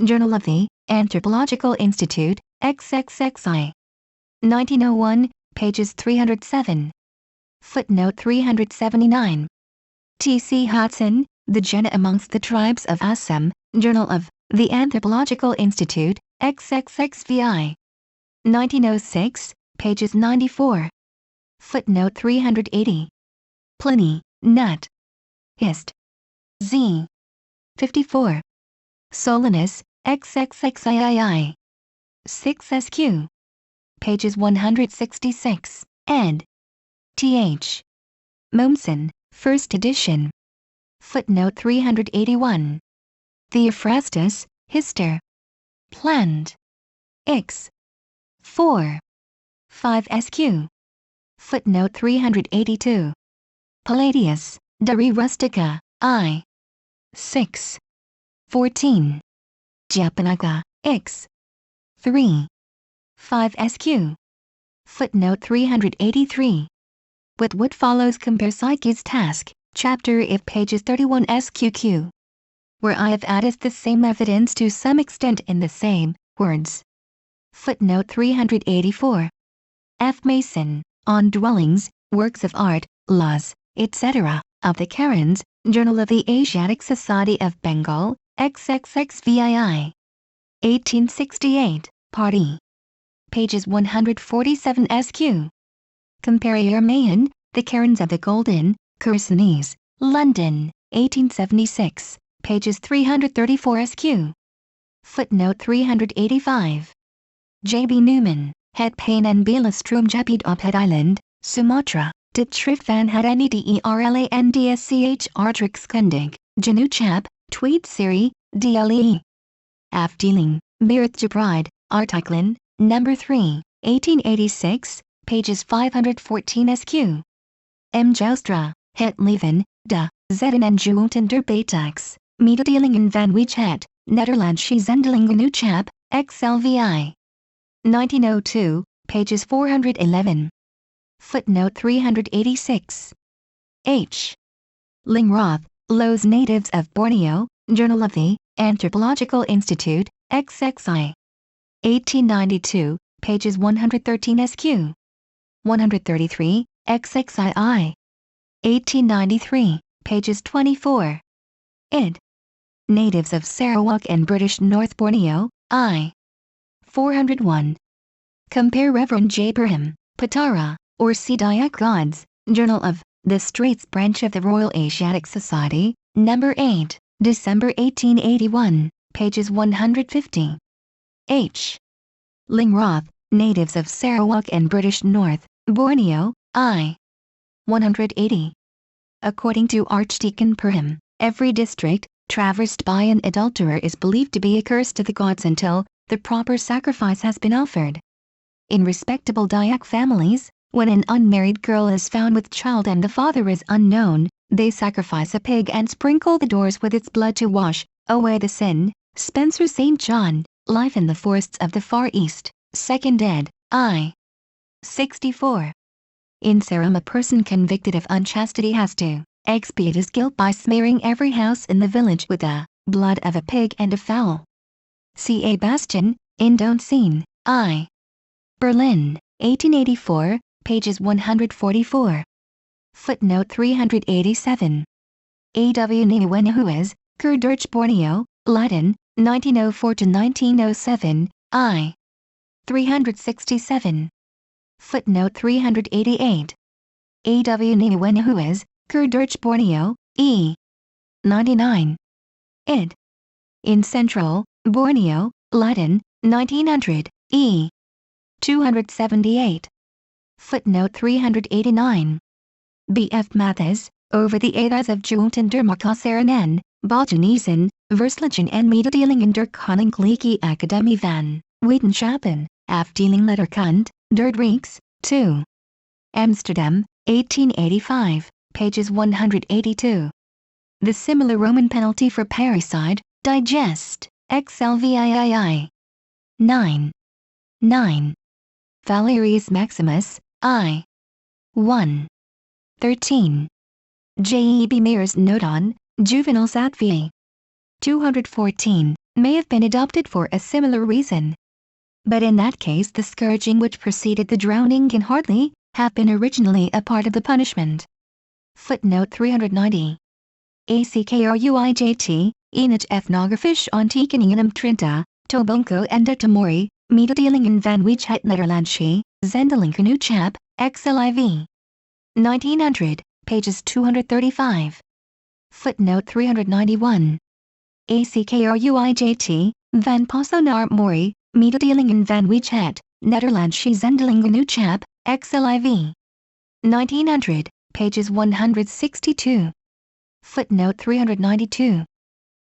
Journal of the Anthropological Institute, XXXI. 1901, pages 307. Footnote 379. T.C. Hudson, The Genera Amongst the Tribes of Assam, Journal of the Anthropological Institute, XXXVI. 1906, pages 94. Footnote 380. Pliny, Nat. Hist. Z. 54. Solinus, XXXIII. 6 SQ. Pages 166, ed. Th. Mommsen, 1st edition. Footnote 381. Theophrastus, Hister. Plant. X. 4. 5 SQ. Footnote 382. Palladius, De Re Rustica, I. 6. 14. Japonica, X. 3. 5 SQ. Footnote 383. With what follows compare Psyche's task, chapter if pages 31 SQQ. Where I have added the same evidence to some extent in the same words. Footnote 384. F. Mason, On Dwellings, Works of Art, Laws, etc., of the Karens, Journal of the Asiatic Society of Bengal, XXXVII. 1868, Part E. Pages 147 SQ. Compare Yermayan, The Karens of the Golden Chersonese, London, 1876, pages 334 SQ. Footnote 385. J. B. Newman, Het Pain en Beelestrom Gebied op het Island, Sumatra, Dit Schrift van het Nederlandsch Aardrijkskundig Genootschap, Tweede Serie, DLE. Afdeling, Meertjebride, Artikelen, Number 3, 1886, pages 514 SQ. M. Joustra, Het Leven, de Zetten en Gewoonten der Bataaks, Mededelingen van het Nederlandsche Zendelingenootschap, XLVI. 1902, pages 411. Footnote 386. H. Lingroth, Los Natives of Borneo, Journal of the Anthropological Institute, XXI. 1892, pages 113 SQ. 133, XXII. 1893, pages 24. Ed. Natives of Sarawak and British North Borneo, I. 401. Compare Reverend J. Burham, Patara, or Sea Dayak Gods, Journal of the Straits Branch of the Royal Asiatic Society, Number 8, December 1881, pages 150. H. Lingroth, Natives of Sarawak and British North Borneo, I. 180. According to Archdeacon Perham, every district traversed by an adulterer is believed to be a curse to the gods until the proper sacrifice has been offered. In respectable Dayak families, when an unmarried girl is found with child and the father is unknown, they sacrifice a pig and sprinkle the doors with its blood to wash away the sin. Spencer St. John, Life in the Forests of the Far East, 2nd ed., I. 64. In Sarum, a person convicted of unchastity has to expiate his guilt by smearing every house in the village with the blood of a pig and a fowl. C. A. Bastian, Indocene, I. Berlin, 1884, pages 144. Footnote 387. A. W. Niwenahuas, Kurdurch Borneo, Latin, 1904–1907, I. 367. Footnote 388. A. W. Niwenahuas, Kurdurch Borneo, E. 99. Ed. In Central Borneo, Latin, 1900, E. 278. Footnote 389. B. F. Mathis, Over the Eras of Gewoonten der Makassaren, Baljanisen, Versligen en Mededelingen der Koninklijke Academie van Wetenschappen, Afdeling Letterkunde, der Rijks, 2. Amsterdam, 1885, pages 182. The Similar Roman Penalty for Parricide, Digest, XLVIII. 9. 9. Valerius Maximus, I. 1. 13. J. E. B. Mears Note on Juvenal Sattvae. 214. may have been adopted for a similar reason. But in that case the scourging which preceded the drowning can hardly have been originally a part of the punishment. Footnote 390. ACKRUIJT, Enige ethnographisch Antikeningem Trinta, Tobunco en de Tamori, Mededelingen van Wijheid Nederlandsche, Zendelingen nu chap, XLIV. 1900, pages 235. Footnote 391. ACKRUIJT, van Passo naar Mori, Mededelingen van Wijheid, Nederlandsche Zendelingen nu chap, XLIV. 1900, pages 162. Footnote 392.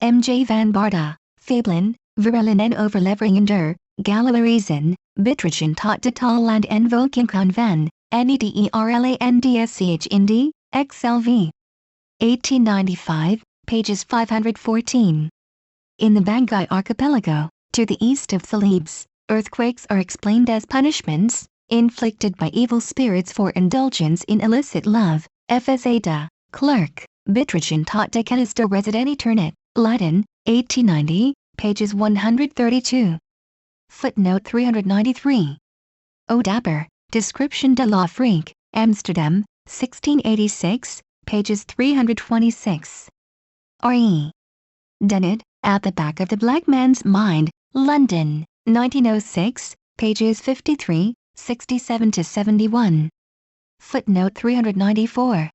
M.J. van Barda, Fablen, Verellen en Overleveringen der, Galerijzen, Bitrigen tot de Talland en Volkinkan van, Nederlandsch Indie, XLV. 1895, pages 514. In the Banggai archipelago, to the east of Celebes, earthquakes are explained as punishments, inflicted by evil spirits for indulgence in illicit love. F.S.A. Clerk, Bitrigen tot de Kennis de Residentiternit, Latin, 1890, pages 132. Footnote 393. O. Dapper, Description de l'Afrique, Amsterdam, 1686, pages 326. R.E. Dennett, At the Back of the Black Man's Mind, London, 1906, pages 53, 67-71. Footnote 394.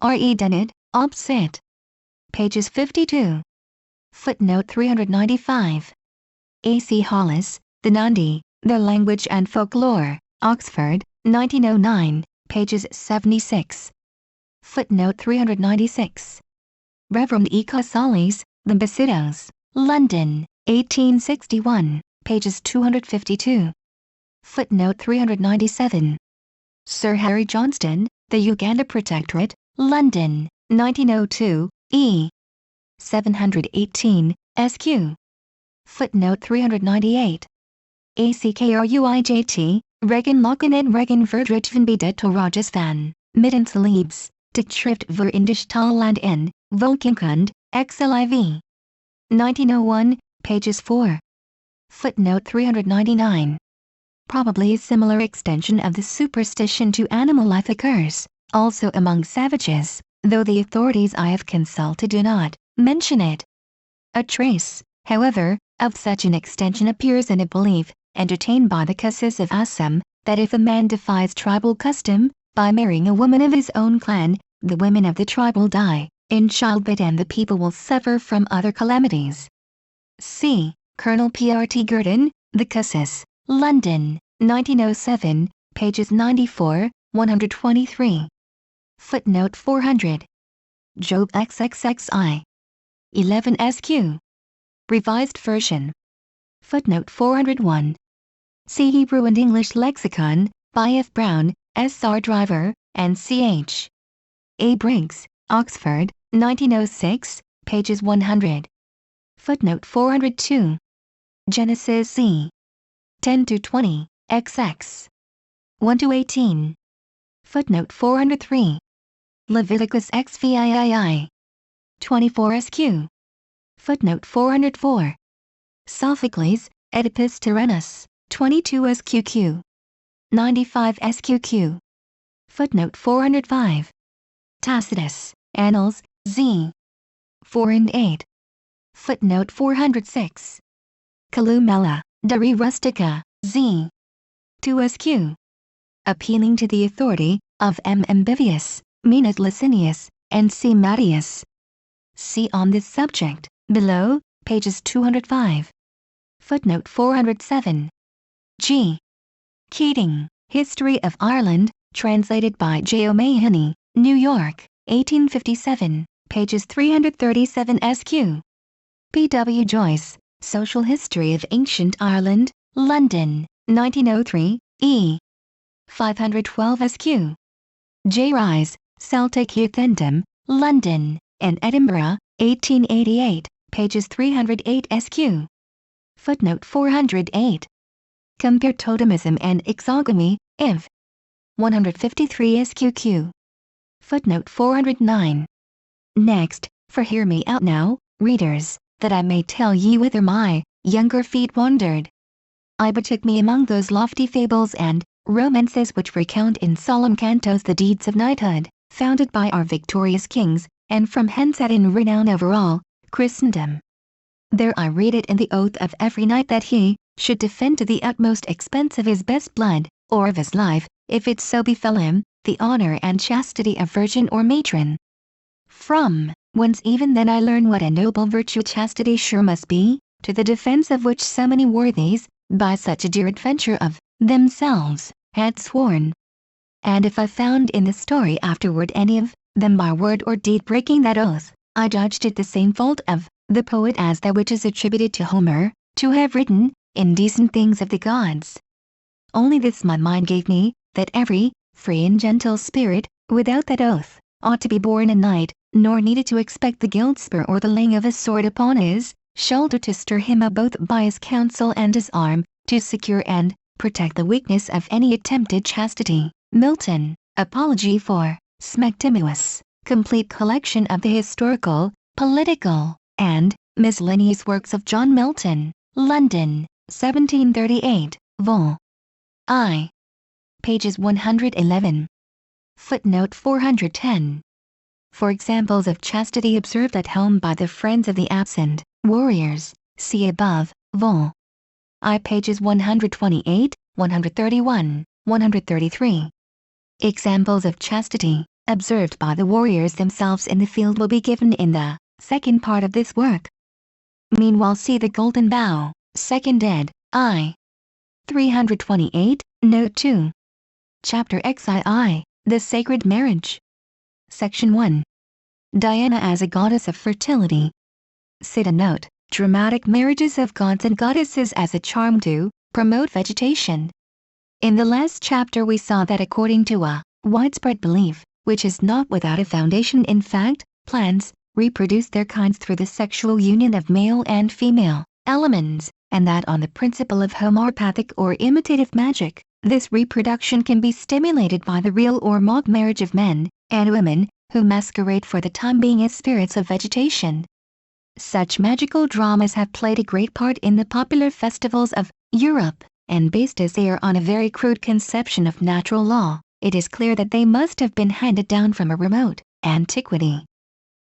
R.E. Dennett, Ob Cit. Pages 52. Footnote 395. A.C. Hollis, The Nandi, Their Language and Folklore, Oxford, 1909, pages 76. Footnote 396. Reverend E. Casales, The Basidos, London, 1861, pages 252. Footnote 397. Sir Harry Johnston, The Uganda Protectorate, London, 1902, e. 718, SQ. Footnote 398. ACKRUIJT, Regen Lokken en Regen Verdriet van Bidet Torages van, Midden Celebes, Dichtschrift voor Indisch Taalland en Volkinkund, XLIV. 1901, pages 4. Footnote 399. Probably a similar extension of the superstition to animal life occurs, also among savages, though the authorities I have consulted do not mention it. A trace, however, of such an extension appears in a belief, entertained by the Casis of Assam, that if a man defies tribal custom, by marrying a woman of his own clan, the women of the tribe will die in childbed and the people will suffer from other calamities. C. Colonel P.R.T. Gurdon, The Casis, London, 1907, pages 94, 123. Footnote 400. Job XXXI. 11 SQ. Revised version. Footnote 401. See Hebrew and English Lexicon, by F. Brown, S. R. Driver, and C. H. A. Briggs, Oxford, 1906, pages 100. Footnote 402. Genesis C. 10-20, XX. 1-18. Footnote 403. Leviticus XVII. 24 SQ. Footnote 404. Sophocles, Oedipus Tyrannus, 22 SQQ. 95 SQQ. Footnote 405. Tacitus, Annals, Z. 4 and 8. Footnote 406. Columella, De Re Rustica, Z. 2 SQ. Appealing to the authority of M. Ambivius, Minus Licinius, and C. Mattius. See on this subject, below, pages 205. Footnote 407. G. Keating, History of Ireland, translated by J. O'Mahony, New York, 1857, pages 337 SQ. P. W. Joyce, Social History of Ancient Ireland, London, 1903, e. 512 SQ. J. Rise, Celtic Euthendom, London, and Edinburgh, 1888, pages 308 SQ. Footnote 408. Compare Totemism and Exogamy, Inv. 153 SQQ. Footnote 409. Next, for Hear Me Out Now, readers, that I may tell ye whither my younger feet wandered. I betook me among those lofty fables and romances which recount in solemn cantos the deeds of knighthood, founded by our victorious kings, and from hence at in renown over all Christendom. There I read it in the oath of every knight that he should defend to the utmost expense of his best blood, or of his life, if it so befell him, the honor and chastity of virgin or matron. From whence even then I learn what a noble virtue chastity sure must be, to the defense of which so many worthies, by such a dear adventure of themselves, had sworn. And if I found in the story afterward any of them by word or deed breaking that oath, I judged it the same fault of the poet as that which is attributed to Homer, to have written indecent things of the gods. Only this my mind gave me, that every free and gentle spirit, without that oath, ought to be born a knight, nor needed to expect the gilt spur or the laying of a sword upon his shoulder to stir him up both by his counsel and his arm, to secure and protect the weakness of any attempted chastity. Milton, Apology for Smectymnuus, complete collection of the historical, political, and miscellaneous works of John Milton, London, 1738, vol. I. Pages 111. Footnote 410. For examples of chastity observed at home by the friends of the absent warriors, see above, vol. I pages 128, 131, 133. Examples of chastity, observed by the warriors themselves in the field will be given in the second part of this work. Meanwhile see the Golden Bough, 2nd ed., I. 328, Note 2. Chapter XII, The Sacred Marriage. Section 1. Diana as a goddess of fertility. Cite a note, dramatic marriages of gods and goddesses as a charm to promote vegetation. In the last chapter we saw that according to a widespread belief, which is not without a foundation in fact, plants reproduce their kinds through the sexual union of male and female elements, and that on the principle of homeopathic or imitative magic, this reproduction can be stimulated by the real or mock marriage of men and women, who masquerade for the time being as spirits of vegetation. Such magical dramas have played a great part in the popular festivals of Europe, and based as they are on a very crude conception of natural law, it is clear that they must have been handed down from a remote antiquity.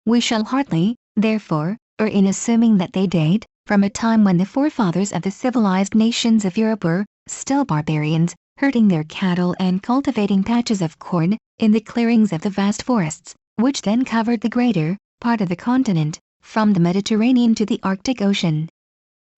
We shall hardly, therefore, err in assuming that they date from a time when the forefathers of the civilized nations of Europe were still barbarians, herding their cattle and cultivating patches of corn in the clearings of the vast forests, which then covered the greater part of the continent, from the Mediterranean to the Arctic Ocean.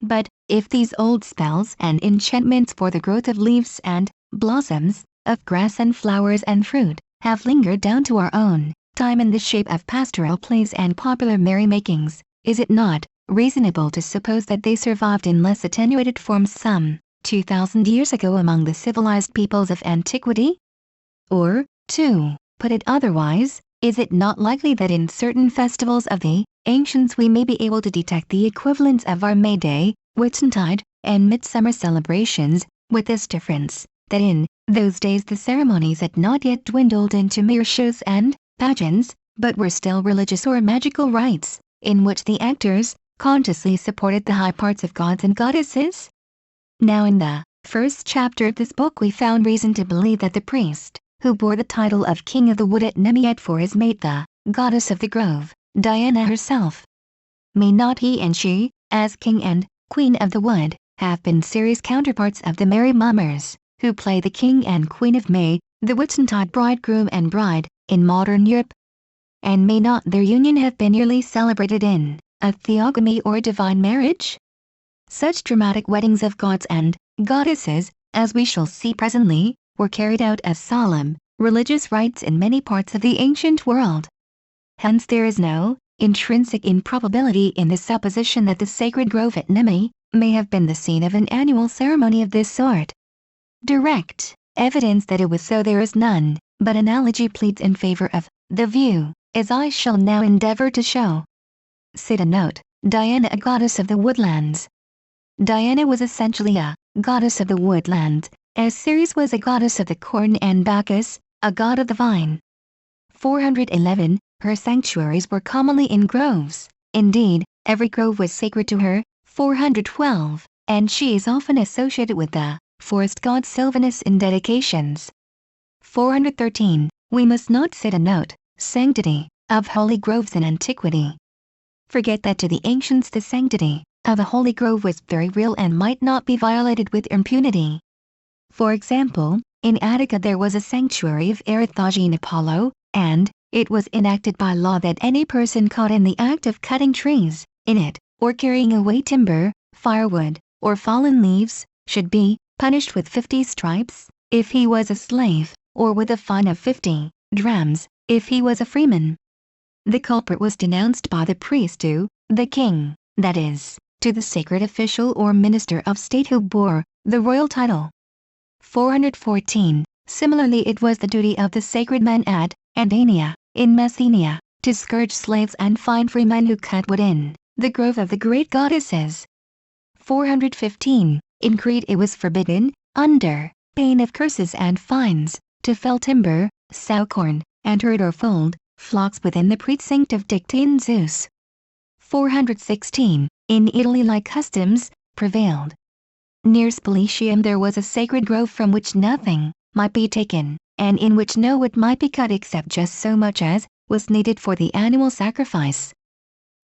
But, if these old spells and enchantments for the growth of leaves and blossoms, of grass and flowers and fruit, have lingered down to our own time in the shape of pastoral plays and popular merrymakings, is it not reasonable to suppose that they survived in less attenuated forms some 2,000 years ago among the civilized peoples of antiquity? Or, to put it otherwise, is it not likely that in certain festivals of the ancients we may be able to detect the equivalents of our May Day, Whitsuntide, and Midsummer celebrations, with this difference, that in those days the ceremonies had not yet dwindled into mere shows and pageants, but were still religious or magical rites, in which the actors consciously supported the high parts of gods and goddesses? Now in the first chapter of this book we found reason to believe that the priest, who bore the title of King of the Wood at Nemead for his mate the goddess of the grove, Diana herself. May not he and she, as King and Queen of the Wood, have been serious counterparts of the merry mummers, who play the King and Queen of May, the Whitsuntide bridegroom and bride, in modern Europe? And may not their union have been yearly celebrated in a theogamy or divine marriage? Such dramatic weddings of gods and goddesses, as we shall see presently, were carried out as solemn, religious rites in many parts of the ancient world. Hence there is no intrinsic improbability in the supposition that the sacred grove at Nemi may have been the scene of an annual ceremony of this sort. Direct evidence that it was so there is none, but analogy pleads in favor of the view, as I shall now endeavor to show. Cite a note, Diana a goddess of the woodlands. Diana was essentially a goddess of the woodlands, as Ceres was a goddess of the corn and Bacchus, a god of the vine. 411. Her sanctuaries were commonly in groves. Indeed, every grove was sacred to her. 412, and she is often associated with the forest god Sylvanus in dedications. 413, we must not sit a note, sanctity, of holy groves in antiquity. Forget that to the ancients the sanctity of a holy grove was very real and might not be violated with impunity. For example, in Attica there was a sanctuary of Erythogene Apollo, and it was enacted by law that any person caught in the act of cutting trees in it, or carrying away timber, firewood, or fallen leaves, should be punished with 50 stripes, if he was a slave, or with a fine of 50 drams, if he was a freeman. The culprit was denounced by the priest to the king, that is, to the sacred official or minister of state who bore the royal title. 414, similarly it was the duty of the sacred men at Andania, in Messenia, to scourge slaves and fine free men who cut wood in the grove of the great goddesses. 415, in Crete it was forbidden, under pain of curses and fines, to fell timber, sow corn, and herd or fold flocks within the precinct of Dictaean Zeus. 416, in Italy like customs prevailed. Near Spoletium there was a sacred grove from which nothing might be taken, and in which no wood might be cut except just so much as was needed for the annual sacrifice.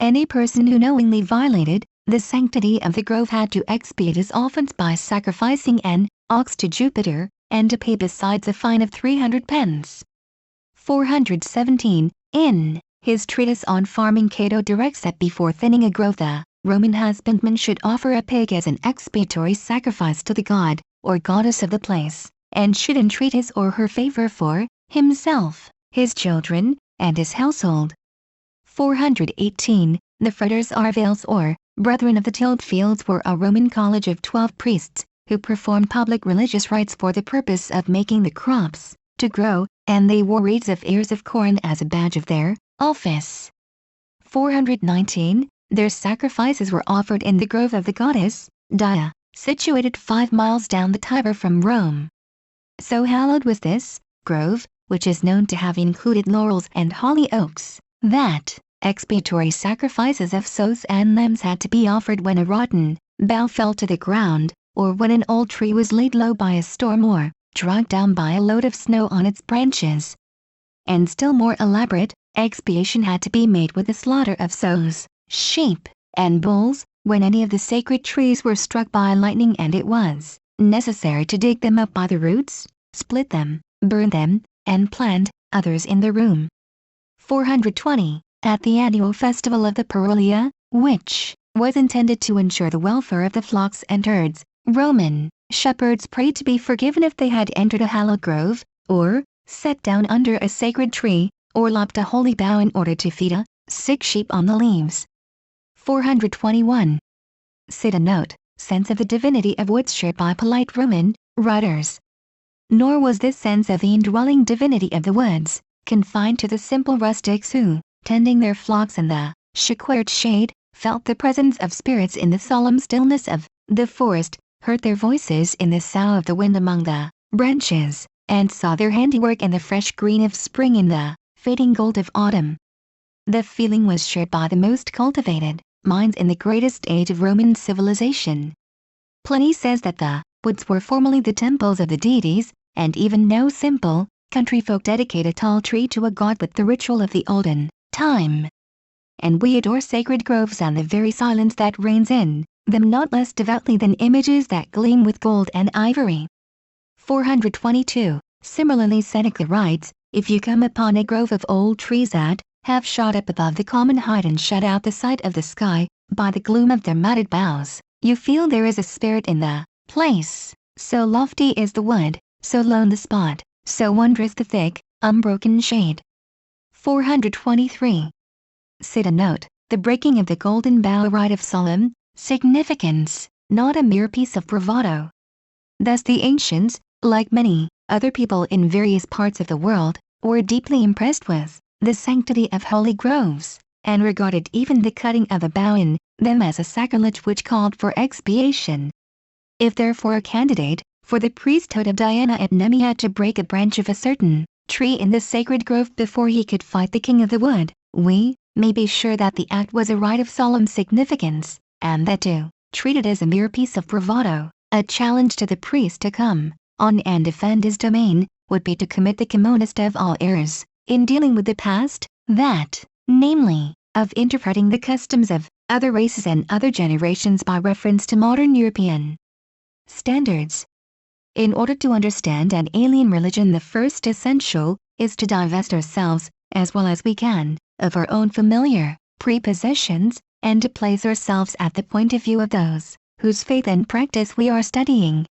Any person who knowingly violated the sanctity of the grove had to expiate his offense by sacrificing an ox to Jupiter, and to pay besides a fine of 300 pence. 417, in his treatise on farming Cato directs that before thinning a grove the Roman husbandman should offer a pig as an expiatory sacrifice to the god or goddess of the place, and should entreat his or her favor for himself, his children, and his household. 418, the Fratres Arvales or Brethren of the Tilled Fields were a Roman college of 12 priests, who performed public religious rites for the purpose of making the crops to grow, and they wore wreaths of ears of corn as a badge of their office. 419, their sacrifices were offered in the grove of the goddess Dia, situated 5 miles down the Tiber from Rome. So hallowed was this grove, which is known to have included laurels and holly oaks, that expiatory sacrifices of sows and lambs had to be offered when a rotten bough fell to the ground, or when an old tree was laid low by a storm or dragged down by a load of snow on its branches. And still more elaborate, expiation had to be made with the slaughter of sows, sheep, and bulls, when any of the sacred trees were struck by lightning and it was necessary to dig them up by the roots, split them, burn them, and plant others in the room. 420, at the annual festival of the Parulia, which was intended to ensure the welfare of the flocks and herds, Roman shepherds prayed to be forgiven if they had entered a hallowed grove, or sat down under a sacred tree, or lopped a holy bough in order to feed a sick sheep on the leaves. 421. Cite a note, sense of the divinity of woods shared by polite Roman writers. Nor was this sense of the indwelling divinity of the woods confined to the simple rustics who, tending their flocks in the sequestered shade, felt the presence of spirits in the solemn stillness of the forest, heard their voices in the sough of the wind among the branches, and saw their handiwork in the fresh green of spring in the fading gold of autumn. The feeling was shared by the most cultivated minds in the greatest age of Roman civilization. Pliny says that the woods were formerly the temples of the deities, and even no simple country folk dedicate a tall tree to a god with the ritual of the olden time. And we adore sacred groves and the very silence that reigns in them not less devoutly than images that gleam with gold and ivory. 422. Similarly Seneca writes, if you come upon a grove of old trees that have shot up above the common height and shut out the sight of the sky by the gloom of their matted boughs, you feel there is a spirit in the place. So lofty is the wood, so lone the spot, so wondrous the thick, unbroken shade. 423. Cite a note, the breaking of the golden bough rite of solemn significance, not a mere piece of bravado. Thus the ancients, like many other people in various parts of the world, were deeply impressed with the sanctity of holy groves, and regarded even the cutting of a bough in them as a sacrilege which called for expiation. If therefore a candidate for the priesthood of Diana at Nemi had to break a branch of a certain tree in the sacred grove before he could fight the king of the wood, we may be sure that the act was a rite of solemn significance, and that to treat it as a mere piece of bravado, a challenge to the priest to come on and defend his domain, would be to commit the commonest of all errors in dealing with the past, that, namely, of interpreting the customs of other races and other generations by reference to modern European standards. In order to understand an alien religion, the first essential is to divest ourselves, as well as we can, of our own familiar prepossessions, and to place ourselves at the point of view of those whose faith and practice we are studying.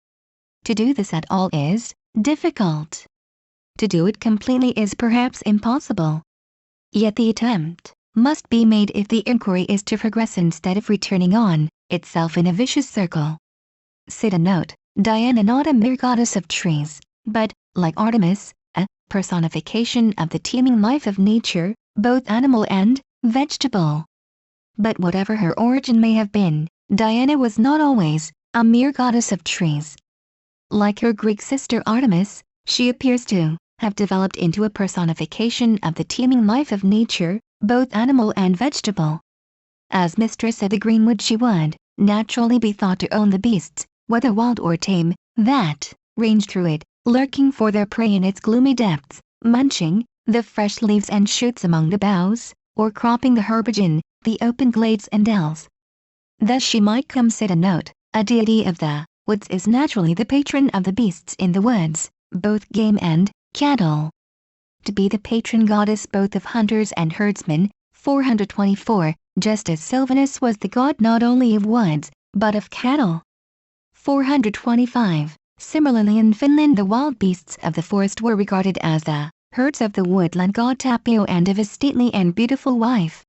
To do this at all is difficult. To do it completely is perhaps impossible. Yet the attempt must be made if the inquiry is to progress instead of returning on itself in a vicious circle. Side note: Diana, not a mere goddess of trees, but, like Artemis, a personification of the teeming life of nature, both animal and vegetable. But whatever her origin may have been, Diana was not always a mere goddess of trees. Like her Greek sister Artemis, she appears to have developed into a personification of the teeming life of nature, both animal and vegetable. As mistress of the greenwood, she would naturally be thought to own the beasts, whether wild or tame, that range through it, lurking for their prey in its gloomy depths, munching the fresh leaves and shoots among the boughs, or cropping the herbage in the open glades and dells. Thus she might come. Side note: a deity of the woods is naturally the patron of the beasts in the woods, both game and cattle. To be the patron goddess both of hunters and herdsmen, 424, just as Sylvanus was the god not only of woods, but of cattle. 425. Similarly, in Finland the wild beasts of the forest were regarded as the herds of the woodland god Tapio and of his stately and beautiful wife.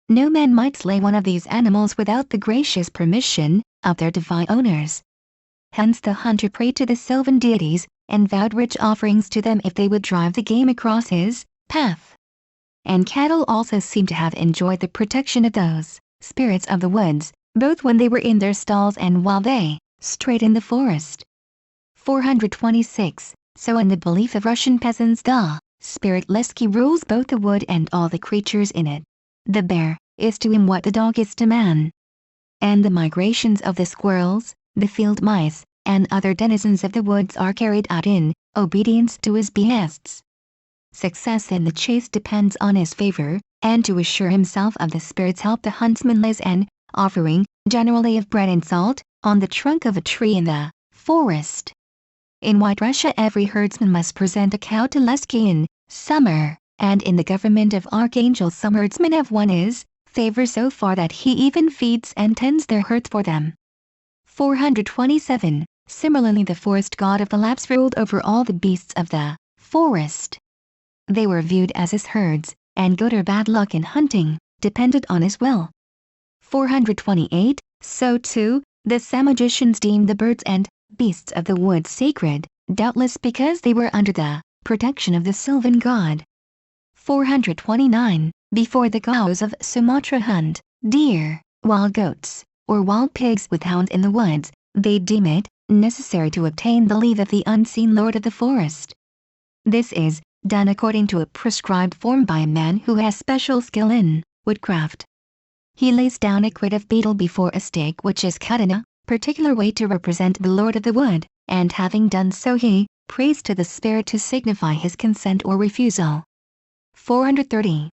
No man might slay one of these animals without the gracious permission of their divine owners. Hence the hunter prayed to the sylvan deities, and vowed rich offerings to them if they would drive the game across his path. And cattle also seem to have enjoyed the protection of those spirits of the woods, both when they were in their stalls and while they strayed in the forest. 426. So in the belief of Russian peasants, the spirit Lesky rules both the wood and all the creatures in it. The bear is to him what the dog is to man. And the migrations of the squirrels, the field mice, and other denizens of the woods are carried out in obedience to his behests. Success in the chase depends on his favor, and to assure himself of the spirit's help the huntsman lays an offering, generally of bread and salt, on the trunk of a tree in the forest. In White Russia every herdsman must present a cow to Lesky in summer, and in the government of Archangel some herdsmen have won his favor so far that he even feeds and tends their herds for them. 427. Similarly the forest god of the Lapps ruled over all the beasts of the forest. They were viewed as his herds, and good or bad luck in hunting depended on his will. 428. So too, the Samogitians deemed the birds and beasts of the woods sacred, doubtless because they were under the protection of the sylvan god. 429. Before the Gaos of Sumatra hunt deer, wild goats, or wild pigs with hounds in the woods, they deem it necessary to obtain the leave of the unseen lord of the forest. This is done according to a prescribed form by a man who has special skill in woodcraft. He lays down a quid of betel before a stake which is cut in a particular way to represent the lord of the wood, and having done so he prays to the spirit to signify his consent or refusal. 430.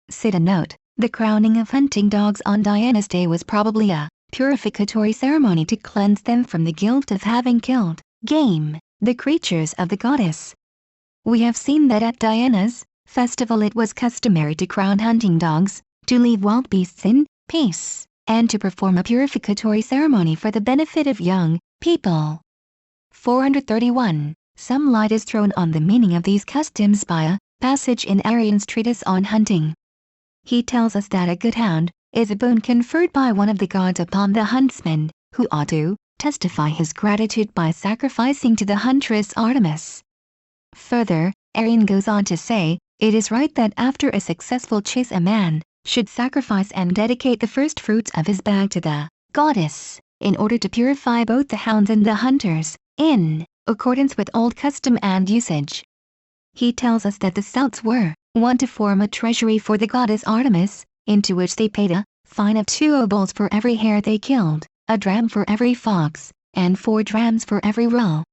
Side note: the crowning of hunting dogs on Diana's day was probably a purificatory ceremony to cleanse them from the guilt of having killed game, the creatures of the goddess. We have seen that at Diana's festival it was customary to crown hunting dogs, to leave wild beasts in peace, and to perform a purificatory ceremony for the benefit of young people. 431. Some light is thrown on the meaning of these customs by a passage in Arrian's treatise on hunting. He tells us that a good hound is a boon conferred by one of the gods upon the huntsman, who ought to testify his gratitude by sacrificing to the huntress Artemis. Further, Arrian goes on to say, it is right that after a successful chase a man should sacrifice and dedicate the first fruits of his bag to the goddess, in order to purify both the hounds and the hunters, in accordance with old custom and usage. He tells us that the Celts were one to form a treasury for the goddess Artemis, into which they paid a fine of 2 obols for every hare they killed, a dram for every fox, and 4 drams for every roe.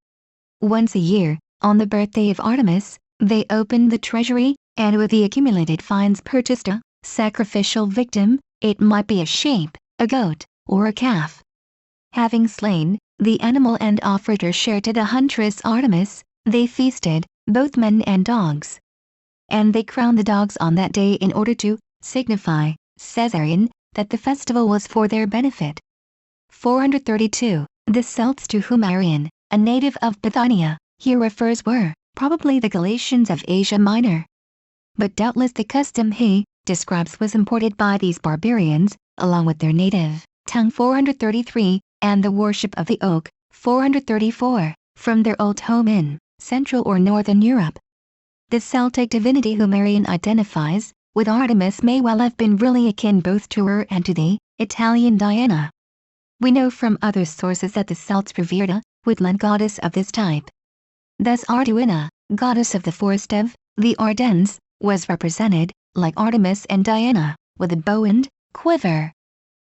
Once a year, on the birthday of Artemis, they opened the treasury, and with the accumulated fines purchased a sacrificial victim. It might be a sheep, a goat, or a calf. Having slain the animal and offered her share to the huntress Artemis, they feasted, both men and dogs. And they crowned the dogs on that day in order to signify, Caesarion, that the festival was for their benefit. 432. The Celts to whom Arian, a native of Bithynia, here refers were, probably the Galatians of Asia Minor. But doubtless the custom he describes was imported by these barbarians, along with their native tongue. 433, and the worship of the oak. 434, from their old home in Central or Northern Europe. The Celtic divinity whom Arian identifies with Artemis may well have been really akin both to her and to the Italian Diana. We know from other sources that the Celts revered a woodland goddess of this type. Thus Arduina, goddess of the forest of the Ardennes, was represented, like Artemis and Diana, with a bow and quiver.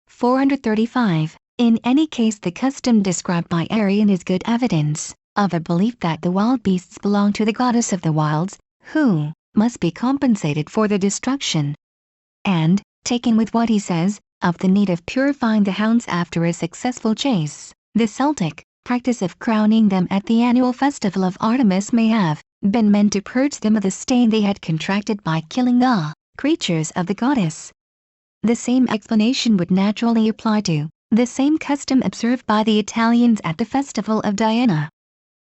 435. In any case, the custom described by Arian is good evidence of a belief that the wild beasts belong to the goddess of the wilds, who must be compensated for the destruction. And, taken with what he says of the need of purifying the hounds after a successful chase, the Celtic practice of crowning them at the annual festival of Artemis may have been meant to purge them of the stain they had contracted by killing the creatures of the goddess. The same explanation would naturally apply to the same custom observed by the Italians at the festival of Diana.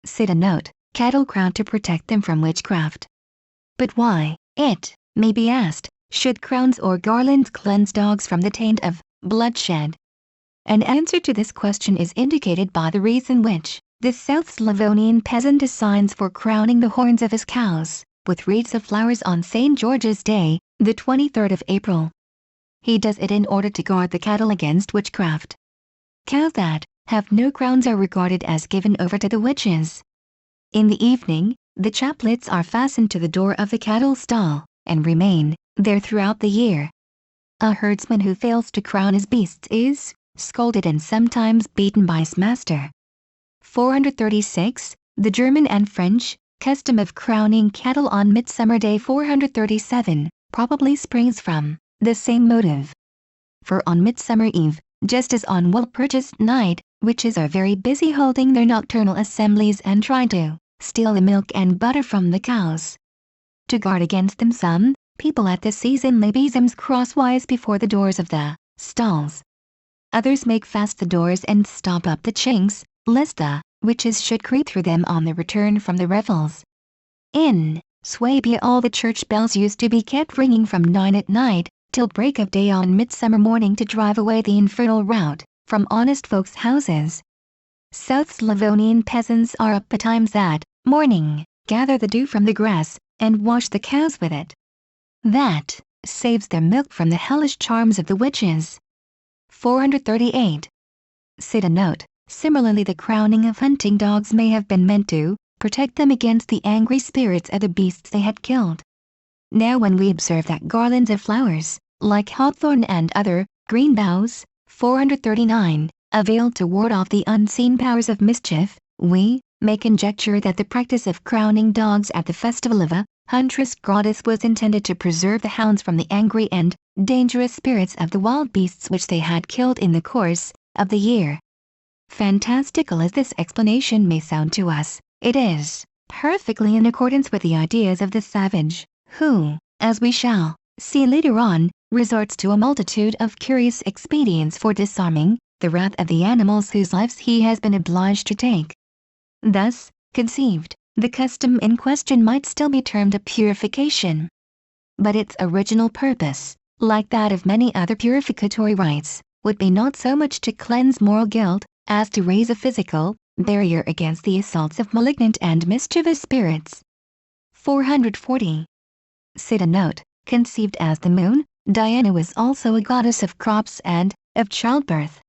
Cite a note, cattle crowned to protect them from witchcraft. But why, it may be asked, should crowns or garlands cleanse dogs from the taint of bloodshed? An answer to this question is indicated by the reason which the South Slavonian peasant assigns for crowning the horns of his cows with wreaths of flowers on St. George's Day, the 23rd of April. He does it in order to guard the cattle against witchcraft. Cows that have no crowns are regarded as given over to the witches. In the evening, the chaplets are fastened to the door of the cattle stall, and remain there throughout the year. A herdsman who fails to crown his beasts is scolded and sometimes beaten by his master. 436. The German and French custom of crowning cattle on Midsummer Day. 437, probably springs from the same motive. For on Midsummer Eve, just as on Walpurgis Night, witches are very busy holding their nocturnal assemblies and trying to steal the milk and butter from the cows. To guard against them, some people at this season lay besoms crosswise before the doors of the stalls. Others make fast the doors and stop up the chinks, lest the witches should creep through them on their return from the revels. In Swabia all the church bells used to be kept ringing from 9 at night till break of day on midsummer morning to drive away the infernal rout from honest folks' houses. South Slavonian peasants are up betimes that morning, gather the dew from the grass, and wash the cows with it. That saves their milk from the hellish charms of the witches. 438. Cite a note, similarly the crowning of hunting dogs may have been meant to protect them against the angry spirits of the beasts they had killed. Now when we observe that garlands of flowers, like hawthorn and other green boughs, 439, avail to ward off the unseen powers of mischief, we may conjecture that the practice of crowning dogs at the festival of a huntress goddess was intended to preserve the hounds from the angry and dangerous spirits of the wild beasts which they had killed in the course of the year. Fantastical as this explanation may sound to us, it is perfectly in accordance with the ideas of the savage, who, as we shall see later on, resorts to a multitude of curious expedients for disarming the wrath of the animals whose lives he has been obliged to take. Thus conceived, the custom in question might still be termed a purification. But its original purpose, like that of many other purificatory rites, would be not so much to cleanse moral guilt, as to raise a physical barrier against the assaults of malignant and mischievous spirits. 440. Cite a note, conceived as the moon, Diana was also a goddess of crops and of childbirth.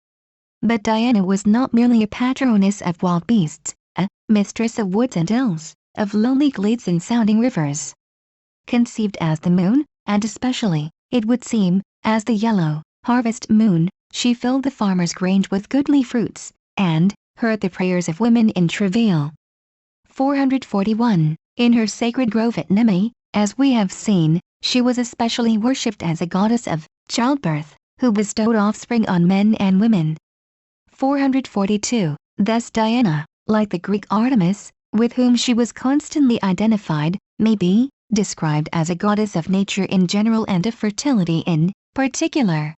But Diana was not merely a patroness of wild beasts, a mistress of woods and hills, of lonely glades and sounding rivers. conceived as the moon, and especially, it would seem, as the yellow, harvest moon. She filled the farmer's grange with goodly fruits, and heard the prayers of women in travail. 441. In her sacred grove at Nemi, as we have seen, she was especially worshipped as a goddess of childbirth, who bestowed offspring on men and women. 442. Thus Diana, like the Greek Artemis, with whom she was constantly identified, may be described as a goddess of nature in general and of fertility in particular.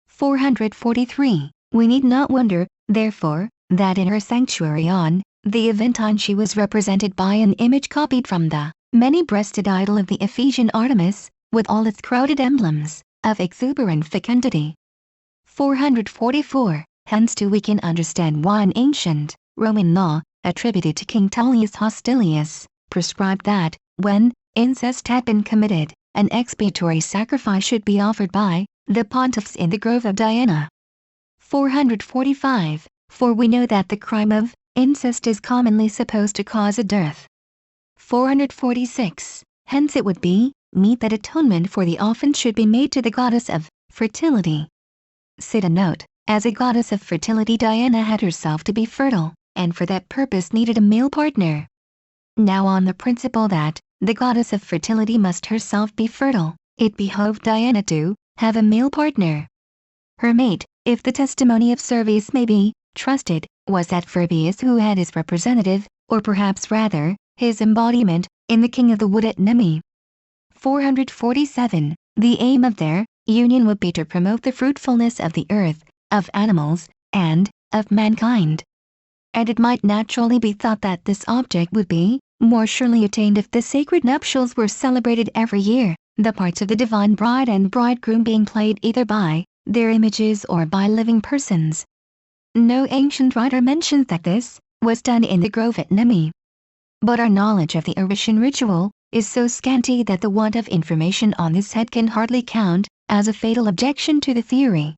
443. We need not wonder, therefore, that in her sanctuary on the Aventine she was represented by an image copied from the many-breasted idol of the Ephesian Artemis, with all its crowded emblems of exuberant fecundity. 444. Hence too we can understand why an ancient Roman law, attributed to King Tullius Hostilius, prescribed that, when incest had been committed, an expiatory sacrifice should be offered by the pontiffs in the grove of Diana. 445. For we know that the crime of incest is commonly supposed to cause a dearth. 446. Hence it would be meet that atonement for the offense should be made to the goddess of fertility. Cita note, as a goddess of fertility Diana had herself to be fertile, and for that purpose needed a male partner. Now on the principle that the goddess of fertility must herself be fertile, it behoved Diana to have a male partner. Her mate, if the testimony of Servius may be trusted, was that Fabius who had his representative, or perhaps rather, his embodiment, in the King of the Wood at Nemi. 447. The aim of their union would be to promote the fruitfulness of the earth, of animals, and of mankind. And it might naturally be thought that this object would be more surely attained if the sacred nuptials were celebrated every year, the parts of the divine bride and bridegroom being played either by their images or by living persons. No ancient writer mentions that this was done in the grove at Nemi. But our knowledge of the Eretan ritual is so scanty that the want of information on this head can hardly count as a fatal objection to the theory.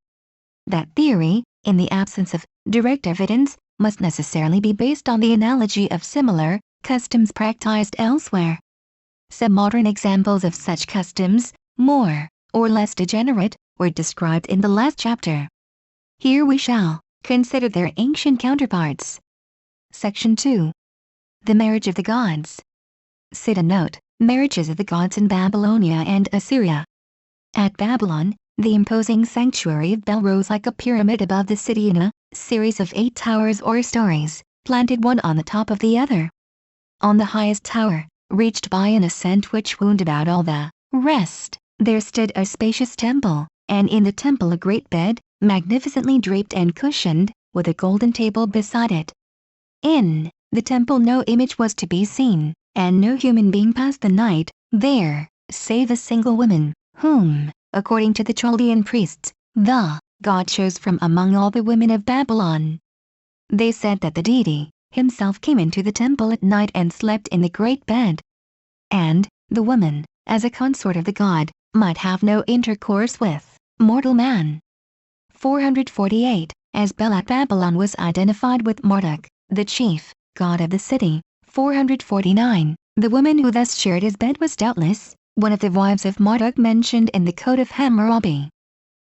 That theory, in the absence of direct evidence, must necessarily be based on the analogy of similar customs practiced elsewhere. Some modern examples of such customs, more or less degenerate, were described in the last chapter. Here we shall consider their ancient counterparts. Section 2. The marriage of the gods. Cita note, marriages of the gods in Babylonia and Assyria. At Babylon, the imposing sanctuary of Bel rose like a pyramid above the city in a series of 8 towers or stories, planted one on the top of the other. On the highest tower, reached by an ascent which wound about all the rest, there stood a spacious temple, and in the temple a great bed, magnificently draped and cushioned, with a golden table beside it. In the temple no image was to be seen, and no human being passed the night there, save a single woman, whom, according to the Chaldean priests, the god chose from among all the women of Babylon. They said that the deity himself came into the temple at night and slept in the great bed. And the woman, as a consort of the god, might have no intercourse with mortal man. 448. As Bel at Babylon was identified with Marduk, the chief god of the city. 449. The woman who thus shared his bed was doubtless one of the wives of Marduk mentioned in the Code of Hammurabi.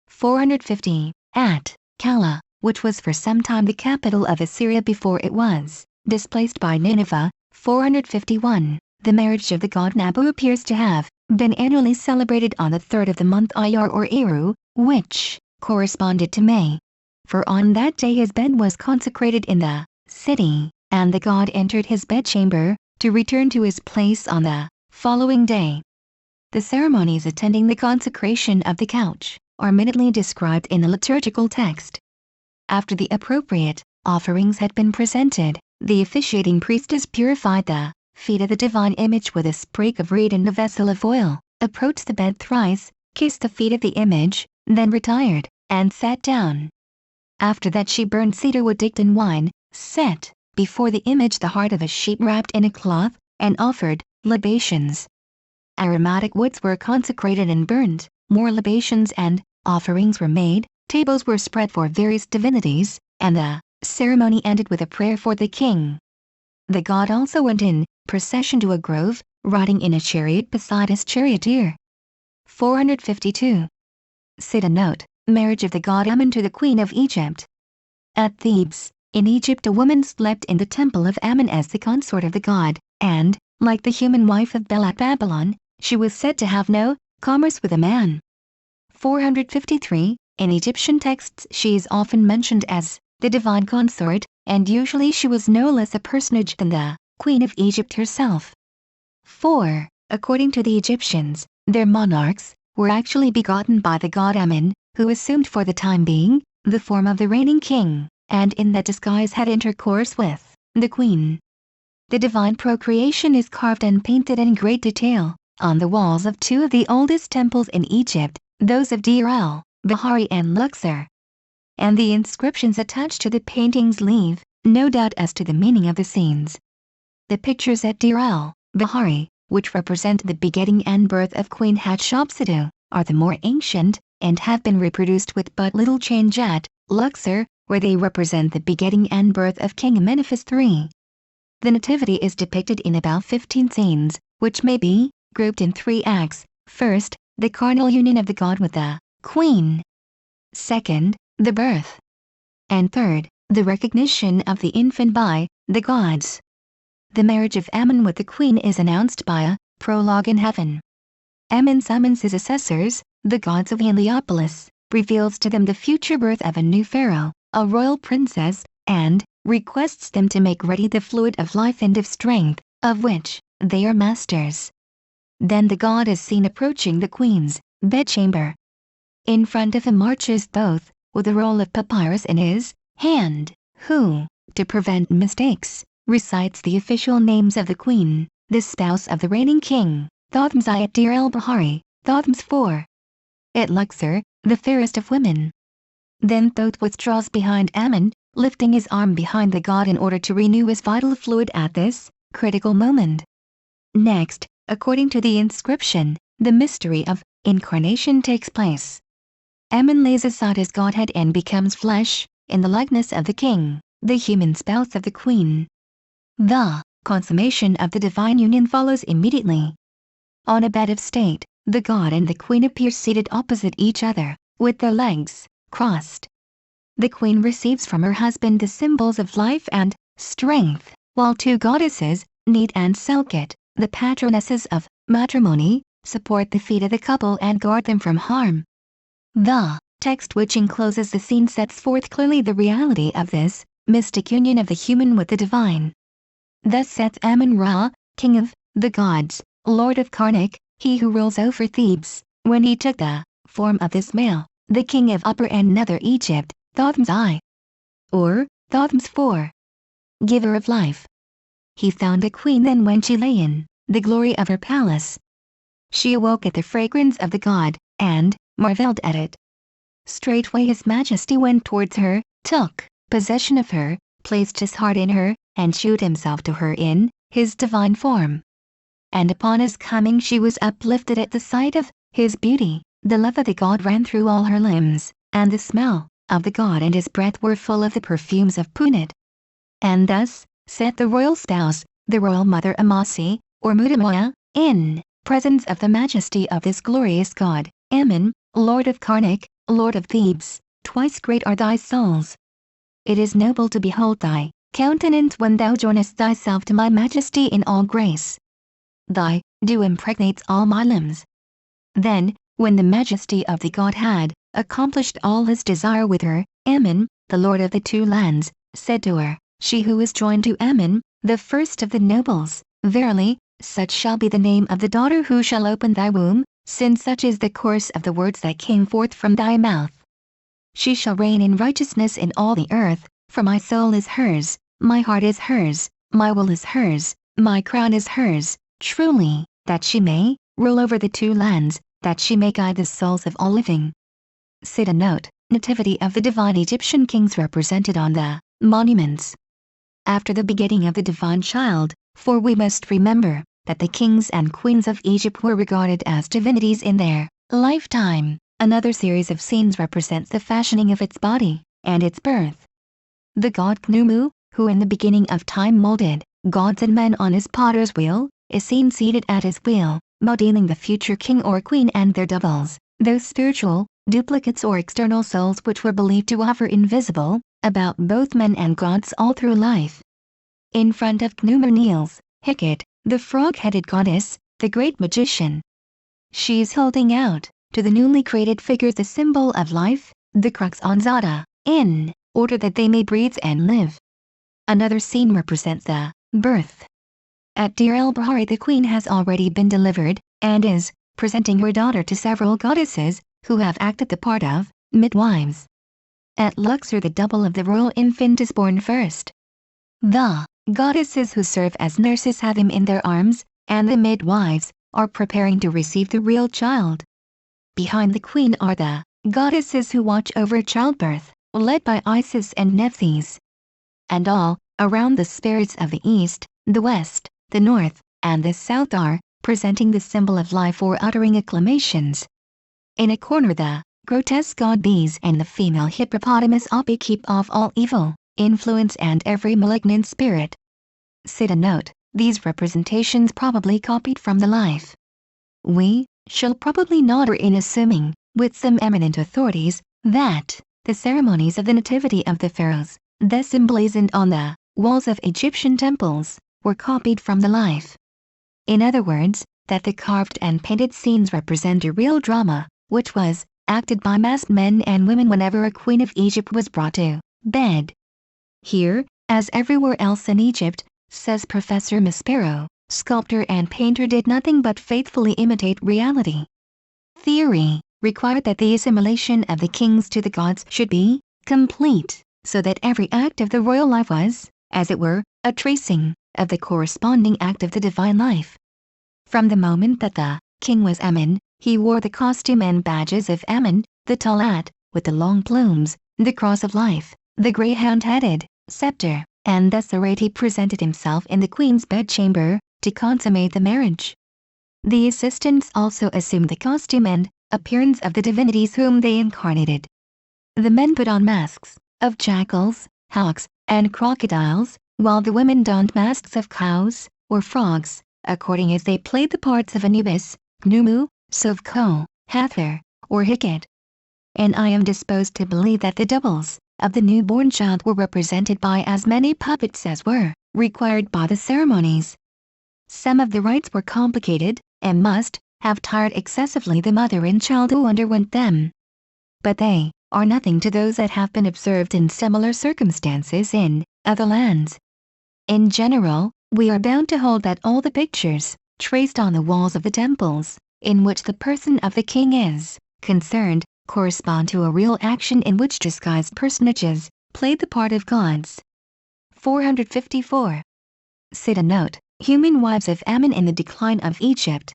450. At Kala, which was for some time the capital of Assyria before it was displaced by Nineveh. 451. The marriage of the god Nabu appears to have been annually celebrated on the 3rd of the month Iyar or Eru, which corresponded to May. For on that day his bed was consecrated in the city, and the god entered his bedchamber, to return to his place on the following day. The ceremonies attending the consecration of the couch are minutely described in the liturgical text. After the appropriate offerings had been presented, the officiating priestess purified the feet of the divine image with a sprig of reed and a vessel of oil, approached the bed thrice, kissed the feet of the image, then retired, and sat down. After that she burned cedar wood dipped in wine, set before the image the heart of a sheep wrapped in a cloth, and offered libations. Aromatic woods were consecrated and burned, more libations and offerings were made, tables were spread for various divinities, and the ceremony ended with a prayer for the king. The god also went in procession to a grove, riding in a chariot beside his charioteer. 452. Sida note, marriage of the god Ammon to the queen of Egypt. At Thebes, in Egypt, a woman slept in the temple of Ammon as the consort of the god, and, like the human wife of Bel at Babylon, she was said to have no commerce with a man. 453. In Egyptian texts she is often mentioned as the divine consort, and usually she was no less a personage than the Queen of Egypt herself. 4. According to the Egyptians, their monarchs were actually begotten by the god Ammon, who assumed for the time being the form of the reigning king, and in that disguise had intercourse with the queen. The divine procreation is carved and painted in great detail on the walls of two of the oldest temples in Egypt, those of Deir el-Bahari and Luxor. And the inscriptions attached to the paintings leave no doubt as to the meaning of the scenes. The pictures at Deir el-Bahari, which represent the begetting and birth of Queen Hatshepsut, are the more ancient, and have been reproduced with but little change at Luxor, where they represent the begetting and birth of King Amenephis III. The Nativity is depicted in about 15 scenes, which may be grouped in 3 acts. First, the carnal union of the god with the queen. Second, the birth. And third, the recognition of the infant by the gods. The marriage of Ammon with the queen is announced by a prologue in heaven. Ammon summons his assessors, the gods of Heliopolis, reveals to them the future birth of a new pharaoh, a royal princess, and requests them to make ready the fluid of life and of strength, of which they are masters. Then the god is seen approaching the queen's bedchamber. In front of him marches Thoth, with a roll of papyrus in his hand, who, to prevent mistakes, recites the official names of the queen, the spouse of the reigning king, Thothmes I at Deir el-Bahari, Thothmes IV. At Luxor, the fairest of women. Then Thoth withdraws behind Ammon, lifting his arm behind the god in order to renew his vital fluid at this critical moment. Next, according to the inscription, the mystery of incarnation takes place. Ammon lays aside his godhead and becomes flesh, in the likeness of the king, the human spouse of the queen. The consummation of the divine union follows immediately. On a bed of state, the god and the queen appear seated opposite each other, with their legs crossed. The queen receives from her husband the symbols of life and strength, while 2 goddesses, Neith and Selket, the patronesses of matrimony, support the feet of the couple and guard them from harm. The text which encloses the scene sets forth clearly the reality of this mystic union of the human with the divine. Thus saith Ammon-Ra, king of the gods, lord of Karnak, he who rules over Thebes, when he took the form of this male, the king of Upper and Nether Egypt, Thothmes I, or Thothmes IV, giver of life. He found the queen then when she lay in the glory of her palace. She awoke at the fragrance of the god, and marveled at it. Straightway his majesty went towards her, took possession of her, placed his heart in her, and shewed himself to her in his divine form. And upon his coming she was uplifted at the sight of his beauty, the love of the god ran through all her limbs, and the smell of the god and his breath were full of the perfumes of Punit. And thus said the royal spouse, the royal mother Amasi, or Mutamoya, in presence of the majesty of this glorious god, Ammon, lord of Karnak, lord of Thebes, twice great are thy souls. It is noble to behold thy countenance when thou joinest thyself to my majesty in all grace. Thy dew impregnates all my limbs. Then, when the majesty of the god had accomplished all his desire with her, Ammon, the lord of the 2 lands, said to her, she who is joined to Ammon, the first of the nobles, verily, such shall be the name of the daughter who shall open thy womb, since such is the course of the words that came forth from thy mouth. She shall reign in righteousness in all the earth, for my soul is hers, my heart is hers, my will is hers, my crown is hers, truly, that she may rule over the 2 lands, that she may guide the souls of all living. Sida note, nativity of the divine Egyptian kings represented on the monuments. After the begetting of the divine child, for we must remember that the kings and queens of Egypt were regarded as divinities in their lifetime, another series of scenes represents the fashioning of its body and its birth. The god Khnumu, who in the beginning of time molded gods and men on his potter's wheel, is seen seated at his wheel, modeling the future king or queen and their doubles, those spiritual duplicates or external souls which were believed to hover invisible about both men and gods all through life. In front of Khnumu kneels Hecate, the frog-headed goddess, the great magician. She is holding out to the newly created figures the symbol of life, the crux ansata, in order that they may breathe and live. Another scene represents the birth. At Deir el-Bahari the queen has already been delivered, and is presenting her daughter to several goddesses, who have acted the part of midwives. At Luxor the double of the royal infant is born first. The goddesses who serve as nurses have him in their arms, and the midwives are preparing to receive the real child. Behind the queen are the goddesses who watch over childbirth, led by Isis and Nephthys. And all around the spirits of the east, the west, the north, and the south are presenting the symbol of life or uttering acclamations. In a corner the grotesque god bees and the female hippopotamus Api keep off all evil influence and every malignant spirit. Cita note, these representations probably copied from the life. We shall probably not err in assuming, with some eminent authorities, that the ceremonies of the nativity of the pharaohs, thus emblazoned on the walls of Egyptian temples, were copied from the life. In other words, that the carved and painted scenes represent a real drama, which was acted by masked men and women whenever a queen of Egypt was brought to bed. Here, as everywhere else in Egypt, says Professor Maspero, sculptor and painter did nothing but faithfully imitate reality. Theory required that the assimilation of the kings to the gods should be complete, so that every act of the royal life was, as it were, a tracing of the corresponding act of the divine life. From the moment that the king was Amun, he wore the costume and badges of Amun, the talat, with the long plumes, the cross of life, the greyhound-headed scepter, and thus arrayed he presented himself in the queen's bedchamber, to consummate the marriage. The assistants also assumed the costume and appearance of the divinities whom they incarnated. The men put on masks of jackals, hawks, and crocodiles, while the women donned masks of cows or frogs, according as they played the parts of Anubis, Khnumu, Sovko, Hathor, or Hecate. And I am disposed to believe that the doubles of the newborn child were represented by as many puppets as were required by the ceremonies. Some of the rites were complicated, and must have tired excessively the mother and child who underwent them. But they are nothing to those that have been observed in similar circumstances in other lands. In general, we are bound to hold that all the pictures traced on the walls of the temples, in which the person of the king is concerned, correspond to a real action in which disguised personages played the part of gods. 454. Cita note, human wives of Amun in the decline of Egypt.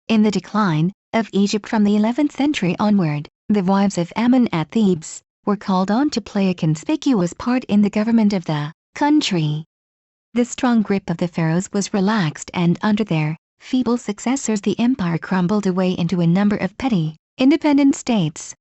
In the decline of Egypt from the 11th century onward, the wives of Amun at Thebes were called on to play a conspicuous part in the government of the country. The strong grip of the pharaohs was relaxed, and under their feeble successors the empire crumbled away into a number of petty, independent states.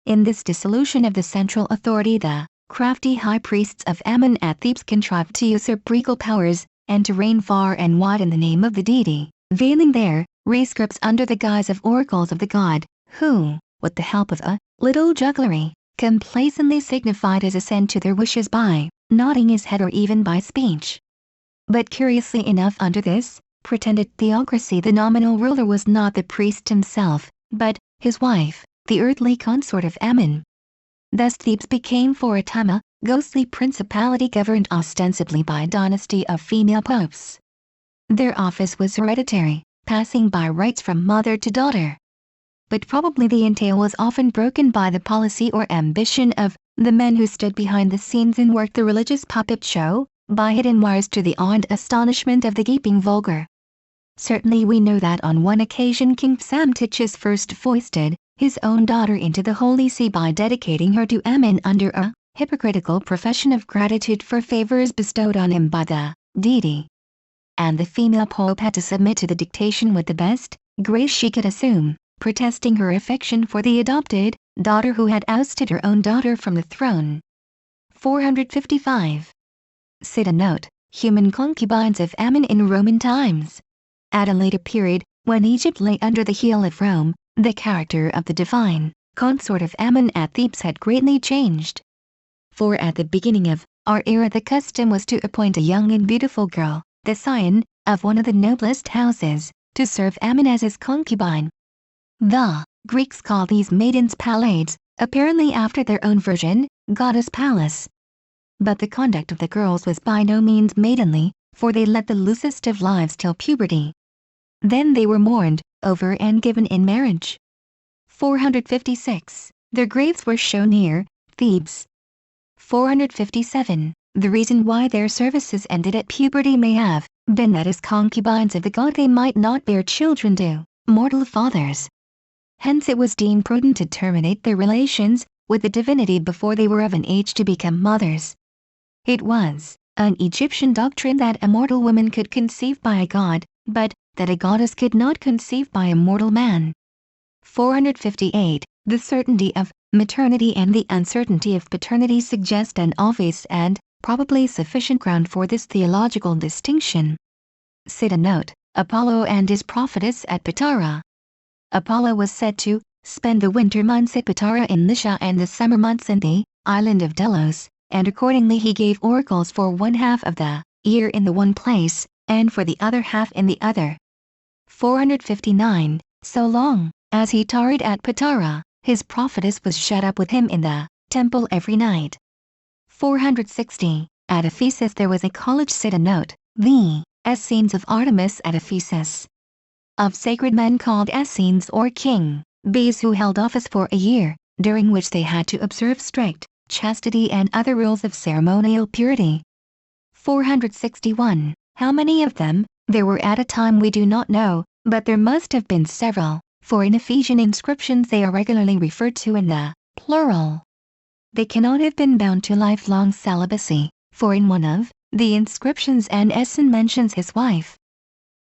In this dissolution of the central authority the crafty high priests of Amun at Thebes contrived to usurp regal powers, and to reign far and wide in the name of the deity, veiling their rescripts under the guise of oracles of the god, who, with the help of a little jugglery, complacently signified his assent to their wishes by nodding his head or even by speech. But curiously enough, under this pretended theocracy the nominal ruler was not the priest himself, but his wife, the earthly consort of Amun. Thus Thebes became for a time a ghostly principality governed ostensibly by a dynasty of female popes. Their office was hereditary, passing by rights from mother to daughter. But probably the entail was often broken by the policy or ambition of the men who stood behind the scenes and worked the religious puppet show, by hidden wires, to the awe and astonishment of the gaping vulgar. Certainly we know that on one occasion King Psamtichus first foisted his own daughter into the Holy See by dedicating her to Amun under a hypocritical profession of gratitude for favors bestowed on him by the deity. And the female pope had to submit to the dictation with the best grace she could assume, protesting her affection for the adopted daughter who had ousted her own daughter from the throne. 455. Cita note, human concubines of Amun in Roman times. At a later period, when Egypt lay under the heel of Rome, the character of the divine consort of Ammon at Thebes had greatly changed. For at the beginning of our era the custom was to appoint a young and beautiful girl, the scion of one of the noblest houses, to serve Ammon as his concubine. The Greeks call these maidens Pallades, apparently after their own version, goddess Pallas. But the conduct of the girls was by no means maidenly, for they led the loosest of lives till puberty. Then they were mourned over and given in marriage. 456. Their graves were shown near Thebes. 457. The reason why their services ended at puberty may have been that as concubines of the god they might not bear children to mortal fathers. Hence it was deemed prudent to terminate their relations with the divinity before they were of an age to become mothers. It was an Egyptian doctrine that a mortal woman could conceive by a god, but that a goddess could not conceive by a mortal man. 458. The certainty of maternity and the uncertainty of paternity suggest an obvious and probably sufficient ground for this theological distinction. Cita note: Apollo and his prophetess at Patara. Apollo was said to spend the winter months at Patara in Lycia and the summer months in the island of Delos, and accordingly he gave oracles for one half of the year in the one place, and for the other half in the other. 459. So long as he tarried at Patara, his prophetess was shut up with him in the temple every night. 460. At Ephesus there was a college. Cita note: the Essenes of Artemis at Ephesus. Of sacred men called Essenes or king bees who held office for a year, during which they had to observe strict chastity and other rules of ceremonial purity. 461. How many of them there were at a time we do not know, but there must have been several, for in Ephesian inscriptions they are regularly referred to in the plural. They cannot have been bound to lifelong celibacy, for in one of the inscriptions an Essene mentions his wife.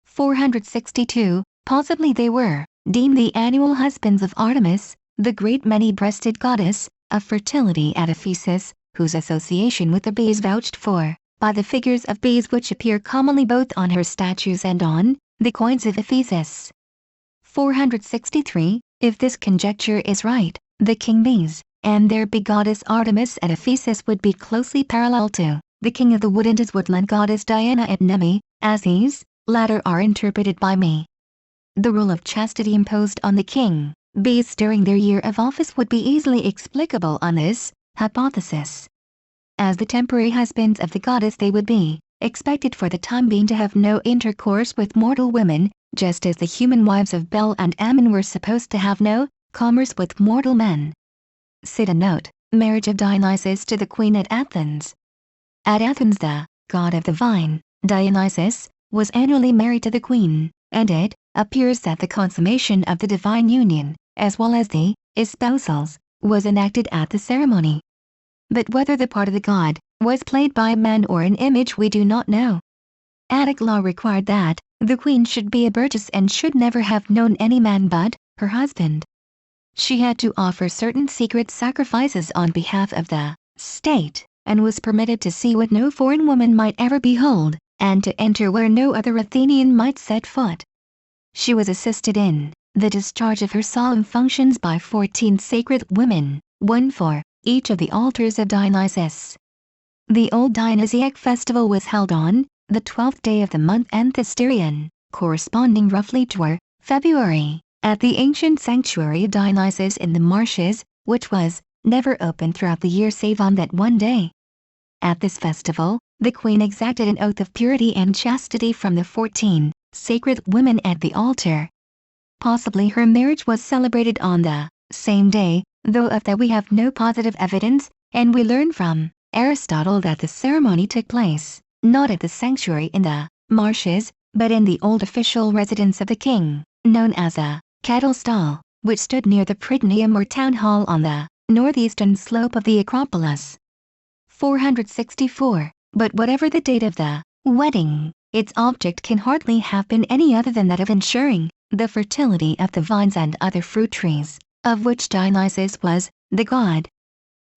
462. Possibly they were deemed the annual husbands of Artemis, the great many-breasted goddess of fertility at Ephesus, whose association with the bees vouched for by the figures of bees which appear commonly both on her statues and on the coins of Ephesus. 463. If this conjecture is right, the king bees and their bee goddess Artemis at Ephesus would be closely parallel to the king of the wood and his woodland goddess Diana at Nemi, as these latter are interpreted by me. The rule of chastity imposed on the king bees during their year of office would be easily explicable on this hypothesis. As the temporary husbands of the goddess they would be expected for the time being to have no intercourse with mortal women, just as the human wives of Bel and Ammon were supposed to have no commerce with mortal men. Cita note: Marriage of Dionysus to the queen at Athens. At Athens the god of the vine, Dionysus, was annually married to the queen, and it appears that the consummation of the divine union, as well as the espousals, was enacted at the ceremony. But whether the part of the god was played by a man or an image we do not know. Attic law required that the queen should be a burgess and should never have known any man but her husband. She had to offer certain secret sacrifices on behalf of the state, and was permitted to see what no foreign woman might ever behold, and to enter where no other Athenian might set foot. She was assisted in the discharge of her solemn functions by 14 sacred women, one for each of the altars of Dionysus. The old Dionysiac festival was held on the 12th day of the month Anthesterion, corresponding roughly to February, at the ancient sanctuary of Dionysus in the marshes, which was never open throughout the year save on that one day. At this festival, the queen exacted an oath of purity and chastity from the 14 sacred women at the altar. Possibly her marriage was celebrated on the same day, though of that we have no positive evidence, and we learn from Aristotle that the ceremony took place not at the sanctuary in the marshes, but in the old official residence of the king, known as a cattle stall, which stood near the Prytaneum or town hall on the northeastern slope of the Acropolis. 464. But whatever the date of the wedding, its object can hardly have been any other than that of ensuring the fertility of the vines and other fruit trees, of which Dionysus was the god.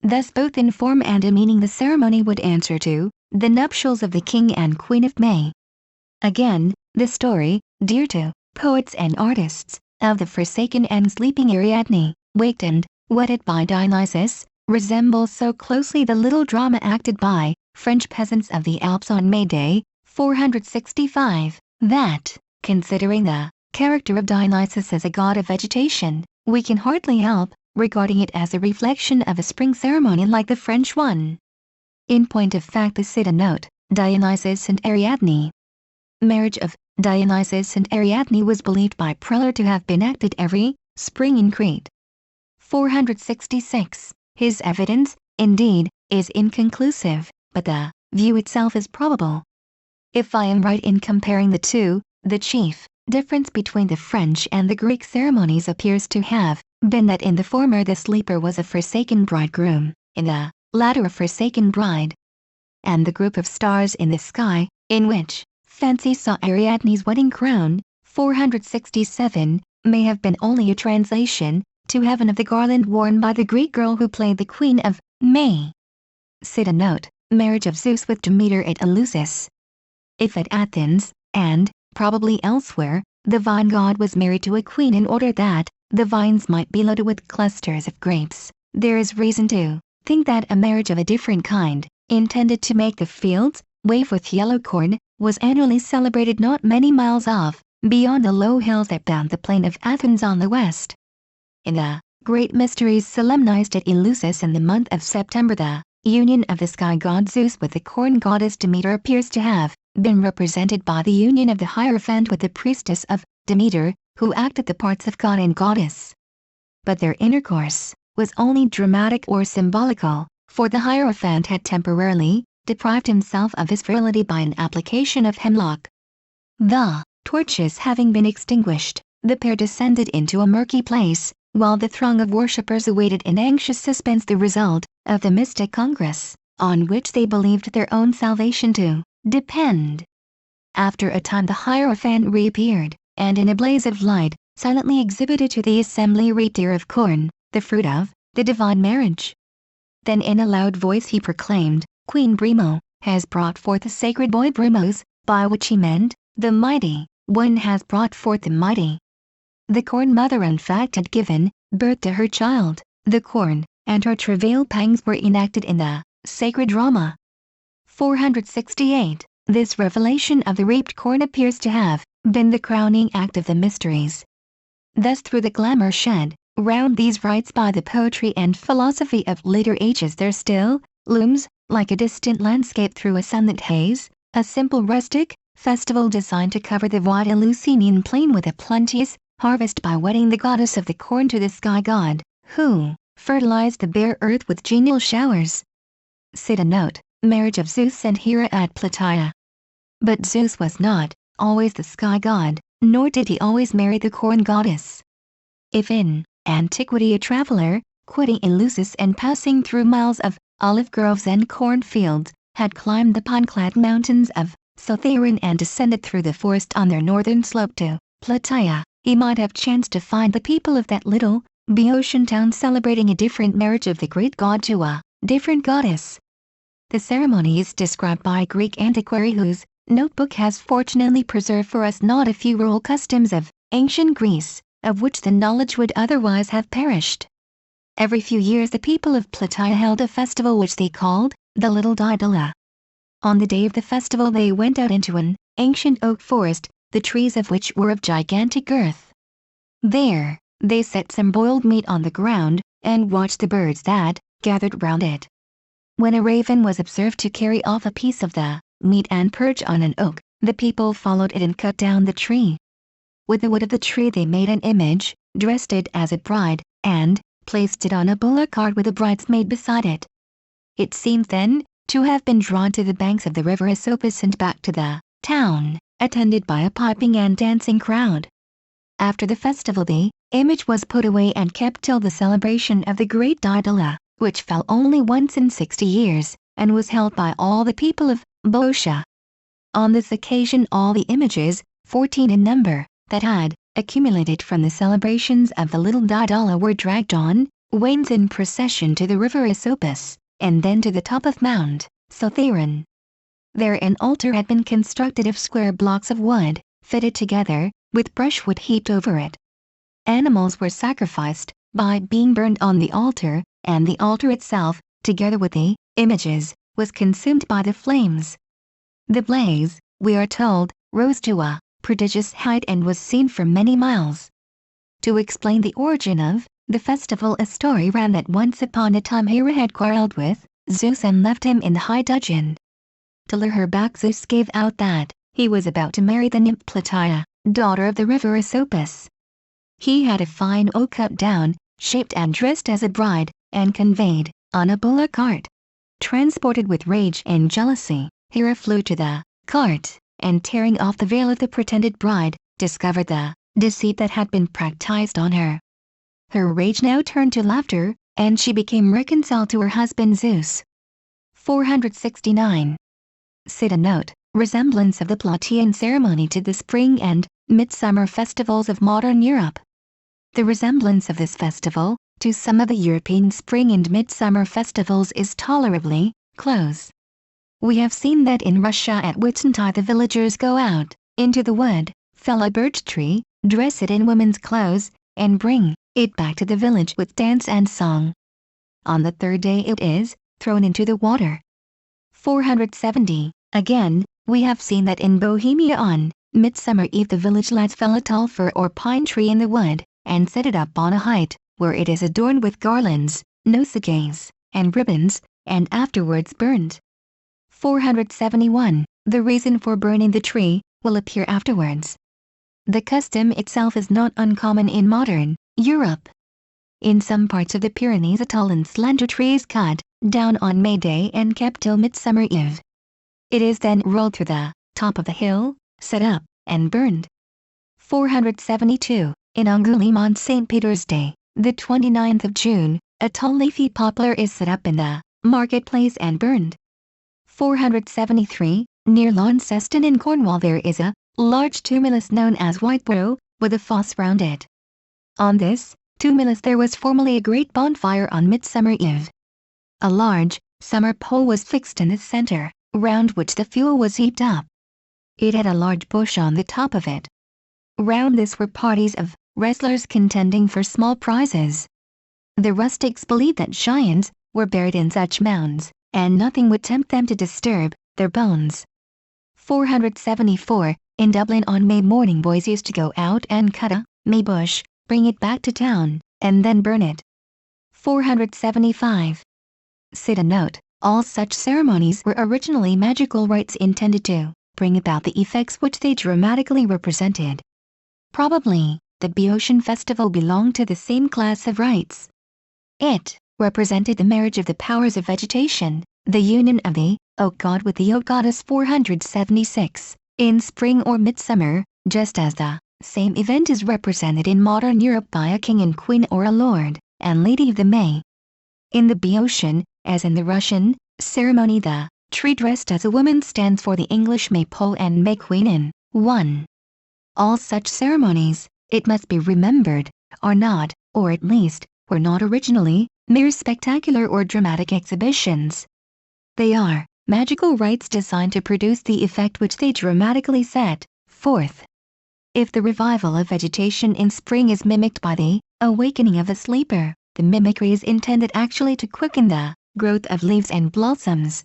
Thus both in form and in meaning the ceremony would answer to the nuptials of the king and queen of May. Again, the story, dear to poets and artists, of the forsaken and sleeping Ariadne, waked and wedded by Dionysus, resembles so closely the little drama acted by French peasants of the Alps on May Day, 465, that, considering the character of Dionysus as a god of vegetation, we can hardly help regarding it as a reflection of a spring ceremony like the French one. In point of fact, the Cita note, Dionysus and Ariadne. Marriage of Dionysus and Ariadne was believed by Preller to have been acted every spring in Crete. 466. His evidence, indeed, is inconclusive, but the view itself is probable. If I am right in comparing the two, the chief difference between the French and the Greek ceremonies appears to have been that in the former the sleeper was a forsaken bridegroom, in the latter a forsaken bride. And the group of stars in the sky, in which fancy saw Ariadne's wedding crown, 467, may have been only a translation to heaven of the garland worn by the Greek girl who played the Queen of May. Cita note, marriage of Zeus with Demeter at Eleusis. If at Athens, and probably elsewhere, the vine god was married to a queen in order that the vines might be loaded with clusters of grapes, there is reason to think that a marriage of a different kind, intended to make the fields wave with yellow corn, was annually celebrated not many miles off, beyond the low hills that bound the plain of Athens on the west. In the great mysteries solemnized at Eleusis in the month of September, the union of the sky god Zeus with the corn goddess Demeter appears to have been represented by the union of the Hierophant with the priestess of Demeter, who acted the parts of god and goddess. But their intercourse was only dramatic or symbolical, for the Hierophant had temporarily deprived himself of his virility by an application of hemlock. The torches having been extinguished, the pair descended into a murky place, while the throng of worshippers awaited in anxious suspense the result of the mystic congress, on which they believed their own salvation to depend. After a time the Hierophant reappeared, and in a blaze of light, silently exhibited to the assembly reaped ear of corn, the fruit of the divine marriage. Then in a loud voice he proclaimed, Queen Brimo has brought forth the sacred boy Brimos, by which he meant, the mighty one has brought forth the mighty. The corn mother in fact had given birth to her child, the corn, and her travail pangs were enacted in the sacred drama. 468. This revelation of the reaped corn appears to have been the crowning act of the mysteries. Thus through the glamour shed round these rites by the poetry and philosophy of later ages there still looms, like a distant landscape through a sunlit haze, a simple rustic festival designed to cover the wide Eleusinian plain with a plenteous harvest by wedding the goddess of the corn to the sky god, who fertilized the bare earth with genial showers. Cita note, marriage of Zeus and Hera at Plataea. But Zeus was not always the sky god, nor did he always marry the corn goddess. If in antiquity a traveler, quitting Eleusis and passing through miles of olive groves and cornfields, had climbed the pine-clad mountains of Cithaeron and descended through the forest on their northern slope to Plataea, he might have chanced to find the people of that little Boeotian town celebrating a different marriage of the great god to a different goddess. The ceremony is described by a Greek antiquary whose notebook has fortunately preserved for us not a few rural customs of ancient Greece, of which the knowledge would otherwise have perished. Every few years the people of Plataea held a festival which they called the Little Didola. On the day of the festival they went out into an ancient oak forest, the trees of which were of gigantic girth. There, they set some boiled meat on the ground, and watched the birds that gathered round it. When a raven was observed to carry off a piece of the meat and perch on an oak, the people followed it and cut down the tree. With the wood of the tree they made an image, dressed it as a bride, and placed it on a bullock cart with a bridesmaid beside it. It seems then to have been drawn to the banks of the river Asopus and back to the town, attended by a piping and dancing crowd. After the festival the image was put away and kept till the celebration of the great Didola, which fell only once in 60 years, and was held by all the people of Boeotia. On this occasion all the images, 14 in number, that had accumulated from the celebrations of the Little Didola were dragged on wains in procession to the river Asopus, and then to the top of Mount Cithaeron. There an altar had been constructed of square blocks of wood, fitted together, with brushwood heaped over it. Animals were sacrificed, by being burned on the altar, and the altar itself, together with the images, was consumed by the flames. The blaze, we are told, rose to a prodigious height and was seen for many miles. To explain the origin of the festival, a story ran that once upon a time Hera had quarreled with Zeus and left him in the high dudgeon. To lure her back, Zeus gave out that he was about to marry the nymph Plataea, daughter of the river Asopus. He had a fine oak cut down, shaped and dressed as a bride, and conveyed on a bullock cart. Transported with rage and jealousy, Hera flew to the cart, and tearing off the veil of the pretended bride, discovered the deceit that had been practiced on her. Her rage now turned to laughter, and she became reconciled to her husband Zeus. 469. Cite a note: resemblance of the Plataean ceremony to the spring and midsummer festivals of modern Europe. The resemblance of this festival to some of the European spring and midsummer festivals is tolerably close. We have seen that in Russia at Whitsuntide the villagers go out into the wood, fell a birch tree, dress it in women's clothes, and bring it back to the village with dance and song. On the third day it is thrown into the water. 470. Again, we have seen that in Bohemia on Midsummer Eve the village lads fell a tall fir or pine tree in the wood, and set it up on a height, where it is adorned with garlands, nosegays, and ribbons, and afterwards burned. 471. The reason for burning the tree will appear afterwards. The custom itself is not uncommon in modern Europe. In some parts of the Pyrenees a tall and slender tree is cut down on May Day and kept till Midsummer Eve. It is then rolled to the top of the hill, set up, and burned. 472. In Angoulême on St. Peter's Day, the 29th of June, a tall leafy poplar is set up in the marketplace and burned. 473. Near Launceston in Cornwall there is a large tumulus known as White Bough, with a fosse round it. On this tumulus there was formerly a great bonfire on Midsummer Eve. A large summer pole was fixed in the center, round which the fuel was heaped up. It had a large bush on the top of it. Round this were parties of wrestlers contending for small prizes. The rustics believed that giants were buried in such mounds, and nothing would tempt them to disturb their bones. 474. In Dublin on May morning boys used to go out and cut a May bush, bring it back to town, and then burn it. 475. Cite a note: all such ceremonies were originally magical rites intended to bring about the effects which they dramatically represented. Probably, the Boeotian festival belonged to the same class of rites. It represented the marriage of the powers of vegetation, the union of the oak god with the oak goddess. 476. In spring or midsummer, just as the same event is represented in modern Europe by a king and queen or a lord and lady of the May. In the Boeotian, as in the Russian ceremony, the tree dressed as a woman stands for the English maypole and May Queen in 1. All such ceremonies, it must be remembered, are not, or at least, were not originally, mere spectacular or dramatic exhibitions. They are magical rites designed to produce the effect which they dramatically set forth. If the revival of vegetation in spring is mimicked by the awakening of a sleeper, the mimicry is intended actually to quicken the growth of leaves and blossoms.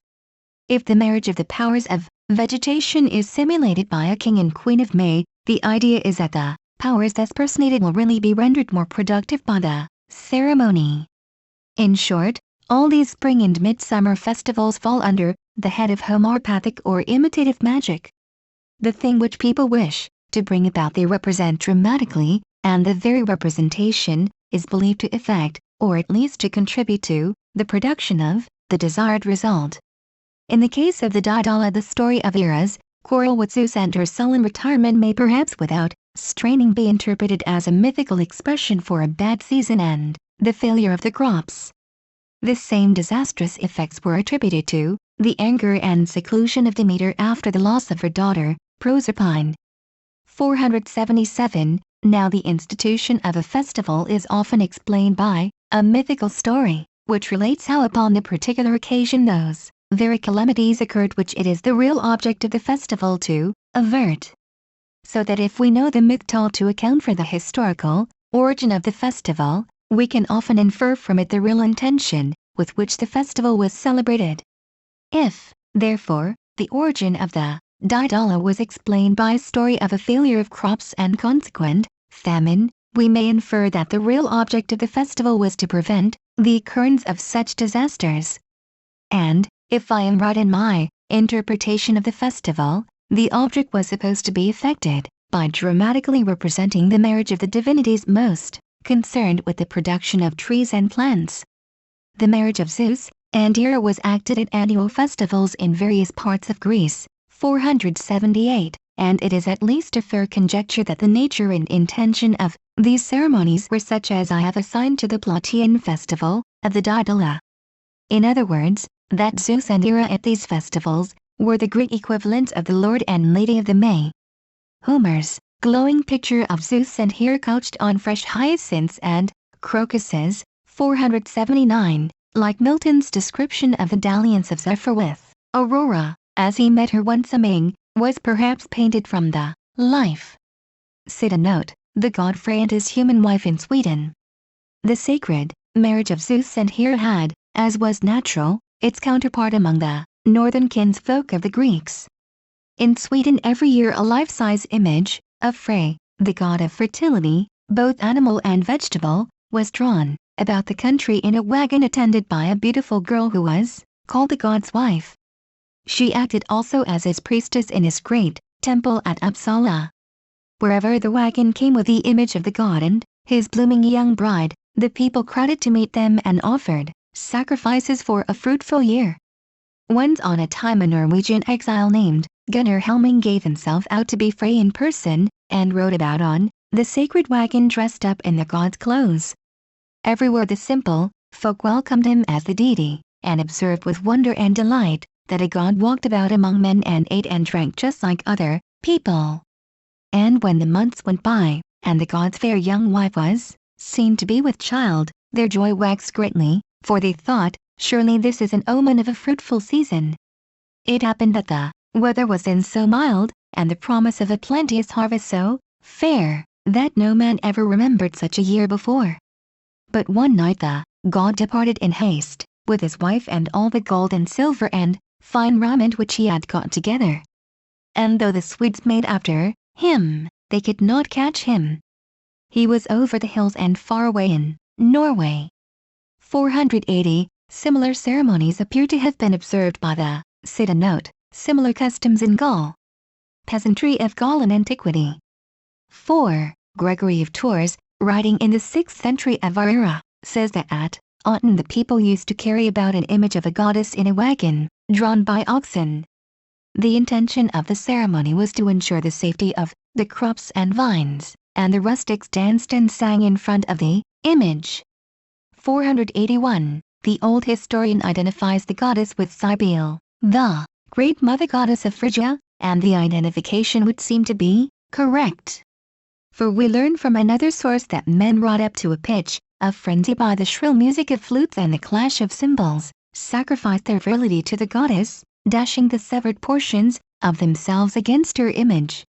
If the marriage of the powers of vegetation is simulated by a king and queen of May, the idea is that the powers thus personated will really be rendered more productive by the ceremony. In short, all these spring and midsummer festivals fall under the head of homeopathic or imitative magic. The thing which people wish to bring about they represent dramatically, and the very representation is believed to effect, or at least to contribute to, the production of the desired result. In the case of the Daedala, the story of Hera's quarrel with Zeus and her sullen retirement may perhaps without straining be interpreted as a mythical expression for a bad season and the failure of the crops. The same disastrous effects were attributed to the anger and seclusion of Demeter after the loss of her daughter, Proserpine. 477. Now the institution of a festival is often explained by a mythical story, which relates how upon the particular occasion those very calamities occurred which it is the real object of the festival to avert. so that if we know the myth told to account for the historical origin of the festival, we can often infer from it the real intention with which the festival was celebrated. If, therefore, the origin of the Daidala was explained by a story of a failure of crops and consequent famine, we may infer that the real object of the festival was to prevent the occurrence of such disasters. And, if I am right in my interpretation of the festival, the object was supposed to be effected by dramatically representing the marriage of the divinities most concerned with the production of trees and plants. The marriage of Zeus and Hera was acted at annual festivals in various parts of Greece, 478, and it is at least a fair conjecture that the nature and intention of these ceremonies were such as I have assigned to the Plataean festival of the Daedala. In other words, that Zeus and Hera at these festivals were the Greek equivalents of the Lord and Lady of the May. Homer's glowing picture of Zeus and Hera couched on fresh hyacinths and crocuses, 479, like Milton's description of the dalliance of Zephyr with Aurora, as he met her one summer, was perhaps painted from the life. Cite a note, the god Frey and his human wife in Sweden. The sacred marriage of Zeus and Hera had, as was natural, its counterpart among the northern kinsfolk of the Greeks. In Sweden every year a life-size image of Frey, the god of fertility, both animal and vegetable, was drawn about the country in a wagon attended by a beautiful girl who was called the god's wife. She acted also as his priestess in his great temple at Uppsala. Wherever the wagon came with the image of the god and his blooming young bride, the people crowded to meet them and offered sacrifices for a fruitful year. Once on a time a Norwegian exile named Gunnar Helming gave himself out to be Frey in person, and rode about on the sacred wagon dressed up in the god's clothes. Everywhere the simple folk welcomed him as the deity, and observed with wonder and delight that a god walked about among men and ate and drank just like other people. And when the months went by, and the god's fair young wife was seen to be with child, their joy waxed greatly, for they thought, surely this is an omen of a fruitful season. It happened that the weather was then so mild, and the promise of a plenteous harvest so fair, that no man ever remembered such a year before. But one night the god departed in haste, with his wife and all the gold and silver and fine raiment which he had got together. And though the Swedes made after him, they could not catch him. He was over the hills and far away in Norway. 480. Similar ceremonies appear to have been observed by the cite a note, similar customs in Gaul. Peasantry of Gaul in antiquity. 4. Gregory of Tours, writing in the 6th century of our era, says that at Autun the people used to carry about an image of a goddess in a wagon, drawn by oxen. The intention of the ceremony was to ensure the safety of the crops and vines, and the rustics danced and sang in front of the image. 481. The old historian identifies the goddess with Cybele, the great mother goddess of Phrygia, and the identification would seem to be correct. For we learn from another source that men wrought up to a pitch of frenzy by the shrill music of flutes and the clash of cymbals, sacrificed their virility to the goddess, dashing the severed portions of themselves against her image.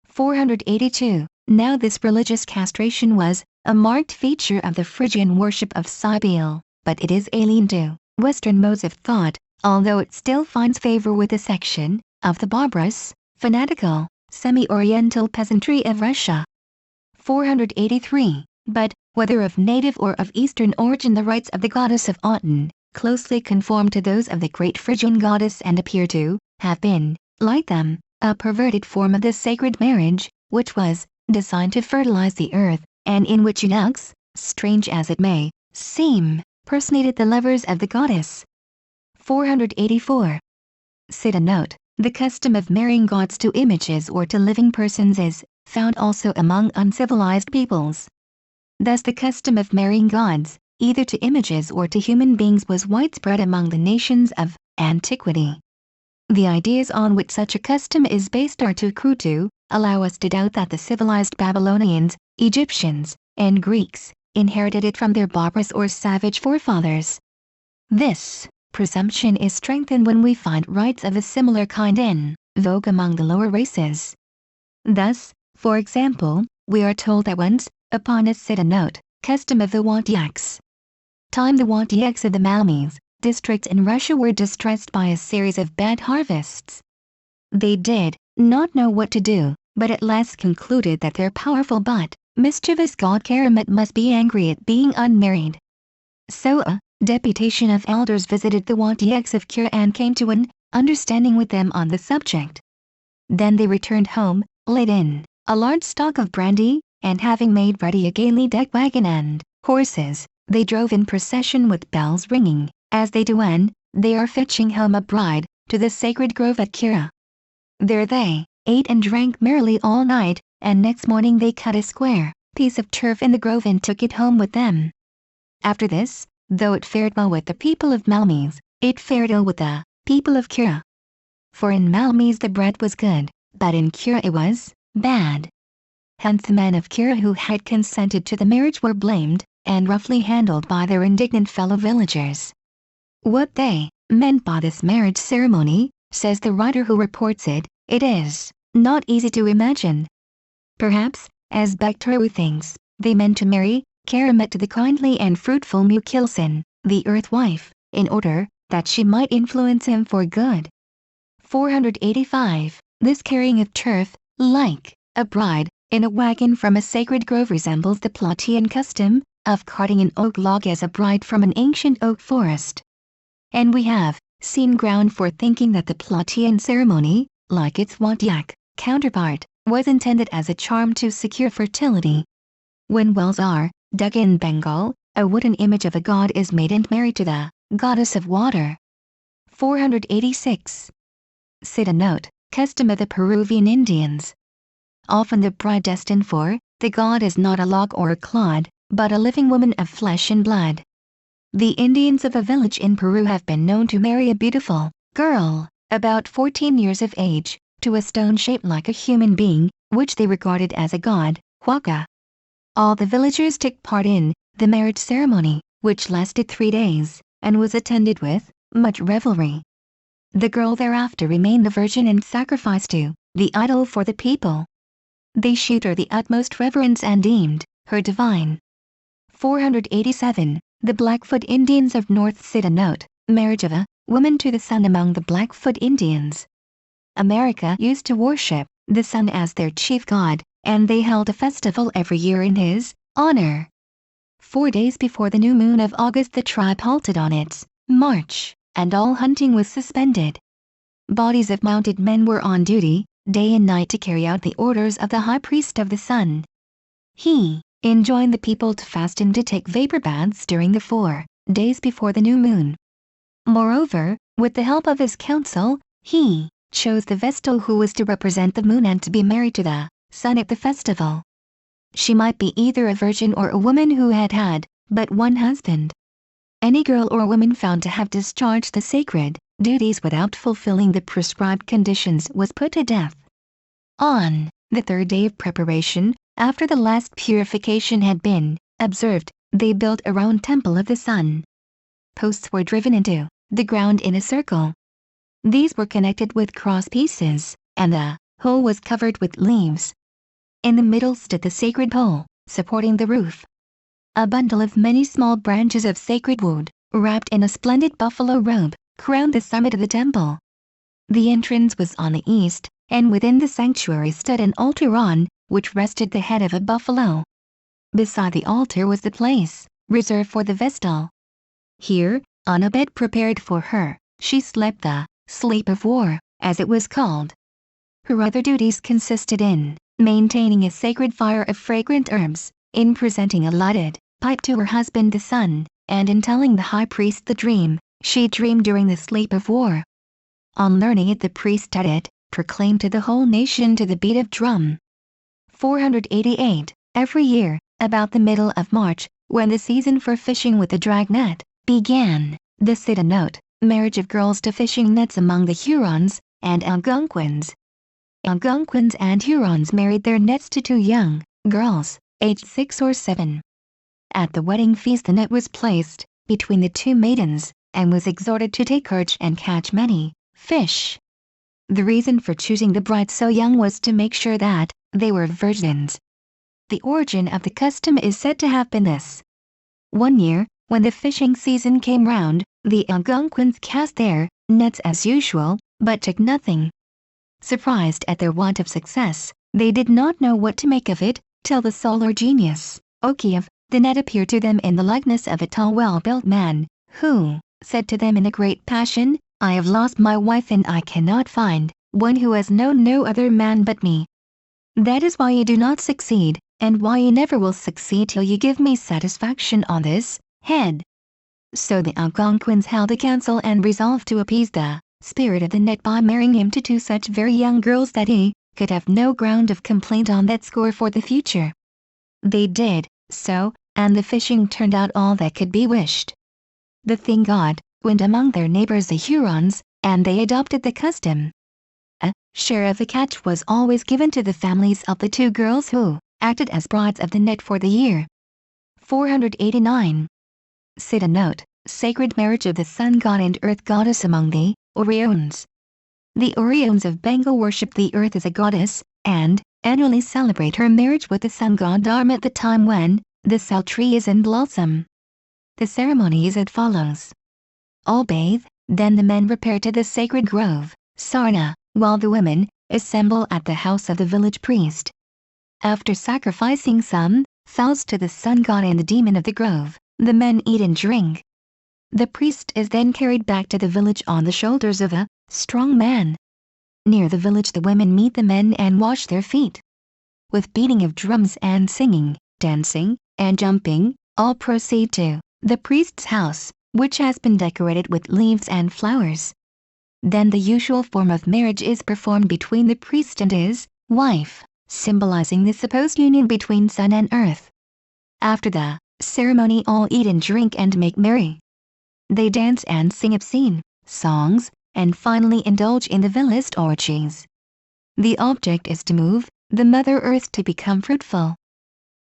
482. Now this religious castration was a marked feature of the Phrygian worship of Cybele, but it is alien to Western modes of thought, although it still finds favor with a section of the barbarous, fanatical, semi-oriental peasantry of Russia. 483. But, whether of native or of Eastern origin, the rites of the goddess of Autun closely conform to those of the great Phrygian goddess and appear to have been, like them, a perverted form of the sacred marriage, which was designed to fertilize the earth, and in which eunuchs, strange as it may seem, personated the lovers of the goddess. 484. Cite a note, the custom of marrying gods to images or to living persons is found also among uncivilized peoples. Thus the custom of marrying gods, either to images or to human beings, was widespread among the nations of antiquity. The ideas on which such a custom is based are too crude to allow us to doubt that the civilized Babylonians, Egyptians, and Greeks inherited it from their barbarous or savage forefathers. This presumption is strengthened when we find rites of a similar kind in vogue among the lower races. Thus, for example, we are told that once, upon a Siddhanote, custom of the Watyaks time, the Watyaks of the Malmese district in Russia were distressed by a series of bad harvests. They did not know what to do, but at last concluded that their powerful but mischievous god Keramet must be angry at being unmarried. So a deputation of elders visited the Watyaks of Kira and came to an understanding with them on the subject. Then they returned home, laden a large stock of brandy, and having made ready a gaily decked wagon and horses, they drove in procession with bells ringing, as they do when they are fetching home a bride, to the sacred grove at Kira. There they ate and drank merrily all night, and next morning they cut a square piece of turf in the grove and took it home with them. After this, though it fared well with the people of Malmese, it fared ill with the people of Kira. For in Malmese the bread was good, but in Kira it was bad. Hence the men of Kira who had consented to the marriage were blamed, and roughly handled by their indignant fellow villagers. What they meant by this marriage ceremony, says the writer who reports it, it is not easy to imagine. Perhaps, as Bakhtaru thinks, they meant to marry Keramet to the kindly and fruitful Mukilsin, the earth wife, in order that she might influence him for good. 485. This carrying of turf, like a bride, in a wagon from a sacred grove resembles the Plataean custom of carting an oak log as a bride from an ancient oak forest. And we have seen ground for thinking that the Plataean ceremony, like its Watyak counterpart, was intended as a charm to secure fertility. When wells are dug in Bengal, a wooden image of a god is made and married to the goddess of water. 486. Siddhanote, custom of the Peruvian Indians. Often the bride destined for the god is not a log or a clod, but a living woman of flesh and blood. The Indians of a village in Peru have been known to marry a beautiful girl, about 14 years of age, to a stone shaped like a human being, which they regarded as a god, Huaca. All the villagers took part in the marriage ceremony, which lasted 3 days, and was attended with much revelry. The girl thereafter remained a virgin and sacrificed to the idol for the people. They shewed her the utmost reverence and deemed her divine. 487. The Blackfoot Indians of North Siddhanote, marriage of a woman to the sun among the Blackfoot Indians. America used to worship the sun as their chief god, and they held a festival every year in his honor. 4 days before the new moon of August the tribe halted on its march, and all hunting was suspended. Bodies of mounted men were on duty, day and night to carry out the orders of the high priest of the sun. He enjoined the people to fast and to take vapor baths during the 4 days before the new moon. Moreover, with the help of his council, he chose the Vestal who was to represent the moon and to be married to the sun at the festival. She might be either a virgin or a woman who had had but one husband. Any girl or woman found to have discharged the sacred duties without fulfilling the prescribed conditions was put to death. On the 3rd day of preparation, after the last purification had been observed, they built a round temple of the sun. Posts were driven into the ground in a circle. These were connected with cross pieces, and the whole was covered with leaves. In the middle stood the sacred pole, supporting the roof. A bundle of many small branches of sacred wood, wrapped in a splendid buffalo robe, crowned the summit of the temple. The entrance was on the east, and within the sanctuary stood an altar on which rested the head of a buffalo. Beside the altar was the place reserved for the Vestal. Here, on a bed prepared for her, she slept the sleep of war, as it was called. Her other duties consisted in maintaining a sacred fire of fragrant herbs, in presenting a lighted pipe to her husband the sun, and in telling the high priest the dream she dreamed during the sleep of war. On learning it, the priest at it proclaimed to the whole nation to the beat of drum. 488. Every year, about the middle of March, when the season for fishing with the dragnet began, the Siddhanote, marriage of girls to fishing nets among the Hurons and Algonquins. Algonquins and Hurons married their nets to 2 young girls, aged 6 or 7. At the wedding feast the net was placed between the 2 maidens, and was exhorted to take courage and catch many fish. The reason for choosing the brides so young was to make sure that they were virgins. The origin of the custom is said to have been this. One year, when the fishing season came round, the Algonquins cast their nets as usual, but took nothing. Surprised at their want of success, they did not know what to make of it, till the solar genius, Oki of the net appeared to them in the likeness of a tall well-built man, who said to them in a great passion, "I have lost my wife and I cannot find one who has known no other man but me. That is why you do not succeed, and why you never will succeed till you give me satisfaction on this head." So the Algonquins held a council and resolved to appease the spirit of the net by marrying him to two such very young girls that he could have no ground of complaint on that score for the future. They did so, and the fishing turned out all that could be wished. The thing got wind among their neighbors the Hurons, and they adopted the custom. A share of the catch was always given to the families of the two girls who acted as brides of the net for the year. 489. Cite a note, sacred marriage of the sun god and earth goddess among the Oriones. The Oriones of Bengal worship the earth as a goddess, and annually celebrate her marriage with the sun god Dharma at the time when the sal tree is in blossom. The ceremony is as follows. All bathe, then the men repair to the sacred grove, Sarna, while the women assemble at the house of the village priest. After sacrificing some fowls to the sun god and the demon of the grove, the men eat and drink. The priest is then carried back to the village on the shoulders of a strong man. Near the village the women meet the men and wash their feet. With beating of drums and singing, dancing, and jumping, all proceed to the priest's house, which has been decorated with leaves and flowers. Then the usual form of marriage is performed between the priest and his wife, symbolizing the supposed union between sun and earth. After the ceremony all eat and drink and make merry. They dance and sing obscene songs, and finally indulge in the vilest orgies. The object is to move the Mother Earth to become fruitful.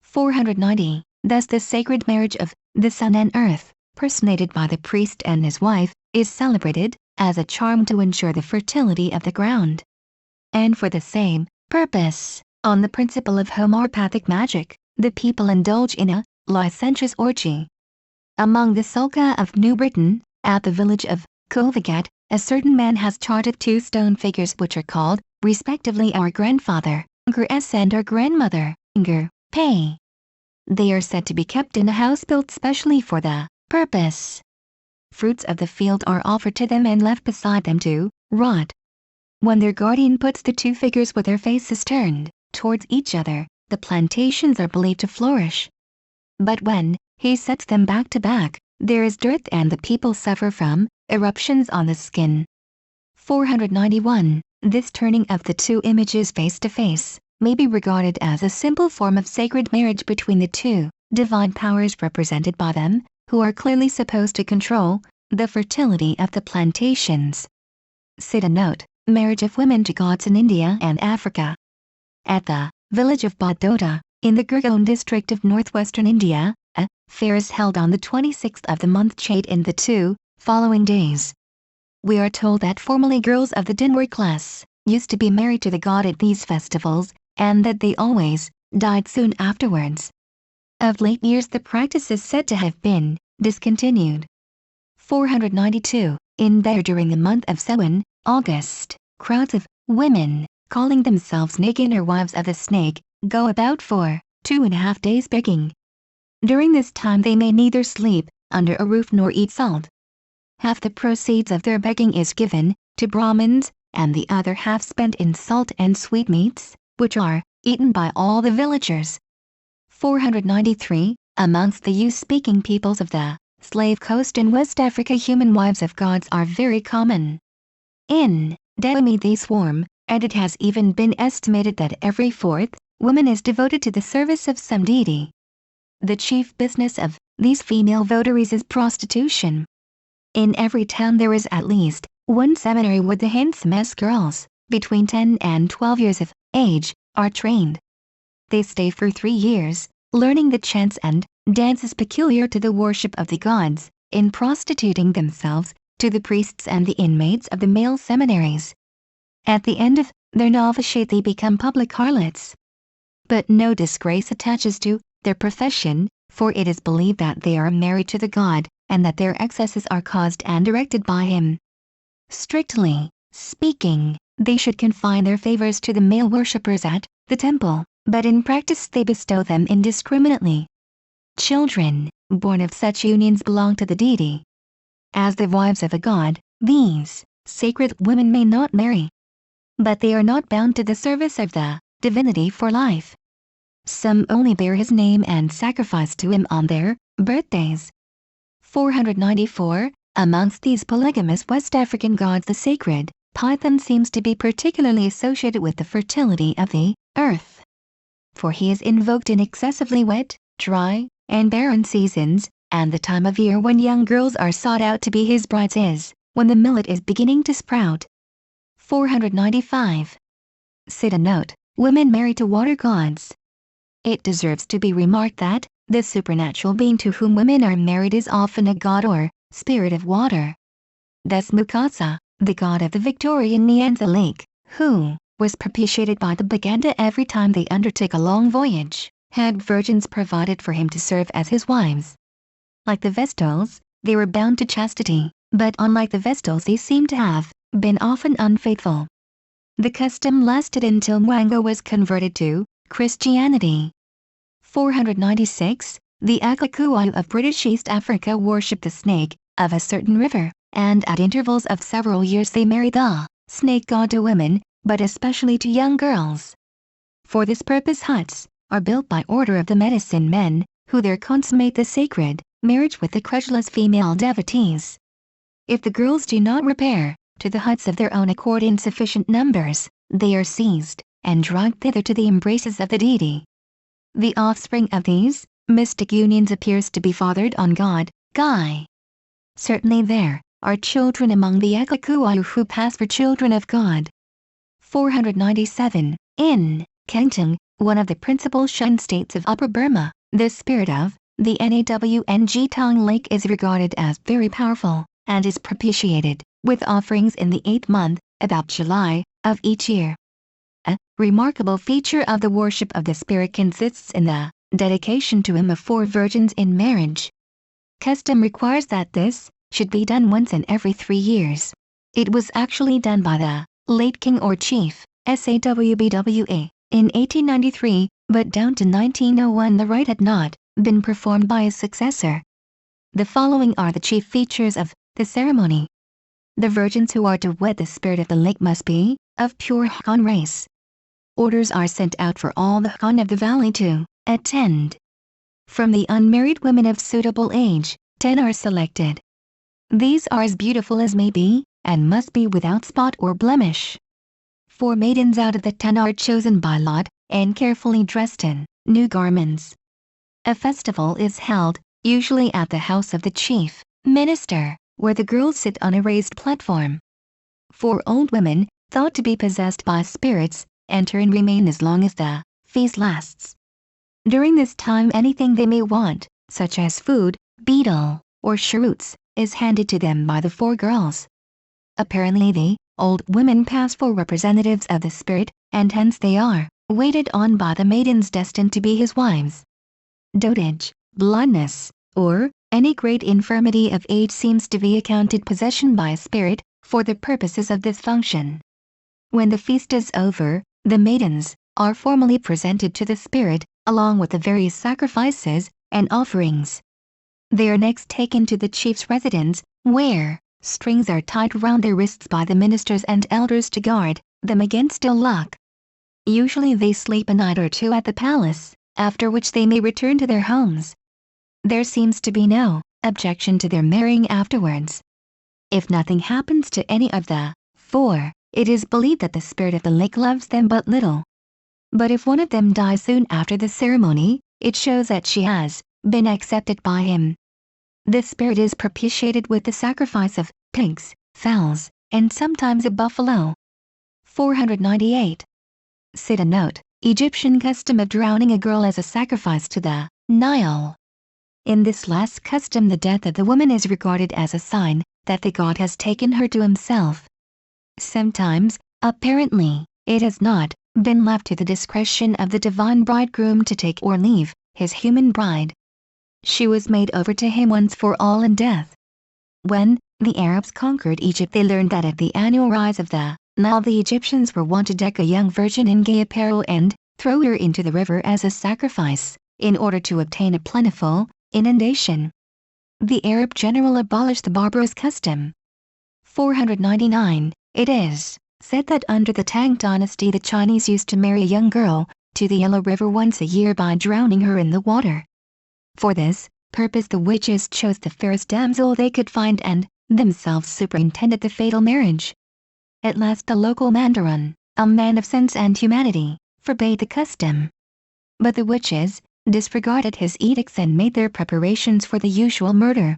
490. Thus the sacred marriage of the sun and earth, personated by the priest and his wife, is celebrated as a charm to ensure the fertility of the ground. And for the same purpose, on the principle of homeopathic magic, the people indulge in a licentious orgy. Among the Sulka of New Britain, at the village of Kovagat, a certain man has charted two stone figures which are called, respectively, our grandfather, Ngr S, and our grandmother, Ngr Pei. They are said to be kept in a house built specially for the purpose. Fruits of the field are offered to them and left beside them to rot. When their guardian puts the two figures with their faces turned towards each other, the plantations are believed to flourish. But when he sets them back to back, there is dearth and the people suffer from eruptions on the skin. 491. This turning of the two images face to face may be regarded as a simple form of sacred marriage between the two divine powers represented by them, who are clearly supposed to control the fertility of the plantations. Cite a note, marriage of women to gods in India and Africa. At the village of Badota, in the Gurgaon district of northwestern India, a fair is held on the 26th of the month Chait in the 2 following days. We are told that formerly girls of the Dinwar class used to be married to the god at these festivals, and that they always died soon afterwards. Of late years the practice is said to have been discontinued. 492. In there during the month of Samhain, August, crowds of women, calling themselves Nagan or wives of the snake, go about for 2.5 days begging. During this time they may neither sleep under a roof nor eat salt. Half the proceeds of their begging is given to Brahmins, and the other half spent in salt and sweetmeats, which are eaten by all the villagers. 493. Amongst the Use-speaking peoples of the Slave Coast in West Africa, human wives of gods are very common. In Dahomey they swarm, and it has even been estimated that every fourth woman is devoted to the service of some deity. The chief business of these female votaries is prostitution. In every town there is at least one seminary where the handsomest girls, between 10 and 12 years of age, are trained. They stay for 3 years, learning the chants and dances peculiar to the worship of the gods, in prostituting themselves to the priests and the inmates of the male seminaries. At the end of their novitiate they become public harlots. But no disgrace attaches to their profession, for it is believed that they are married to the god, and that their excesses are caused and directed by him. Strictly speaking, they should confine their favors to the male worshippers at the temple, but in practice they bestow them indiscriminately. Children born of such unions belong to the deity. As the wives of a god, these sacred women may not marry. But they are not bound to the service of the divinity for life. Some only bear his name and sacrifice to him on their birthdays. 494. Amongst these polygamous West African gods the sacred Python seems to be particularly associated with the fertility of the earth. For he is invoked in excessively wet, dry, and barren seasons, and the time of year when young girls are sought out to be his brides is when the millet is beginning to sprout. 495. Cita note: women married to water gods. It deserves to be remarked that the supernatural being to whom women are married is often a god or spirit of water. Thus Mukasa, the god of the Victorian Nyanza Lake, who was propitiated by the Baganda every time they undertook a long voyage, had virgins provided for him to serve as his wives. Like the Vestals, they were bound to chastity, but unlike the Vestals they seem to have been often unfaithful. The custom lasted until Mwanga was converted to Christianity. 496. The Akakuayu of British East Africa worship the snake of a certain river, and at intervals of several years they marry the snake god to women, but especially to young girls. For this purpose huts are built by order of the medicine men, who there consummate the sacred marriage with the credulous female devotees. If the girls do not repair to the huts of their own accord in sufficient numbers, they are seized and dragged thither to the embraces of the deity. The offspring of these mystic unions appears to be fathered on God, Guy. Certainly there are children among the Akakuayu who pass for children of God. 497. In Kengtung, one of the principal Shun states of Upper Burma, the spirit of the Nawng Lake is regarded as very powerful, and is propitiated with offerings in the 8th month, about July, of each year. A remarkable feature of the worship of the spirit consists in the dedication to him of 4 virgins in marriage. Custom requires that this should be done once in every 3 years. It was actually done by the late king or chief, Sawbwa, in 1893, but down to 1901 the rite had not been performed by his successor. The following are the chief features of the ceremony. The virgins who are to wed the spirit of the lake must be of pure Han race. Orders are sent out for all the Han of the valley to attend. From the unmarried women of suitable age, 10 are selected. These are as beautiful as may be, and must be without spot or blemish. 4 maidens out of the 10 are chosen by lot, and carefully dressed in new garments. A festival is held, usually at the house of the chief minister, where the girls sit on a raised platform. 4 old women, thought to be possessed by spirits, enter and remain as long as the feast lasts. During this time anything they may want, such as food, betel, or cheroots, is handed to them by the 4 girls. Apparently the old women pass for representatives of the spirit, and hence they are waited on by the maidens destined to be his wives. Dotage, blindness, or any great infirmity of age seems to be accounted possession by a spirit, for the purposes of this function. When the feast is over, the maidens are formally presented to the spirit, along with the various sacrifices and offerings. They are next taken to the chief's residence, where strings are tied round their wrists by the ministers and elders to guard them against ill luck. Usually they sleep a night or 2 at the palace, after which they may return to their homes. There seems to be no objection to their marrying afterwards. If nothing happens to any of the 4, it is believed that the spirit of the lake loves them but little. But if one of them dies soon after the ceremony, it shows that she has been accepted by him. The spirit is propitiated with the sacrifice of pigs, fowls, and sometimes a buffalo. 498. Cita note: Egyptian custom of drowning a girl as a sacrifice to the Nile. In this last custom the death of the woman is regarded as a sign that the god has taken her to himself. Sometimes Apparently, it has not been left to the discretion of the divine bridegroom to take or leave his human bride. She was made over to him once for all in death. When the Arabs conquered Egypt, they learned that at the annual rise of the Nile the Egyptians were wont to deck a young virgin in gay apparel and throw her into the river as a sacrifice, in order to obtain a plentiful inundation. The Arab general abolished the barbarous custom. 499. It is said that under the Tang dynasty the Chinese used to marry a young girl to the Yellow River once a year by drowning her in the water. For this purpose the witches chose the fairest damsel they could find and themselves superintended the fatal marriage. At last the local mandarin, a man of sense and humanity, forbade the custom. But the witches disregarded his edicts and made their preparations for the usual murder.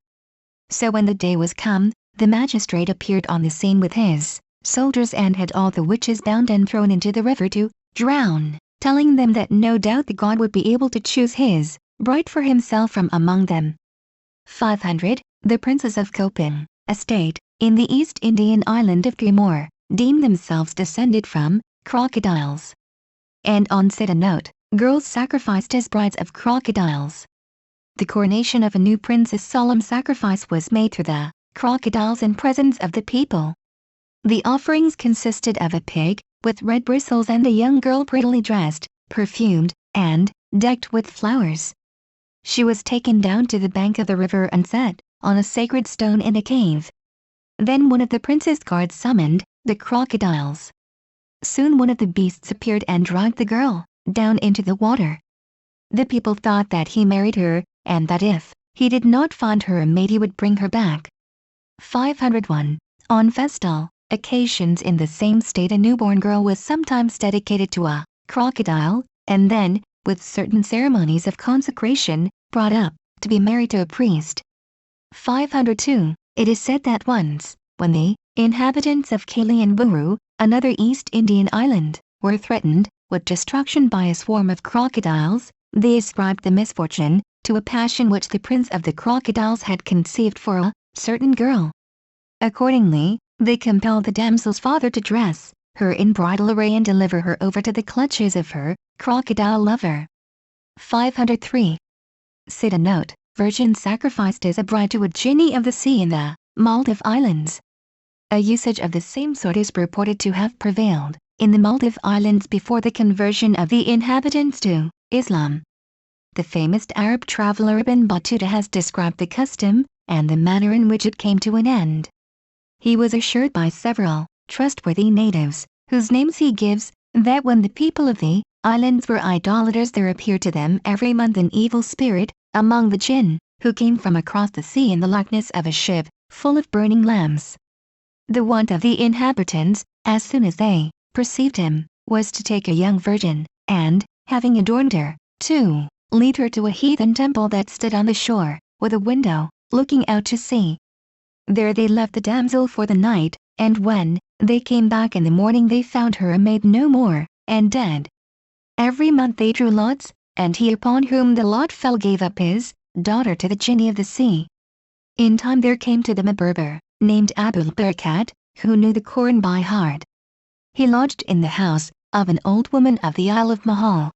So when the day was come, the magistrate appeared on the scene with his soldiers and had all the witches bound and thrown into the river to drown, telling them that no doubt the god would be able to choose his bride for himself from among them. 500. The princes of Koping, a state in the East Indian island of Timor, deemed themselves descended from crocodiles. And on said a note, girls sacrificed as brides of crocodiles. The coronation of a new prince's solemn sacrifice was made to the crocodiles in presence of the people. The offerings consisted of a pig with red bristles and a young girl prettily dressed, perfumed, and decked with flowers. She was taken down to the bank of the river and set on a sacred stone in a cave. Then one of the prince's guards summoned the crocodiles. Soon one of the beasts appeared and dragged the girl down into the water. The people thought that he married her, and that if he did not find her a mate he would bring her back. 501. On festal occasions in the same state a newborn girl was sometimes dedicated to a crocodile, and then, with certain ceremonies of consecration, brought up to be married to a priest. 502. It is said that once, when the inhabitants of Kali and Bough, another East Indian island, were threatened with destruction by a swarm of crocodiles, they ascribed the misfortune to a passion which the prince of the crocodiles had conceived for a certain girl. Accordingly, they compelled the damsel's father to dress her in bridal array and deliver her over to the clutches of her crocodile lover. 503. Said a note, virgin sacrificed as a bride to a genie of the sea in the Maldive Islands. A usage of the same sort is reported to have prevailed in the Maldive Islands before the conversion of the inhabitants to Islam. The famous Arab traveler Ibn Battuta has described the custom and the manner in which it came to an end. He was assured by several trustworthy natives, whose names he gives, that when the people of the islands were idolaters there appeared to them every month an evil spirit among the jinn, who came from across the sea in the likeness of a ship full of burning lamps. The wont of the inhabitants, as soon as they perceived him, was to take a young virgin, and, having adorned her, to lead her to a heathen temple that stood on the shore, with a window looking out to sea. There they left the damsel for the night, and when they came back in the morning they found her a maid no more, and dead. Every month they drew lots, and he upon whom the lot fell gave up his daughter to the genie of the sea. In time there came to them a Berber, named Abul Barakat, who knew the Quran by heart. He lodged in the house of an old woman of the Isle of Mahal.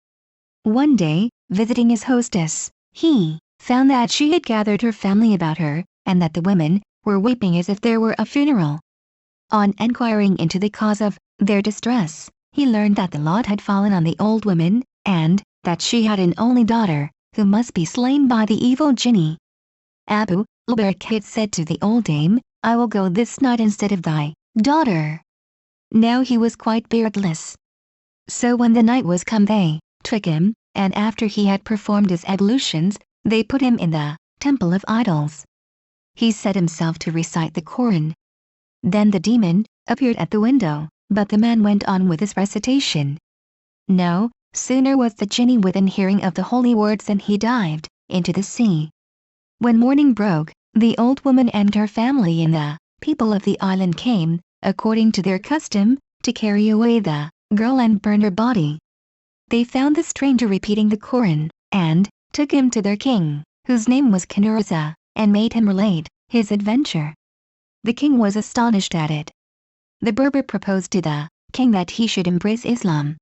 One day, visiting his hostess, he found that she had gathered her family about her, and that the women were weeping as if there were a funeral. On enquiring into the cause of their distress, he learned that the lot had fallen on the old woman, and that she had an only daughter, who must be slain by the evil genie. Abu al-Barakat said to the old dame, "I will go this night instead of thy daughter." Now he was quite beardless. So when the night was come they took him, and after he had performed his ablutions, they put him in the temple of idols. He set himself to recite the Quran. Then the demon appeared at the window, but the man went on with his recitation. No sooner was the genie within hearing of the holy words than he dived into the sea. When morning broke, the old woman and her family and the people of the island came, according to their custom, to carry away the girl and burn her body. They found the stranger repeating the Quran, and took him to their king, whose name was Kanurza, and made him relate his adventure. The king was astonished at it. The Berber proposed to the king that he should embrace Islam.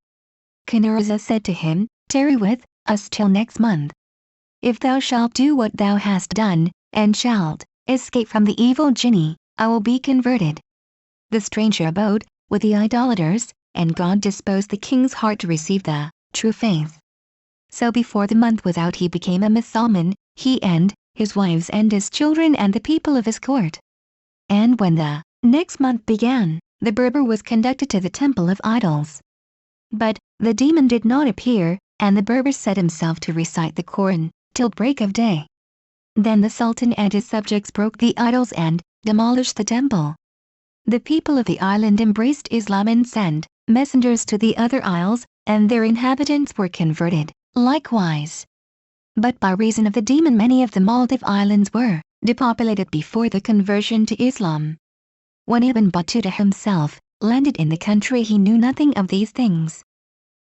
Khanurza said to him, "Tarry with us till next month. If thou shalt do what thou hast done, and shalt escape from the evil jinni, I will be converted." The stranger abode with the idolaters, and God disposed the king's heart to receive the true faith. So before the month was out he became a Mussulman, he and his wives and his children and the people of his court. And when the next month began, the Berber was conducted to the temple of idols. But the demon did not appear, and the Berber set himself to recite the Quran till break of day. Then the Sultan and his subjects broke the idols and demolished the temple. The people of the island embraced Islam and sent messengers to the other isles, and their inhabitants were converted, likewise. But by reason of the demon many of the Maldive Islands were depopulated before the conversion to Islam. When Ibn Battuta himself landed in the country he knew nothing of these things.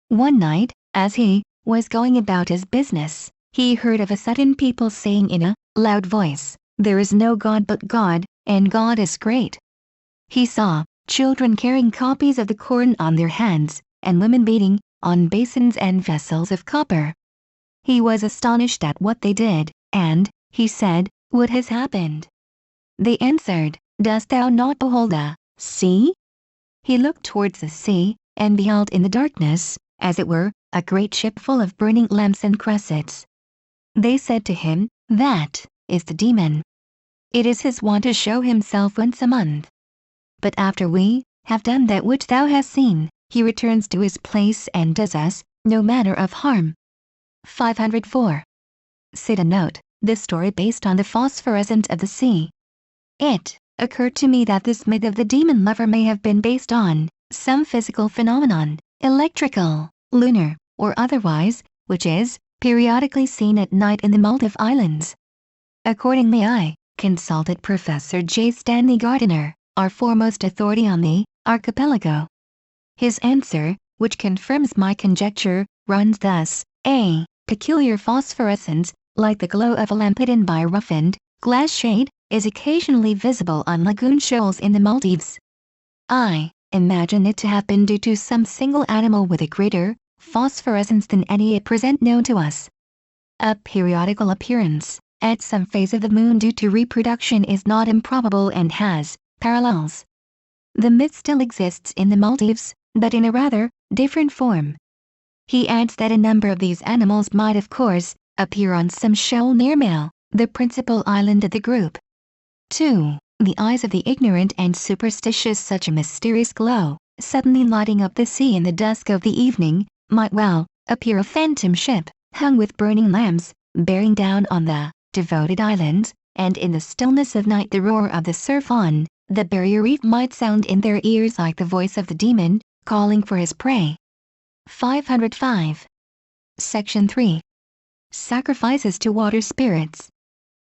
One night, as he was going about his business, he heard of a sudden people saying in a loud voice, "There is no God but God, and God is great." He saw children carrying copies of the Quran on their hands, and women beating on basins and vessels of copper. He was astonished at what they did, and he said, "What has happened?" They answered, "Dost thou not behold the sea?" He looked towards the sea, and beheld in the darkness, as it were, a great ship full of burning lamps and cressets. They said to him, "That is the demon. It is his wont to show himself once a month. But after we have done that which thou hast seen, he returns to his place and does us no manner of harm." 504. Cite a note, this story based on the phosphorescence of the sea. It occurred to me that this myth of the demon lover may have been based on some physical phenomenon, electrical, lunar, or otherwise, which is periodically seen at night in the Maldive Islands. Accordingly I consulted Professor J. Stanley Gardiner, our foremost authority on the archipelago. His answer, which confirms my conjecture, runs thus: a peculiar phosphorescence, like the glow of a lamp hidden by a roughened glass shade, is occasionally visible on lagoon shoals in the Maldives. I imagine it to have been due to some single animal with a greater phosphorescence than any at present known to us. A periodical appearance at some phase of the moon due to reproduction is not improbable and has parallels. The myth still exists in the Maldives, but in a rather different form. He adds that a number of these animals might of course appear on some shoal near Male, the principal island of the group. 2. The eyes of the ignorant and superstitious. Such a mysterious glow, suddenly lighting up the sea in the dusk of the evening, might well appear a phantom ship, hung with burning lamps, bearing down on the devoted islands, and in the stillness of night the roar of the surf on the barrier reef might sound in their ears like the voice of the demon, calling for his prey. 505. Section 3. Sacrifices to water spirits.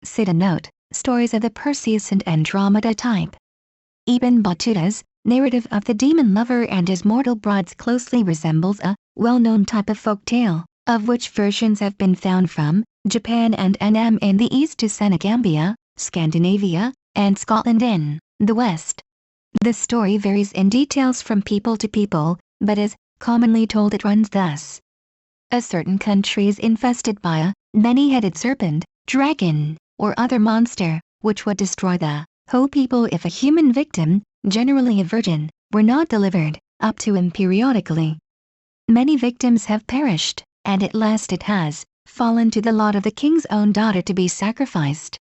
Cite a note, stories of the Perseus and Andromeda type. Ibn Battuta's narrative of the demon lover and his mortal brides closely resembles a well-known type of folk tale, of which versions have been found from Japan and Annam in the east to Senegambia, Scandinavia, and Scotland in the west. The story varies in details from people to people, but as commonly told it runs thus. A certain country is infested by a many-headed serpent, dragon, or other monster, which would destroy the whole people if a human victim, generally a virgin, were not delivered up to him periodically. Many victims have perished, and at last it has fallen to the lot of the king's own daughter to be sacrificed.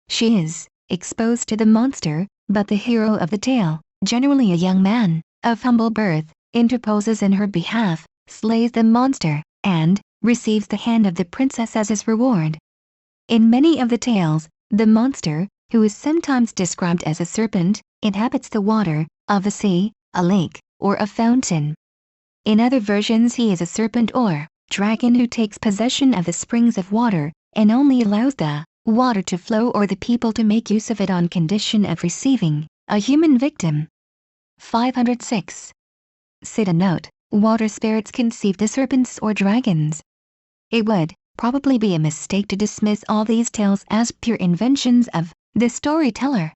She is exposed to the monster, but the hero of the tale, generally a young man of humble birth, interposes in her behalf, slays the monster, and receives the hand of the princess as his reward. In many of the tales, the monster, who is sometimes described as a serpent, inhabits the water of a sea, a lake, or a fountain. In other versions he is a serpent or dragon who takes possession of the springs of water, and only allows the water to flow or the people to make use of it on condition of receiving a human victim. 506. Cite a note, water spirits conceived as serpents or dragons. It would probably be a mistake to dismiss all these tales as pure inventions of the storyteller.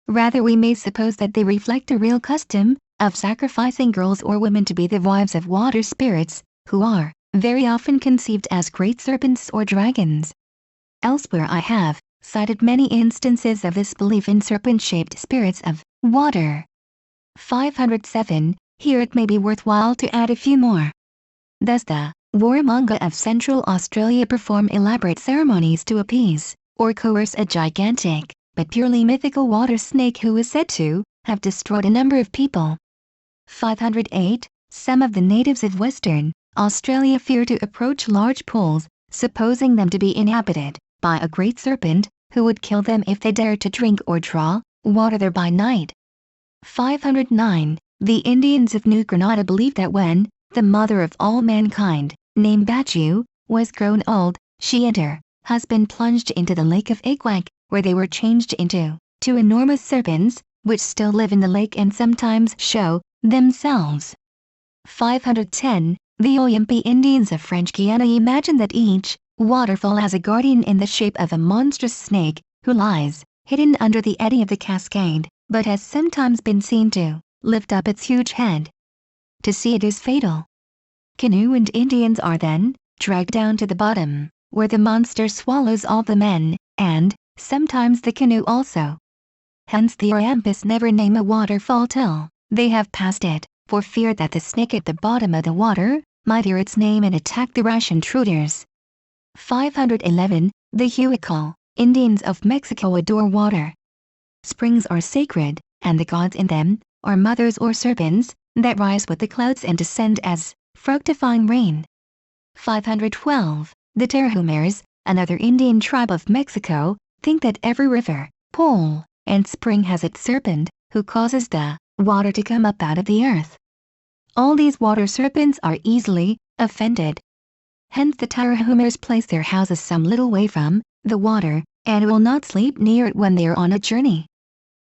Rather we may suppose that they reflect a real custom, of sacrificing girls or women to be the wives of water spirits, who are very often conceived as great serpents or dragons. Elsewhere I have cited many instances of this belief in serpent-shaped spirits of water. 507. Here it may be worthwhile to add a few more. Thus the Warramunga of Central Australia perform elaborate ceremonies to appease or coerce a gigantic but purely mythical water snake who is said to have destroyed a number of people. 508. Some of the natives of Western Australia fear to approach large pools, supposing them to be inhabited by a great serpent who would kill them if they dared to drink or draw water there by night. 509. The Indians of New Granada believed that when the mother of all mankind, named Bough, was grown old, she and her husband plunged into the lake of Igwag, where they were changed into two enormous serpents, which still live in the lake and sometimes show themselves. 510. The Oyampi Indians of French Guiana imagine that each waterfall has a guardian in the shape of a monstrous snake, who lies hidden under the eddy of the cascade, but has sometimes been seen to lift up its huge head. To see it is fatal. Canoe and Indians are then dragged down to the bottom, where the monster swallows all the men, and sometimes the canoe also. Hence the Oyampis never name a waterfall till they have passed it, for fear that the snake at the bottom of the water might hear its name and attack the rash intruders. 511. The Huical Indians of Mexico adore water. Springs are sacred, and the gods in them are mothers or serpents that rise with the clouds and descend as fructifying rain. 512. The Tarahumers, another Indian tribe of Mexico, think that every river, pool, and spring has its serpent, who causes the water to come up out of the earth. All these water serpents are easily offended. Hence the Tarahumers place their houses some little way from the water, and will not sleep near it when they are on a journey.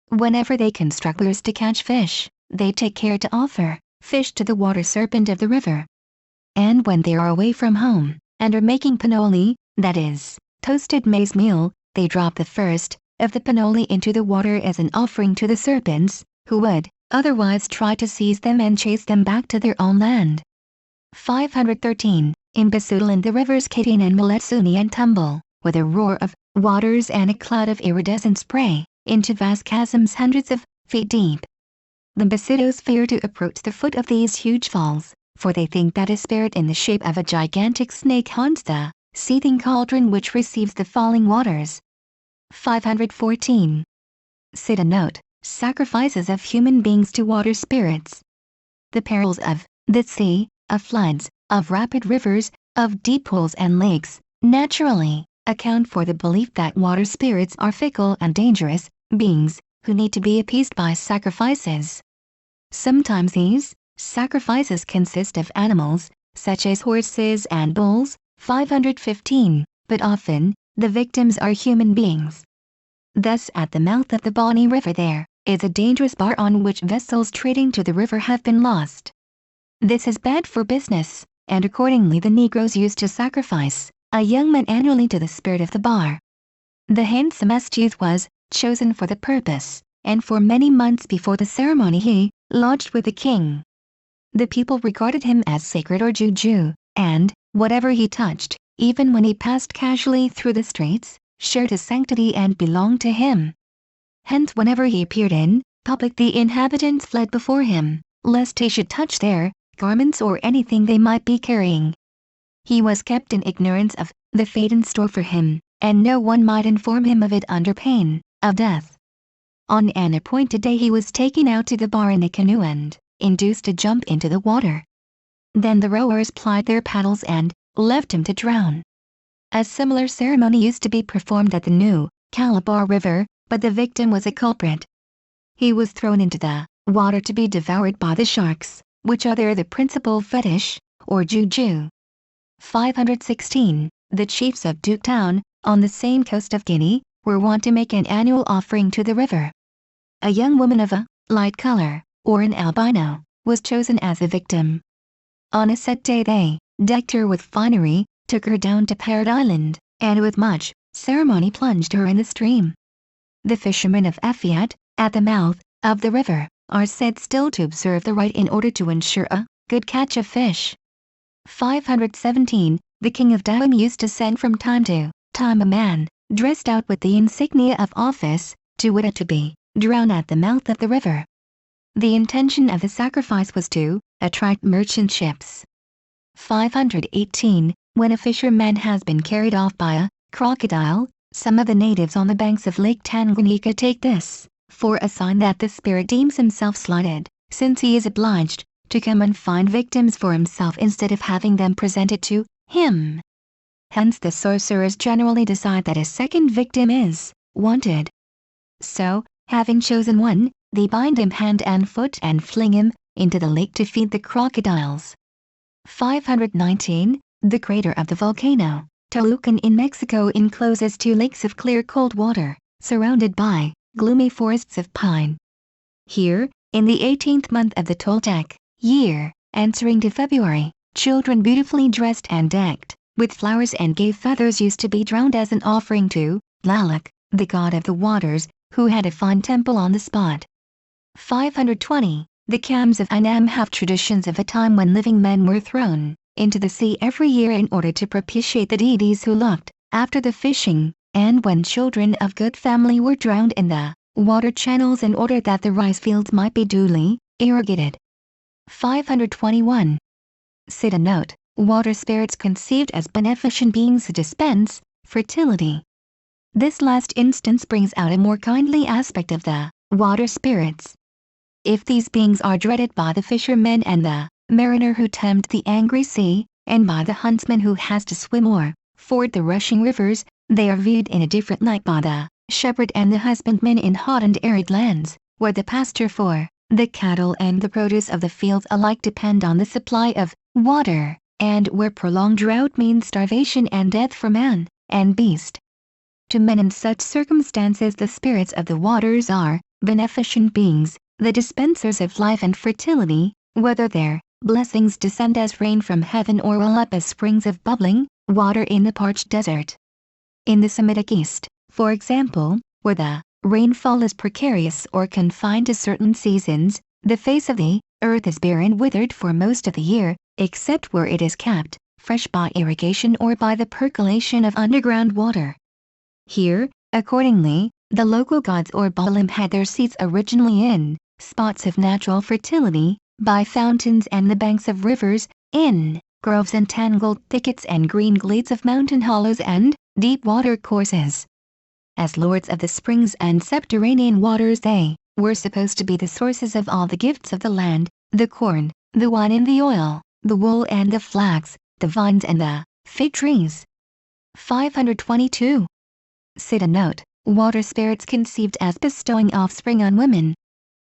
Whenever they construct lures to catch fish, they take care to offer fish to the water serpent of the river. And when they are away from home, and are making pinole, that is, toasted maize meal, they drop the first of the pinole into the water as an offering to the serpents, who would otherwise try to seize them and chase them back to their own land. 513. In Basutoland the rivers Katine and Maletsuni tumble, with a roar of waters and a cloud of iridescent spray, into vast chasms hundreds of feet deep. The Basutos fear to approach the foot of these huge falls, for they think that a spirit in the shape of a gigantic snake haunts the seething cauldron which receives the falling waters. 514. Cite a note: sacrifices of human beings to water spirits. The perils of the sea, of floods, of rapid rivers, of deep pools and lakes, naturally account for the belief that water spirits are fickle and dangerous beings, who need to be appeased by sacrifices. Sometimes these sacrifices consist of animals, such as horses and bulls. 515, but often, the victims are human beings. Thus at the mouth of the Bonny River there is a dangerous bar on which vessels trading to the river have been lost. This is bad for business, and accordingly the Negroes used to sacrifice a young man annually to the spirit of the bar. The handsomest youth was chosen for the purpose, and for many months before the ceremony he lodged with the king. The people regarded him as sacred or juju, and whatever he touched, even when he passed casually through the streets, shared his sanctity and belonged to him. Hence whenever he appeared in public the inhabitants fled before him, lest he should touch their garments or anything they might be carrying. He was kept in ignorance of the fate in store for him, and no one might inform him of it under pain of death. On an appointed day he was taken out to the bar in a canoe and induced to jump into the water. Then the rowers plied their paddles and left him to drown. A similar ceremony used to be performed at the New Calabar River, but the victim was a culprit. He was thrown into the water to be devoured by the sharks, which are there the principal fetish, or juju. 516. The chiefs of Duke Town, on the same coast of Guinea, were wont to make an annual offering to the river. A young woman of a light color, or an albino, was chosen as the victim. On a set day they decked her with finery, took her down to Parrot Island, and with much ceremony plunged her in the stream. The fishermen of Effiat, at the mouth of the river, are said still to observe the rite in order to ensure a good catch of fish. 517. The king of Daum used to send from time to time a man, dressed out with the insignia of office, to wit to be drowned at the mouth of the river. The intention of the sacrifice was to attract merchant ships. 518. When a fisherman has been carried off by a crocodile, some of the natives on the banks of Lake Tanganyika take this for a sign that the spirit deems himself slighted, since he is obliged to come and find victims for himself instead of having them presented to him. Hence the sorcerers generally decide that a second victim is wanted. So, having chosen one, they bind him hand and foot and fling him into the lake to feed the crocodiles. 519. The crater of the volcano Tolucan in Mexico encloses 2 lakes of clear cold water, surrounded by gloomy forests of pine. Here, in the 18th month of the Toltec year, answering to February, children beautifully dressed and decked with flowers and gay feathers used to be drowned as an offering to Tlaloc, the god of the waters, who had a fine temple on the spot. 520. The Kams of Annam have traditions of a time when living men were thrown into the sea every year in order to propitiate the deities who looked after the fishing, and when children of good family were drowned in the water channels in order that the rice fields might be duly irrigated. 521. Cita note: water spirits conceived as beneficent beings who dispense fertility. This last instance brings out a more kindly aspect of the water spirits. If these beings are dreaded by the fishermen and the mariner who tempt the angry sea, and by the huntsman who has to swim or ford the rushing rivers, they are viewed in a different light by the shepherd and the husbandman in hot and arid lands, where the pasture for the cattle and the produce of the fields alike depend on the supply of water, and where prolonged drought means starvation and death for man and beast. To men in such circumstances the spirits of the waters are beneficent beings, the dispensers of life and fertility, whether their blessings descend as rain from heaven or well up as springs of bubbling water in the parched desert. In the Semitic East, for example, where the rainfall is precarious or confined to certain seasons, the face of the earth is bare and withered for most of the year, except where it is kept fresh by irrigation or by the percolation of underground water. Here, accordingly, the local gods or Baalim had their seats originally in spots of natural fertility, by fountains and the banks of rivers, in groves and tangled thickets and green glades of mountain hollows and deep water courses. As lords of the springs and subterranean waters they were supposed to be the sources of all the gifts of the land, the corn, the wine and the oil, the wool and the flax, the vines and the fig trees. 522. Cita note: water spirits conceived as bestowing offspring on women.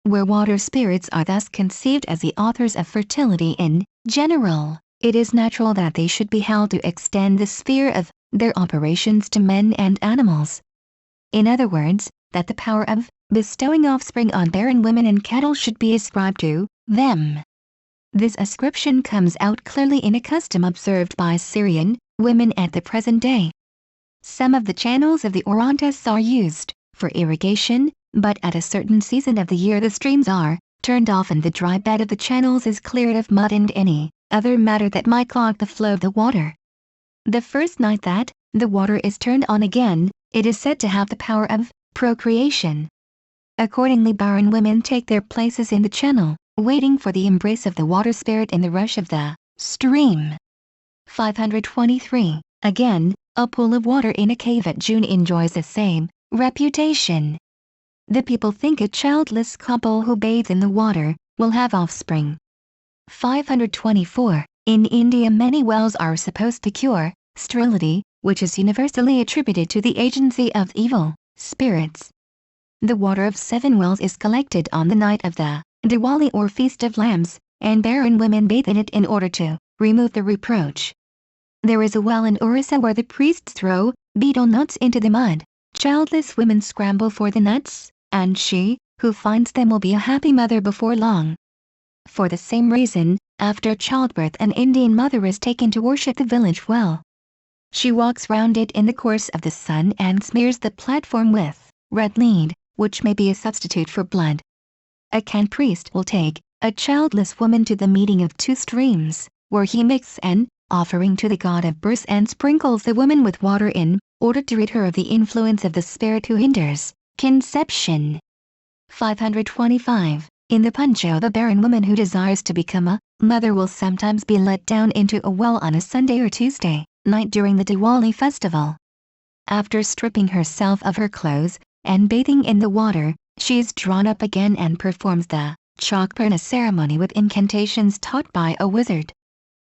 Where water spirits are thus conceived as the authors of fertility in general, it is natural that they should be held to extend the sphere of their operations to men and animals. In other words, that the power of bestowing offspring on barren women and cattle should be ascribed to them. This ascription comes out clearly in a custom observed by Syrian women at the present day. Some of the channels of the Orontes are used for irrigation, but at a certain season of the year the streams are turned off and the dry bed of the channels is cleared of mud and any other matter that might clog the flow of the water. The first night that the water is turned on again, it is said to have the power of procreation. Accordingly, barren women take their places in the channel, waiting for the embrace of the water spirit in the rush of the stream. 523. Again, a pool of water in a cave at June enjoys the same reputation. The people think a childless couple who bathe in the water will have offspring. 524. In India many wells are supposed to cure sterility, which is universally attributed to the agency of evil spirits. The water of 7 wells is collected on the night of the Diwali or Feast of Lamps, and barren women bathe in it in order to remove the reproach. There is a well in Orissa where the priests throw betel nuts into the mud. Childless women scramble for the nuts, and she who finds them will be a happy mother before long. For the same reason, after childbirth an Indian mother is taken to worship the village well. She walks round it in the course of the sun and smears the platform with red lead, which may be a substitute for blood. A Kan priest will take a childless woman to the meeting of two streams, where he makes an offering to the god of birth and sprinkles the woman with water in order to rid her of the influence of the spirit who hinders conception. 525. In the Punjab, a barren woman who desires to become a mother will sometimes be let down into a well on a Sunday or Tuesday night during the Diwali festival. After stripping herself of her clothes and bathing in the water, she is drawn up again and performs the Chakpurna ceremony with incantations taught by a wizard.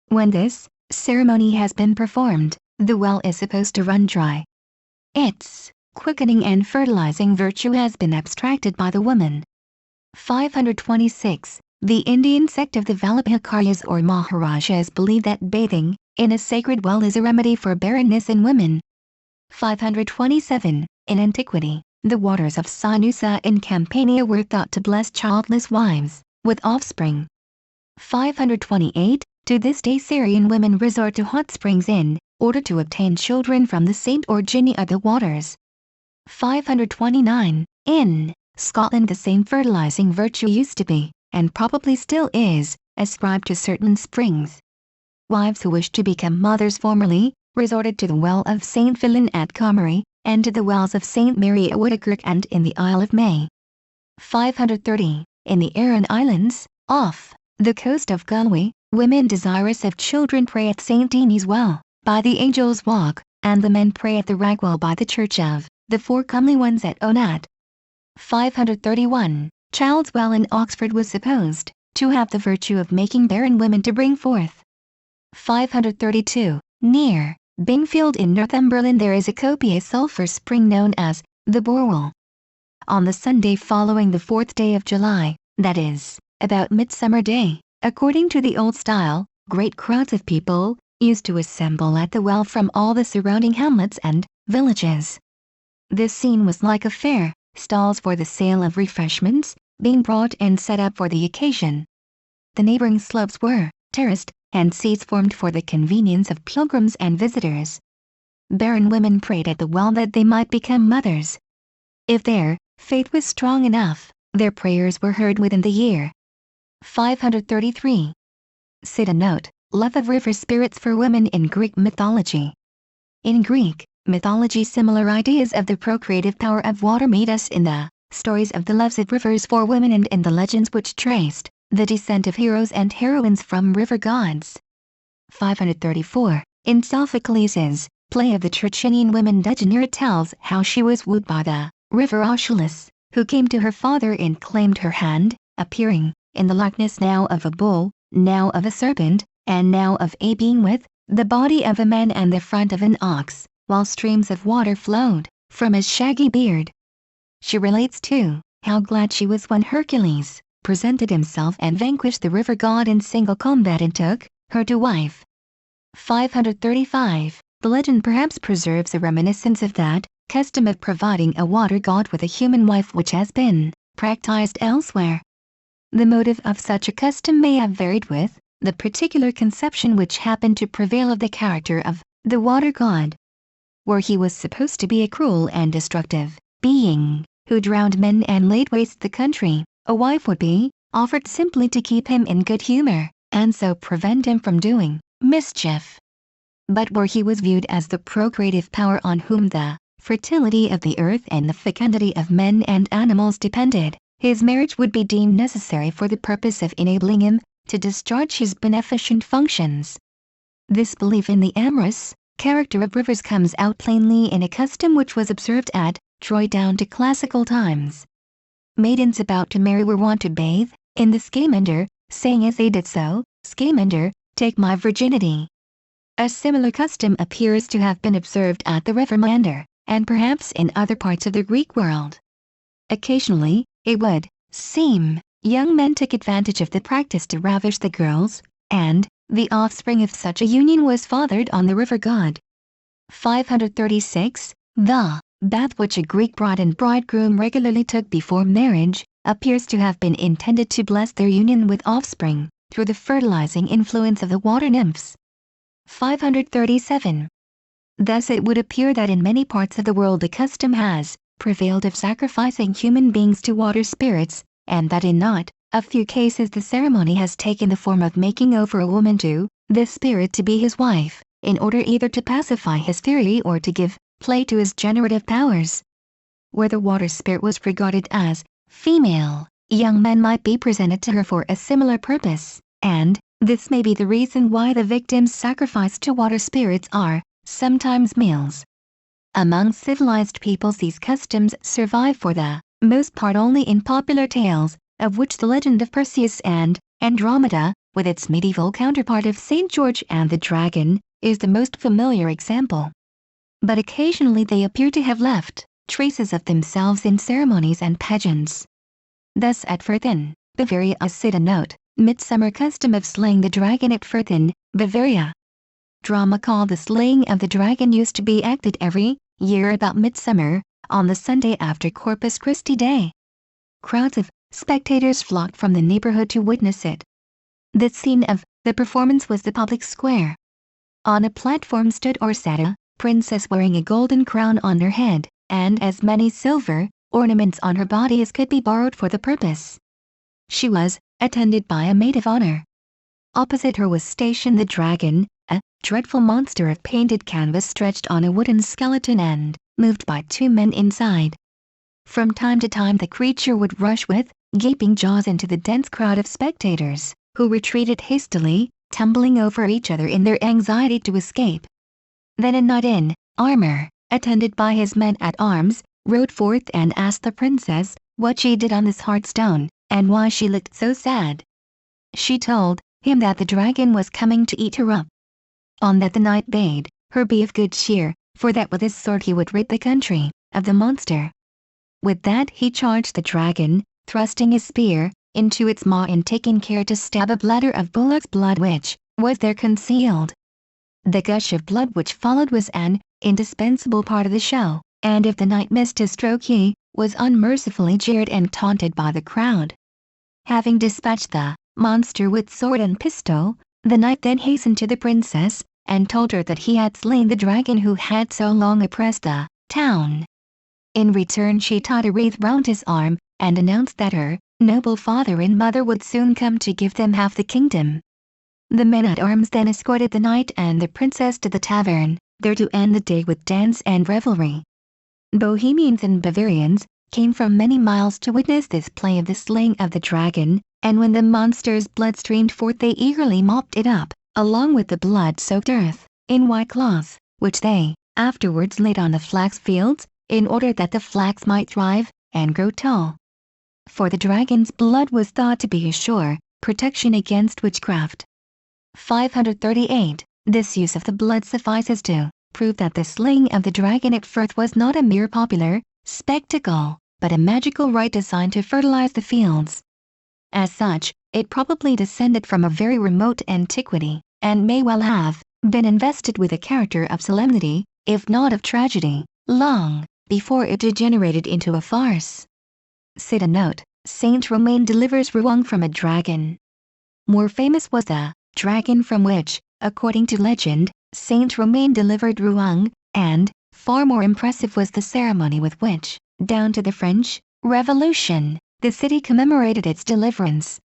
When this ceremony has been performed, the well is supposed to run dry. Its quickening and fertilizing virtue has been abstracted by the woman. 526. The Indian sect of the Vallabhakaryas or Maharajas believe that bathing in a sacred well is a remedy for barrenness in women. 527. In antiquity, the waters of Sinusa in Campania were thought to bless childless wives with offspring. 528. To this day Syrian women resort to hot springs in order to obtain children from the saint or jinni of the waters. 529. In Scotland the same fertilizing virtue used to be, and probably still is, ascribed to certain springs. Wives who wished to become mothers formerly resorted to the well of St. Fillan at Comrie, and to the wells of St. Mary at Whitakirk and in the Isle of May. 530. In the Aran Islands, off the coast of Galway, women desirous of children pray at St. Denis Well, by the Angel's Walk, and the men pray at the Ragwell by the Church of the Four Comely Ones at Onat. 531. Child's Well in Oxford was supposed to have the virtue of making barren women to bring forth. 532. Near Bingfield in Northumberland there is a copious sulphur spring known as the Bough. On the Sunday following the 4th day of July, that is, about Midsummer Day, according to the old style, great crowds of people used to assemble at the well from all the surrounding hamlets and villages. This scene was like a fair, stalls for the sale of refreshments being brought and set up for the occasion. The neighboring slopes were terraced, and seats formed for the convenience of pilgrims and visitors. Barren women prayed at the well that they might become mothers. If their faith was strong enough, their prayers were heard within the year. 533. Cite a note, love of river spirits for women in Greek mythology. In Greek mythology, similar ideas of the procreative power of water meet us in the stories of the loves of rivers for women and in the legends which traced the descent of heroes and heroines from river gods. 534. In Sophocles' play of the Trachinian women, Deianira tells how she was wooed by the river Oceanus, who came to her father and claimed her hand, appearing in the likeness now of a bull, now of a serpent, and now of a being with the body of a man and the front of an ox, while streams of water flowed from his shaggy beard. She relates too how glad she was when Hercules presented himself and vanquished the river god in single combat and took her to wife. 535. The legend perhaps preserves a reminiscence of that custom of providing a water god with a human wife which has been practiced elsewhere. The motive of such a custom may have varied with the particular conception which happened to prevail of the character of the water god. Where he was supposed to be a cruel and destructive being who drowned men and laid waste the country, a wife would be offered simply to keep him in good humor, and so prevent him from doing mischief. But where he was viewed as the procreative power on whom the fertility of the earth and the fecundity of men and animals depended, his marriage would be deemed necessary for the purpose of enabling him to discharge his beneficent functions. This belief in the amorous character of rivers comes out plainly in a custom which was observed at Troy down to classical times. Maidens about to marry were wont to bathe in the Scamander, saying as they did so, "Scamander, take my virginity." A similar custom appears to have been observed at the river Meander, and perhaps in other parts of the Greek world. Occasionally, it would seem, young men took advantage of the practice to ravish the girls, and the offspring of such a union was fathered on the river god. 536. The bath which a Greek bride and bridegroom regularly took before marriage appears to have been intended to bless their union with offspring through the fertilizing influence of the water nymphs. 537. Thus it would appear that in many parts of the world the custom has prevailed of sacrificing human beings to water spirits, and that in not a few cases the ceremony has taken the form of making over a woman to the spirit to be his wife, in order either to pacify his fury or to give play to his generative powers. Where the water spirit was regarded as female, young men might be presented to her for a similar purpose, and this may be the reason why the victims sacrificed to water spirits are sometimes males. Among civilized peoples these customs survive for the most part only in popular tales, of which the legend of Perseus and Andromeda, with its medieval counterpart of St. George and the Dragon, is the most familiar example. But occasionally they appear to have left traces of themselves in ceremonies and pageants. Thus at Fürth in Bavaria a cita note, midsummer custom of slaying the dragon at Fürth in Bavaria. Drama called The Slaying of the Dragon used to be acted every year about midsummer, on the Sunday after Corpus Christi Day. Crowds of spectators flocked from the neighborhood to witness it. The scene of the performance was the public square. On a platform stood or sat a princess wearing a golden crown on her head, and as many silver ornaments on her body as could be borrowed for the purpose. She was attended by a maid of honor. Opposite her was stationed the dragon, a dreadful monster of painted canvas stretched on a wooden skeleton and moved by two men inside. From time to time the creature would rush with gaping jaws into the dense crowd of spectators, who retreated hastily, tumbling over each other in their anxiety to escape. Then a knight in armor, attended by his men-at-arms, rode forth and asked the princess what she did on this hard stone, and why she looked so sad. She told him that the dragon was coming to eat her up. On that the knight bade her be of good cheer, for that with his sword he would rid the country of the monster. With that he charged the dragon, thrusting his spear into its maw and taking care to stab a bladder of bullock's blood which was there concealed. The gush of blood which followed was an indispensable part of the show, and if the knight missed his stroke he was unmercifully jeered and taunted by the crowd. Having dispatched the monster with sword and pistol, the knight then hastened to the princess, and told her that he had slain the dragon who had so long oppressed the town. In return she tied a wreath round his arm, and announced that her noble father and mother would soon come to give them half the kingdom. The men-at-arms then escorted the knight and the princess to the tavern, there to end the day with dance and revelry. Bohemians and Bavarians came from many miles to witness this play of the slaying of the dragon, and when the monster's blood streamed forth they eagerly mopped it up, along with the blood-soaked earth, in white cloth, which they afterwards laid on the flax fields, in order that the flax might thrive and grow tall. For the dragon's blood was thought to be a sure protection against witchcraft. 538. This use of the blood suffices to prove that the slaying of the dragon at Fürth was not a mere popular spectacle, but a magical rite designed to fertilize the fields. As such, it probably descended from a very remote antiquity, and may well have been invested with a character of solemnity, if not of tragedy, long before it degenerated into a farce. Cita note, Saint Romain delivers Rouen from a dragon. More famous was the dragon from which, according to legend, Saint Romain delivered Rouen, and far more impressive was the ceremony with which, down to the French Revolution, the city commemorated its deliverance.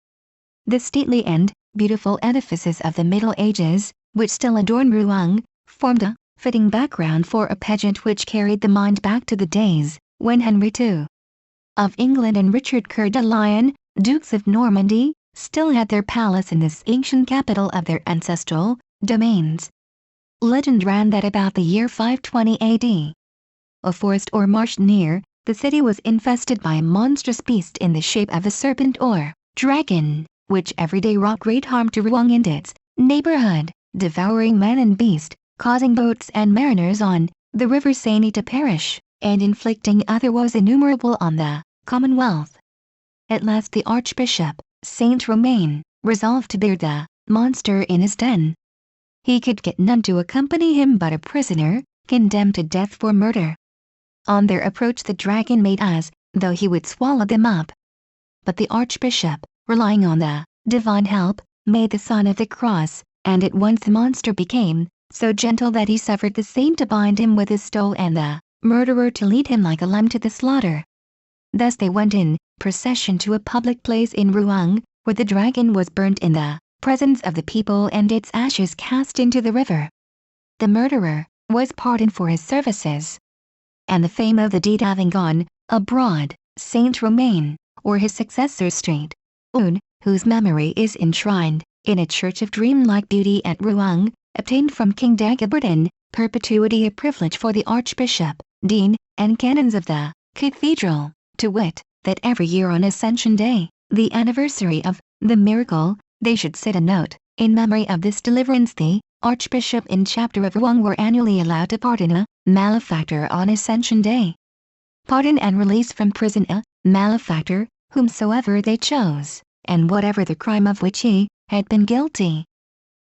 The stately and beautiful edifices of the Middle Ages, which still adorn Rouen, formed a fitting background for a pageant which carried the mind back to the days when Henry II of England and Richard Coeur de Lion, Dukes of Normandy, still had their palace in this ancient capital of their ancestral domains. Legend ran that about the year 520 AD, a forest or marsh near the city was infested by a monstrous beast in the shape of a serpent or dragon, which every day wrought great harm to Rouen and its neighborhood, devouring man and beast, causing boats and mariners on the river Seine to perish, and inflicting other woes innumerable on the Commonwealth. At last the Archbishop, Saint Romain, resolved to bear the monster in his den. He could get none to accompany him but a prisoner, condemned to death for murder. On their approach the dragon made as though he would swallow them up. But the Archbishop, relying on the divine help, made the sign of the cross, and at once the monster became so gentle that he suffered the saint to bind him with his stole and the murderer to lead him like a lamb to the slaughter. Thus they went in procession to a public place in Rouen, where the dragon was burnt in the presence of the people and its ashes cast into the river. The murderer was pardoned for his services. And the fame of the deed having gone abroad, Saint Romain, or his successor St. Ouen, whose memory is enshrined in a church of dreamlike beauty at Rouen, obtained from King Dagobert in perpetuity a privilege for the archbishop, dean, and canons of the cathedral, to wit, that every year on Ascension Day, the anniversary of the miracle, they should sit a note in memory of this deliverance. The archbishop and chapter of Rouen were annually allowed to pardon a malefactor on Ascension Day. Pardon and release from prison a malefactor, whomsoever they chose, and whatever the crime of which he had been guilty.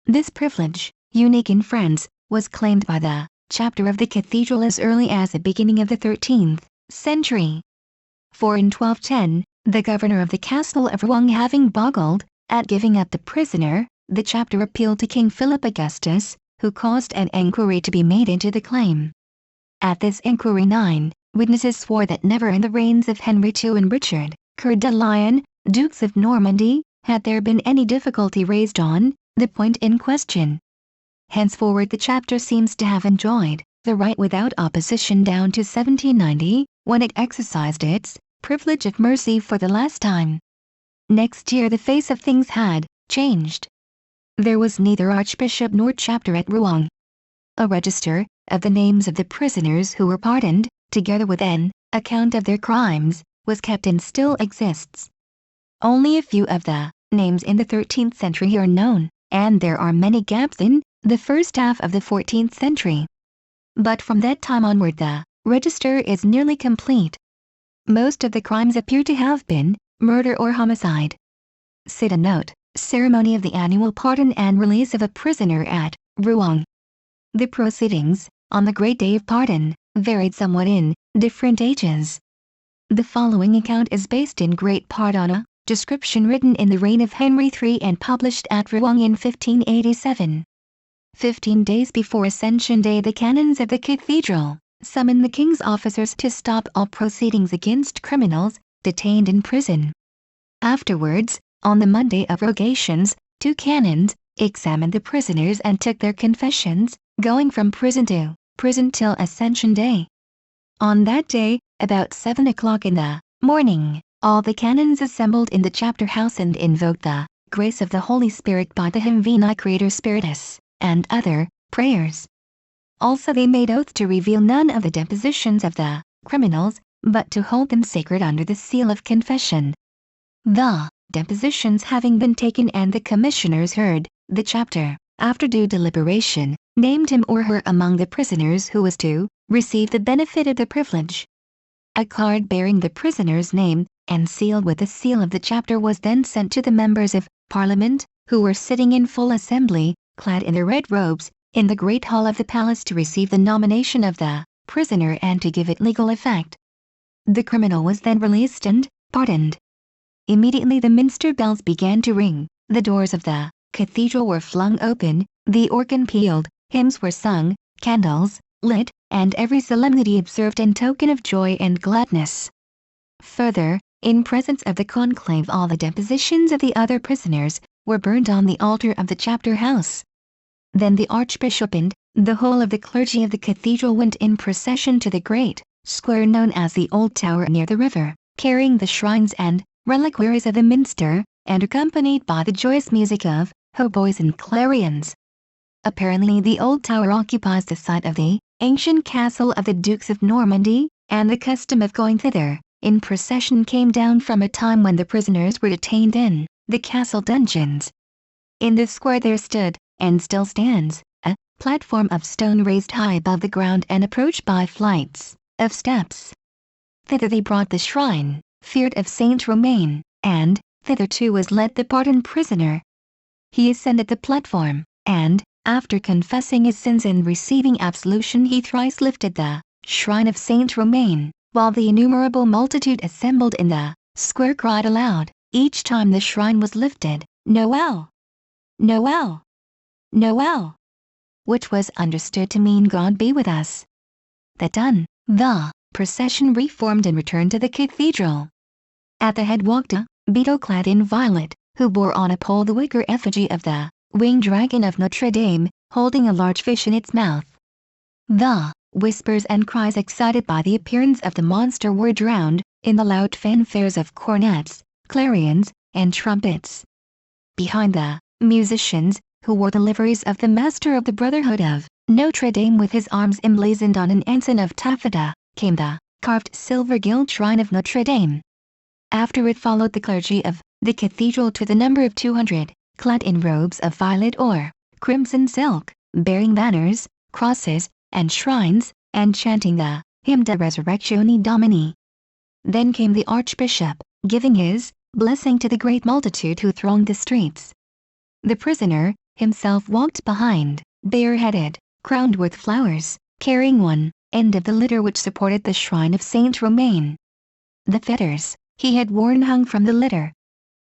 This privilege, unique in France, was claimed by the chapter of the cathedral as early as the beginning of the 13th century. For in 1210, the governor of the castle of Rouen having boggled at giving up the prisoner, the chapter appealed to King Philip Augustus, who caused an inquiry to be made into the claim. At this inquiry 9 witnesses swore that never in the reigns of Henry II and Richard, Coeur de Lion, Dukes of Normandy, had there been any difficulty raised on the point in question. Henceforward the chapter seems to have enjoyed the right without opposition down to 1790, when it exercised its privilege of mercy for the last time. Next year the face of things had changed. There was neither archbishop nor chapter at Rouen. A register of the names of the prisoners who were pardoned, together with an account of their crimes, was kept and still exists. Only a few of the names in the 13th century are known, and there are many gaps in the first half of the 14th century. But from that time onward the register is nearly complete. Most of the crimes appear to have been murder or homicide. Sit a note, ceremony of the annual pardon and release of a prisoner at Rouen. The proceedings, on the great day of pardon, varied somewhat in different ages. The following account is based in great part on a description written in the reign of Henry III and published at Rouen in 1587. 15 days before Ascension Day the canons of the cathedral summoned the king's officers to stop all proceedings against criminals detained in prison. Afterwards, on the Monday of Rogations, 2 canons examined the prisoners and took their confessions, going from prison to prison till Ascension Day. On that day, about 7 o'clock in the morning, all the canons assembled in the chapter house and invoked the grace of the Holy Spirit by the hymn Veni Creator Spiritus, and other prayers. Also they made oath to reveal none of the depositions of the criminals, but to hold them sacred under the seal of confession. The depositions having been taken and the commissioners heard, the chapter, after due deliberation, named him or her among the prisoners who was to receive the benefit of the privilege. A card bearing the prisoner's name, and sealed with the seal of the chapter was then sent to the members of Parliament, who were sitting in full assembly, clad in their red robes, in the great hall of the palace to receive the nomination of the prisoner and to give it legal effect. The criminal was then released and pardoned. Immediately the minster bells began to ring, the doors of the cathedral were flung open, the organ pealed, hymns were sung, candles lit, and every solemnity observed in token of joy and gladness. Further, in presence of the conclave all the depositions of the other prisoners were burned on the altar of the chapter house. Then the archbishop and the whole of the clergy of the cathedral went in procession to the great square known as the Old Tower near the river, carrying the shrines and reliquaries of the minster, and accompanied by the joyous music of hautboys and clarions. Apparently the Old Tower occupies the site of the ancient castle of the Dukes of Normandy, and the custom of going thither in procession came down from a time when the prisoners were detained in the castle dungeons. In the square there stood, and still stands, a platform of stone raised high above the ground and approached by flights of steps. Thither they brought the shrine, feared of Saint Romain, and thither too was led the pardoned prisoner. He ascended the platform, and, after confessing his sins and receiving absolution, he thrice lifted the shrine of Saint Romain, while the innumerable multitude assembled in the square cried aloud, each time the shrine was lifted, Noel! Noel! Noel! Which was understood to mean God be with us. That done, the procession reformed and returned to the cathedral. At the head walked a beetle clad in violet, who bore on a pole the wicker effigy of the winged dragon of Notre Dame, holding a large fish in its mouth. The whispers and cries excited by the appearance of the monster were drowned in the loud fanfares of cornets, clarions, and trumpets. Behind the musicians, who wore the liveries of the Master of the Brotherhood of Notre Dame with his arms emblazoned on an ensign of taffeta, came the carved silver gilt shrine of Notre Dame. After it followed the clergy of the cathedral to the number of 200, clad in robes of violet or crimson silk, bearing banners, crosses, and shrines, and chanting the hymn De Resurrectione Domini. Then came the Archbishop, giving his blessing to the great multitude who thronged the streets. The prisoner himself walked behind, bareheaded, crowned with flowers, carrying one end of the litter which supported the shrine of Saint Romain. The fetters he had worn hung from the litter,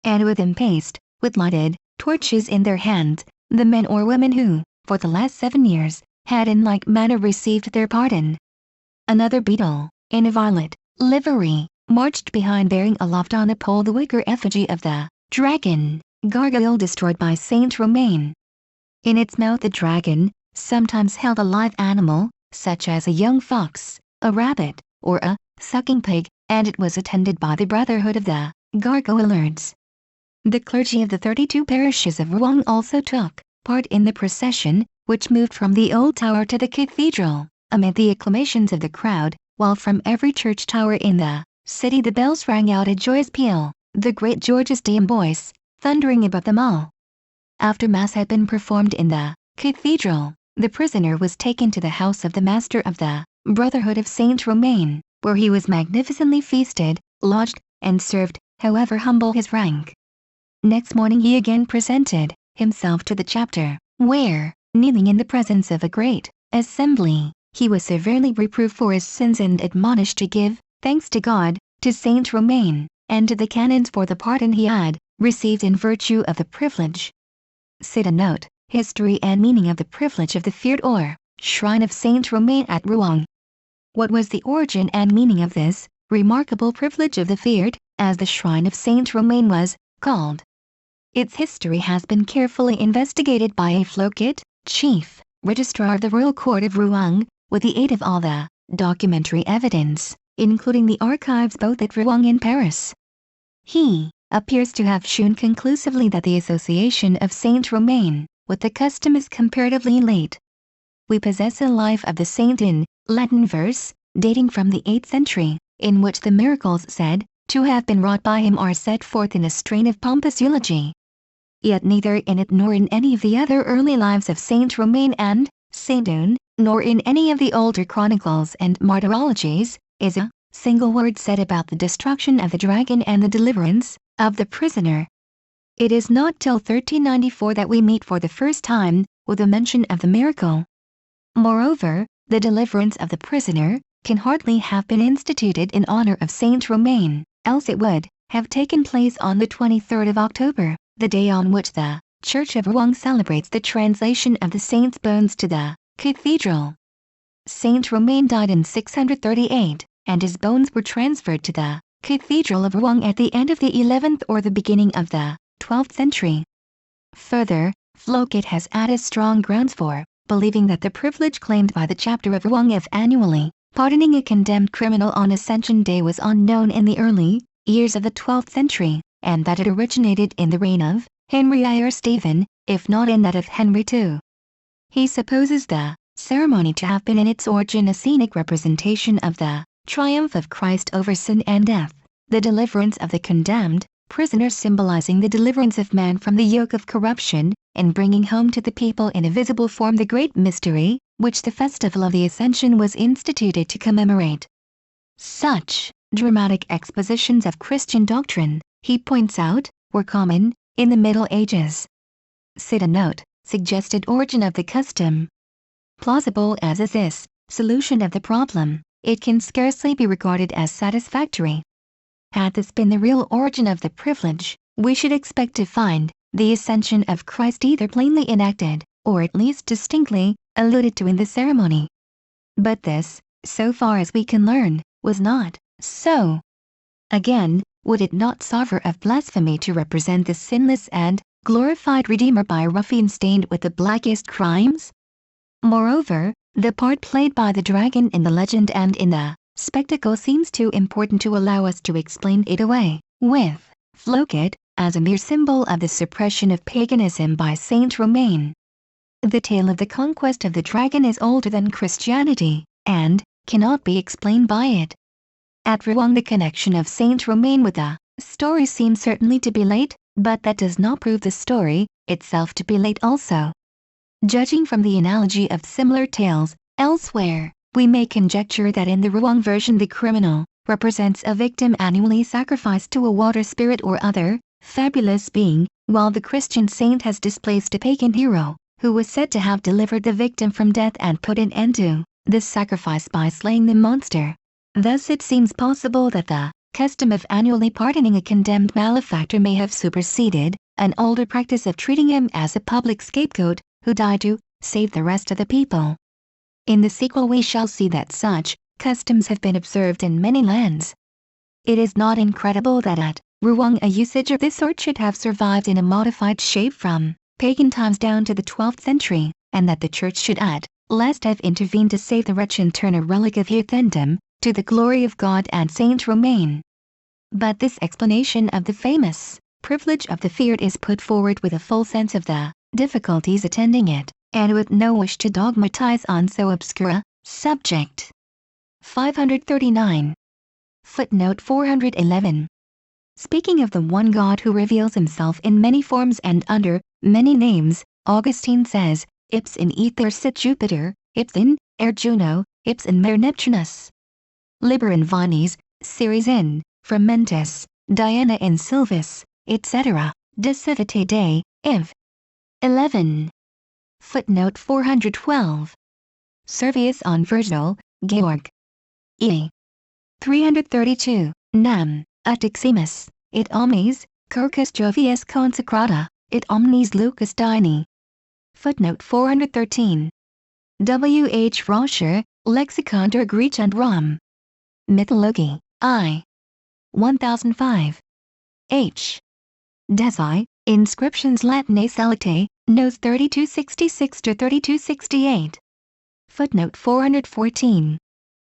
and with him paced, with lighted torches in their hands, the men or women who, for the last 7 years, had in like manner received their pardon. Another beetle, in a violet livery, marched behind bearing aloft on a pole the wicker effigy of the dragon, gargoyle destroyed by Saint Romain. In its mouth the dragon sometimes held a live animal, such as a young fox, a rabbit, or a sucking pig, and it was attended by the Brotherhood of the Gargoylers. The clergy of the 32 parishes of Rouen also took part in the procession, which moved from the old tower to the cathedral, amid the acclamations of the crowd, while from every church tower in the city the bells rang out a joyous peal, the great George's Dame voice thundering above them all. After Mass had been performed in the cathedral, the prisoner was taken to the house of the Master of the Brotherhood of Saint Romain, where he was magnificently feasted, lodged, and served, however humble his rank. Next morning he again presented himself to the chapter, where, kneeling in the presence of a great assembly, he was severely reproved for his sins and admonished to give thanks to God, to Saint Romain, and to the canons for the pardon he had received in virtue of the privilege. Cite a note, History and meaning of the privilege of the feared or shrine of Saint Romain at Rouen. What was the origin and meaning of this remarkable privilege of the feared, as the shrine of Saint Romain was called? Its history has been carefully investigated by a Floquet, chief registrar of the Royal Court of Rouen, with the aid of all the documentary evidence, including the archives both at Rouen and Paris. He appears to have shown conclusively that the association of Saint Romain with the custom is comparatively late. We possess a life of the saint in Latin verse, dating from the 8th century, in which the miracles said to have been wrought by him are set forth in a strain of pompous eulogy. Yet neither in it nor in any of the other early lives of Saint Romain and Saint Ouen, nor in any of the older chronicles and martyrologies, is a single word said about the destruction of the dragon and the deliverance of the prisoner. It is not till 1394 that we meet for the first time with a mention of the miracle. Moreover, the deliverance of the prisoner can hardly have been instituted in honor of Saint Romain, else it would have taken place on the 23rd of October, the day on which the Church of Rouen celebrates the translation of the saint's bones to the cathedral. Saint Romain died in 638, and his bones were transferred to the Cathedral of Rouen at the end of the 11th or the beginning of the 12th century. Further, Floquet has added strong grounds for believing that the privilege claimed by the chapter of Rouen of annually pardoning a condemned criminal on Ascension Day was unknown in the early years of the 12th century, and that it originated in the reign of Henry I or Stephen, if not in that of Henry II. He supposes the ceremony to have been in its origin a scenic representation of the triumph of Christ over sin and death, the deliverance of the condemned prisoner symbolizing the deliverance of man from the yoke of corruption, and bringing home to the people in a visible form the great mystery, which the Festival of the Ascension was instituted to commemorate. Such dramatic expositions of Christian doctrine, he points out, were common in the Middle Ages. Cite a note, Suggested origin of the custom. Plausible as is this solution of the problem, it can scarcely be regarded as satisfactory. Had this been the real origin of the privilege, we should expect to find the ascension of Christ either plainly enacted, or at least distinctly alluded to in the ceremony. But this, so far as we can learn, was not so. Again, would it not savor of blasphemy to represent the sinless and glorified Redeemer by a ruffian stained with the blackest crimes? Moreover, the part played by the dragon in the legend and in the spectacle seems too important to allow us to explain it away with Floquet, as a mere symbol of the suppression of paganism by Saint Romain. The tale of the conquest of the dragon is older than Christianity, and cannot be explained by it. At Rouen the connection of Saint Romain with the story seems certainly to be late, but that does not prove the story itself to be late also. Judging from the analogy of similar tales elsewhere, we may conjecture that in the Rouen version the criminal represents a victim annually sacrificed to a water spirit or other fabulous being, while the Christian saint has displaced a pagan hero, who was said to have delivered the victim from death and put an end to this sacrifice by slaying the monster. Thus it seems possible that the custom of annually pardoning a condemned malefactor may have superseded an older practice of treating him as a public scapegoat, who died to save the rest of the people. In the sequel we shall see that such customs have been observed in many lands. It is not incredible that at Rouen a usage of this sort should have survived in a modified shape from pagan times down to the 12th century, and that the Church should at last have intervened to save the wretch and turn a relic of heathendom to the glory of God and Saint Romain. But this explanation of the famous privilege of the feared is put forward with a full sense of the difficulties attending it, and with no wish to dogmatize on so obscure a subject. 539. Footnote 411. Speaking of the one God who reveals himself in many forms and under many names, Augustine says, Ips in ether sit Jupiter, Ips in air Juno, Ips in mare Neptunus. Liber in Vinis, Ceres in Fermentis, Diana in Silvis, etc. De Civitate Dei, Iv. 11. Footnote 412. Servius on Virgil, Georg. E. 332, Nam, ut eximus, it omnes, circus Jovius consecrata, it omnes Lucas Dini. Footnote 413. W. H. Roscher, Lexicon der Grieche and Rom. Mythologie, I. 1005. H. Desi, Inscriptions Latinae Salatae, Nos 3266-3268. Footnote 414.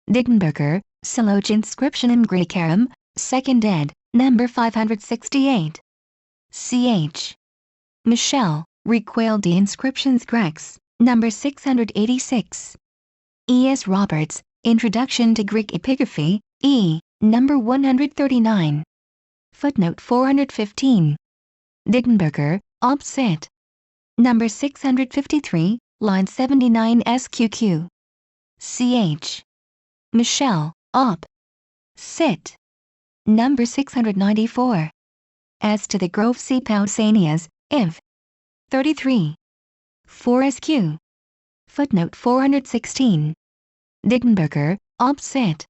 Diggenberger, Sylloge Inscriptionum Graecarum, 2nd ed., number 568. Ch. Michel, Recueil des Inscriptions Grecques, number 686. E. S. Roberts, Introduction to Greek Epigraphy, E. number 139. Footnote 415. Diggenberger, Ob Cit. Number 653, line 79 SQQ. Ch. Michel, Op. Cit. Number 694. As to the Grove C. Pausanias, Iv. 33. 4 SQ. Footnote 416. Diggenberger, Ob Cit.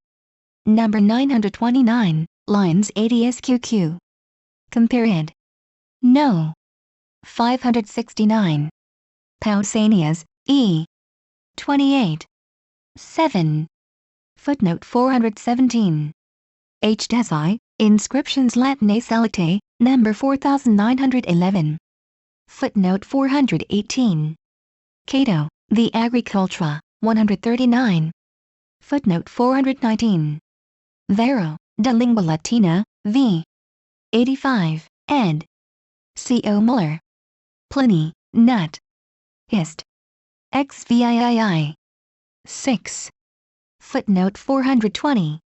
Number 929, lines 80 SQQ. Compared. No. 569. Pausanias, E. 28. 7. Footnote 417. H. Desi, Inscriptions Latinae Salatae, number 4911. Footnote 418. Cato, The Agricultura, 139. Footnote 419. Vero, De Lingua Latina, v. 85, ed. C. O. Muller. Pliny, Nat. Hist. XVIII. 6. Footnote 420.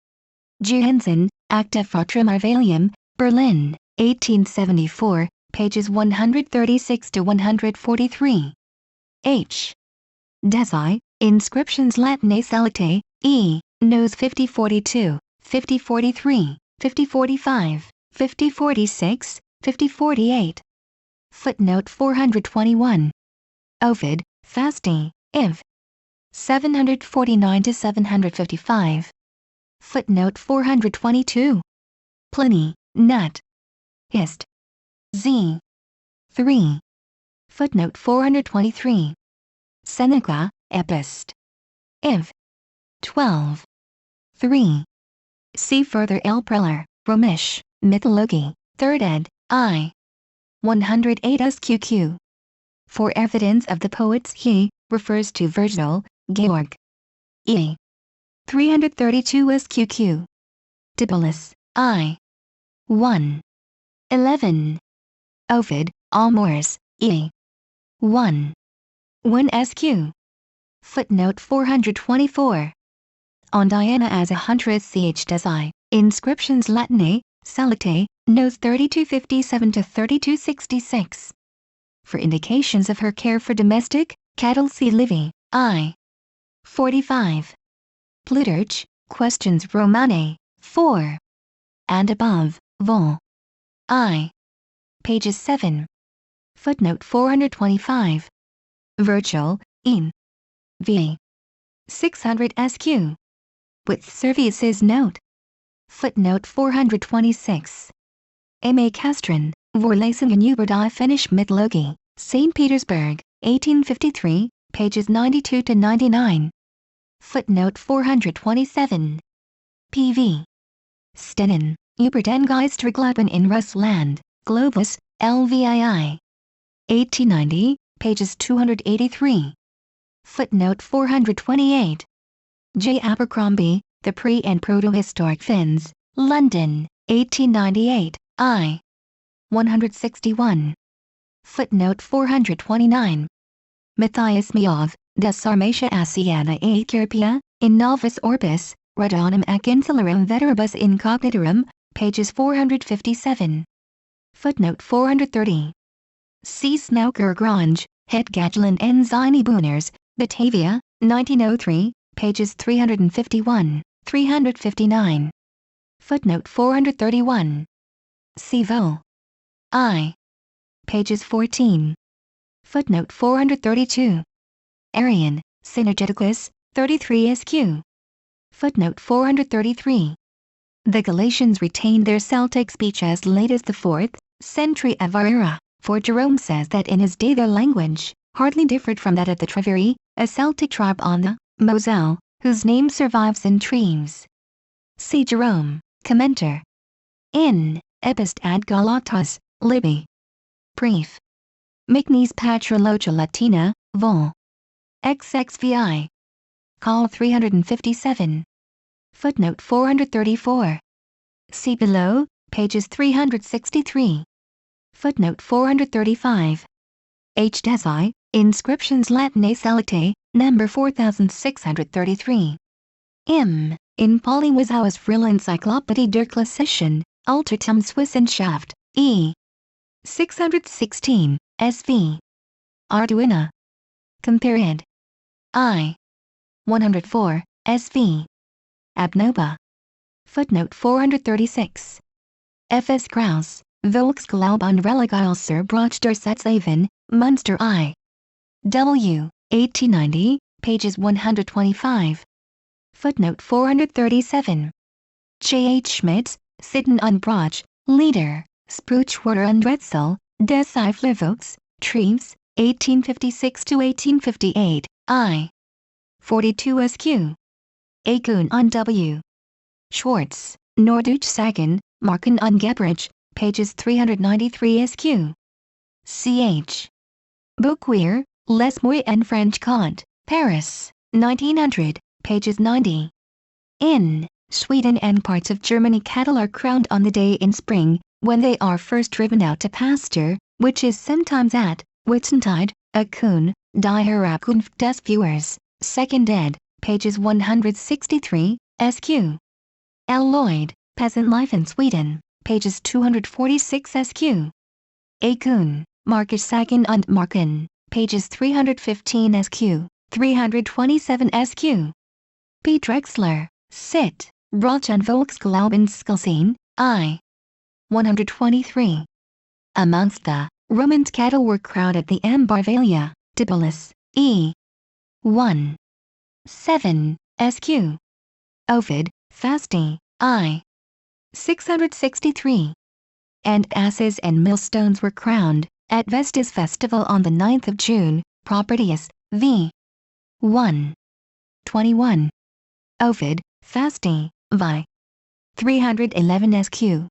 Johansen, Acta Fratrum Arvalium, Berlin, 1874, pages 136-143. H. Desi, Inscriptions Latinae Salatae, E. Nos 5042, 5043, 5045, 5046, 5048. Footnote 421. Ovid, Fasti, Iv. 749-755. Footnote 422. Pliny, Nat. Hist. Z. 3. Footnote 423. Seneca, Epist. Iv. 12. 3. See further L. Preller, Romish, Mythology, 3rd ed., I. 108 SQQ. For evidence of the poet's he, refers to Virgil, Georg. E. 332 SQQ. Tibullus, I. 1. 11. Ovid, Almors, E. 1. 1 SQ. Footnote 424. On Diana as a huntress CHSI, Inscriptions Latinae, Salactae, Notes 3257-3266. For indications of her care for domestic cattle see Livy, I. 45. Plutarch, Questions Romanae, 4. And above, Vol. I. Pages 7. Footnote 425. Virgil, in. V. 600 SQ. With Servius's note. Footnote 426. M. A. Castron, Vorlesungen über die Finnish Mythologie, St. Petersburg, 1853, pages 92-99. Footnote 427. P.V. Stenen, über den Geisterglauben in Russland, Globus, LVII. 1890, pages 283. Footnote 428. J. Abercrombie, The Pre- and Proto-Historic Finns, London, 1898, I. 161. Footnote 429. Matthias Meov, De Sarmatia Asiana Acerpia, in Novus Orbis, Radonum ac Insularem Veteribus Incognitorum, pages 457. Footnote 430. C. Snauker Grange, Het Gagelen en Zine Booners, Batavia, 1903, pages 351, 359. Footnote 431. C. Vol. I. Pages 14. Footnote 432. Arian, Synergeticus, 33 SQ. Footnote 433. The Galatians retained their Celtic speech as late as the 4th century of our era, for Jerome says that in his day their language hardly differed from that of the Treveri, a Celtic tribe on the Moselle, whose name survives in Treves. See Jerome, commenter. In Epist ad Galatas, Libby. Brief. Michnes Patrologia Latina, Vol. XXVI. Call 357. Footnote 434. See below, pages 363. Footnote 435. H. Desi, Inscriptions Latinae Salactae, number 4633. M. In Polywisau's Frill Encyclopädie der Klassischen, Altertumswissenschaft, E. 616, SV. Arduino. Compare ed. I. 104, SV. Abnoba. Footnote 436. F. S. Kraus, Volksglaube und Religiöse Brauch der Satzhaven, Munster I. W. 1890, pages 125. Footnote 437. J. H. Schmitz, Sitten und Brauch, Leader, Spruchwörter und Rätsel, des Eiflervolks, Treves, 1856-1858, I. 42 SQ. A. Kuhn und W. Schwartz, Norddeutsche Sagen, Marken und Gebräuche, pages 393 SQ. C. H. Beauquer, Les Mots en French Conte, Paris, 1900, pages 90. In Sweden and parts of Germany cattle are crowned on the day in spring, when they are first driven out to pasture, which is sometimes at Whitsuntide, a Kuhn, Die Herabkunft des Viewers, 2nd ed., pages 163, SQ. L. Lloyd, Peasant Life in Sweden, pages 246 SQ. A. Kuhn, Marcus Sagen und Marken, pages 315 SQ, 327 SQ. P. Drexler, Sit, Brauch und Volksglaubensgeschichte, I. 123. Amongst the Romans cattle were crowned at the Ambarvalia, Tibullus, E. 1. 7, SQ. Ovid, Fasti, I. 663. And asses and millstones were crowned, at Vesta's festival on the 9th of June, Propertius, v. 1. 21. Ovid, Fasti, vi. 311 SQ.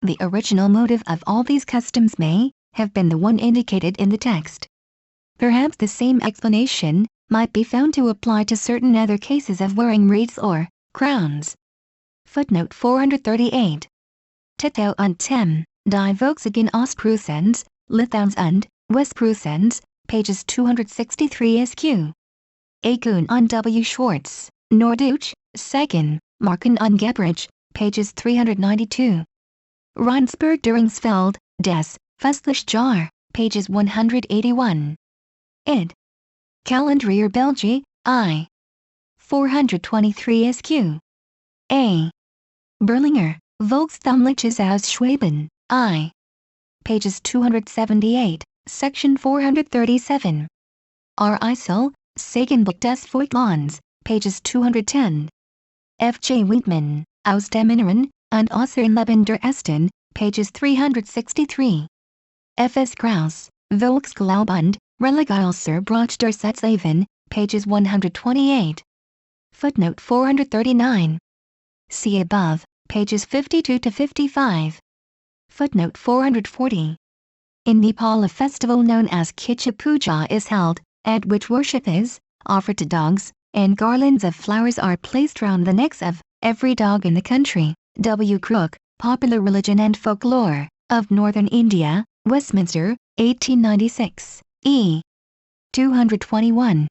The original motive of all these customs may have been the one indicated in the text. Perhaps the same explanation might be found to apply to certain other cases of wearing wreaths or crowns. Footnote 438. Tito und Tem, Die Volkssagen Ostpreußens, Litauens und Westpreußens, pages 263 SQ. Akun und W. Schwartz, Norddeutsche, Sagen, Marken und Gebräuche, pages 392. Reinsberg Duringsfeld, Des Festliche Jahr, pages 181. Id. Calendrier Belgique, I. 423 SQ. A. Berlinger, Volksthümliches aus Schwaben, I. pages 278, section 437. R. Eisel, Sagenbuch des Volkmanns, pages 210. F. J. Wiedmann, Aus dem Inneren und Äußeren Leben der Esten, pages 363. F. S. Kraus, Volksglaube und Religionsbrauch der Sachsen, pages 128. Footnote 439. See above, pages 52 to 55. Footnote 440. In Nepal a festival known as Kicha Puja is held, at which worship is offered to dogs, and garlands of flowers are placed round the necks of every dog in the country. W. Crook, Popular Religion and Folklore, of Northern India, Westminster, 1896, e. 221.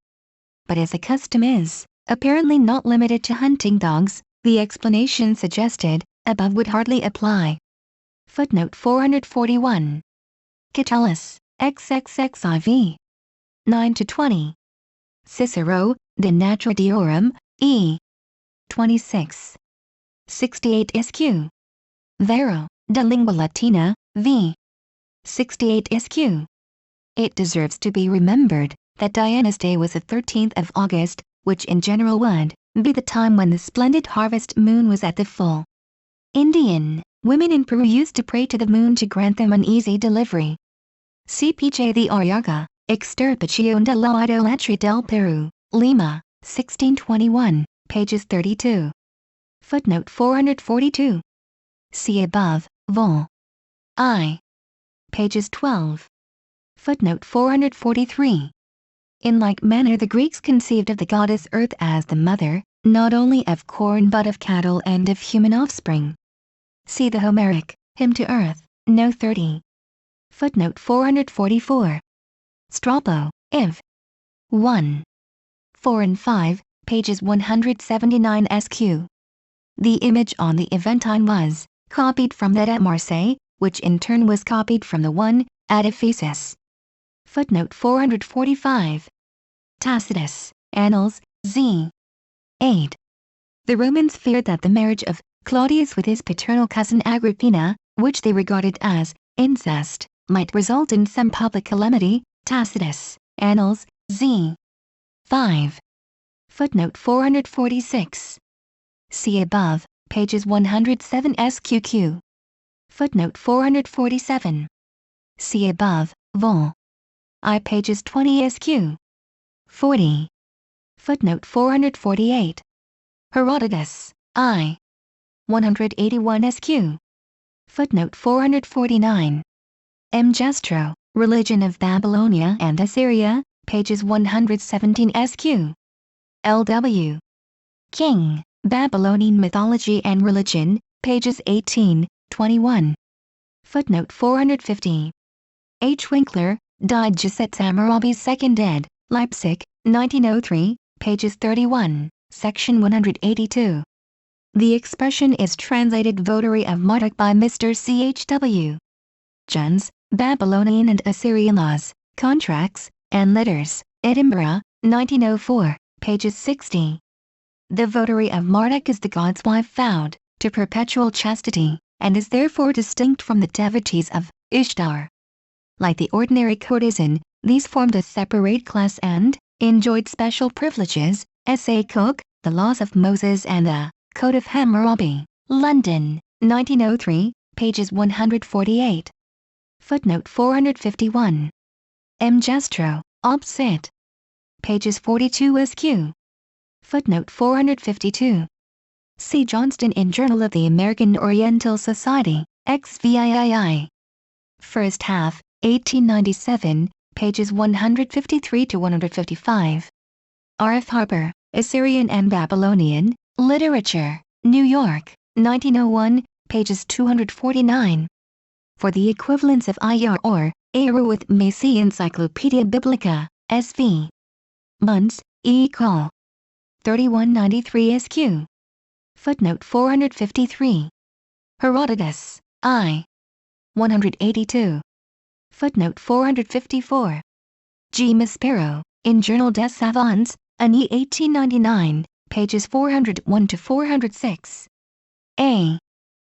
But as the custom is apparently not limited to hunting dogs, the explanation suggested above would hardly apply. Footnote 441. Catullus, XXXIV. 9-20. Cicero, De Natura Deorum, e. 26. 68 SQ. Varro, De Lingua Latina, v. 68 SQ. It deserves to be remembered that Diana's Day was the 13th of August, which in general would be the time when the splendid harvest moon was at the full. Indian women in Peru used to pray to the moon to grant them an easy delivery. CPJ the Arriaga, Extirpación de la Idolatría del Perú, Lima, 1621, pages 32. Footnote 442. See above, vol. I. pages 12. Footnote 443. In like manner the Greeks conceived of the goddess Earth as the mother, not only of corn but of cattle and of human offspring. See the Homeric, Hymn to Earth, No. 30. Footnote 444. Strabo, Iv. 1. 4 and 5, pages 179 SQ. The image on the Aventine was copied from that at Marseille, which in turn was copied from the one at Ephesus. Footnote 445. Tacitus, Annals, z. 8. The Romans feared that the marriage of Claudius with his paternal cousin Agrippina, which they regarded as incest, might result in some public calamity. Tacitus, Annals, z. 5. Footnote 446. See above, pages 107 SQQ. Footnote 447. See above, vol. I pages 20 SQ. 40. Footnote 448. Herodotus, I. 181 SQ. Footnote 449. M. Jestro, Religion of Babylonia and Assyria, pages 117 SQ. L.W. King, Babylonian Mythology and Religion, pages 18, 21. Footnote 450. H. Winkler, Die Gesetz Hammurabi's Second ed., Leipzig, 1903, pages 31, section 182. The expression is translated Votary of Marduk by Mr. C.H.W. Jones, Babylonian and Assyrian Laws, Contracts, and Letters, Edinburgh, 1904, pages 60. The votary of Marduk is the god's wife vowed to perpetual chastity, and is therefore distinct from the devotees of Ishtar. Like the ordinary courtesan, these formed a separate class and enjoyed special privileges. S.A. Cook, The Laws of Moses and the Code of Hammurabi, London, 1903, pages 148. Footnote 451. M. Jestro, Obs. Cit. Pages 42 SQ. Footnote 452. C. Johnston in Journal of the American Oriental Society, XVIII. First half, 1897, pages 153 to 155. R.F. Harper, Assyrian and Babylonian Literature, New York, 1901, pages 249. For the equivalence of IR or ARU with Macy Encyclopedia Biblica, SV. Munz, E. Col. 3193 SQ. Footnote 453. Herodotus, I. 182. Footnote 454. G. Maspero, in Journal des Savants, Ani 1899, pages 401 to 406. A.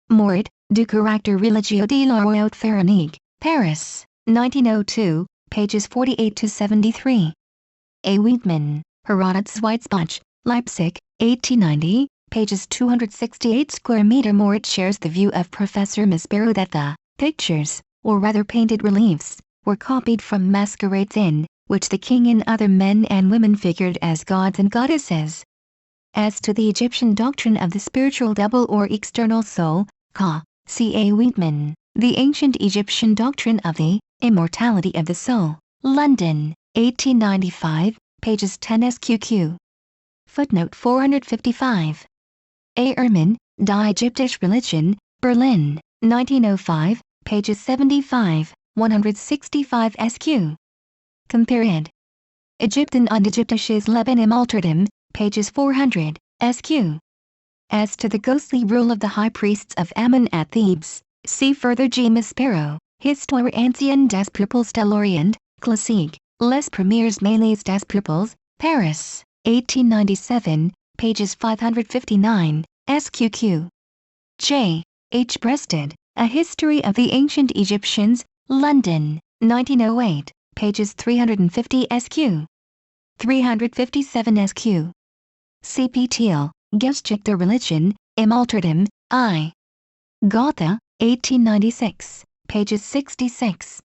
Mort, du caractère religieux de la royauté pharaonique, Paris, 1902, pages 48 to 73. A. Wiedmann, Herodotus Weizbuch, Leipzig, 1890, pages 268 square meter. Mort shares the view of Professor Maspero that the pictures, or rather painted reliefs, were copied from masquerades in which the king and other men and women figured as gods and goddesses. As to the Egyptian doctrine of the spiritual double or external soul, Ca. C. A. Wiedmann, The Ancient Egyptian Doctrine of the Immortality of the Soul, London, 1895, pages 10 SQQ. Footnote 455. A. Ehrman, Die Ägyptische Religion, Berlin, 1905, pages 75, 165 SQ. Compare ed. Ägypten und Ägyptisches Leben im Altertum, pages 400, SQ. As to the ghostly rule of the high priests of Ammon at Thebes, see further G. Maspero, Histoire ancienne des peuples de l'Orient, Classique, Les Premiers Mêlées des Peuples, Paris, 1897, pages 559, SQQ. J. H. Breasted, A History of the Ancient Egyptians, London, 1908, pages 350 SQ. 357 SQ. C. P. Thiel, Geschichte der Religion, im Altertum, I. Gotha, 1896, pages 66.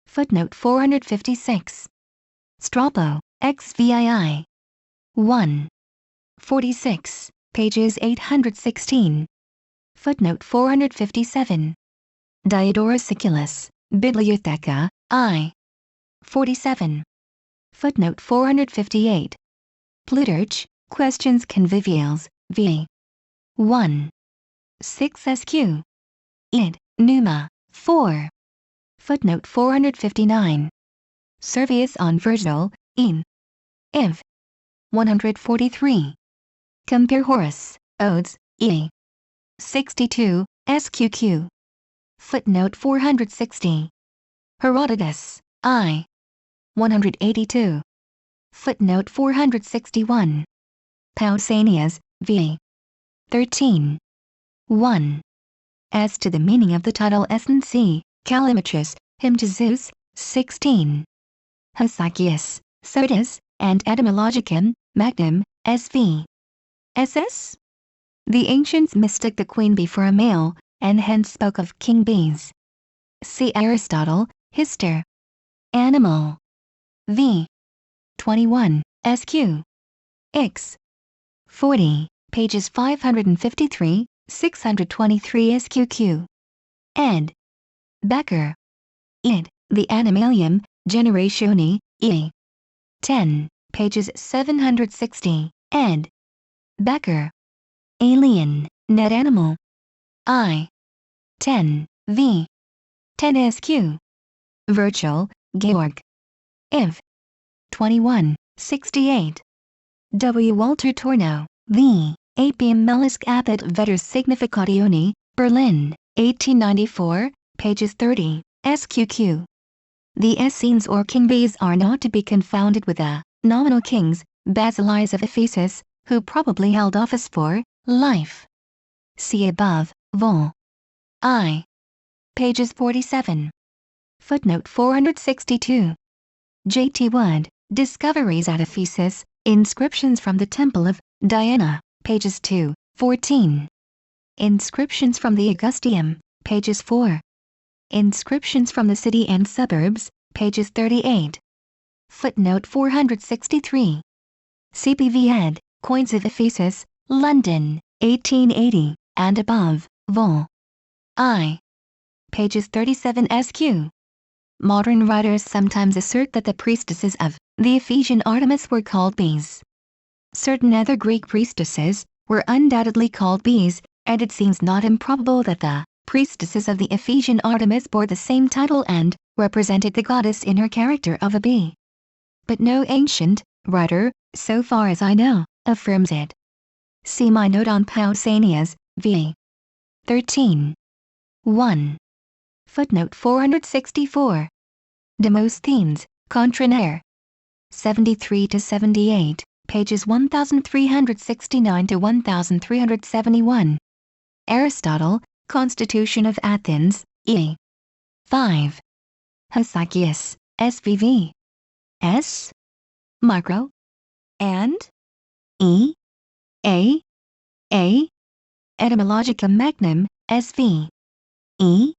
Footnote 456. Strabo, XVII. 1. 46, pages 816. Footnote 457. Diodorus Siculus, Bibliotheca, I. 47. Footnote 458. Plutarch, Questions Conviviales, v. 1. 6 SQ. Id. Numa, 4. Footnote 459. Servius on Virgil, in. Iv. 143. Compare Horace, Odes, E. 62, SQQ. Footnote 460. Herodotus, I. 182. Footnote 461. Pausanias, v. 13. 1. As to the meaning of the title Snc, Callimachus, Hymn to Zeus, 16. Hesychius, Sodus, and Etymologicum, Magnum, SV. SS? The ancients mistook the queen bee for a male, and hence spoke of king bees. See Aristotle, Hister. Animal. V. 21, SQ. X. 40, pages 553, 623 SQQ. Ed. Becker. Id. The Animalium, Generatione, E. 10, pages 760. Ed. Becker. Alien, Net Animal. I. 10, v. 10 SQ. Virgil, Georg. Iv. 21, 68. W. Walter Tornow, V. Apium Mellisque Apud Vetters Significatione, Berlin, 1894, pages 30, SQQ. The Essenes or king bees are not to be confounded with the nominal kings, basileis of Ephesus, who probably held office for life. See above, vol. I. Pages 47. Footnote 462. J. T. Wood, Discoveries at Ephesus, Inscriptions from the Temple of Diana, pages 2, 14. Inscriptions from the Augusteum, pages 4. Inscriptions from the city and suburbs, pages 38. Footnote 463. CPV ed. Coins of Ephesus, London, 1880, and above, vol. I. pages 37 SQ. Modern writers sometimes assert that the priestesses of the Ephesian Artemis were called bees. Certain other Greek priestesses were undoubtedly called bees, and it seems not improbable that the priestesses of the Ephesian Artemis bore the same title and represented the goddess in her character of a bee. But no ancient writer, so far as I know, affirms it. See my note on Pausanias, v. 13. 1. Footnote 464. Demosthenes, Contranaire. 73-78, pages 1369-1371. Aristotle, Constitution of Athens, e. 5. Hesychius, SVV. S. Micro. And E. A. Etymologica Magnum, SV. E.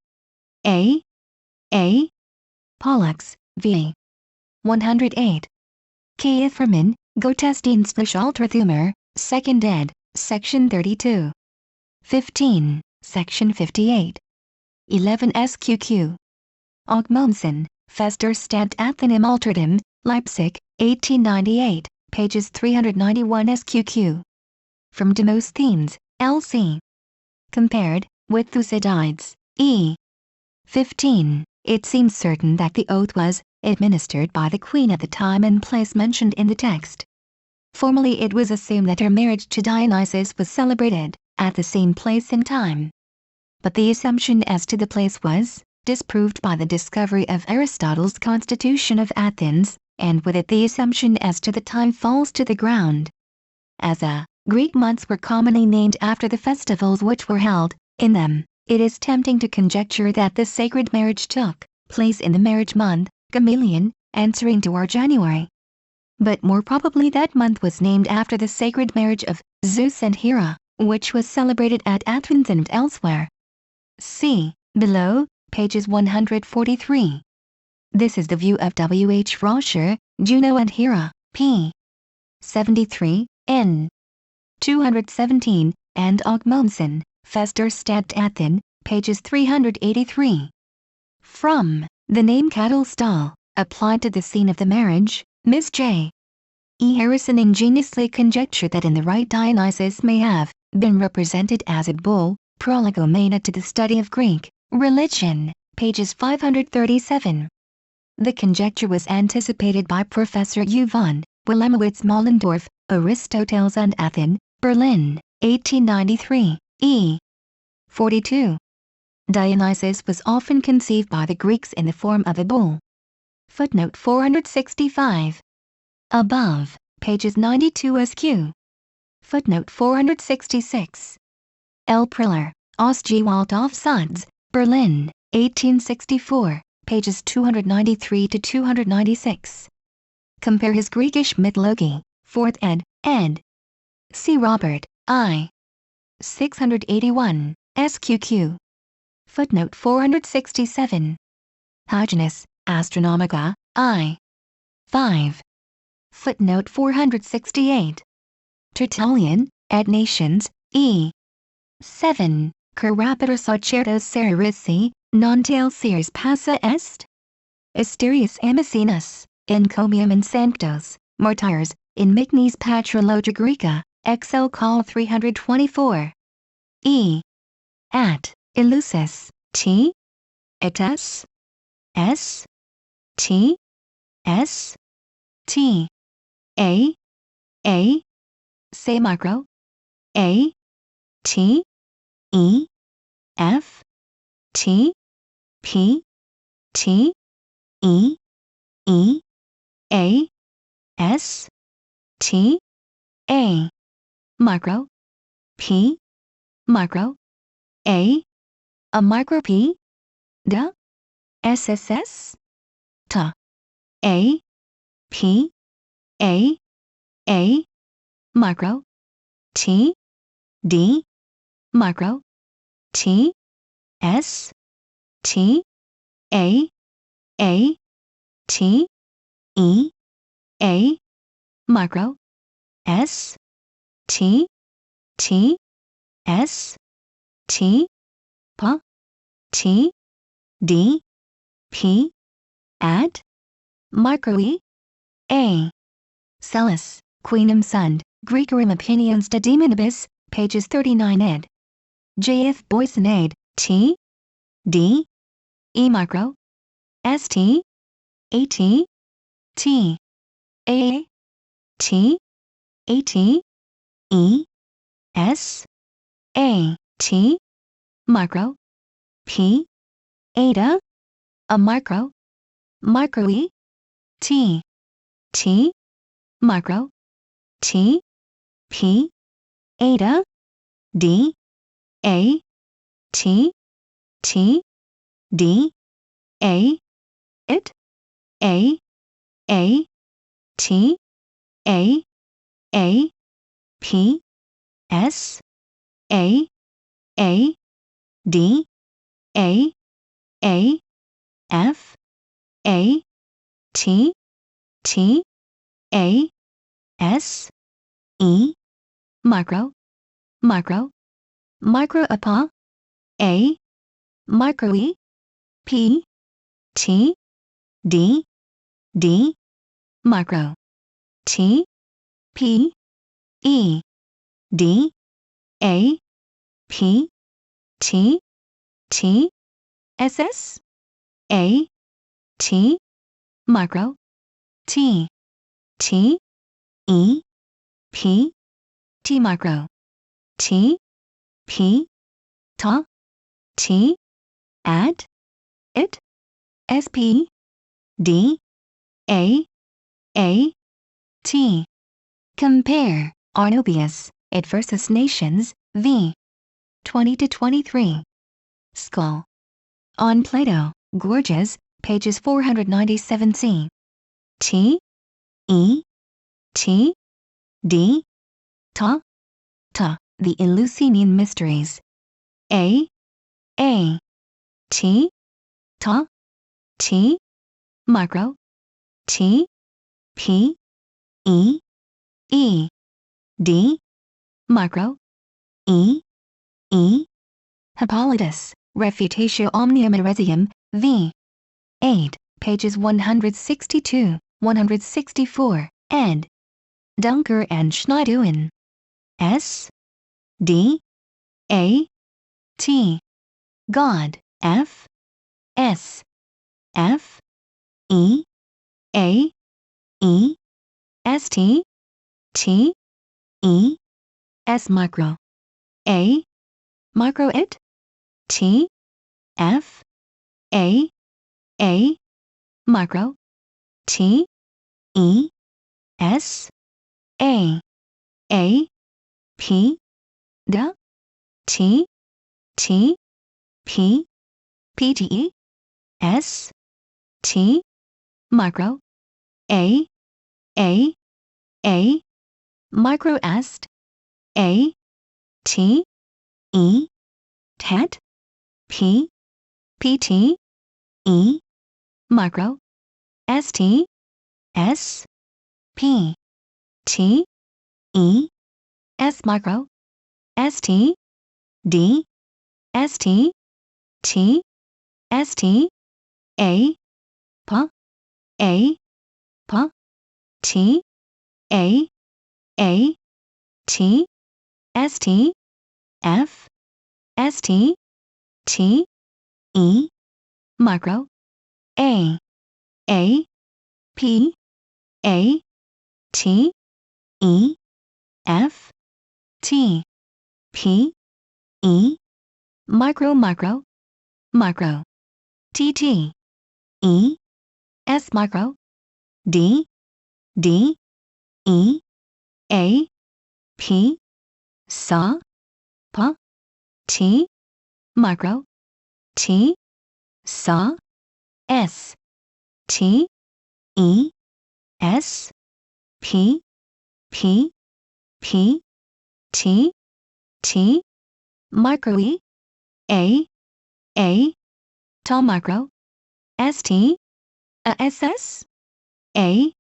A. Pollux, v. 108. K. Ifferman, Gottesdienstgestalterthumer, 2nd ed., section 32. 15, section 58. 11 SQQ. Augmundsen, Festerstadt Athenum Altertum, Leipzig, 1898, pages 391 SQQ. From Demosthenes, L.C. Compared with Thucydides, E. 15. It seems certain that the oath was administered by the queen at the time and place mentioned in the text. Formerly it was assumed that her marriage to Dionysus was celebrated at the same place and time. But the assumption as to the place was disproved by the discovery of Aristotle's Constitution of Athens, and with it the assumption as to the time falls to the ground. As the Greek months were commonly named after the festivals which were held in them, it is tempting to conjecture that the sacred marriage took place in the marriage month, Gamaliel, answering to our January. But more probably that month was named after the sacred marriage of Zeus and Hera, which was celebrated at Athens and elsewhere. See below, pages 143. This is the view of W. H. Roscher, Juno and Hera, p. 73, n. 217, and Augmundsen, Festerstadt Athen, pages 383. From the name cattle stall, applied to the scene of the marriage, Miss J. E. Harrison ingeniously conjectured that in the rite Dionysus may have been represented as a bull, prolegomena to the study of Greek religion, pages 537. The conjecture was anticipated by Professor U. von Wilhelmowitz-Mollendorf, Aristoteles and Athen, Berlin, 1893, e. 42. Dionysus was often conceived by the Greeks in the form of a bull. Footnote 465. Above, pages 92 SQ. Footnote 466. L. Priller, Ostgewalt-Aufsatz, Berlin, 1864, pages 293-296. Compare his Greekish mythology, 4th ed., ed. C. Robert, I. 681, SQQ. Footnote 467. Hyginus, Astronomica, I. 5. Footnote 468. Tertullian, Ad Nations, E. 7. Carapater Sarcertos Seririci, non tail seres passa est? Asterius Amacenus, Encomium and Sanctos, Martyrs, in Mignes Patrologia Graeca, XL Call 324. E. At, Eleusis, T. Etes? S. T. S. T. A. Se macro. A. T. E. F. T. P. T. E. E. A. S. T. A. Micro. P. Micro. A micro P. D. SSS. T. A. P. A. Micro. T. D. Micro. T. S. T. A. T. E. A. Micro. S. T. T. S. T. P. T. D, P, at, micro E, A. Celis, queenum sund, Grecorum opinions de demonibus, pages 39 ed. J.F. Boysenade, T, D, E micro, ST, AT, T, A, T, AT, E, S, A, T, micro, P, eta, a micro, micro E, T, T, micro, T, P, eta, D, A, T, T, D, A, it, A, T, A, P, S, A, D, A, F, A, T, T, A, S, E, micro, micro apa, A, micro E, P, T, D, micro, T, P, E, D, A, P, T, SS, A, T, micro, T, E, P, T micro, T, P, ta, T, at, it, SP, D, A, T. Compare, Arnobius, it versus Nations, v. 20-23. Skull. On Plato, Gorgias, pages 497c. T, E, T, D, ta, the Eleusinian Mysteries. A, T, ta, T, micro, T, P, E, D, micro, E, Hippolytus, Refutatio Omnium Heresium, v. 8, pages 162-164, ed. Dunker and Schneideuin. S, D, A, T. God, F, S, F, E, A, E, S, T, T, E, S micro, A, micro it, T, F, A, micro, T, E, S, A, P, da, T, P, PTE, S, T, micro, A, micro est, A, T, E, tet, P, PT, E, micro, ST, S, P, T, E, S micro, ST, D, ST, T, ST, A, pa, T, A, T, ST, F, ST, T, E, micro, A, P, T, E, F, T, P, E, micro, TT, E, S micro, D, E, A, P, sa, pa, T, micro, T, sa, S, T, E, S, P, T, micro E, A, ta micro, ST, SS, A,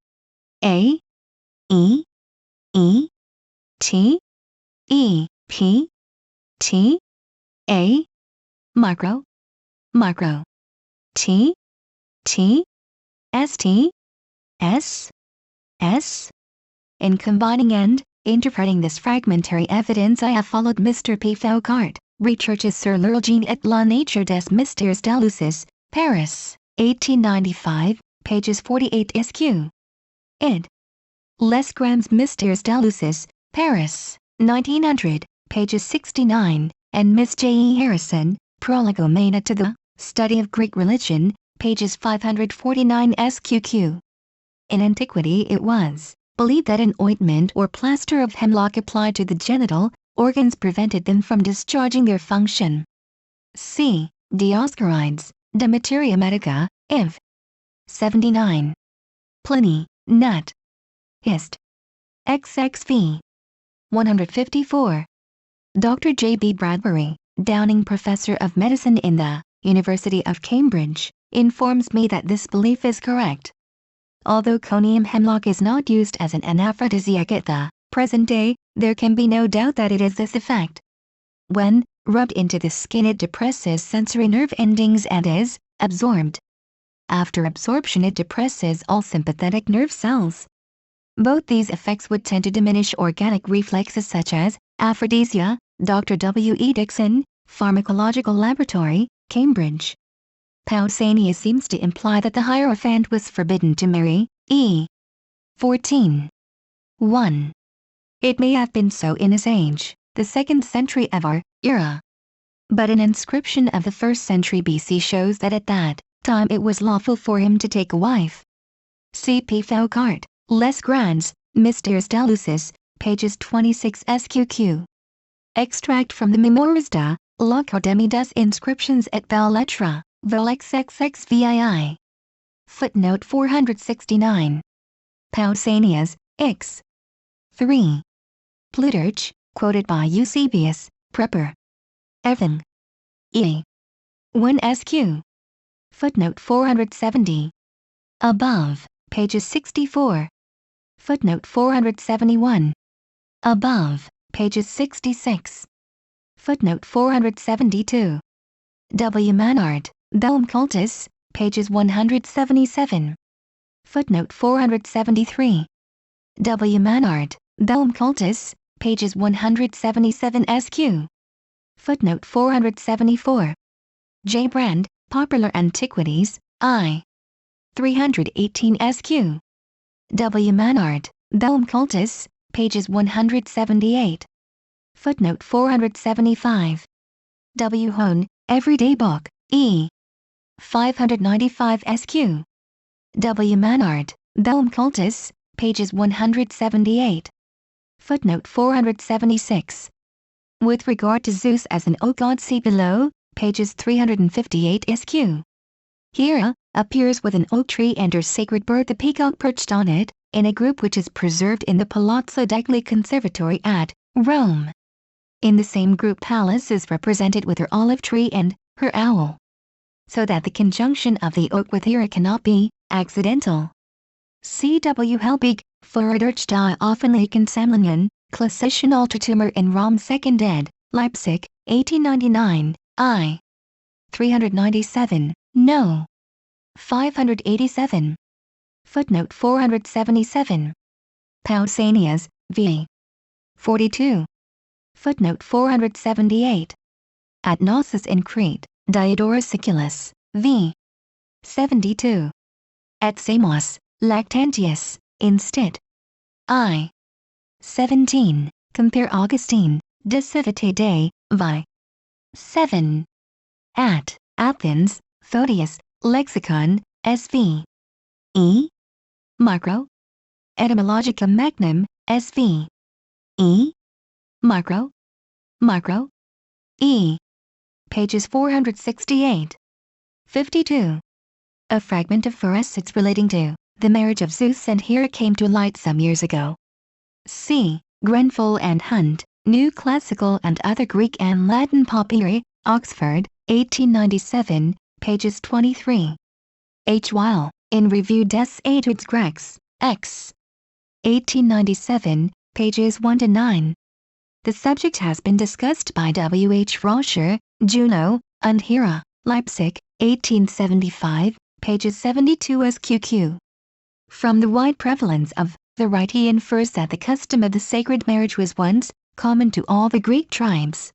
E, T, E, P, T, A, micro, T, T, ST, S, S. In combining and interpreting this fragmentary evidence, I have followed Mr. P. Foucault, Recherches sur l'origine et la nature des mystères de Lucis, Paris, 1895, pages 48 SQ. Id. Les Grands Mystères de Lucis, Paris, 1900, pages 69, and Miss J. E. Harrison, Prolegomena to the Study of Greek Religion, pages 549 SQQ. In antiquity it was believed that an ointment or plaster of hemlock applied to the genital organs prevented them from discharging their function. C. Dioscorides, De Materia Medica, Inv. 79. Pliny, Nat. Hist. XXV. 154. Dr. J. B. Bradbury, Downing Professor of Medicine in the University of Cambridge, informs me that this belief is correct. Although conium hemlock is not used as an anaphrodisiac at the present day, there can be no doubt that it has this effect. When rubbed into the skin, it depresses sensory nerve endings and is absorbed. After absorption, it depresses all sympathetic nerve cells. Both these effects would tend to diminish organic reflexes such as aphrodisia. Dr. W. E. Dixon, Pharmacological Laboratory, Cambridge. Pausanias seems to imply that the Hierophant was forbidden to marry, e. 14. 1. It may have been so in his age, the 2nd century of our era. But an inscription of the 1st century BC shows that at that time it was lawful for him to take a wife. C. P. Foucault, Les Grands Mystères de Lucis, pages 26 SQQ. Extract from the Mémoires de l'Académie des Inscriptions et Belles-Lettres, Vol XXXVII. Footnote 469. Pausanias, X. 3. Plutarch, quoted by Eusebius, Prepper. Evan. E. 1 SQ. Footnote 470. Above, pages 64. Footnote 471. Above, pages 66. Footnote 472. W. Manard, Dome Cultus, pages 177. Footnote 473. W. Manard, Dome Cultus, pages 177 SQ. Footnote 474. J. Brand, Popular Antiquities, I. 318 SQ. W. Manard, Dome Cultus, pages 178. Footnote 475. W. Hone, Everyday Book, E. 595 SQ. W. Manard, Dome Cultus, pages 178. Footnote 476. With regard to Zeus as an oak god, see below, pages 358 SQ. Hera appears with an oak tree and her sacred bird the peacock perched on it, in a group which is preserved in the Palazzo degli Conservatori at Rome. In the same group, Pallas is represented with her olive tree and her owl, so that the conjunction of the oak with Hera cannot be accidental. C. W. Helbig, Vorderach die offenlichen Sammlungen, Klassischen Altertümer in Rom 2nd ed., Leipzig, 1899, I. 397, No. 587. Footnote 477. Pausanias, v. 42. Footnote 478. At Knossos in Crete, Diodorus Siculus, v. 72. At Samos, Lactantius, in Stit. I. 17. Compare Augustine, De Civitate Dei, vi. 7. At Athens, Photius, Lexicon, SV. E. Macro. Etymologica Magnum, SV. E. Macro. Macro. E. Pages 468. 52. A fragment of Phorecydes relating to the marriage of Zeus and Hera came to light some years ago. C. Grenfell and Hunt, New Classical and Other Greek and Latin Papyri, Oxford, 1897, pages 23. H. Weil, in Revue des Études Grecques, X. 1897, pages 1 to 9. The subject has been discussed by W. H. Roscher, Juno, and Hera. Leipzig, 1875, pages 72 SQQ. From the wide prevalence of the rite he infers that the custom of the sacred marriage was once common to all the Greek tribes.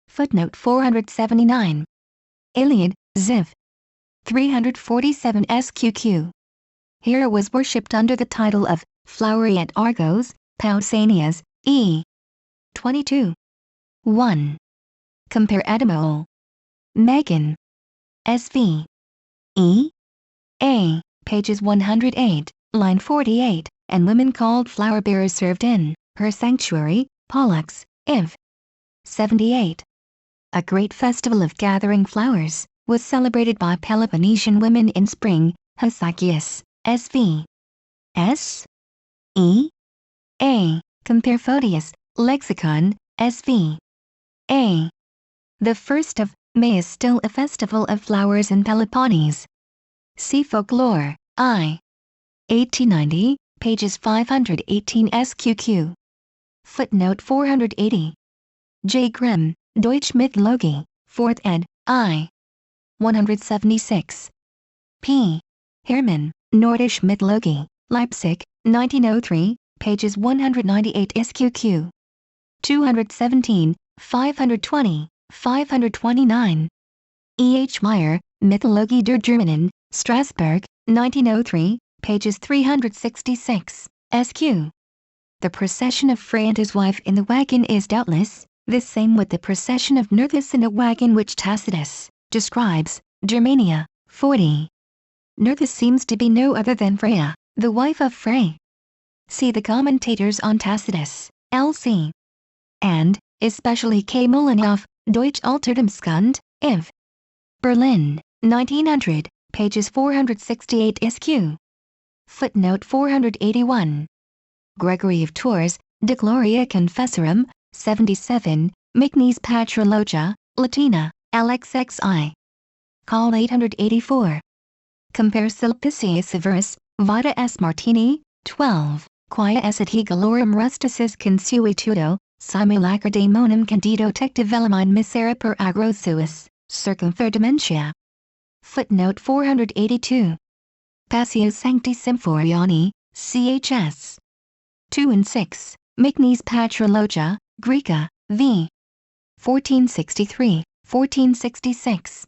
Footnote 479. Iliad, Ziv. 347 SQQ. Hera was worshipped under the title of Flowery at Argos, Pausanias, e. 22. 1. Compare Etymol. Megan. SV. E. A. Pages 108, line 48, and women called flower bearers served in her sanctuary, Pollux, Iv. 78. A great festival of gathering flowers was celebrated by Peloponnesian women in spring, Hesychius, SV. S. E. A. Compare Photius, Lexicon, SV. A. The 1st of May is still a festival of flowers in Peloponnese. See Folklore, I. 1890, pages 518 SQQ. Footnote 480. J. Grimm, Deutsche Mythologie, 4th ed., I. 176. P. Hermann, Nordische Mythologie, Leipzig, 1903, pages 198 SQQ. 217, 520, 529. E. H. Meyer, Mythologie der Germanen, Strasbourg, 1903, pages 366, SQ. The procession of Frey and his wife in the wagon is doubtless the same with the procession of Nerthus in a wagon which Tacitus describes, Germania, 40. Nerthus seems to be no other than Freya, the wife of Frey. See the commentators on Tacitus, L.C. and, especially K. Molyneux, Deutsche Altertumskunde, Iv. Berlin, 1900, pages 468 SQ. Footnote 481. Gregory of Tours, De Gloria Confessorum, 77, Michnes Patrologia, Latina, LXXI. Call 884. Compare Sulpicius Severus, Vita S. Martini, 12, Quia esset Hegalorum rusticis consuetudo, simulacrademonum candido tecta velamine misera per agro suis, circumfer dementia. Footnote 482. Passio Sancti Symphoriani, CHS. 2 and 6, Michnes Patrologia, Graeca, v. 1463, 1466.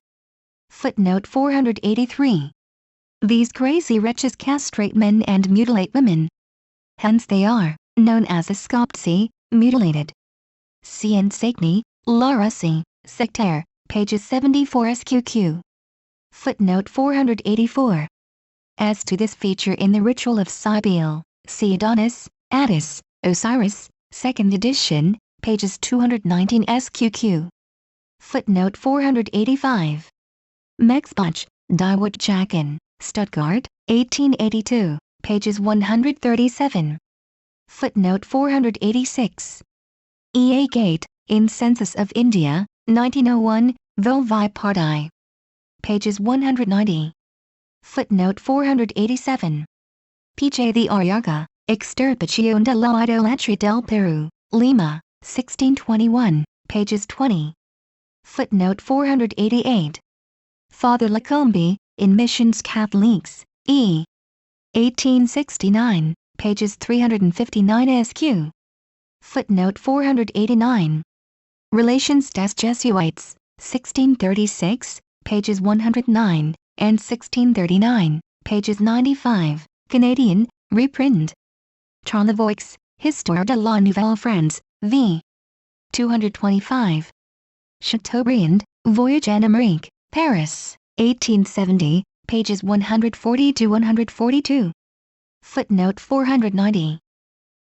Footnote 483. These crazy wretches castrate men and mutilate women. Hence they are known as the Scopsi, mutilated. Cien Sacni, Larusi, Sectaire, pages 74 SQQ. Footnote 484. As to this feature in the ritual of Cybele, see Adonis, Attis, Osiris, 2nd edition, pages 219 SQQ. Footnote 485. Mexbach, Diewood Jacken, Stuttgart, 1882, pages 137. Footnote 486. E. A. Gate, in Census of India, 1901, Volvi Part I. Pages 190. Footnote 487. P. J. the Arriaga, Extirpación de la Idolatría del Perú, Lima, 1621, pages 20. Footnote 488. Father Lacombe, in Missions Catholiques, E. 1869, pages 359 SQ. Footnote 489. Relations des Jesuites, 1636, pages 109, and 1639, pages 95, Canadian, reprint. Charlevoix, Histoire de la Nouvelle France, v. 225. Chateaubriand, Voyage en Amérique, Paris, 1870, pages 140 to 142. Footnote 490.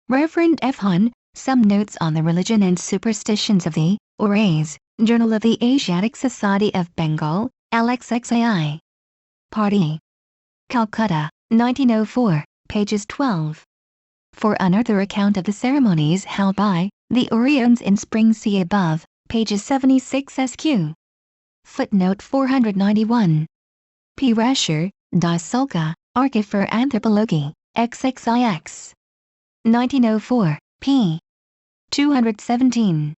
Reverend F. Hun, Some Notes on the Religion and Superstitions of the Orays, Journal of the Asiatic Society of Bengal, LXXAI. Party. Calcutta, 1904, pages 12. For another account of the ceremonies held by the Orions in spring see above, pages 76 SQ. Footnote 491. P. Rasher, Die Sulca, Archiv für Anthropologie, XXIX. 1904, p. 217.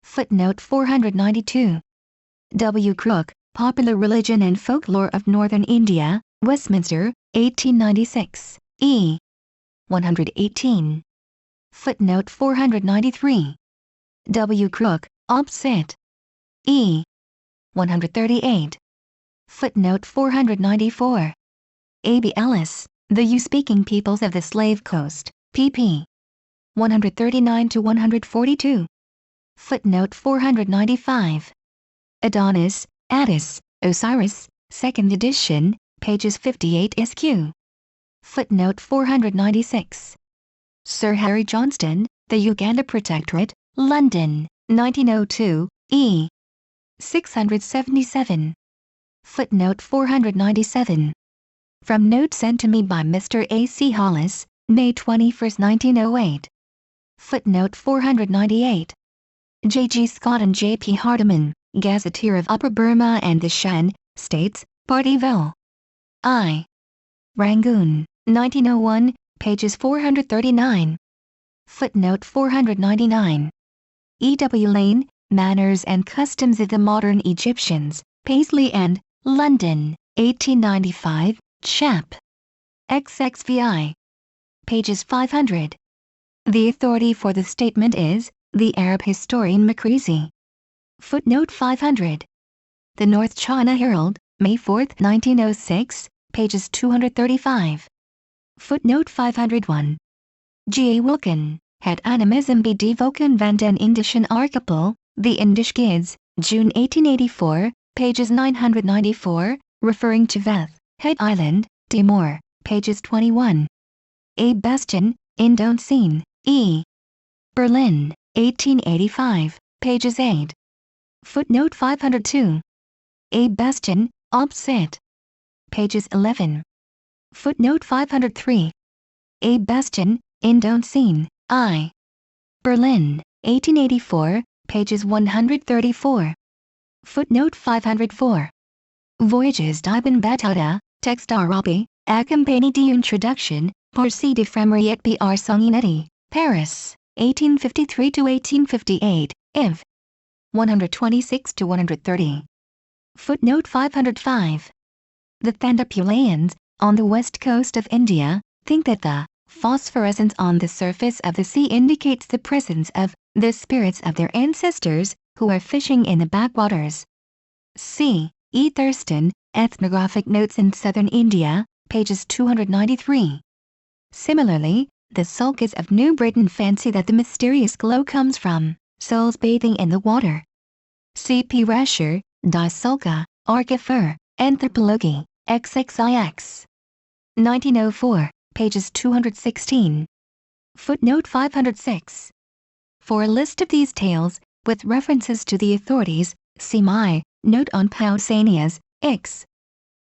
Footnote 492. W. Crook, Popular Religion and Folklore of Northern India, Westminster, 1896, E. 118. Footnote 493. W. Crook, Obs. Cit. E. 138. Footnote 494. A. B. Ellis, The U-Speaking Peoples of the Slave Coast, pp. 139–142. Footnote 495. Adonis, Addis, Osiris, 2nd edition, pages 58 sq. Footnote 496. Sir Harry Johnston, The Uganda Protectorate, London, 1902, E. 677. Footnote 497. From note sent to me by Mr. A. C. Hollis, May 21, 1908. Footnote 498. J. G. Scott and J. P. Hardiman, Gazetteer of Upper Burma and the Shan, States, Partyville. I. Rangoon, 1901, pages 439. Footnote 499. E. W. Lane, Manners and Customs of the Modern Egyptians, Paisley and London, 1895, Chap. XXVI. Pages 500. The authority for the statement is the Arab historian Makrizi. Footnote 500. The North China Herald, May 4, 1906, pages 235. Footnote 501. G. A. Wilkin, Het Animisme bij de Volken van den Indischen Archipel, The Indisch Gids, June 1884, pages 994, referring to Veth, Het Island, Timor, pages 21. A. Bastian, Indocene, E. Berlin, 1885, pages 8. Footnote 502. A. Bastian, Obs. Cit. Pages 11. Footnote 503. A. Bastian, Indocene, I. Berlin, 1884, pages 134. Footnote 504. Voyages d'Ibn Battuta, Texte Arabe, accompagné d'introduction, Parsi de Framerie Br Sanguinetti, Paris, 1853–1858, Iv. 126–130. Footnote 505. The Thandapulaeans, on the west coast of India, think that the phosphorescence on the surface of the sea indicates the presence of the spirits of their ancestors who are fishing in the backwaters. C. E. Thurston, Ethnographic Notes in Southern India, pages 293. Similarly, the Sulcas of New Britain fancy that the mysterious glow comes from souls bathing in the water. C. P. Rasher, Die Sulca, Archifer, Anthropologie, XXIX. 1904, pages 216. Footnote 506. For a list of these tales, with references to the authorities, see my note on Pausanias, X.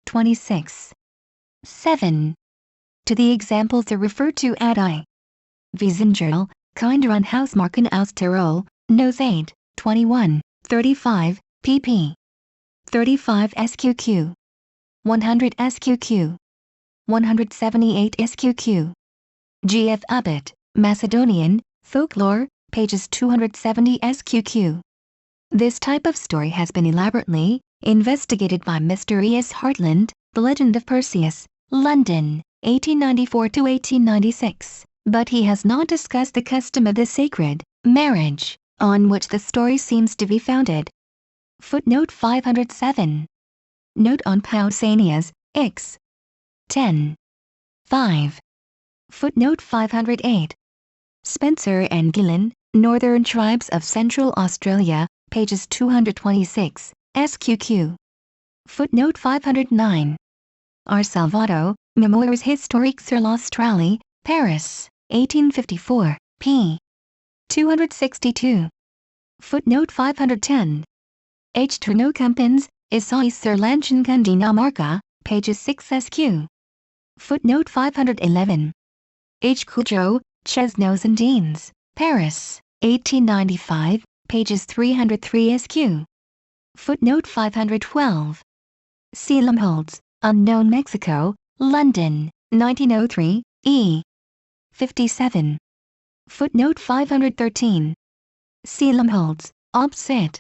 26. 7. To the examples are referred to at I. Wiesenjournal, Kinder und Hausmarken aus Tirol, Nos 8, 21, 35, pp. 35 SQQ. 100 SQQ. 178 SQQ. G. F. Abbott, Macedonian, Folklore, pages 270 SQQ. This type of story has been elaborately investigated by Mr. E. S. Hartland, The Legend of Perseus, London, 1894–1896, but he has not discussed the custom of the sacred marriage, on which the story seems to be founded. Footnote 507. Note on Pausanias, X. 10. 5. Footnote 508. Spencer and Gillen, Northern Tribes of Central Australia, pages 226, SQQ. Footnote 509. R. Salvato, Mémoires historiques sur l'Australie, Paris, 1854, p. 262. Footnote 510. H. Tourneau-Compens, Essays sur l'ancienne Dinamarca, pages 6 SQ. Footnote 511. H. Coudreau, Chesnos and Deans, Paris, 1895, pages 303 SQ. Footnote 512. C. Lumholtz, Unknown Mexico, London, 1903, E. 57. Footnote 513. C. Lumholtz, Obs. Cit.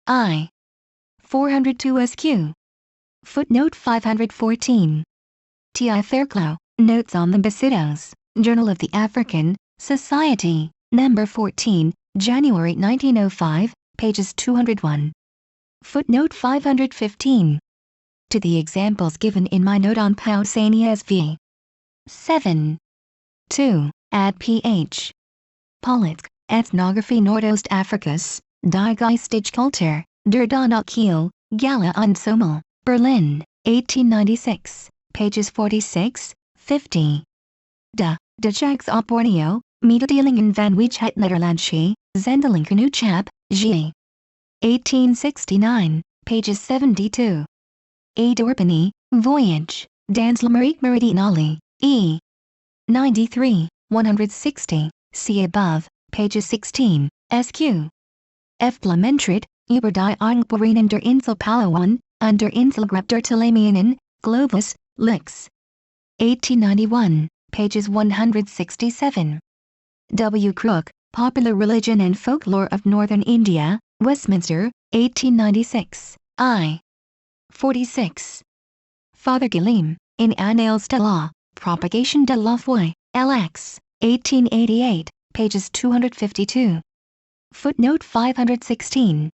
I. 402 SQ. Footnote 514. T.I. Fairclough, Notes on the Basitos, Journal of the African Society, No. 14, January 1905, pages 201. Footnote 515. To the examples given in my note on Pausanias v. 7. 2. Add ph. Pollock, Ethnography Nordost Afrikas, Die Geistige Kultur, der Donaukiel, Gala und Sommel, Berlin, 1896, pages 46, 50. De Jags op Borneo, Mededelingen van Wijsheid Nederlandsche, Zendeling Genootschap, G. 1869, pages 72. A. Dorpany, Voyage, Danslemeriek Meridionale, E. 93, 160, see above, pages 16, SQ. F. Blementrit, über die Angeborenen der Insel Palawan, und der Inselgruppe der Ptolemainnen, Globus, Lix. 1891, pages 167. W. Crook, Popular Religion and Folklore of Northern India, Westminster, 1896, I. 46. Father Guillaume, in Annales de la Propagation de la Foi, LX, 1888, pages 252. Footnote 516.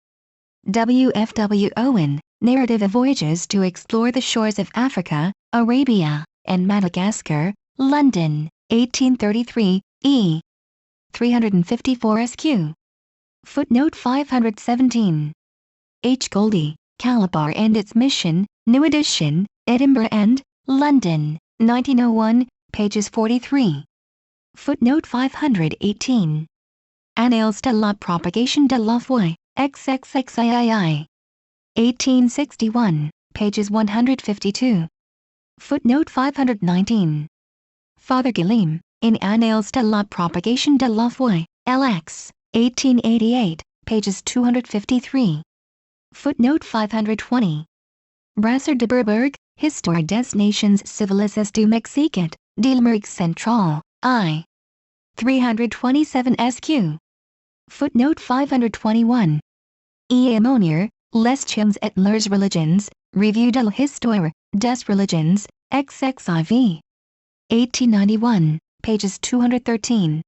W. F. W. Owen, Narrative of Voyages to Explore the Shores of Africa, Arabia, and Madagascar, London, 1833, E. 354 SQ. Footnote 517. H. Goldie, Calabar and Its Mission, New Edition, Edinburgh and London, 1901, pages 43. Footnote 518. Annales de la Propagation de la Foi, XXXIII. 1861, pages 152. Footnote 519. Father Guillaume, in Annales de la Propagation de la Foi, LX, 1888, pages 253. Footnote 520. Brasseur de Bourbourg, Histoire des Nations Civilisées du Mexique, de l'Amérique Centrale, I. 327 SQ. Footnote 521. E. Ammonier, Les Chiens et leurs Religions, Revue de l'Histoire des Religions, XXIV. 1891, pages 213.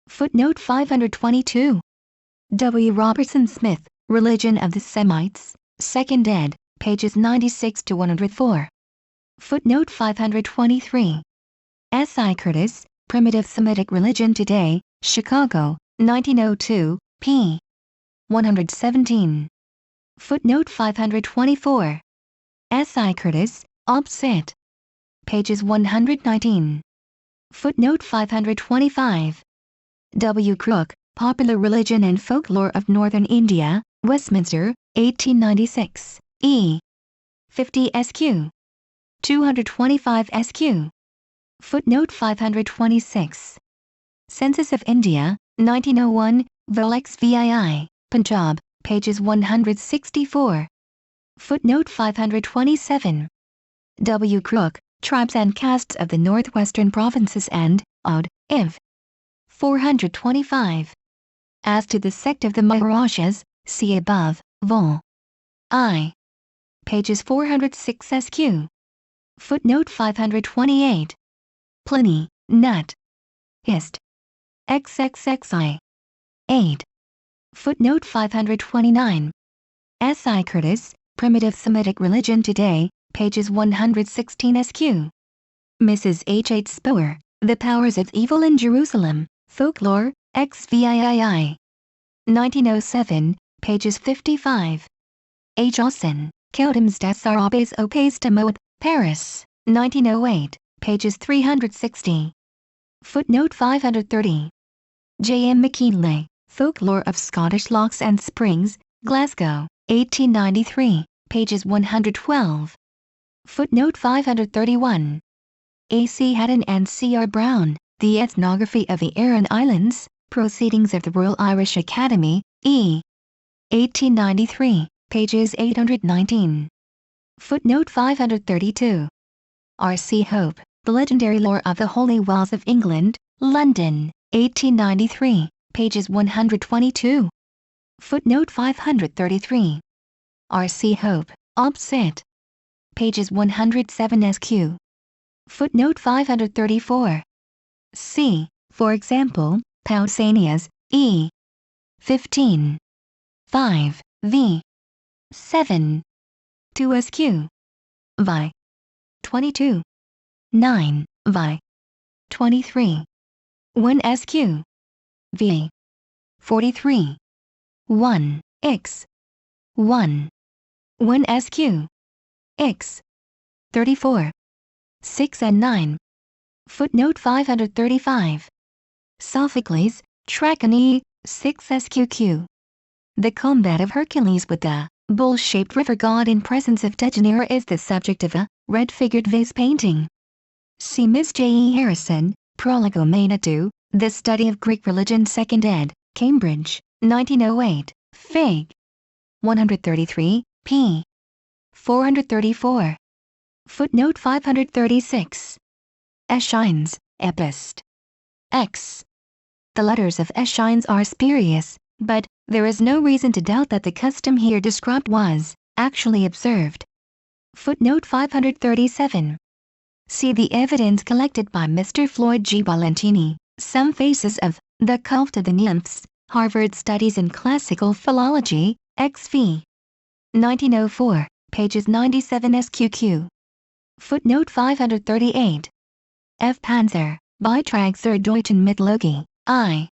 Footnote 522. W. Robertson Smith, Religion of the Semites, 2nd ed., pages 96 to 104. Footnote 523. S. I. Curtis, Primitive Semitic Religion Today, Chicago, 1902, p. 117. Footnote 524. S. I. Curtis, Obs. Cit. Pages 119. Footnote 525. W. Crook, Popular Religion and Folklore of Northern India, Westminster, 1896, E. 50 SQ. 225 SQ. Footnote 526. Census of India, 1901, Vol. XVII, Punjab, pages 164. Footnote 527. W. Crook, Tribes and Castes of the Northwestern Provinces and, Odd, Iv. 425. As to the sect of the Maharajas, see above, Vol. I. Pages 406 SQ. Footnote 528. Pliny, Nut. Hist. XXXI. 8. Footnote 529. S. I. Curtis, Primitive Semitic Religion Today, pages 116 SQ. Mrs. H. H. Spoer, The Powers of Evil in Jerusalem, Folklore, XVII. 1907, pages 55. H. Austin, Codems des Arabes aux Pays de Moab, Paris, 1908, pages 360. Footnote 530. J. M. McKinley, Folklore of Scottish Lochs and Springs, Glasgow, 1893, pages 112. Footnote 531. A. C. Haddon and C. R. Brown, The Ethnography of the Aran Islands, Proceedings of the Royal Irish Academy, E. 1893, pages 819. Footnote 532. R. C. Hope, The Legendary Lore of the Holy Wells of England, London, 1893, pages 122. Footnote 533. RC Hope, Opposite. Pages 107 SQ. Footnote 534. C. For example, Pausanias, E. 15. 5, v. 7. 2 SQ. Vi. 22. 9, vi. 23. 1 SQ. V. 43. 1, x. 1. 1 SQ. x. 34. 6 and 9. Footnote 535. Sophocles, Trachony, 6 SQQ. The combat of Hercules with the bull-shaped river god in presence of Dejanira is the subject of a red-figured vase painting. See Miss J. E. Harrison, Prolegomena 2, The Study of Greek Religion 2nd ed., Cambridge, 1908, Fig. 133, p. 434. Footnote 536. Aeschines, Epist. X. The letters of Aeschines are spurious, but there is no reason to doubt that the custom here described was actually observed. Footnote 537. See the evidence collected by Mr. Floyd G. Valentini, Some Phases of the Cult of the Nymphs, Harvard Studies in Classical Philology, XV. 1904, pages 97 SQQ. Footnote 538. F. Panzer, Beitrag zur Deutschen Mythologie, I.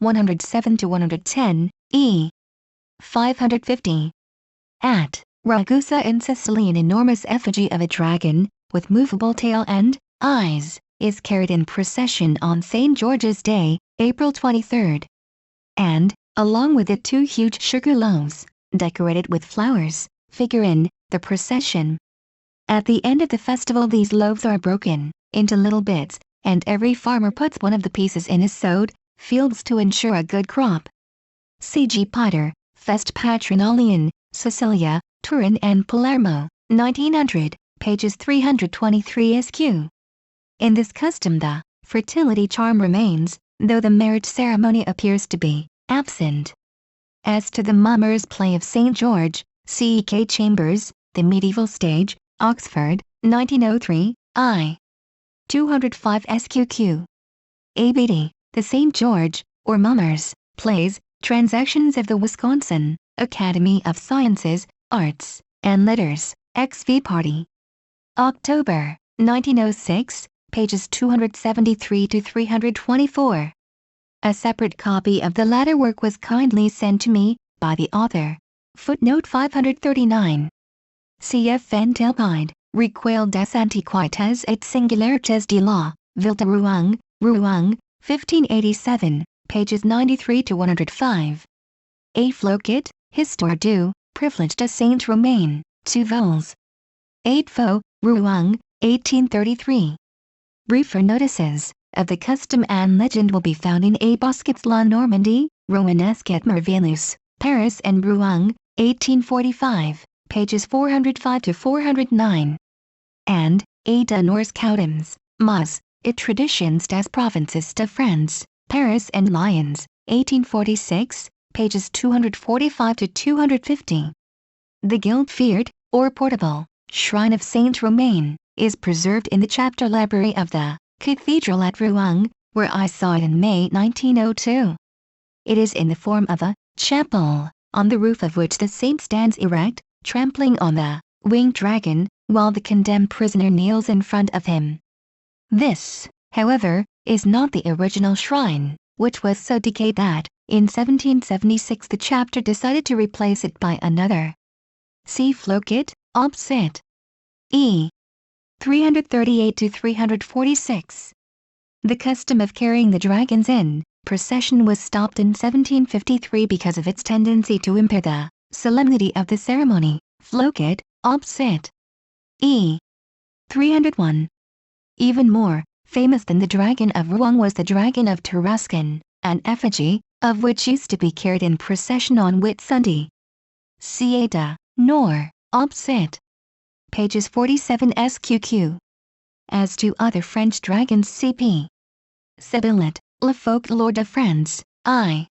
107-110, E. 550. At Ragusa in Sicily, an enormous effigy of a dragon, with movable tail and eyes, is carried in procession on St. George's Day, April 23. And, along with it 2 huge sugar loaves, decorated with flowers, figure in the procession. At the end of the festival these loaves are broken into little bits, and every farmer puts one of the pieces in his sowed fields to ensure a good crop. C. G. Potter, Fest Patronalian, Sicilia, Turin and Palermo, 1900, pages 323 SQ. In this custom the fertility charm remains, though the marriage ceremony appears to be absent. As to the mummers' play of St. George, C. E. K. Chambers, The Medieval Stage, Oxford, 1903, I. 205 SQQ. ABD, The St. George, or Mummers, Plays, Transactions of the Wisconsin Academy of Sciences, Arts, and Letters, XV Party. October, 1906, pages 273-324. A separate copy of the latter work was kindly sent to me by the author. Footnote 539. Cf. Van Telpide, Recueil des Antiquités et Singularités de la Ville de Rouen, Rouen, 1587, pages 93-105. A. Floquet, Histoire du Privilege de Saint-Romain, 2 vols. 8 Faux, Rouen, 1833. Briefer notices of the custom and legend will be found in A. Bosquet's La Normandie, Romanesque et Merveilleuse, Paris and Rouen, 1845, pages 405-409. And A. de Norse Coutums, Mas, et Traditions des Provinces de France, Paris and Lyons, 1846, pages 245-250. The gilt-feared, or portable, shrine of Saint Romain is preserved in the chapter library of the Cathedral at Rouen, where I saw it in May 1902. It is in the form of a chapel, on the roof of which the saint stands erect, trampling on the winged dragon, while the condemned prisoner kneels in front of him. This, however, is not the original shrine, which was so decayed that, in 1776 the chapter decided to replace it by another. See Floquet, Opposite. E. 338-346. The custom of carrying the dragons in procession was stopped in 1753 because of its tendency to impair the solemnity of the ceremony. Floquet, Opposite. E. 301. Even more famous than the dragon of Rouen was the dragon of Tarascon, an effigy of which used to be carried in procession on Whitsunday. C. A. de Nor, Opposite. Pages 47 SQQ. As to other French dragons, cp. Sibyllette, Le Folklore de France, I.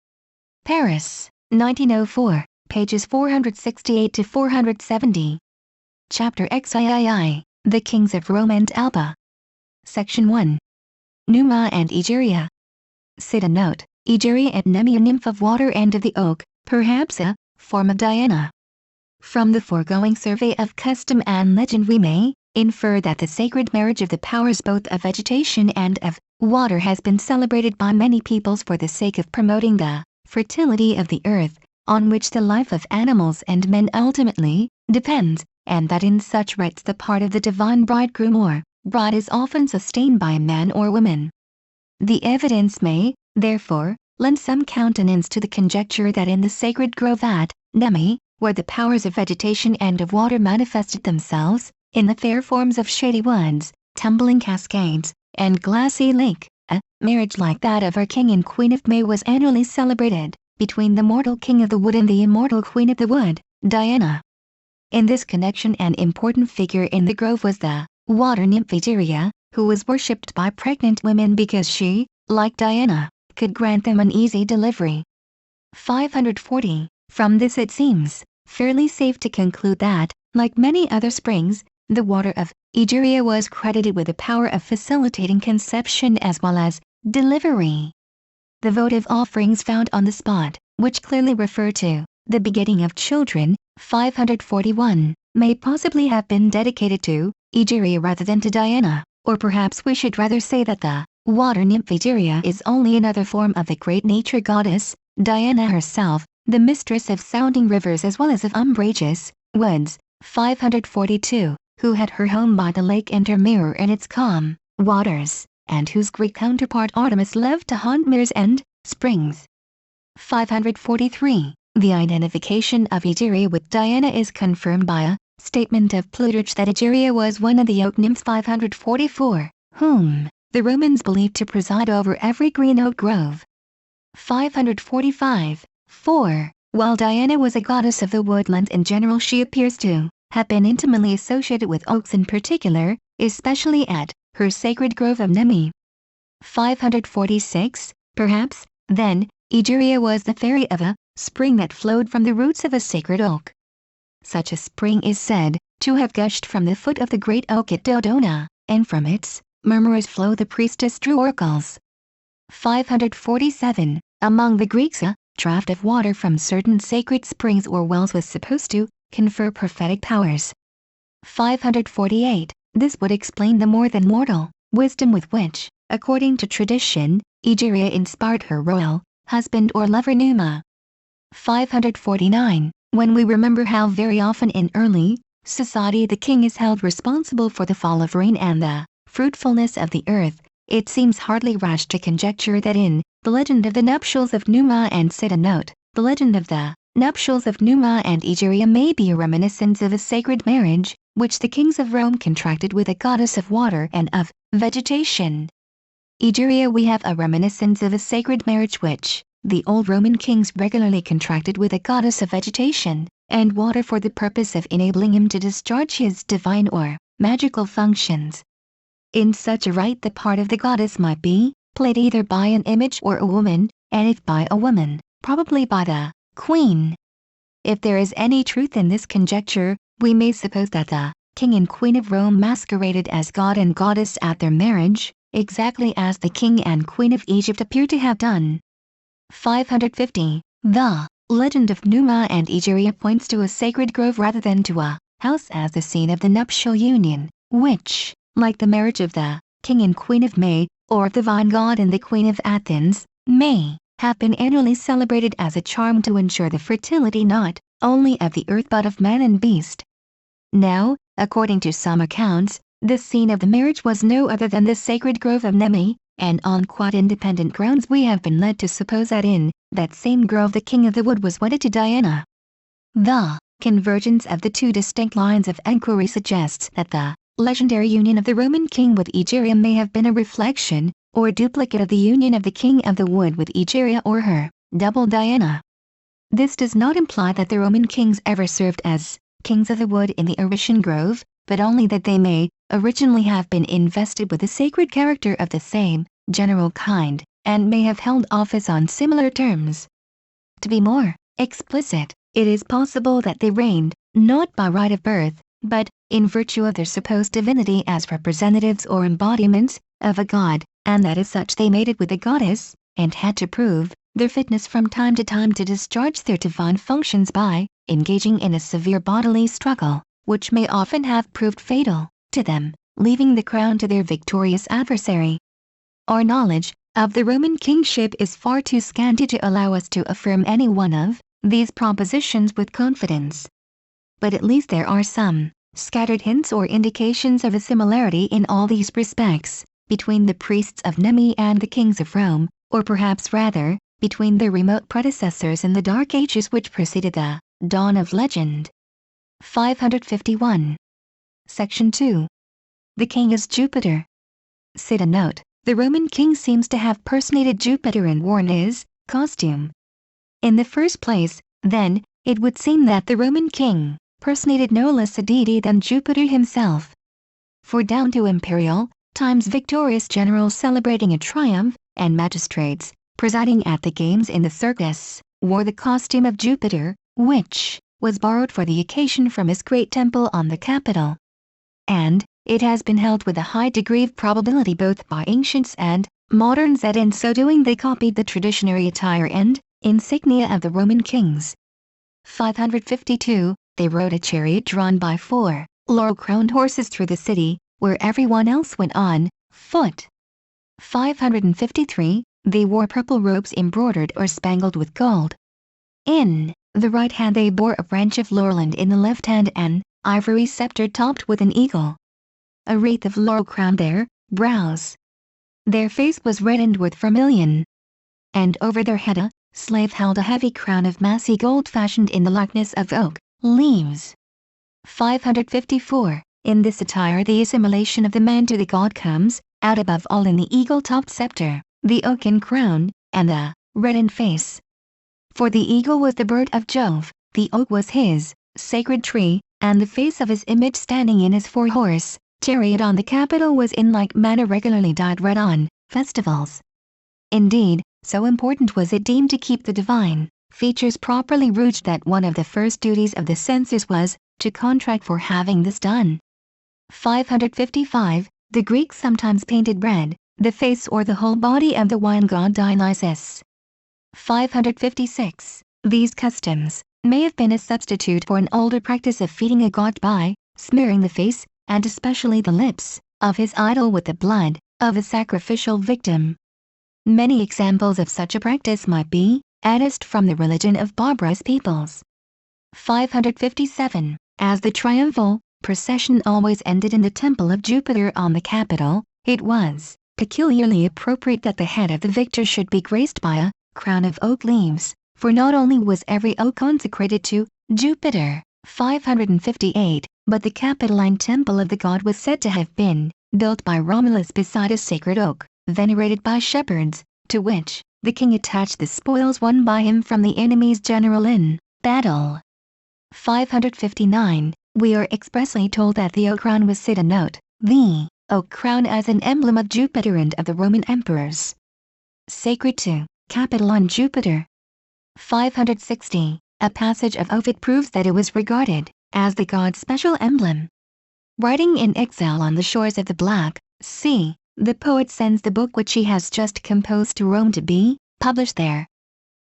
Paris, 1904, pages 468 to 470. Chapter XIII, The Kings of Rome and Alba. Section 1. Numa and Egeria. Cita note, Egeria and Nemi, a nymph of water and of the oak, perhaps a form of Diana. From the foregoing survey of custom and legend we may infer that the sacred marriage of the powers both of vegetation and of water has been celebrated by many peoples for the sake of promoting the fertility of the earth, on which the life of animals and men ultimately depends, and that in such rites the part of the divine bridegroom or bride is often sustained by a man or woman. The evidence may, therefore, lend some countenance to the conjecture that in the sacred grove at Nemi, where the powers of vegetation and of water manifested themselves, in the fair forms of shady woods, tumbling cascades, and glassy lake, a marriage like that of our king and queen of May was annually celebrated, between the mortal king of the wood and the immortal queen of the wood, Diana. In this connection an important figure in the grove was the water nymph Egeria, who was worshipped by pregnant women because she, like Diana, could grant them an easy delivery. 540. From this it seems fairly safe to conclude that, like many other springs, the water of Egeria was credited with the power of facilitating conception as well as delivery. The votive offerings found on the spot, which clearly refer to the begetting of children, 541, may possibly have been dedicated to Egeria rather than to Diana, or perhaps we should rather say that the water nymph Egeria is only another form of the great nature goddess, Diana herself, the mistress of sounding rivers as well as of umbrageous woods, 542, who had her home by the lake and her mirror in its calm waters, and whose Greek counterpart Artemis loved to haunt meres and springs. 543. The identification of Egeria with Diana is confirmed by a statement of Plutarch that Egeria was one of the oak nymphs 544, whom the Romans believed to preside over every green oak grove. 545. 4. While Diana was a goddess of the woodland in general, she appears to have been intimately associated with oaks in particular, especially at her sacred grove of Nemi. 546. Perhaps, then, Egeria was the fairy of a spring that flowed from the roots of a sacred oak. Such a spring is said to have gushed from the foot of the great oak at Dodona, and from its murmurous flow the priestess drew oracles. 547. Among the Greeks a draught of water from certain sacred springs or wells was supposed to confer prophetic powers. 548. This would explain the more than mortal wisdom with which, according to tradition, Egeria inspired her royal husband or lover Numa. 549. When we remember how very often in early society the king is held responsible for the fall of rain and the fruitfulness of the earth, it seems hardly rash to conjecture that in the legend of the nuptials of Numa and Cita note, the legend of the nuptials of Numa and Egeria may be a reminiscence of a sacred marriage, which the kings of Rome contracted with a goddess of water and of vegetation. Egeria we have a reminiscence of a sacred marriage which the old Roman kings regularly contracted with a goddess of vegetation and water for the purpose of enabling him to discharge his divine or magical functions. In such a rite the part of the goddess might be played either by an image or a woman, and if by a woman, probably by the queen. If there is any truth in this conjecture, we may suppose that the king and queen of Rome masqueraded as god and goddess at their marriage, exactly as the king and queen of Egypt appear to have done. 550. The legend of Numa and Egeria points to a sacred grove rather than to a house as the scene of the nuptial union, which, like the marriage of the king and queen of May, or of the vine god and the queen of Athens, may have been annually celebrated as a charm to ensure the fertility not only of the earth but of man and beast. Now, according to some accounts, the scene of the marriage was no other than the sacred grove of Nemi, and on quite independent grounds we have been led to suppose that in that same grove the king of the wood was wedded to Diana. The convergence of the two distinct lines of enquiry suggests that the legendary union of the Roman king with Egeria may have been a reflection, or duplicate of the union of the king of the wood with Egeria or her double Diana. This does not imply that the Roman kings ever served as kings of the wood in the Eretan grove, but only that they may originally have been invested with a sacred character of the same general kind, and may have held office on similar terms. To be more explicit, it is possible that they reigned, not by right of birth, but in virtue of their supposed divinity as representatives or embodiments of a god, and that as such they mated with a goddess, and had to prove their fitness from time to time to discharge their divine functions by engaging in a severe bodily struggle, which may often have proved fatal to them, leaving the crown to their victorious adversary. Our knowledge of the Roman kingship is far too scanty to allow us to affirm any one of these propositions with confidence. But at least there are some scattered hints or indications of a similarity in all these respects between the priests of Nemi and the kings of Rome, or perhaps rather, between their remote predecessors in the dark ages which preceded the dawn of legend. 551. Section 2. The king is Jupiter. Cite a note. The Roman king seems to have personated Jupiter and worn his costume. In the first place, then, it would seem that the Roman king personated no less a deity than Jupiter himself. For down to imperial times victorious generals celebrating a triumph, and magistrates presiding at the games in the circus, wore the costume of Jupiter, which was borrowed for the occasion from his great temple on the Capitol. And it has been held with a high degree of probability both by ancients and moderns that in so doing they copied the traditionary attire and insignia of the Roman kings. 552. They rode a chariot drawn by 4 laurel-crowned horses through the city, where everyone else went on foot. 553. They wore purple robes embroidered or spangled with gold. In the right hand they bore a branch of laurel and in the left hand an ivory scepter topped with an eagle. A wreath of laurel crowned their brows. Their face was reddened with vermilion. And over their head a slave held a heavy crown of massy gold fashioned in the likeness of oak leaves. 554. In this attire the assimilation of the man to the god comes out above all in the eagle-topped scepter, the oaken crown, and the reddened face. For the eagle was the bird of Jove, the oak was his sacred tree, and the face of his image standing in his 4-horse chariot on the Capitol was in like manner regularly dyed red on festivals. Indeed, so important was it deemed to keep the divine features properly rouged that one of the first duties of the censors was to contract for having this done. 555. The Greeks sometimes painted red the face or the whole body of the wine god Dionysus. 556. These customs may have been a substitute for an older practice of feeding a god by smearing the face, and especially the lips, of his idol with the blood of a sacrificial victim. Many examples of such a practice might be adduced from the religion of barbarous peoples. 557. As the triumphal procession always ended in the temple of Jupiter on the Capitol, it was peculiarly appropriate that the head of the victor should be graced by a crown of oak leaves, for not only was every oak consecrated to Jupiter, 558, but the Capitoline temple of the god was said to have been built by Romulus beside a sacred oak, venerated by shepherds, to which the king attached the spoils won by him from the enemy's general in battle. 559. We are expressly told that the oak crown was cite a note. The oak crown as an emblem of Jupiter and of the Roman emperors. Sacred to Capitol on Jupiter. 560. A passage of Ovid proves that it was regarded as the god's special emblem. Writing in exile on the shores of the Black Sea, the poet sends the book which he has just composed to Rome to be published there.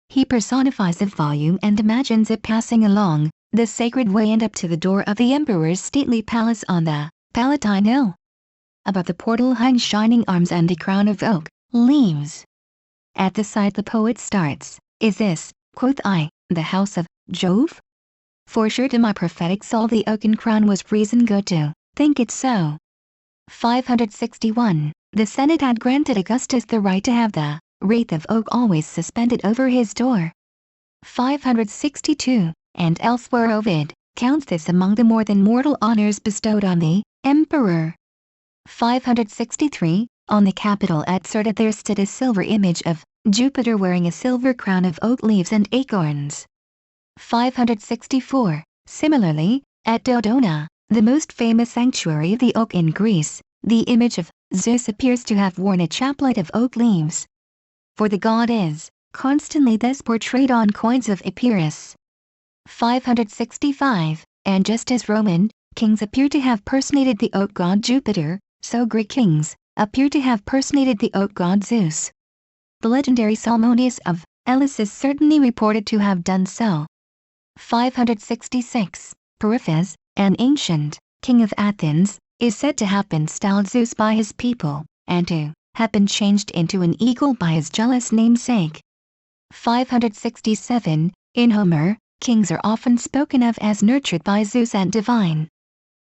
He personifies the volume and imagines it passing along the sacred way and up to the door of the emperor's stately palace on the Palatine Hill. Above the portal hang shining arms and a crown of oak leaves. At the sight the poet starts. Is this, quoth I, the house of Jove? For sure to my prophetic soul the oaken crown was reason good to think it so. 561. The Senate had granted Augustus the right to have the wreath of oak always suspended over his door. 562. And elsewhere Ovid counts this among the more than mortal honors bestowed on the emperor. 563. On the Capitol at Cirta there stood a silver image of Jupiter wearing a silver crown of oak leaves and acorns. 564. Similarly, at Dodona, the most famous sanctuary of the oak in Greece, the image of Zeus appears to have worn a chaplet of oak leaves. For the god is constantly thus portrayed on coins of Epirus. 565. And just as Roman kings appear to have personated the oak god Jupiter, so Greek kings appear to have personated the oak god Zeus. The legendary Salmoneus of Elis is certainly reported to have done so. 566. Periphas, an ancient king of Athens, is said to have been styled Zeus by his people, and to have been changed into an eagle by his jealous namesake. 567. In Homer, kings are often spoken of as nurtured by Zeus and divine.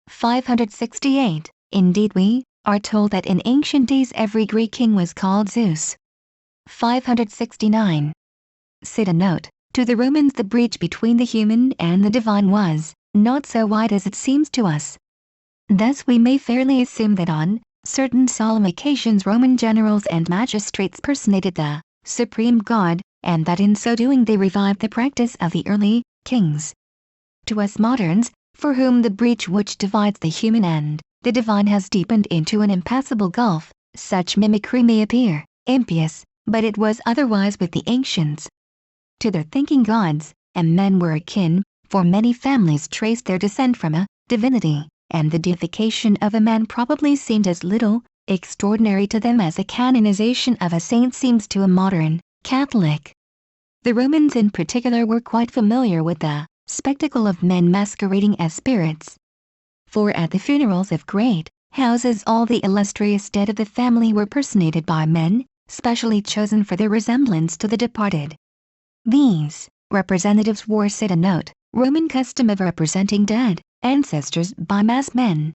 568. Indeed we are told that in ancient days every Greek king was called Zeus. 569. Cite a note. To the Romans the breach between the human and the divine was not so wide as it seems to us. Thus we may fairly assume that on certain solemn occasions Roman generals and magistrates personated the supreme god, and that in so doing they revived the practice of the early kings. To us moderns, for whom the breach which divides the human and the divine has deepened into an impassable gulf, such mimicry may appear impious, but it was otherwise with the ancients. To their thinking gods and men were akin, for many families traced their descent from a divinity, and the deification of a man probably seemed as little extraordinary to them as a canonization of a saint seems to a modern Catholic. The Romans in particular were quite familiar with the spectacle of men masquerading as spirits. For at the funerals of great houses all the illustrious dead of the family were personated by men, specially chosen for their resemblance to the departed. These representatives wore, cite a note, Roman custom of representing dead ancestors by masked men.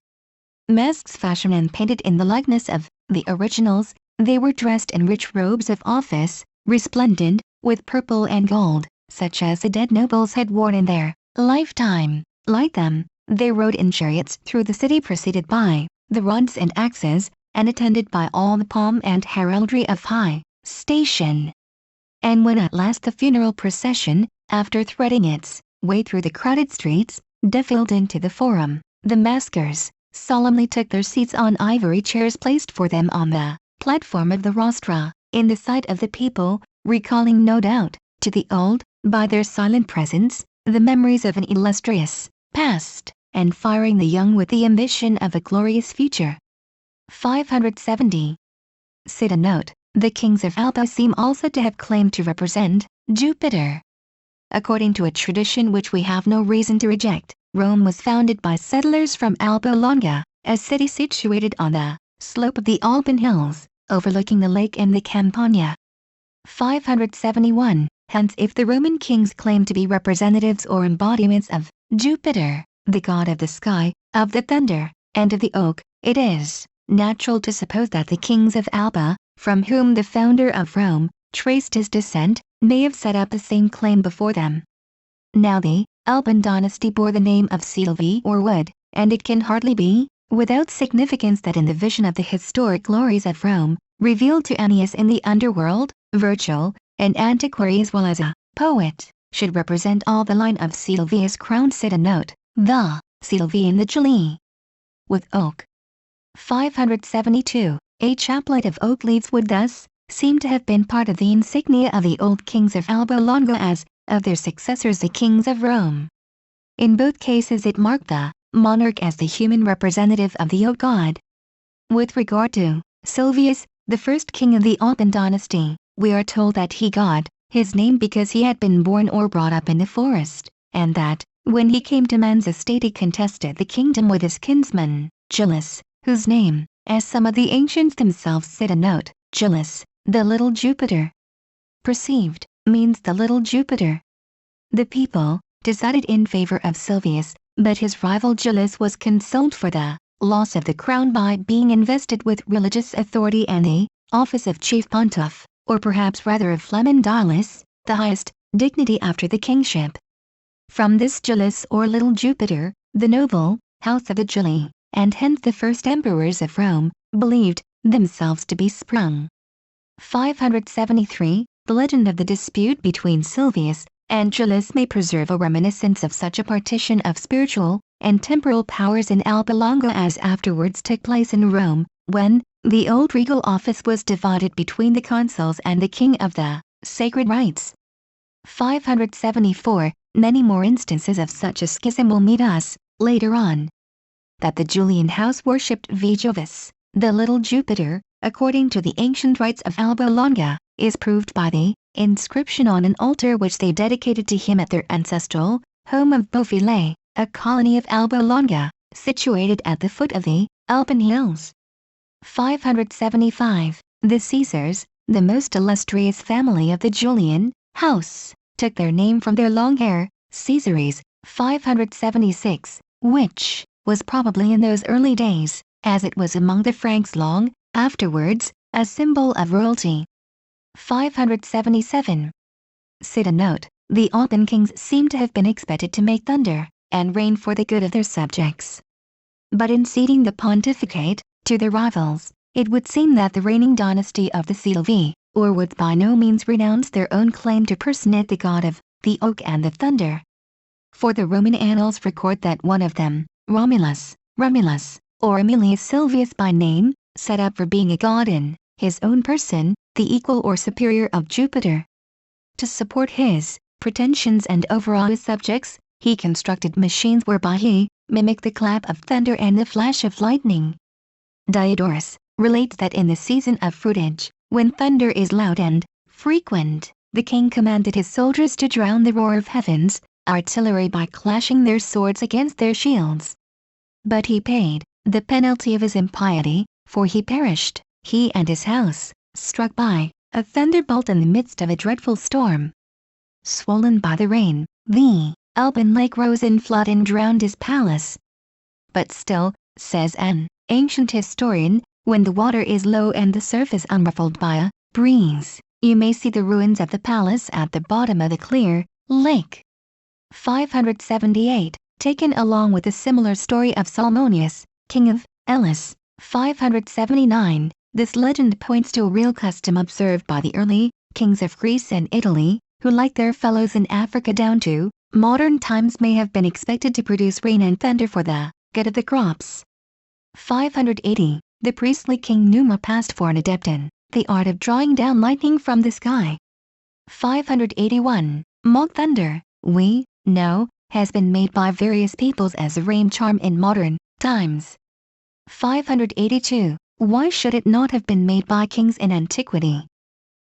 Masks fashioned and painted in the likeness of the originals, they were dressed in rich robes of office, resplendent with purple and gold, such as the dead nobles had worn in their lifetime. Like them, they rode in chariots through the city preceded by the rods and axes, and attended by all the pomp and heraldry of high station. And when at last the funeral procession, after threading its way through the crowded streets, defiled into the forum, the maskers solemnly took their seats on ivory chairs placed for them on the platform of the rostra, in the sight of the people, recalling no doubt, to the old, by their silent presence, the memories of an illustrious past, and firing the young with the ambition of a glorious future. 570. Cite a note. The kings of Alba seem also to have claimed to represent Jupiter. According to a tradition which we have no reason to reject, Rome was founded by settlers from Alba Longa, a city situated on the slope of the Alban Hills, overlooking the lake and the Campagna. 571. Hence if the Roman kings claimed to be representatives or embodiments of Jupiter, the god of the sky, of the thunder, and of the oak, it is natural to suppose that the kings of Alba, from whom the founder of Rome traced his descent, may have set up the same claim before them. Now the Alban dynasty bore the name of Silvi or Wood, and it can hardly be without significance that in the vision of the historic glories of Rome, revealed to Ennius in the underworld, Virgil, an antiquary as well as a poet, should represent all the line of Silvius crowned. Cite a note, the Silvi in the Julie. With oak. 572. A chaplet of oak leaves would thus seem to have been part of the insignia of the old kings of Alba Longa as of their successors the kings of Rome. In both cases it marked the monarch as the human representative of the oak god. With regard to Silvius, the first king of the Alban dynasty, we are told that he got his name because he had been born or brought up in the forest, and that, when he came to man's estate he contested the kingdom with his kinsman, Julius, whose name, as some of the ancients themselves cite a note, Julius, the little Jupiter. Perceived, means the little Jupiter. The people decided in favor of Silvius, but his rival Julius was consoled for the loss of the crown by being invested with religious authority and the office of chief pontiff, or perhaps rather of Flamendilus, the highest dignity after the kingship. From this Julius or little Jupiter, the noble house of the Julii, and hence the first emperors of Rome, believed themselves to be sprung. 573. The legend of the dispute between Silvius and Julius may preserve a reminiscence of such a partition of spiritual and temporal powers in Alba Longa as afterwards took place in Rome, when the old regal office was divided between the consuls and the king of the sacred rites. 574. Many more instances of such a schism will meet us, later on. That the Julian house worshipped Vejovis, the little Jupiter, according to the ancient rites of Alba Longa, is proved by the inscription on an altar which they dedicated to him at their ancestral home of Bough, a colony of Alba Longa, situated at the foot of the Alpine Hills. 575. The Caesars, the most illustrious family of the Julian house, took their name from their long hair, Caesares, 576, which was probably in those early days, as it was among the Franks long afterwards, a symbol of royalty. 577. Cite a note. The Alban kings seem to have been expected to make thunder and rain for the good of their subjects. But in ceding the pontificate to their rivals, it would seem that the reigning dynasty of the Silvi, or would by no means renounce their own claim to personate the god of the oak and the thunder. For the Roman annals record that one of them, Romulus, or Aemilius Silvius by name, set up for being a god in his own person, the equal or superior of Jupiter. To support his pretensions and overawe his subjects, he constructed machines whereby he mimicked the clap of thunder and the flash of lightning. Diodorus relates that in the season of fruitage, when thunder is loud and frequent, the king commanded his soldiers to drown the roar of heaven's artillery by clashing their swords against their shields. But he paid the penalty of his impiety, for he perished, he and his house, struck by a thunderbolt in the midst of a dreadful storm. Swollen by the rain, the Alban lake rose in flood and drowned his palace. But still, says an ancient historian, when the water is low and the surface unruffled by a breeze, you may see the ruins of the palace at the bottom of the clear lake. 578, taken along with a similar story of Salmoneus, king of Elis, 579, this legend points to a real custom observed by the early kings of Greece and Italy, who like their fellows in Africa down to modern times may have been expected to produce rain and thunder for the good of the crops. 580, the priestly king Numa passed for an adept in the art of drawing down lightning from the sky. 581, mock thunder, we know, has been made by various peoples as a rain charm in modern times. 582, why should it not have been made by kings in antiquity?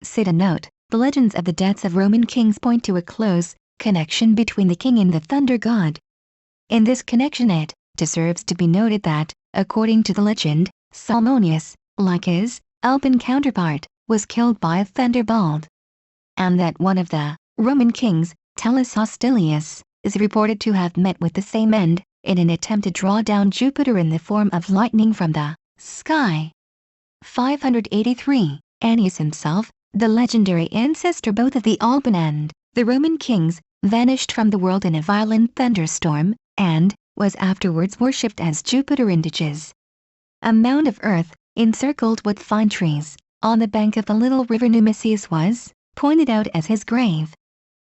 Cite a note. The legends of the deaths of Roman kings point to a close connection between the king and the thunder god. In this connection it deserves to be noted that, according to the legend, Salmoneus, like his Alban counterpart, was killed by a thunderbolt. And that one of the Roman kings, Tullus Hostilius, is reported to have met with the same end, in an attempt to draw down Jupiter in the form of lightning from the sky. 583, Annius himself, the legendary ancestor both of the Alban and the Roman kings, vanished from the world in a violent thunderstorm, and was afterwards worshipped as Jupiter indiges. A mound of earth, encircled with fine trees, on the bank of the little river Numicius was pointed out as his grave.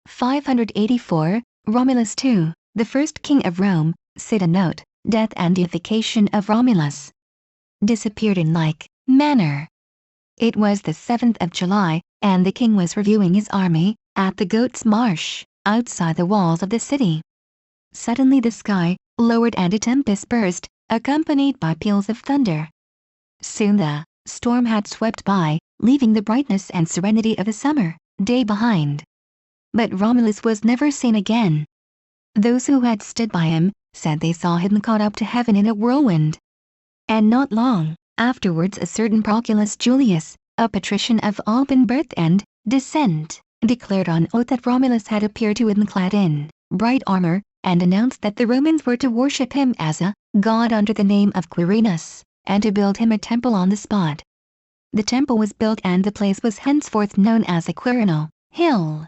584, Romulus II, the first king of Rome, cite a note, death and deification of Romulus. Disappeared in like manner. It was the 7th of July, and the king was reviewing his army at the Goat's Marsh, outside the walls of the city. Suddenly the sky lowered and a tempest burst, accompanied by peals of thunder. Soon the storm had swept by, leaving the brightness and serenity of a summer day behind. But Romulus was never seen again. Those who had stood by him said they saw him caught up to heaven in a whirlwind. And not long afterwards a certain Proculus Julius, a patrician of Alban birth and descent, declared on oath that Romulus had appeared to him clad in bright armor, and announced that the Romans were to worship him as a god under the name of Quirinus, and to build him a temple on the spot. The temple was built and the place was henceforth known as the Quirinal Hill.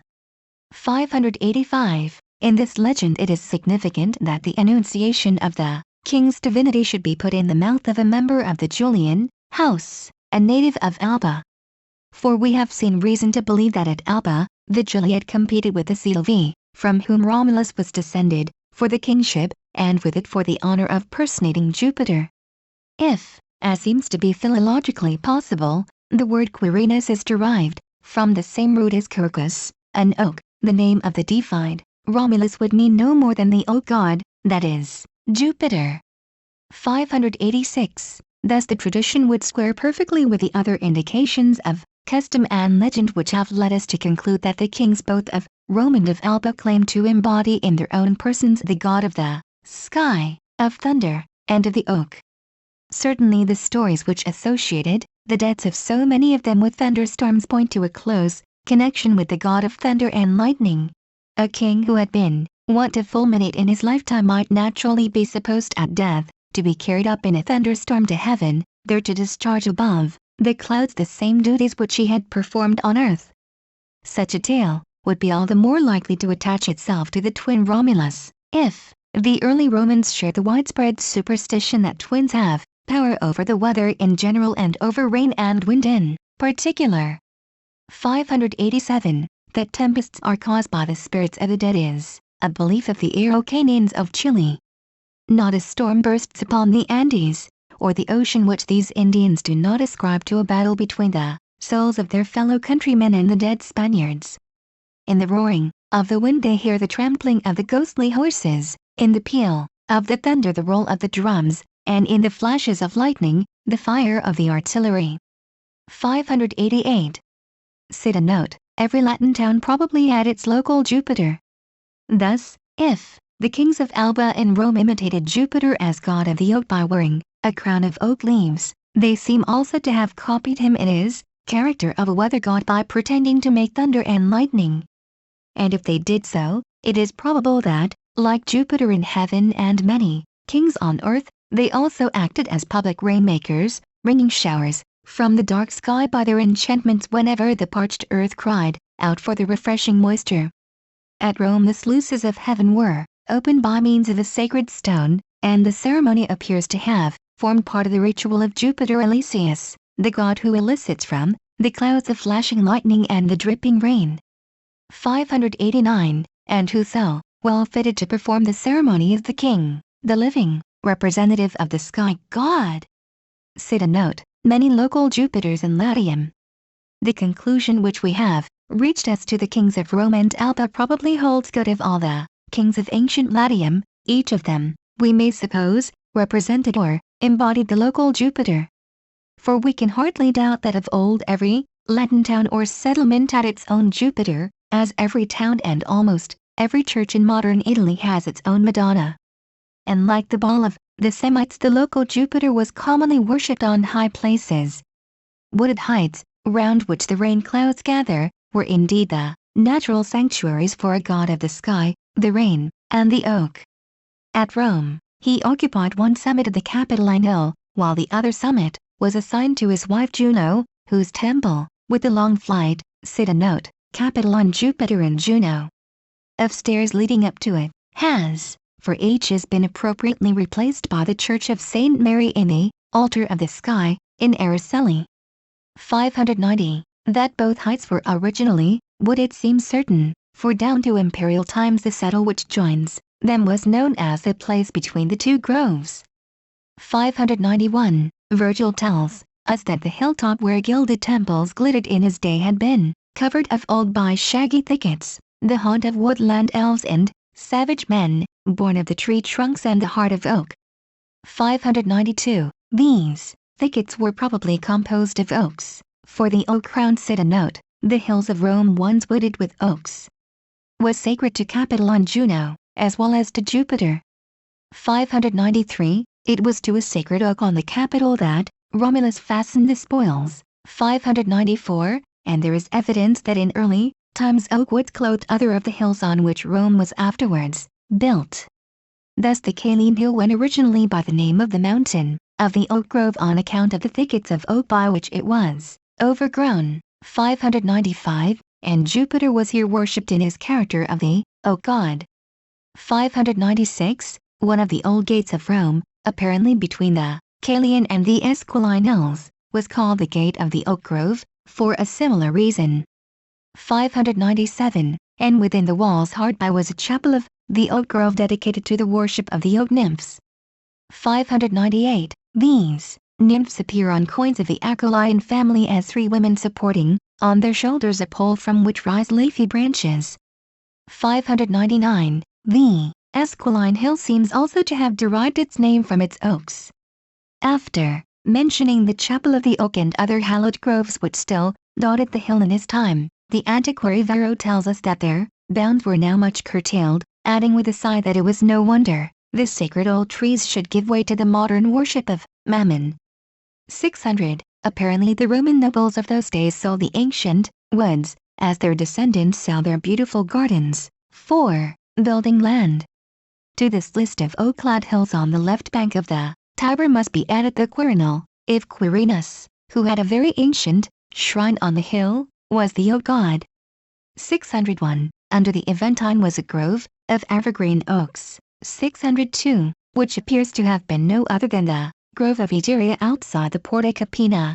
585. In this legend it is significant that the annunciation of the king's divinity should be put in the mouth of a member of the Julian house, a native of Alba. For we have seen reason to believe that at Alba, the Juliet competed with the Silvi, from whom Romulus was descended, for the kingship, and with it for the honor of personating Jupiter. If, as seems to be philologically possible, the word Quirinus is derived from the same root as quercus, an oak, the name of the deified Romulus would mean no more than the oak god, that is, Jupiter. 586. Thus the tradition would square perfectly with the other indications of custom and legend which have led us to conclude that the kings both of Rome and of Alba claimed to embody in their own persons the god of the sky, of thunder, and of the oak. Certainly the stories which associated the deaths of so many of them with thunderstorms point to a close connection with the god of thunder and lightning. A king who had been wont to fulminate in his lifetime might naturally be supposed at death to be carried up in a thunderstorm to heaven, there to discharge above the clouds the same duties which he had performed on earth. Such a tale would be all the more likely to attach itself to the twin Romulus, if the early Romans shared the widespread superstition that twins have power over the weather in general and over rain and wind in particular. 587. That tempests are caused by the spirits of the dead is a belief of the Araucanians of Chile. Not a storm bursts upon the Andes, or the ocean which these Indians do not ascribe to a battle between the souls of their fellow countrymen and the dead Spaniards. In the roaring of the wind they hear the trampling of the ghostly horses, in the peal of the thunder the roll of the drums, and in the flashes of lightning, the fire of the artillery. 588. Cite a note. Every Latin town probably had its local Jupiter. Thus, if the kings of Alba and Rome imitated Jupiter as god of the oak by wearing a crown of oak leaves, they seem also to have copied him in his character of a weather god by pretending to make thunder and lightning. And if they did so, it is probable that, like Jupiter in heaven and many kings on earth, they also acted as public rainmakers, bringing showers from the dark sky by their enchantments whenever the parched earth cried out for the refreshing moisture. At Rome the sluices of heaven were opened by means of a sacred stone, and the ceremony appears to have formed part of the ritual of Jupiter Elysius, the god who elicits from the clouds the flashing lightning and the dripping rain. 589. And who so well fitted to perform the ceremony is the king, the living representative of the sky god. Cite a note. Many local Jupiters in Latium. The conclusion which we have reached as to the kings of Rome and Alba probably holds good of all the kings of ancient Latium. Each of them, we may suppose, represented or embodied the local Jupiter. For we can hardly doubt that of old every Latin town or settlement had its own Jupiter, as every town and almost every church in modern Italy has its own Madonna. And like the ball of the Semites, the local Jupiter was commonly worshipped on high places. Wooded heights, round which the rain clouds gather, were indeed the natural sanctuaries for a god of the sky, the rain, and the oak. At Rome, he occupied one summit of the Capitoline Hill, while the other summit was assigned to his wife Juno, whose temple, with the long flight, cite a note, Capitoline Jupiter and Juno, of stairs leading up to it, has for ages been appropriately replaced by the Church of St. Mary in the Altar of the Sky, in Araceli. 590. That both heights were originally wooded seems certain, for down to imperial times the settle which joins them was known as the place between the two groves. 591. Virgil tells us that the hilltop where gilded temples glittered in his day had been covered of old by shaggy thickets, the haunt of woodland elves and savage men, born of the tree trunks and the heart of oak. 592. These thickets were probably composed of oaks, for the oak crown cite a note, the hills of Rome once wooded with oaks, was sacred to Capitoline Juno, as well as to Jupiter. 593. It was to a sacred oak on the Capitol that Romulus fastened the spoils. 594. And there is evidence that in early times oak woods clothed other of the hills on which Rome was afterwards built. Thus the Caline Hill went originally by the name of the mountain of the oak grove on account of the thickets of oak by which it was overgrown. 595. And Jupiter was here worshipped in his character of the oak god. 596. One of the old gates of Rome, apparently between the Caelian and the Esquiline hills, was called the Gate of the Oak Grove, for a similar reason. 597. And within the walls hard by was a chapel of the Oak Grove dedicated to the worship of the oak nymphs. 598. These nymphs appear on coins of the Aquiline family as three women supporting on their shoulders a pole from which rise leafy branches. 599. The Esquiline Hill seems also to have derived its name from its oaks. After mentioning the Chapel of the Oak and other hallowed groves which still dotted the hill in his time, the antiquary Varro tells us that their bounds were now much curtailed, adding with a sigh that it was no wonder the sacred old trees should give way to the modern worship of Mammon. 600. Apparently the Roman nobles of those days sold the ancient woods, as their descendants sell their beautiful gardens, for building land. To this list of oak-clad hills on the left bank of the Tiber must be added the Quirinal, if Quirinus, who had a very ancient shrine on the hill, was the oak god. 601. Under the Aventine was a grove of evergreen oaks. 602, which appears to have been no other than the grove of Egeria outside the Porta Capena.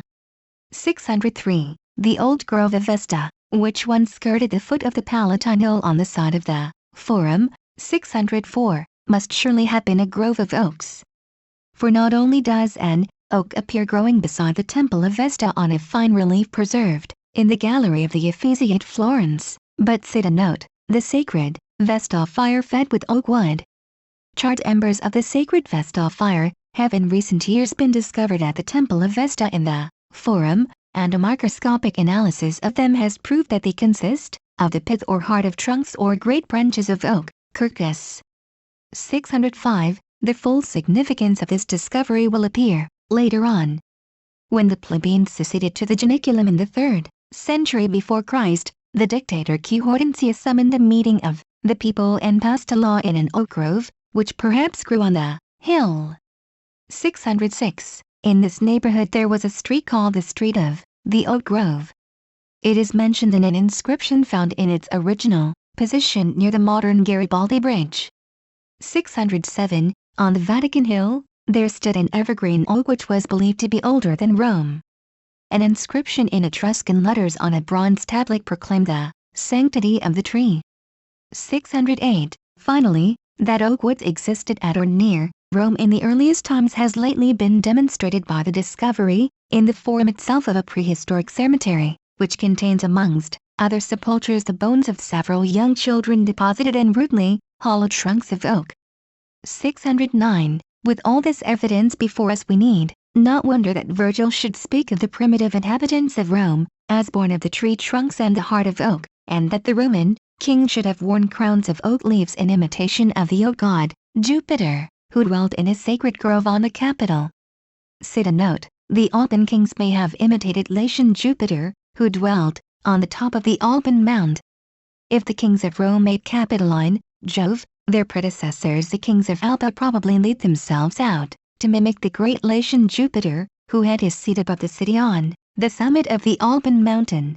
603. The old grove of Vesta, which once skirted the foot of the Palatine Hill on the side of the Forum. 604, must surely have been a grove of oaks. For not only does an oak appear growing beside the Temple of Vesta on a fine relief preserved in the gallery of the Uffizi at Florence, but sit a note, the sacred Vesta fire fed with oak wood. Charred embers of the sacred Vesta fire have in recent years been discovered at the Temple of Vesta in the Forum, and a microscopic analysis of them has proved that they consist of the pith or heart of trunks or great branches of oak, Quercus. 605. The full significance of this discovery will appear later on. When the plebeians seceded to the Janiculum in the 3rd century before Christ, the dictator Q. Hortensius summoned a meeting of the people and passed a law in an oak grove, which perhaps grew on the hill. 606. In this neighborhood there was a street called the Street of the Oak Grove. It is mentioned in an inscription found in its original position near the modern Garibaldi Bridge. 607. On the Vatican Hill, there stood an evergreen oak which was believed to be older than Rome. An inscription in Etruscan letters on a bronze tablet proclaimed the sanctity of the tree. 608. Finally, that oak woods existed at or near Rome in the earliest times has lately been demonstrated by the discovery, in the Forum itself, of a prehistoric cemetery, which contains amongst other sepulchres the bones of several young children deposited in rudely hollowed trunks of oak. 609. With all this evidence before us we need not wonder that Virgil should speak of the primitive inhabitants of Rome as born of the tree trunks and the heart of oak, and that the Roman king should have worn crowns of oak leaves in imitation of the oak god, Jupiter, who dwelt in a sacred grove on the Capitol. Sit a note, the Alban kings may have imitated Latian Jupiter, who dwelt on the top of the Alban Mound. If the kings of Rome made Capitoline Jove, their predecessors the kings of Alba probably laid themselves out to mimic the great Latian Jupiter, who had his seat above the city on the summit of the Alban mountain.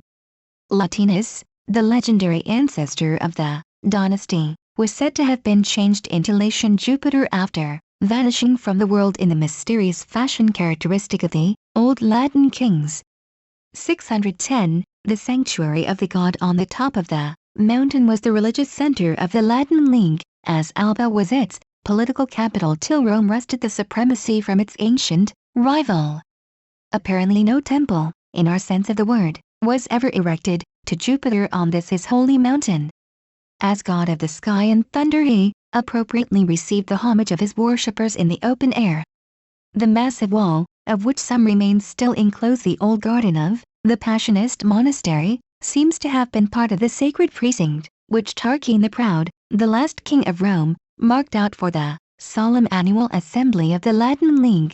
Latinus, the legendary ancestor of the dynasty, was said to have been changed into Latian Jupiter after vanishing from the world in the mysterious fashion characteristic of the old Latin kings. 610. The sanctuary of the god on the top of the mountain was the religious center of the Latin League, as Alba was its political capital till Rome wrested the supremacy from its ancient rival. Apparently no temple, in our sense of the word, was ever erected to Jupiter on this his holy mountain. As god of the sky and thunder he appropriately received the homage of his worshippers in the open air. The massive wall, of which some remains still enclose the old garden of the Passionist monastery, seems to have been part of the sacred precinct, which Tarquin the Proud, the last king of Rome, marked out for the solemn annual assembly of the Latin League.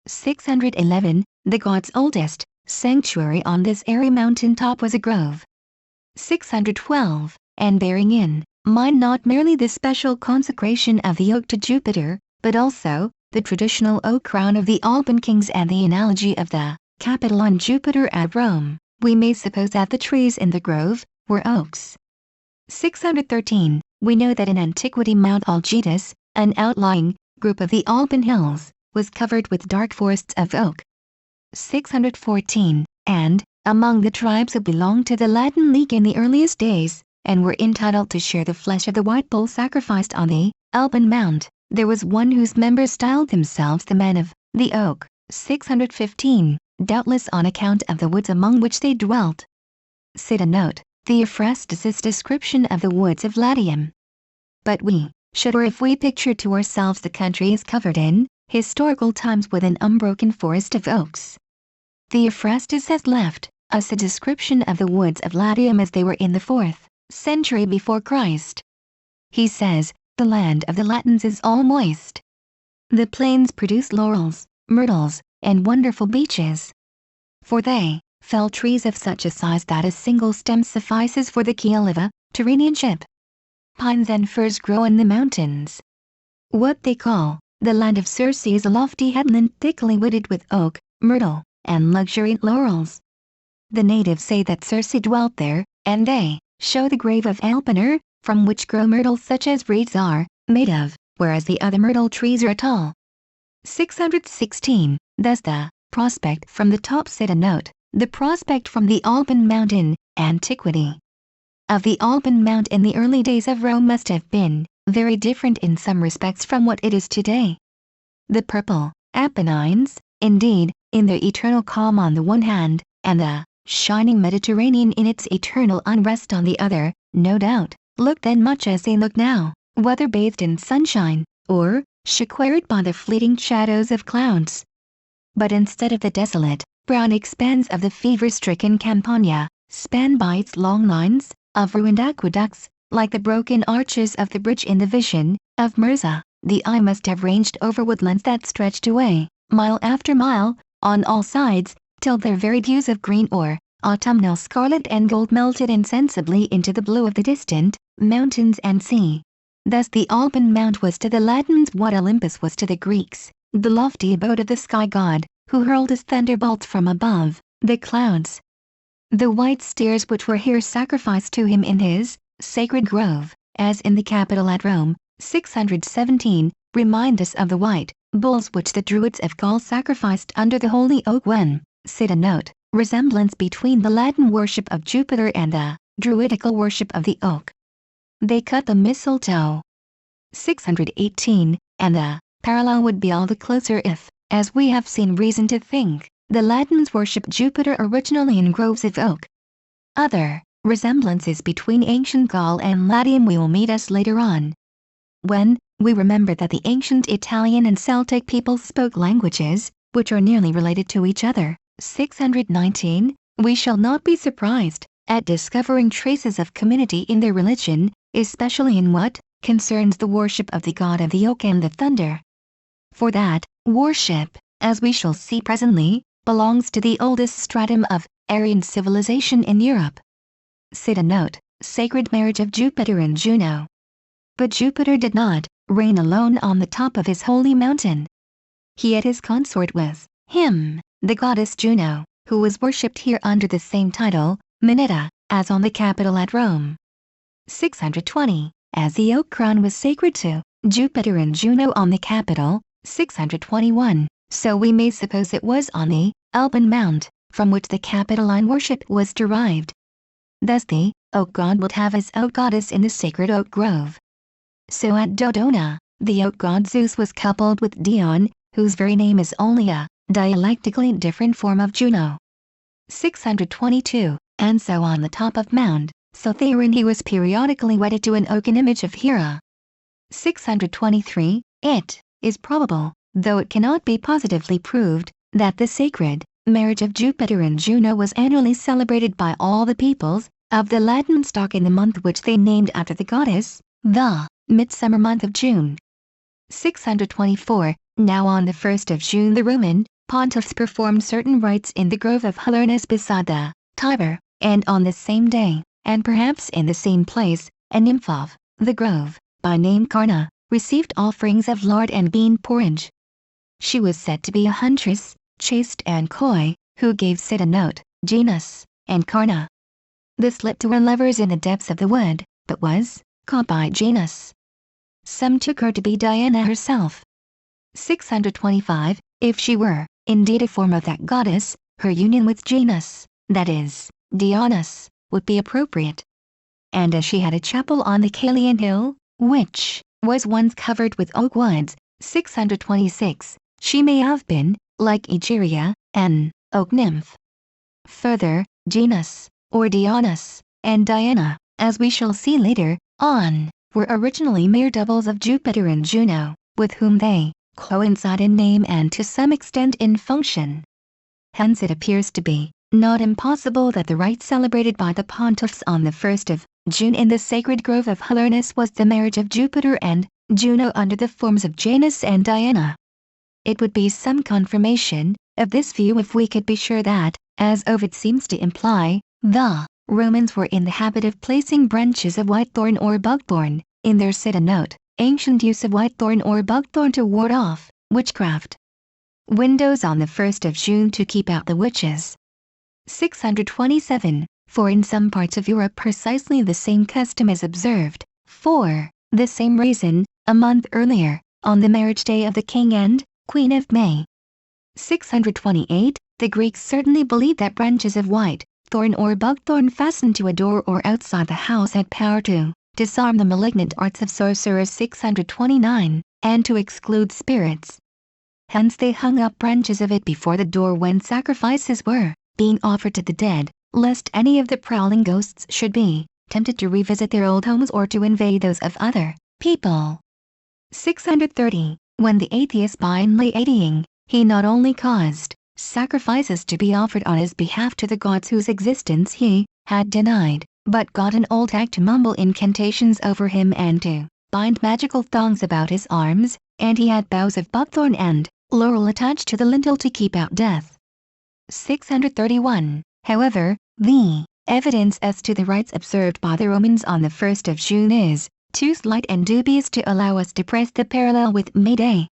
611. The god's oldest sanctuary on this airy mountain top was a grove. 612. And bearing in mind not merely the special consecration of the oak to Jupiter, but also the traditional oak crown of the Alban kings and the analogy of the Capitol on Jupiter at Rome, we may suppose that the trees in the grove were oaks. 613. We know that in antiquity Mount Algidus, an outlying group of the Alban hills, was covered with dark forests of oak. 614. And, among the tribes who belonged to the Latin League in the earliest days, and were entitled to share the flesh of the white bull sacrificed on the Alban Mount, there was one whose members styled themselves the men of the oak. 615. Doubtless on account of the woods among which they dwelt. Sit a note, Theophrastus's description of the woods of Latium. But we should, or if we picture to ourselves the country is covered in historical times with an unbroken forest of oaks. Theophrastus has left us a description of the woods of Latium as they were in the 4th century before Christ. He says, the land of the Latins is all moist. The plains produce laurels, myrtles, and wonderful beeches. For they fell trees of such a size that a single stem suffices for the keel of a Tyrrhenian ship. Pines and firs grow in the mountains. What they call the land of Circe is a lofty headland thickly wooded with oak, myrtle, and luxuriant laurels. The natives say that Circe dwelt there, and they show the grave of Alpiner, from which grow myrtles such as reeds are made of, whereas the other myrtle trees are tall. 616. Thus the prospect from the top. Said a note, the prospect from the Alban Mount in antiquity of the Alban Mount in the early days of Rome must have been very different in some respects from what it is today. The purple Apennines, indeed, in their eternal calm on the one hand, and the shining Mediterranean in its eternal unrest on the other, no doubt, looked then much as they look now, whether bathed in sunshine, or shipwrecked by the fleeting shadows of clouds. But instead of the desolate, brown expanse of the fever-stricken Campania, spanned by its long lines of ruined aqueducts, like the broken arches of the bridge in the vision of Mirza, the eye must have ranged over woodlands that stretched away, mile after mile, on all sides, till their varied hues of green or autumnal scarlet and gold melted insensibly into the blue of the distant mountains and sea. Thus the Alban Mount was to the Latins what Olympus was to the Greeks, the lofty abode of the sky god, who hurled his thunderbolts from above the clouds. The white steers which were here sacrificed to him in his sacred grove, as in the Capitol at Rome, 617, remind us of the white bulls which the Druids of Gaul sacrificed under the holy oak when, said a note, resemblance between the Latin worship of Jupiter and the Druidical worship of the oak. They cut the mistletoe. 618, and the parallel would be all the closer if, as we have seen reason to think, the Latins worshipped Jupiter originally in groves of oak. Other resemblances between ancient Gaul and Latium will meet us later on. When we remember that the ancient Italian and Celtic peoples spoke languages which are nearly related to each other, 619, we shall not be surprised at discovering traces of community in their religion, especially in what concerns the worship of the god of the oak and the thunder. For that worship, as we shall see presently, belongs to the oldest stratum of Aryan civilization in Europe. Cite a note, sacred marriage of Jupiter and Juno. But Jupiter did not reign alone on the top of his holy mountain. He had his consort with him, the goddess Juno, who was worshipped here under the same title, Minetta, as on the Capitol at Rome. 620, as the oak crown was sacred to Jupiter and Juno on the Capitol, 621, so we may suppose it was on the Alban Mount, from which the Capitoline worship was derived. Thus the oak god would have his oak goddess in the sacred oak grove. So at Dodona, the oak god Zeus was coupled with Dion, whose very name is only a dialectically different form of Juno. 622, and so on the top of Mount Cithaeron he was periodically wedded to an oaken image of Hera. 623, it is probable, though it cannot be positively proved, that the sacred marriage of Jupiter and Juno was annually celebrated by all the peoples of the Latin stock in the month which they named after the goddess, the midsummer month of June. 624, now on the 1st of June the Roman pontiffs performed certain rites in the grove of Halernus beside the Tiber, and on the same day, and perhaps in the same place, a nymph of the grove, by name Carna, received offerings of lard and bean porridge. She was said to be a huntress, chaste and coy, who gave Cid a note, genus, and Carna. The slipped to her lovers in the depths of the wood, but was caught by Janus. Some took her to be Diana herself. 625, if she were indeed a form of that goddess, her union with Janus, that is, Dionysus, would be appropriate. And as she had a chapel on the Calian hill, which was once covered with oak woods, 626, she may have been, like Egeria, an oak nymph. Further, Janus, or Dionysus, and Diana, as we shall see later on, were originally mere doubles of Jupiter and Juno, with whom they coincide in name and to some extent in function. Hence it appears to be not impossible that the rite celebrated by the pontiffs on the 1st of June in the sacred grove of Halernus was the marriage of Jupiter and Juno under the forms of Janus and Diana. It would be some confirmation of this view if we could be sure that, as Ovid seems to imply, the Romans were in the habit of placing branches of whitethorn or buckthorn in their note, ancient use of whitethorn or buckthorn to ward off witchcraft. Windows on the 1st of June to keep out the witches. 627. For in some parts of Europe precisely the same custom is observed. For the same reason, a month earlier, on the marriage day of the king and queen of May. 628. The Greeks certainly believed that branches of white thorn or buckthorn fastened to a door or outside the house had power to disarm the malignant arts of sorcerers. 629. And to exclude spirits. Hence they hung up branches of it before the door when sacrifices were being offered to the dead, lest any of the prowling ghosts should be tempted to revisit their old homes or to invade those of other people. 630. When the atheist began ladying, he not only caused sacrifices to be offered on his behalf to the gods whose existence he had denied, but got an old hag to mumble incantations over him and to bind magical thongs about his arms, and he had boughs of buckthorn and laurel attached to the lintel to keep out death. 631. However, the evidence as to the rites observed by the Romans on the 1st of June is too slight and dubious to allow us to press the parallel with May Day.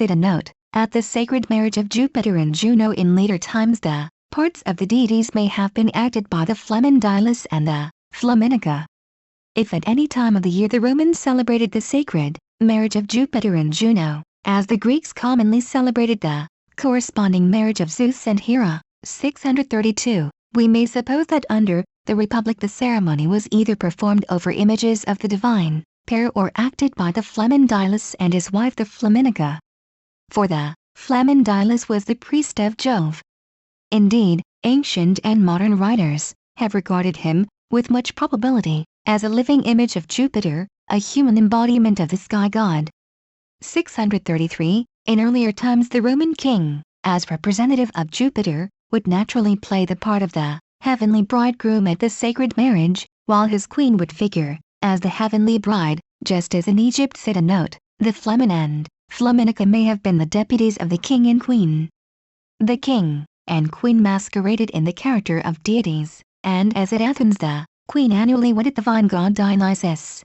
Note: at the sacred marriage of Jupiter and Juno in later times the parts of the deities may have been acted by the Flammendilis and the Flaminica. If at any time of the year the Romans celebrated the sacred marriage of Jupiter and Juno, as the Greeks commonly celebrated the corresponding marriage of Zeus and Hera, 632, we may suppose that under the Republic the ceremony was either performed over images of the divine pair or acted by the Flammendilis and his wife the Flaminica. For the Flammendilis was the priest of Jove. Indeed, ancient and modern writers have regarded him, with much probability, as a living image of Jupiter, a human embodiment of the sky god. 633. In earlier times the Roman king, as representative of Jupiter, would naturally play the part of the heavenly bridegroom at the sacred marriage, while his queen would figure as the heavenly bride, just as in Egypt. Note: the Flamen and Flaminica may have been the deputies of the king and queen. The king and queen masqueraded in the character of deities, and as at Athens the queen annually wedded the vine god Dionysus.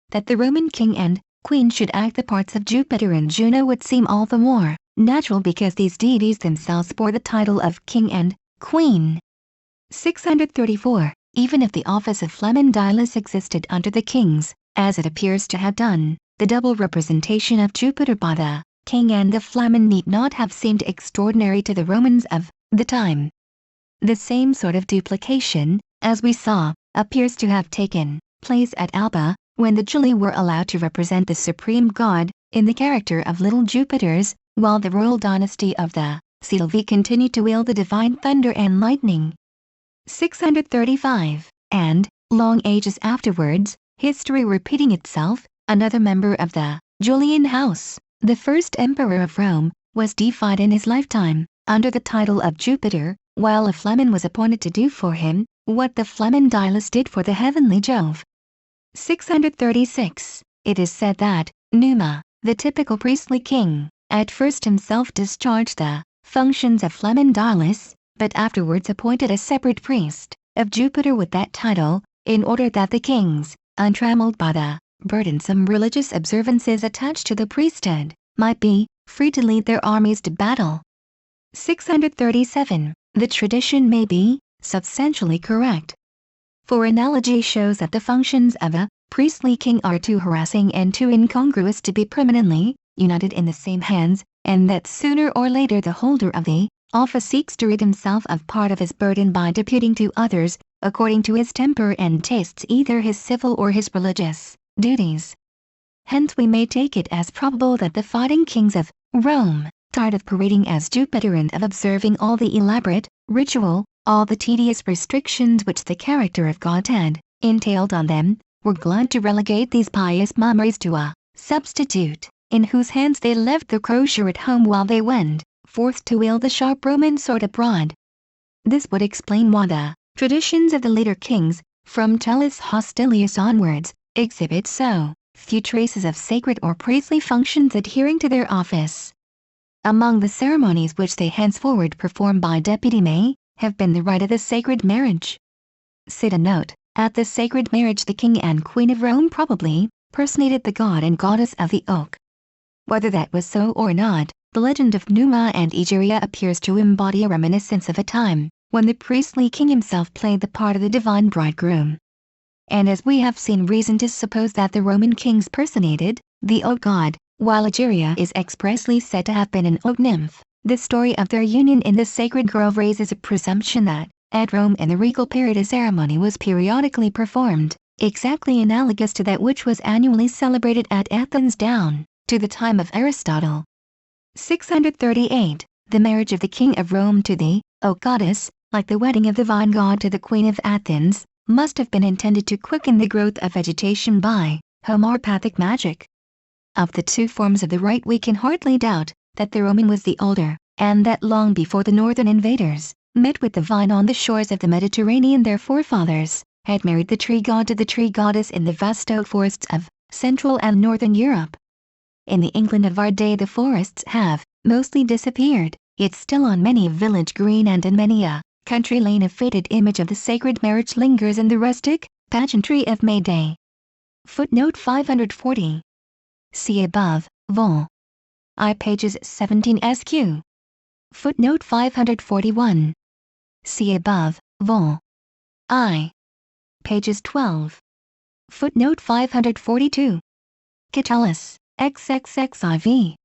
That the Roman king and queen should act the parts of Jupiter and Juno would seem all the more natural because these deities themselves bore the title of king and queen. 634. Even if the office of Flammendilis existed under the kings, as it appears to have done, the double representation of Jupiter by the king and the Flamen need not have seemed extraordinary to the Romans of the time. The same sort of duplication, as we saw, appears to have taken place at Alba, when the Julii were allowed to represent the supreme god in the character of little Jupiters, while the royal dynasty of the Silvi continued to wield the divine thunder and lightning. 635. And, long ages afterwards, history repeating itself, another member of the Julian house, the first emperor of Rome, was deified in his lifetime, under the title of Jupiter, while a Flamen was appointed to do for him what the Flammendilis did for the heavenly Jove. 636. It is said that Numa, the typical priestly king, at first himself discharged the functions of Flammendilis, but afterwards appointed a separate priest of Jupiter with that title, in order that the kings, untrammeled by the burdensome religious observances attached to the priesthood, might be free to lead their armies to battle. 637. The tradition may be substantially correct. For analogy shows that the functions of a priestly king are too harassing and too incongruous to be permanently united in the same hands, and that sooner or later the holder of the office seeks to rid himself of part of his burden by deputing to others, according to his temper and tastes, either his civil or his religious duties. Hence we may take it as probable that the fighting kings of Rome, tired of parading as Jupiter and of observing all the elaborate ritual all the tedious restrictions which the character of God had entailed on them, were glad to relegate these pious mummeries to a substitute, in whose hands they left the crosier at home while they went forth to wield the sharp Roman sword abroad. This would explain why the traditions of the later kings, from Tullus Hostilius onwards, exhibit so few traces of sacred or priestly functions adhering to their office. Among the ceremonies which they henceforward perform by deputy may have been the rite of the sacred marriage. Cite a note: at the sacred marriage the king and queen of Rome probably personated the god and goddess of the oak. Whether that was so or not, the legend of Numa and Egeria appears to embody a reminiscence of a time when the priestly king himself played the part of the divine bridegroom. And as we have seen reason to suppose that the Roman kings personated the oak god, while Egeria is expressly said to have been an oak nymph, the story of their union in the sacred grove raises a presumption that, at Rome in the regal period, a ceremony was periodically performed, exactly analogous to that which was annually celebrated at Athens down to the time of Aristotle. 638. The marriage of the king of Rome to the oak goddess, like the wedding of the vine god to the queen of Athens, must have been intended to quicken the growth of vegetation by homeopathic magic. Of the two forms of the rite we can hardly doubt that the Roman was the older, and that long before the northern invaders met with the vine on the shores of the Mediterranean their forefathers had married the tree god to the tree goddess in the vast oak forests of Central and Northern Europe. In the England of our day the forests have mostly disappeared, yet still on many a village green and in many a country lane a faded image of the sacred marriage lingers in the rustic pageantry of May Day. Footnote 540. See above, vol. I pages 17 SQ. Footnote 541. See above, vol. I. Pages 12. Footnote 542. Catullus, XXXIV.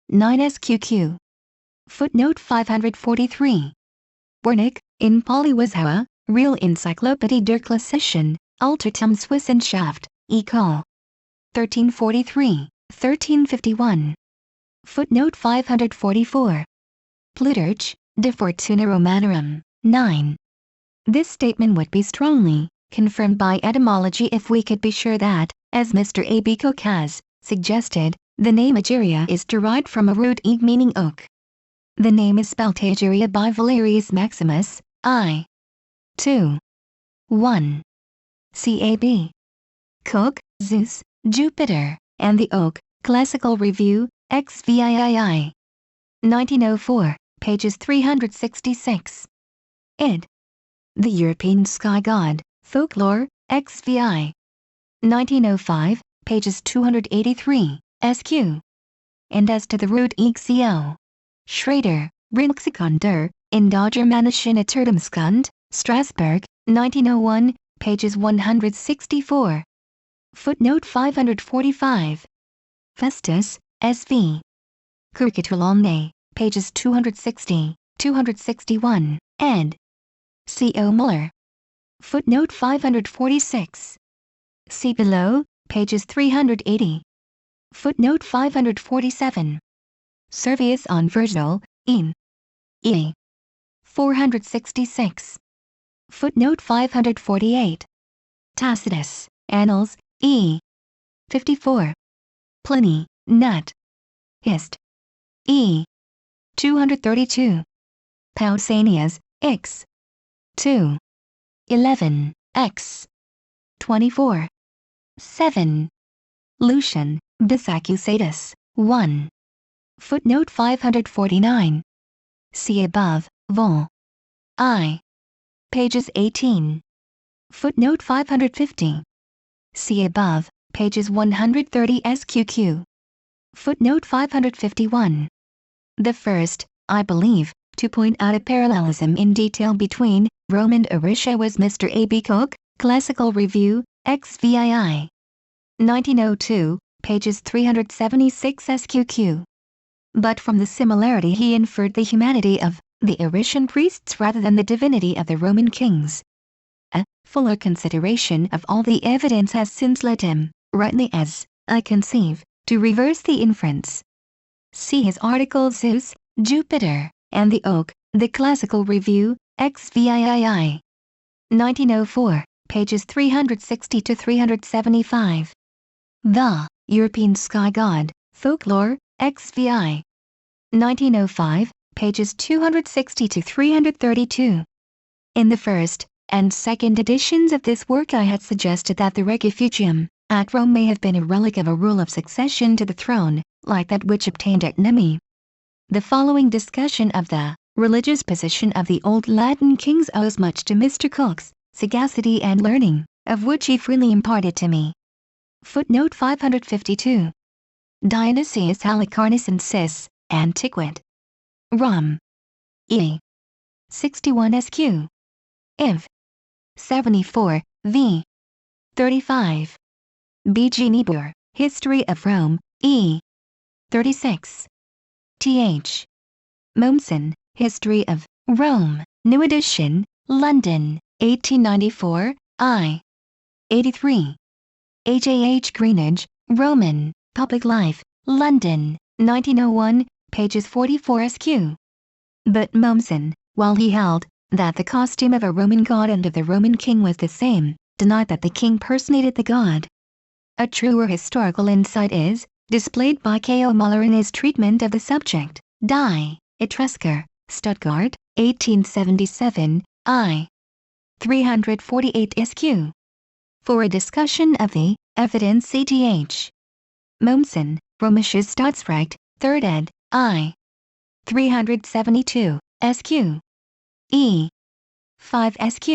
9 SQQ. Footnote 543. Wernick, in Polywissenschaft, Real Enzyklopädie der Klassischen Altertumswissenschaft, Ecol. 1343, 1351. Footnote 544. Plutarch, De Fortuna Romanorum, 9. This statement would be strongly confirmed by etymology if we could be sure that, as Mr. A. B. Cook has suggested, the name Egeria is derived from a root eg meaning oak. The name is spelt Egeria by Valerius Maximus, I. 2. 1. C.A.B. Cook, Zeus, Jupiter, and the Oak, Classical Review, XVIII. 1904, pages 366. Ed. The European Sky God, Folklore, XVI. 1905, pages 283, SQ. And as to the root EXO. Schrader, Rinlexikon der Indogermanischen Naturheilkunde, Strasbourg, 1901, pages 164. Footnote 545. Festus, S.V. Curriculum, pages 260, 261, ed. C. O. Muller. Footnote 546. See below, pages 380. Footnote 547. Servius on Virgil, in E. 466. Footnote 548. Tacitus, Annals, E. 54. Pliny, Nat. Hist. E. 232. Pausanias, X. 2. 11, X. 24. 7. Lucian, Bisaccusatus, 1. Footnote 549. See above, vol. I. Pages 18. Footnote 550. See above, pages 130 SQQ. Footnote 551. The first, I believe, to point out a parallelism in detail between Rome and Erisha was Mr. A. B. Cook, Classical Review, XVII. 1902, pages 376 SQQ. But from the similarity he inferred the humanity of the Erishan priests rather than the divinity of the Roman kings. A fuller consideration of all the evidence has since led him, rightly as I conceive, to reverse the inference. See his article Zeus, Jupiter, and the Oak, the Classical Review, XVIII. 1904, pages 360 to 375. The European Sky God, Folklore, XVI. 1905, pages 260 to 332. In the first and second editions of this work I had suggested that the regifugium at Rome may have been a relic of a rule of succession to the throne, like that which obtained at Nemi. The following discussion of the religious position of the old Latin kings owes much to Mr. Cook's sagacity and learning, of which he freely imparted to me. Footnote 552. Dionysius Halicarnassensis, Antiquit. Rom. E. 61 SQ. Iv. 74, v. 35. B. G. Niebuhr, History of Rome, E. 36. Th. Mommsen, History of Rome, New Edition, London, 1894, I. 83. H. A. H. Greenidge, Roman, Public Life, London, 1901, pages 44 SQ. But Mommsen, while he held that the costume of a Roman god and of the Roman king was the same, denied that the king personated the god. A truer historical insight is displayed by K.O. Müller in his treatment of the subject, Die Etrusker, Stuttgart, 1877, I. 348 SQ. For a discussion of the evidence Cth. Mommsen, Römisches Staatsrecht, 3rd ed., I. 372, SQ. E. 5 SQ.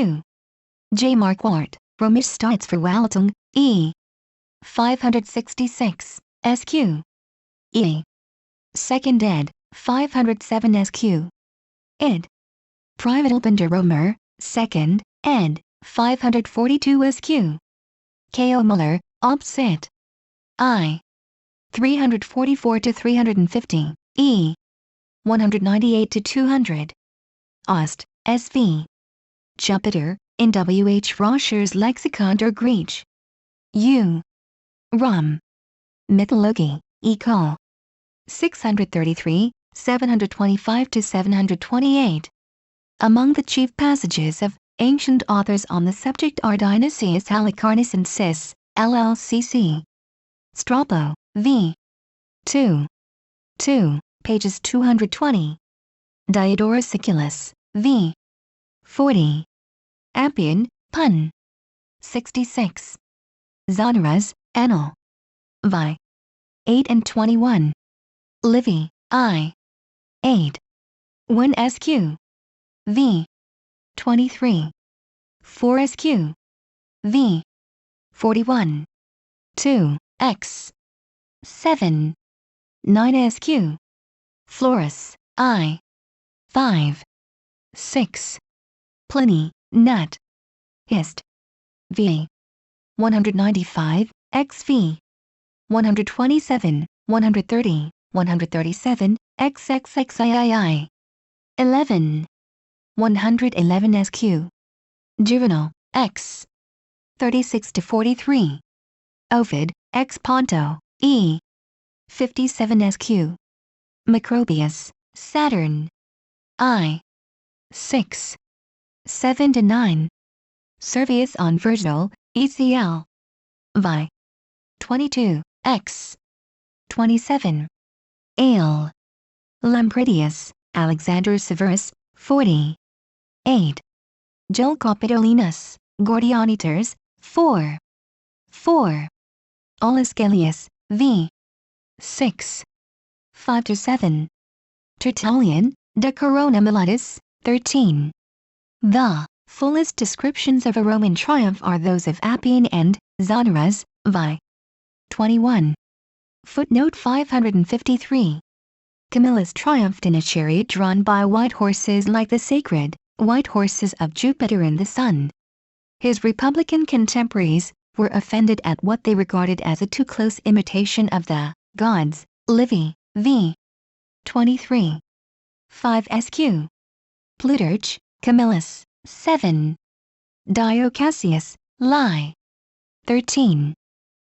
J. Marquardt, Römische Staatsverwaltung, E. 566, SQ. E. 2nd ed., 507 SQ. Id. Privatalbender Römer, 2nd, ed., 542 SQ. K.O. Müller, Obst. Cit. I. 344 to 350, E. 198 to 200. Ost, S.V. Jupiter, in W. H. Roscher's Lexikon der Grieche. U. Rom. Mythologie, E. Col. 633, 725 to 728. Among the chief passages of ancient authors on the subject are Dionysius Halicarnassensis, LLCC. Strabo, v. 2. 2, pages 220. Diodorus Siculus, v. 40. Appian, Pun. 66. Zonaras, Annal. Vi. 8 and 21. Livy, I. 8. 1 SQ. V. 23. 4 SQ. V. 41. 2, X. 7. 9 SQ. Florus, I. 5. 6. Pliny, Nat. Hist. V. 195, XV. 127, 130, 137, XXXIII. 11. 111 SQ. Juvenal, X. 36 to 43. Ovid, X. Ponto, E. 57 SQ. Macrobius, Saturn. I. 6. 7 to 9. Servius on Virgil, ECL. Vi. 22, X. 27. Ale. Lampridius, Alexander Severus, 40. 8. Joel Capitolinus, Gordianiters, 4. 4. Aulus Gellius, v. 6. 5 to 7. Tertullian, De Corona Militis, 13. The fullest descriptions of a Roman triumph are those of Appian and Zonaras, vi. 21. Footnote 553. Camillus triumphed in a chariot drawn by white horses like the sacred white horses of Jupiter and the Sun. His Republican contemporaries were offended at what they regarded as a too close imitation of the gods. Livy, v. 23. 5 SQ. Plutarch, Camillus, 7. Dio Cassius, Li. 13.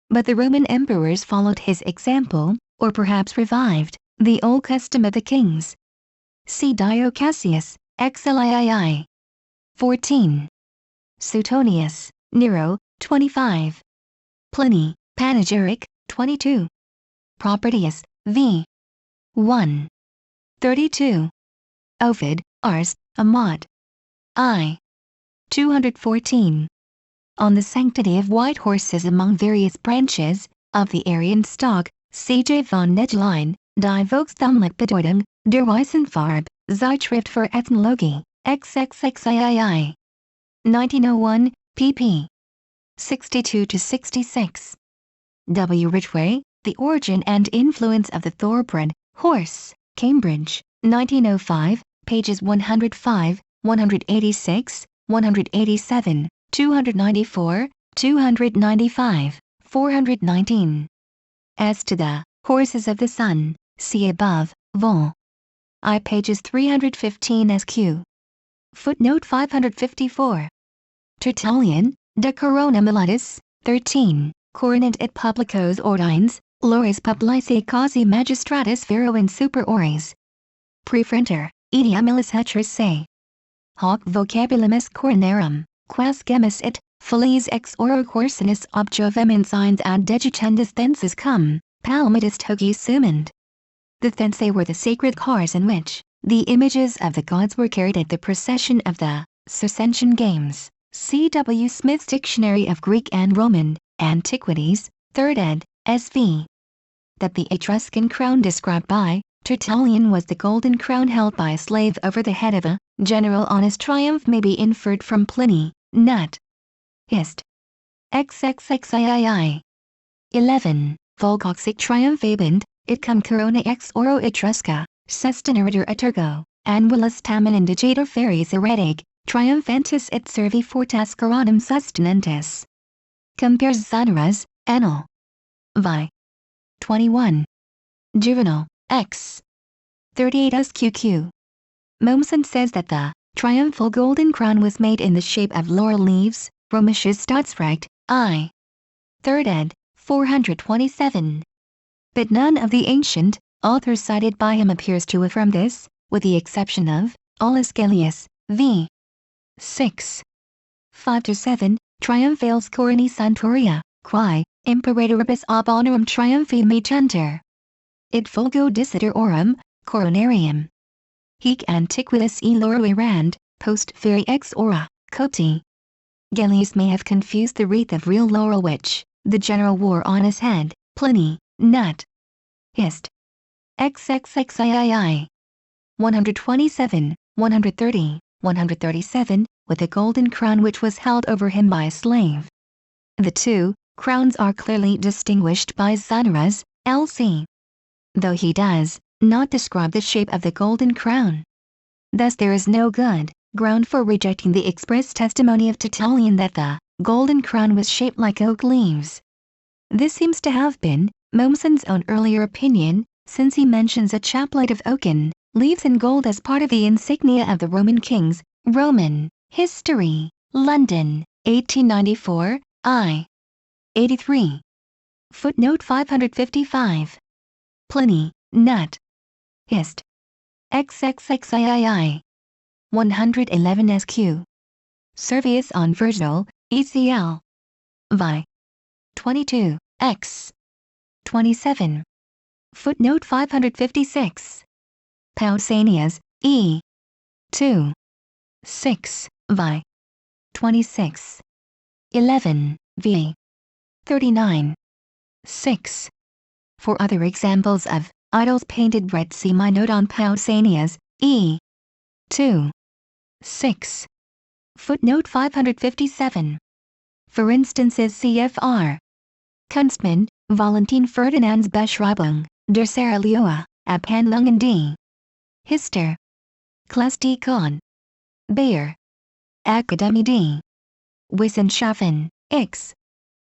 But the Roman emperors followed his example, or perhaps revived, the old custom of the kings. See Dio Cassius, XLIII. 14. Suetonius, Nero, 25. Pliny, Panegyric, 22. Propertius, v. 1. 32. Ovid, Ars, Amat. I. 214. On the sanctity of white horses among various branches of the Aryan stock, C.J. von Nedlein, Die Volksthumliche der Weissenfarbe, Zeitschrift für Ethnologie, XXXIII. 1901, pp. 62-66. W. Ridgway, The Origin and Influence of the Thoroughbred Horse, Cambridge, 1905, pages 105, 186, 187, 294, 295, 419. As to the horses of the sun, see above, vol. I pages 315 SQ. Footnote 554. Tertullian, De Corona Militis, 13, Coronant et Publicos Ordines, Lores Publici Causi Magistratus Vero in Super Ores. Prefronter, Idiamilis Hetris se. Hoc vocabulamus coronarum, quas gemis it, feliz ex oro corsinus ob jovem signs ad degitendus thenses cum, palmatis togi sumend. The thensae were the sacred cars in which the images of the gods were carried at the procession of the Circensian Games. C. W. Smith's Dictionary of Greek and Roman Antiquities, 3rd ed., sv. That the Etruscan crown described by Tertullian was the golden crown held by a slave over the head of a general on his triumph may be inferred from Pliny, Nat. Hist. XXXIII. 11. Volgoxic triumphabend, it cum corona ex oro Etrusca, sestineritor etergo, annulis tamen indicator feris heretic, triumphantis et servi fortas coronum sustenentis. Compares Zanoras, Annal. Vi. 21. Juvenal, X. 38 SQQ. Mommsen says that the triumphal golden crown was made in the shape of laurel leaves, Römisches Staatsrecht, I. 3rd ed., 427. But none of the ancient authors cited by him appears to affirm this, with the exception of Aulus Gellius, v. 6. 5-7, Triumphales Coroni Santoria, quae, imperatoribus ab honorum triumphi megentur. It fulgo diciter orum, coronarium. Hic antiquitas e laurui rand, post feri ex ora, copti. Gellius may have confused the wreath of real laurel which the general wore on his head, Pliny, Nat. Hist. XXXIII. 127, 130, 137, with a golden crown which was held over him by a slave. The two crowns are clearly distinguished by Zanoras, L.C. though he does not describe the shape of the golden crown. Thus there is no good ground for rejecting the express testimony of Tertullian that the golden crown was shaped like oak leaves. This seems to have been Mommsen's own earlier opinion, since he mentions a chaplet of oaken leaves in gold as part of the insignia of the Roman kings. Roman History, London, 1894, I. 83. Footnote 555. Pliny, Nat. Hist. XXXIII. 111 SQ. Servius on Virgil, ECL. Vi. 22, X. 27. Footnote 556. Pausanias, E. 2. 6, Vi. 26. 11, v. 39. 6. For other examples of idols painted red, see my note on Pausanias, E. 2. 6. Footnote 557. For instances cfr. Kunstmann, Valentin Ferdinand's Beschreibung der Seraglioa, Abhandlungen d. Hister. Klastikon. Bayer. Akademie d. Wissenschaften, X.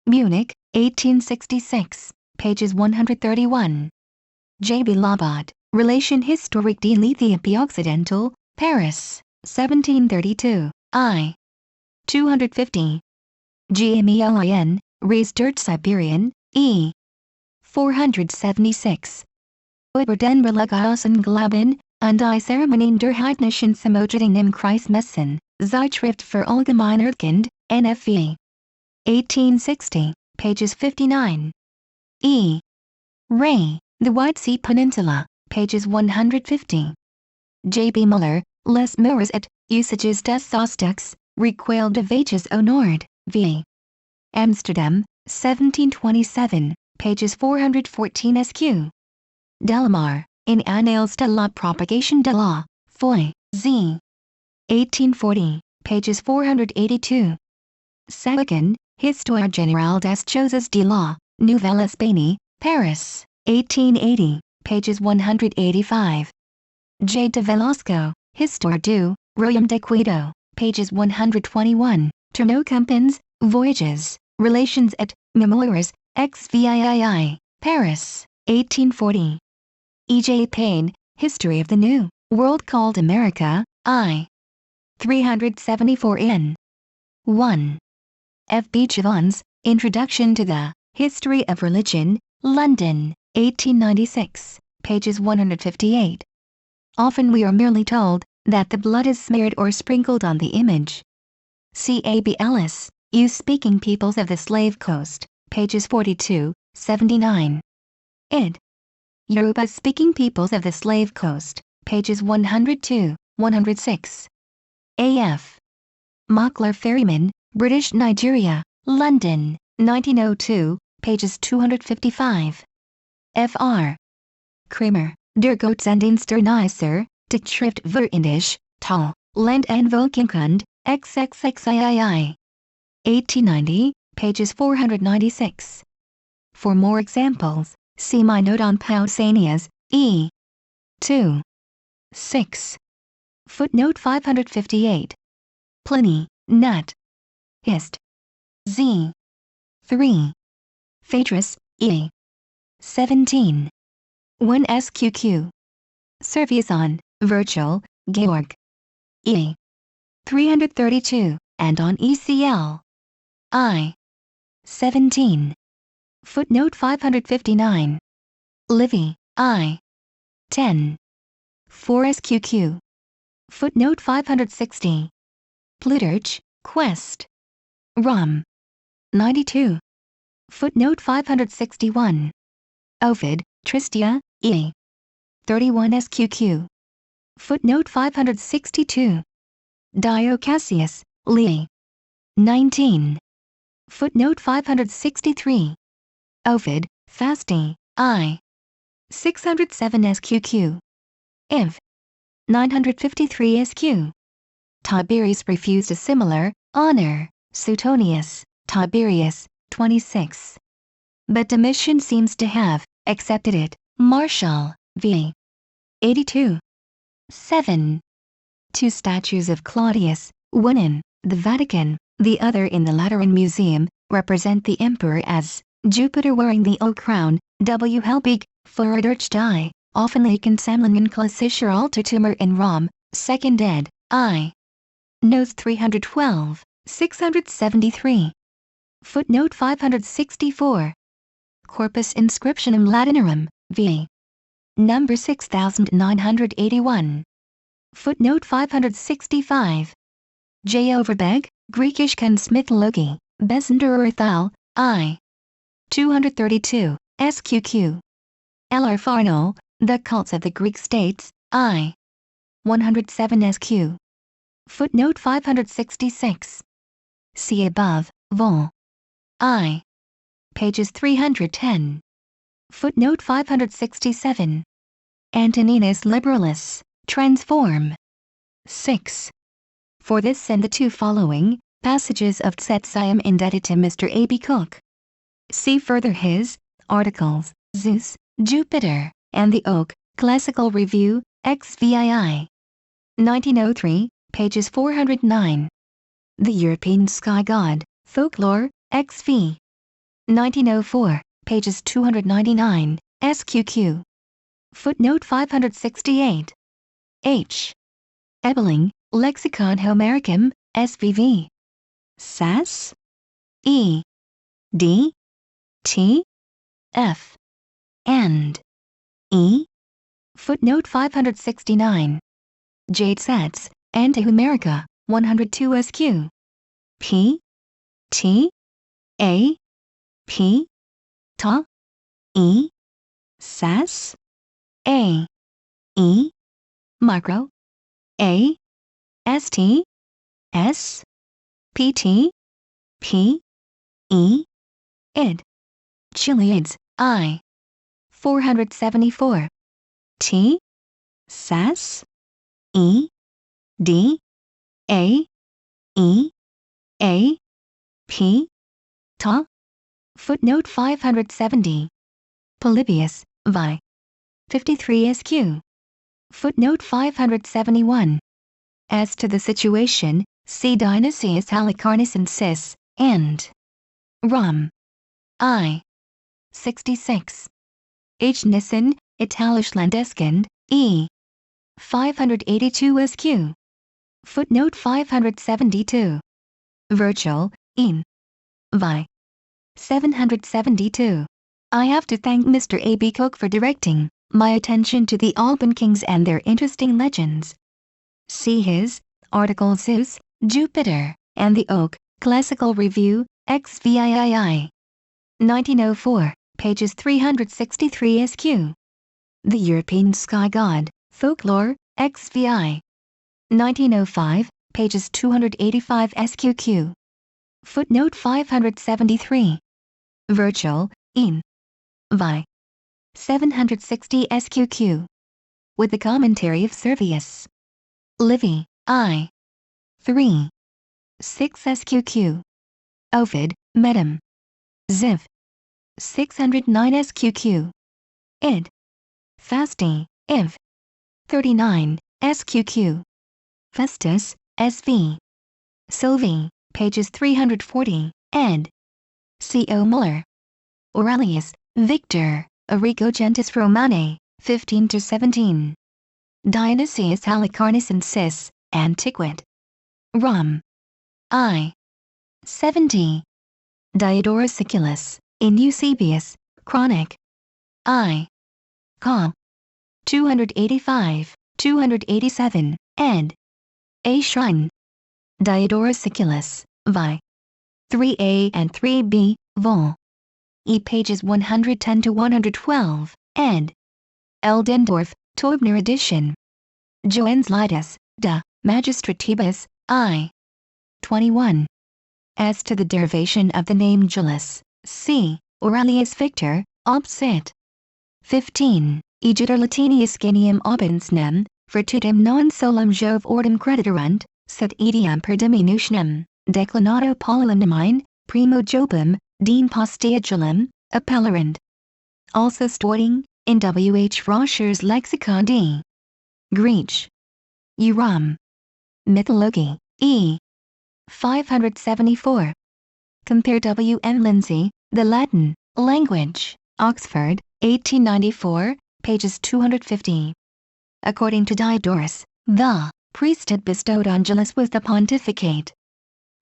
Munich, 1866, pages 131. J. B. Labat, Relation historique de l'Ethiopie occidentale, Paris, 1732, I. 250. Gmelin, Ries der Siberian, E. 476. Über den Religiosen Glauben und die Zeremonien der heidnischen Samojiten im Kreis Messen, Zeitschrift für Allgemeinerkunde, NFV. 1860, pages 59. E. Ray, The White Sea Peninsula, pages 150. J. B. Muller, Les Meurs et Usages des Ausdrucks, Recueil de Vaches au Nord, v. Amsterdam, 1727, pages 414 SQ. Delamar, in Annales de la Propagation de la Foi, z. 1840, pages 482. Seguin, Histoire générale des choses de la Nouvelle-Espagne, Paris, 1880, pages 185. J. de Velasco, Histoire du Royaume de Quito, pages 121. Tourneau Compans, Voyages, Relations et Memoires, XVII, Paris, 1840. E. J. Payne, History of the New World called America, I. 374 in 1. F. B. Chavons, Introduction to the History of Religion, London, 1896, pages 158. Often we are merely told that the blood is smeared or sprinkled on the image. C. A. B. Ellis, You Speaking Peoples of the Slave Coast, pages 42, 79. Id. Yoruba Speaking Peoples of the Slave Coast, pages 102, 106. A. F. Mockler Ferryman, British Nigeria, London, 1902, pages 255. F. R. Kramer, Der Gottesdiensterneiser, Die Schrift für Indisch, Tal, Land and Volkenkunde, XXXIII. 1890, pages 496. For more examples, see my note on Pausanias, E. 2. 6. Footnote 558. Pliny, Nat. Hist. Z. 3. Phaedrus, E. 17. 1 SQQ. Servius on, Virgil, Georg. E. 332, and on ECL. I. 17. Footnote 559. Livy, I. 10. 4 SQQ. Footnote 560. Plutarch, Quest. Rom. 92. Footnote 561. Ovid, Tristia, E. 31 SQQ. Footnote 562. Dio Cassius, Lee. 19. Footnote 563. Ovid, Fasti, I. 607 SQQ. Iv. 953 SQ. Tiberius refused a similar honor, Suetonius, Tiberius, 26. But Domitian seems to have accepted it, Martial, v. 82. 7. 2 statues of Claudius, one in the Vatican, the other in the Lateran Museum, represent the emperor as Jupiter wearing the oak crown, W. Helbig, Vorderch die, offenlichen Sammlungen klassischer Altertümer in Rom, 2nd ed., I. Nos 312, 673. Footnote 564. Corpus Inscriptionum Latinarum, v. Number 6981. Footnote 565. J. Overbeg, Griechisch-Kunstmythologie, Bessenderer Thal, I. 232, SQQ. L. R. Farnell, The Cults of the Greek States, I. 107 SQ. Footnote 566. See above, vol. I. Pages 310. Footnote 567. Antoninus Liberalis, Transform. 6. For this and the 2 following passages of Tsetz I am indebted to Mr. A. B. Cook. See further his articles, Zeus, Jupiter, and the Oak, Classical Review, XVII. 1903, pages 409. The European Sky God, Folklore, XV. 1904, pages 299, SQQ. Footnote 568. H. Ebeling, Lexicon Homericum, SVV. Sass? E. D. T. F. and E. Footnote 569. Jade Sets, Antihumerica, 102 SQ. P. T. A. P. Ta. E. Sas. A. E. Micro. A. ST. S. PT. P. E. Id. Chiliids. I. 474. T. Sas. E. D. A. E. A. P. Ta. Footnote 570. Polybius, Vi. 53 SQ. Footnote 571. As to the situation, see Dionysius Halicarnus and Sis, and Rom. I. 66. H. Nissen, Italischlandeskend, E. 582 SQ. Footnote 572. Virgil, in. Vi. 772. I have to thank Mr. A. B. Cook for directing my attention to the Alban kings and their interesting legends. See his article Zeus, Jupiter, and the Oak, Classical Review, XVII. 1904, pages 363 SQ. The European Sky God, Folklore, XVI. 1905, pages 285 SQQ. Footnote 573. Virgil, in. Vi. 760 SQQ. With the commentary of Servius. Livy, I. 3. 6 SQQ. Ovid, Medum. Ziv. 609 SQQ. Id. Fasti, Iv. 39, SQQ. Festus, SV. Sylvie, pages 340, ed. C. O. Muller. Aurelius, Victor, Arrigo Gentis Romane, 15-17. Dionysius Halicarnus and Sis, Antiquit. Rom. I. 70. Diodorus Siculus, in Eusebius, Chronic. I. Com. 285, 287, ed. A. Shrine. Diodorus Siculus, Vi. 3a and 3b, vol. E. pages 110-112, ed. Eldendorf, Teubner edition. Joens Litus, de Magistratibus, I. 21. As to the derivation of the name Jullus, see Aurelius Victor, Ob. Cit. 15. Egitur Latinius genium obensnem, virtutem non solum Jove ordem crediterunt, sed etiam per diminutionem, declinato Paulinamine, primo Jobum, Dean postea Jullum, appellerant. Also Stoiting, in W. H. Roscher's Lexicon D. Grech. Uram. Mythology, E. 574. Compare W. N. Lindsay, The Latin Language, Oxford, 1894, pages 250. According to Diodorus, the priesthood bestowed on Jullus was the pontificate.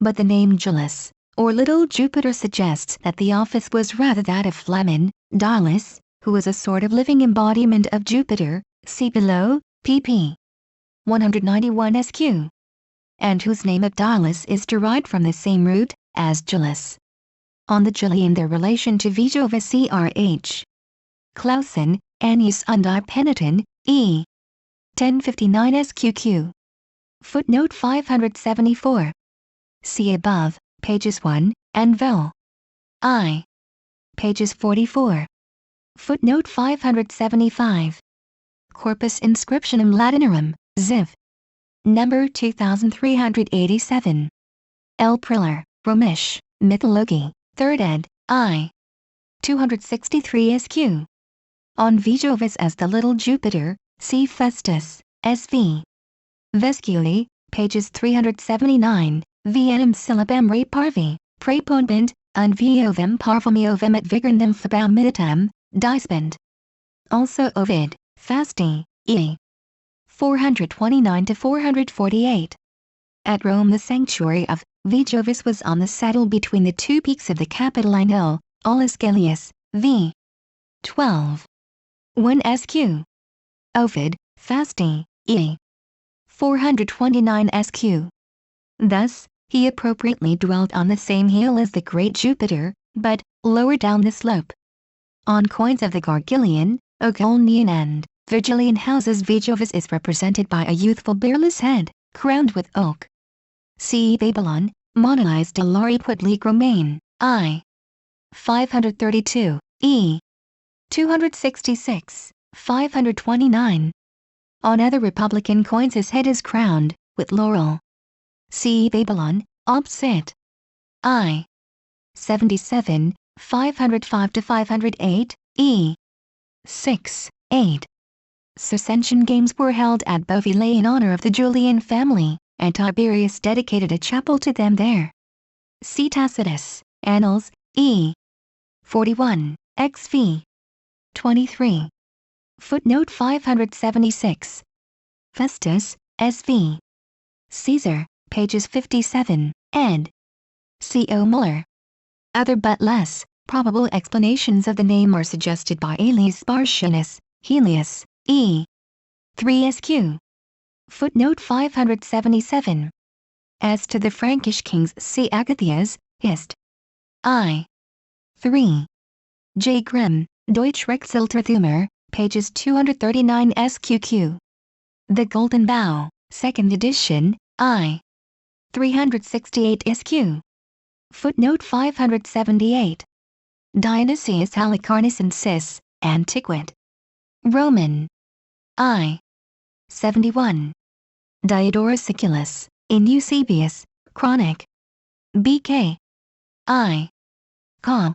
But the name Jullus, or Little Jupiter, suggests that the office was rather that of Flamen, Daunus, who was a sort of living embodiment of Jupiter, see below, pp. 191 SQ. And whose name of Daunus is derived from the same root as Jullus. On the Julli and their relation to Vijovis Crh. Clausen, Annius Undie Peniton, E. 1059 SQQ. Footnote 574. See above, pages 1, and Vel. I. Pages 44. Footnote 575. Corpus Inscriptionum Latinarum, Ziv. Number 2387. L. Priller, Romish, Mythology, 3rd ed., I. 263 SQ. On Vijovis as the Little Jupiter, see Festus, SV. Vesculi, pages 379, Vienam syllabam re parvi, preponbent, unviovem parvomiovem et vigornem flabam militam, dispend. Also Ovid, Fasti, E. 429-448. At Rome the sanctuary of Vijovis was on the saddle between the two peaks of the Capitoline Hill, Aulus Gellius, v. 12. 1 SQ. Ovid, Fasti, E. 429 SQ. Thus, he appropriately dwelt on the same hill as the great Jupiter, but lower down the slope. On coins of the Gargilian, Ogolnian and Virgilian houses, Vejovis is represented by a youthful bearless head, crowned with oak. See Babylon, Monoliths de l'Ari Public Romain, I. 532, E. 266, 529. On other Republican coins his head is crowned with laurel. See Babylon, Obsit. I. 77, 505-508, E. 6, 8. Circensian games were held at Beauvillé in honor of the Julian family, and Tiberius dedicated a chapel to them there. See Tacitus, Annals, E. 41, XV. 23. Footnote 576. Festus, SV. Caesar, pages 57, ed. C. O. Muller. Other but less probable explanations of the name are suggested by Aelius Spartianus, Helius, E. 3 SQ. Footnote 577. As to the Frankish kings, see Agathias, Hist. I. 3. J. Grimm, Deutsche Rechtsilltümer, pages 239 SQQ. The Golden Bough, 2nd edition, I. 368 SQ. Footnote 578. Dionysius Halicarnus and Cis, Antiquit. Roman. I. 71. Diodorus Siculus, in Eusebius, Chronic. BK. I. Ca.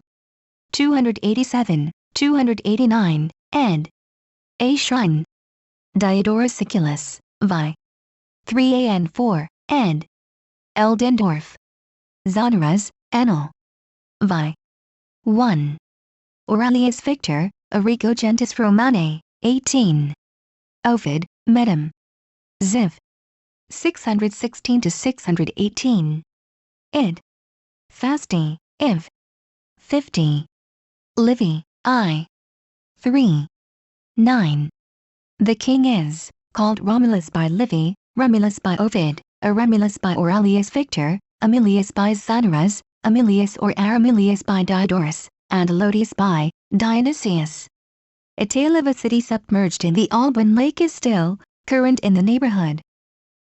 287, 289, ed. A. Shrine. Diodorus Siculus, vi. 3 AN 4, ed. Eldendorf. Zonaras, Annal. Vi. 1. Aurelius Victor, Arrigo Gentis Romane, 18. Ovid, Medum. Ziv. 616-618. Id. Fasti, Iv. 50. Livy, I. 3. 9. The king is called Romulus by Livy, Romulus by Ovid, Romulus by Aurelius Victor, Aemilius by Zonaras, Aemilius or Aramilius by Diodorus, and Elodius by Dionysius. A tale of a city submerged in the Alban Lake is still current in the neighborhood.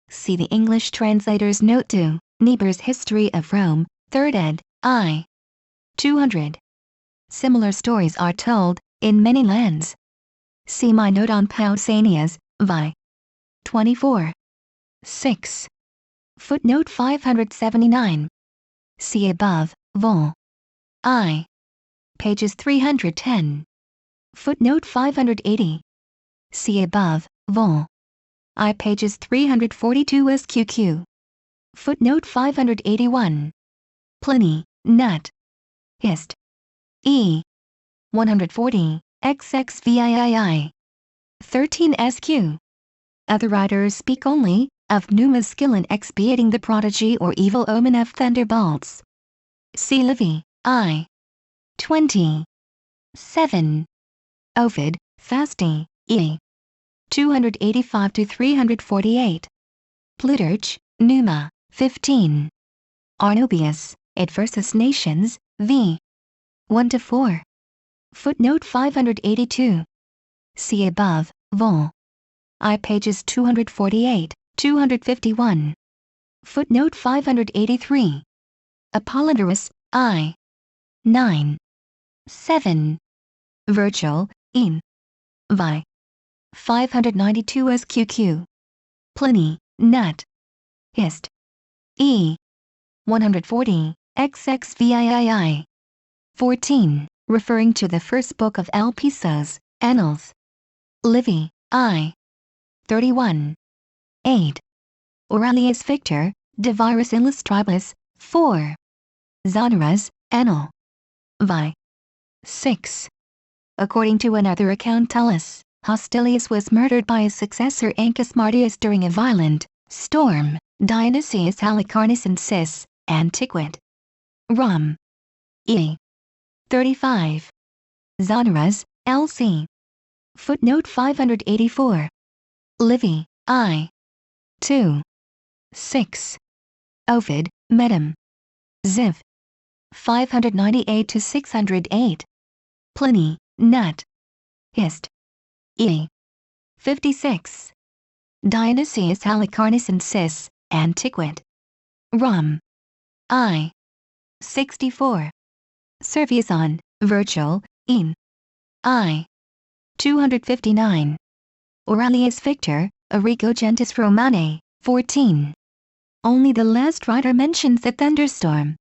See the English translator's note to Niebuhr's History of Rome, 3rd ed., I. 200. Similar stories are told in many lands. See my note on Pausanias, vi. 24. 6. Footnote 579. See above, vol. I. Pages 310. Footnote 580. See above, vol. I. Pages 342 SQQ. Footnote 581. Pliny, Nut. Hist. E. 140, XXVIII. 13 SQ. Other writers speak only of Numa's skill in expiating the prodigy or evil omen of thunderbolts. See Livy, I. 20. 7. Ovid, Fasti, E. 285-348. Plutarch, Numa, 15. Arnobius, It versus Nations, v. 1-4. Footnote 582. See above, vol. I. Pages 248, 251. Footnote 583. Apollodorus, I. 9. 7. Virgil, in. Vi. 592 SQQ. Pliny, Nut. Hist. E. 140, XXVIII. 14, referring to the first book of Elpisos, Annals. Livy, I. 31. 8. Aurelius Victor, De Viris Illustribus, 4. Zonaras, Annal. Vi. 6. According to another account, Tullus Hostilius was murdered by his successor Ancus Martius during a violent storm. Dionysius Halicarnus and Cis, Antiquit. Rom. E. 35. Zonaras, L.C. Footnote 584. Livy, I. 2. 6. Ovid, Medum. Ziv. 598 to 608. Pliny, Nat. Hist. E. 56. Dionysius Halicarnus and Sis, Antiquit. Rom. I. 64. Servius Virgil, in. I. 259. Aurelius Victor, Arrigo Gentis Romane, 14. Only the last writer mentions the thunderstorm.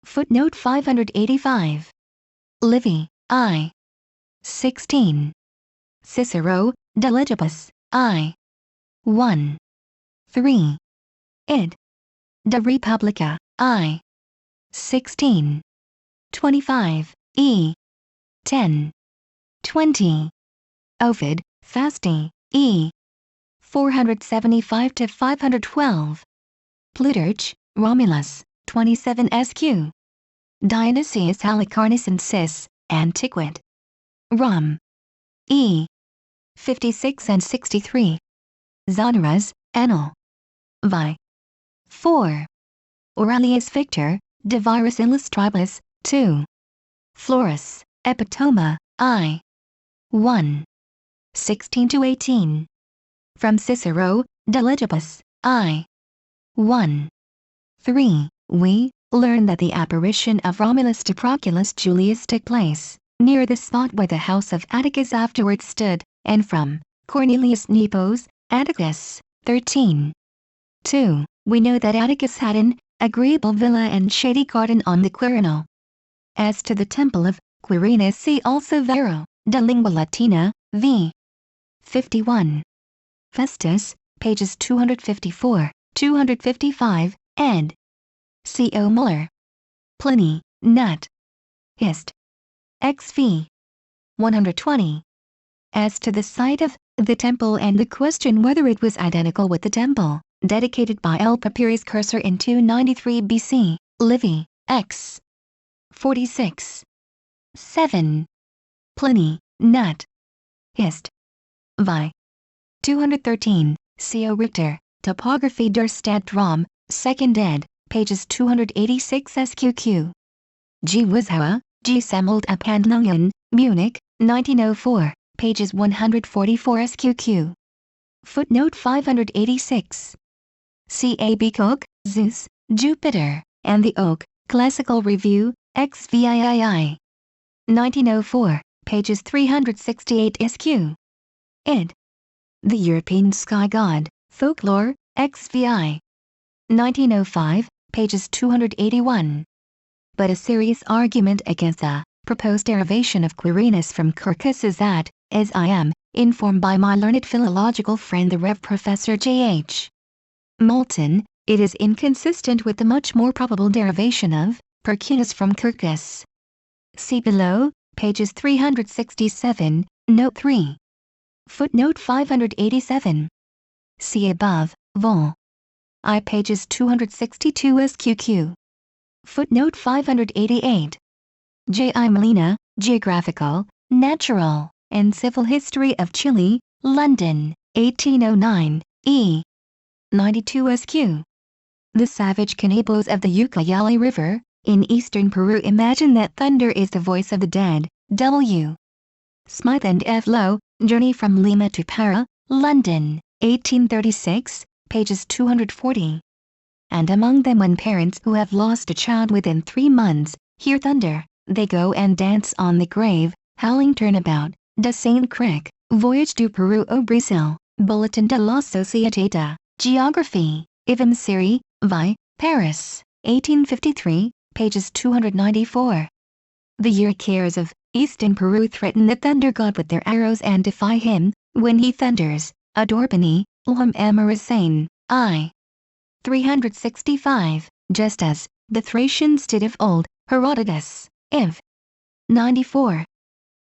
Footnote 585. Livy, I. 16. Cicero, De Legibus, I. 1. 3. Id. De Republica, I. 16. 25, E. 10. 20. Ovid, Fasti, E. 475 to 512. Plutarch, Romulus, 27 SQ. Dionysius Halicarnus and Sis, Antiquit. Rom. E. 56 and 63. Zonaras, Annal. Vi. 4. Aurelius Victor, De Viris Illustribus, 2. Florus, Epitoma, I. 1. 16 to 18. From Cicero, De Legibus, I. 1. 3. We learn that the apparition of Romulus to Proculus Julius took place near the spot where the house of Atticus afterwards stood, and from Cornelius Nepos, Atticus, 13. 2. We know that Atticus had an agreeable villa and shady garden on the Quirinal. As to the temple of Quirinus, see also Vero, De Lingua Latina, v. 51. Festus, pages 254, 255, ed. C. O. Muller. Pliny, Nat. Hist. XV. 120. As to the site of the temple and the question whether it was identical with the temple dedicated by L. Papyrus Cursor in 293 BC, Livy, X. 46. 7. Pliny, Nat. Hist. Vi. 213, C.O. Richter, Topography der Stadt Rom, 2nd ed., pages 286 SQQ. G. Wieshauer, G. Sammelt Abhandlungen, Munich, 1904, pages 144 SQQ. Footnote 586. C. A. B. Cook, Zeus, Jupiter, and the Oak, Classical Review, XVIII. 1904, pages 368 SQ. Ed. The European Sky God, Folklore, XVI. 1905, pages 281. But a serious argument against the proposed derivation of Quirinus from Quercus is that, as I am informed by my learned philological friend the Rev. Professor J.H. Moulton, it is inconsistent with the much more probable derivation of Percunus from Quercus. See below, pages 367, note 3. Footnote 587. See above, vol. I pages 262 SQQ. Footnote 588. J. I. Molina, Geographical, Natural, and Civil History of Chile, London, 1809, E. 92 SQ. The savage cannibals of the Ucayali River, in eastern Peru imagine that thunder is the voice of the dead. W. Smythe and F. Lowe, Journey from Lima to Para, London, 1836, pages 240. And among them when parents who have lost a child within 3 months hear thunder, they go and dance on the grave, howling turnabout. De Saint Cric, Voyage du Peru au Brésil, Bulletin de la Société de Géographie, Ivem Siri, Vi, Paris, 1853, pages 294. The Yurcares of eastern Peru threaten the thunder god with their arrows and defy him when he thunders. Adorbani, Lum Amarasane, I. 365, just as the Thracians did of old. Herodotus, Iv. 94.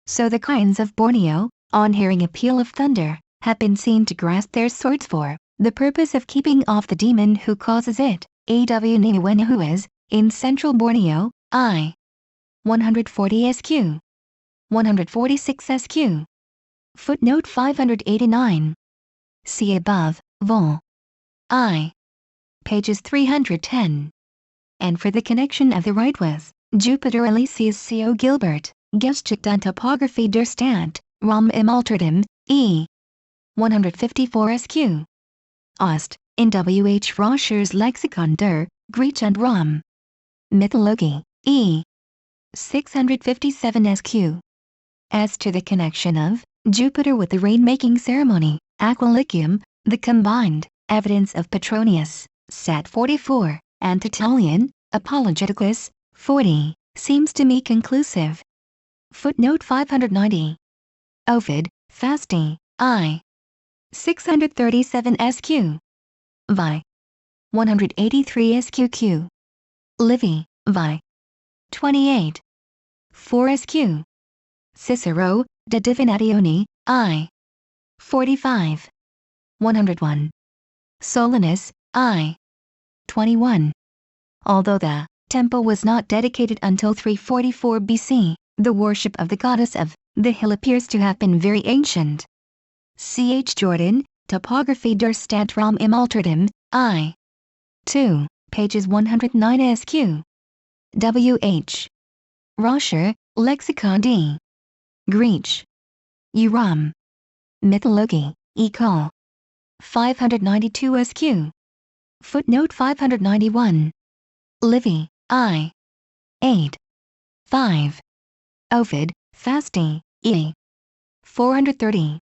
So the Kains of Borneo, on hearing a peal of thunder, have been seen to grasp their swords for the purpose of keeping off the demon who causes it. A.W. Niwen, who is in central Borneo, I. 140 SQ. 146 SQ. Footnote 589. See above, vol. I. pages 310. And for the connection of the right with Jupiter Elysius Co. Gilbert, Geschichte und Topographie der Stadt, Rom im Altertum, E. 154 SQ. Ost, in W. H. Roscher's Lexikon der Grieche und Rom. Mythologie, E. 657 SQ. As to the connection of Jupiter with the rain-making ceremony, Aquilicium, the combined evidence of Petronius, Sat 44, and Tertullian, Apologeticus, 40, seems to me conclusive. Footnote 590. Ovid, Fasti, I. 637 SQ. Vi. 183 SQQ. Livy, Vi. 28. 4 SQ. Cicero, De Divinatione, I. 45. 101. Solinus, I. 21. Although the temple was not dedicated until 344 BC, the worship of the goddess of the hill appears to have been very ancient. C. H. Jordan, Topographie der Stadt Rom im Altertum, I. 2, pages 109 SQ. W. H. Roscher, Lexicon D. Grieche. Uram. Mythologie, Ecole. 592 SQ. Footnote 591. Livy, I. 8. 5. Ovid, Fasti, E. 430.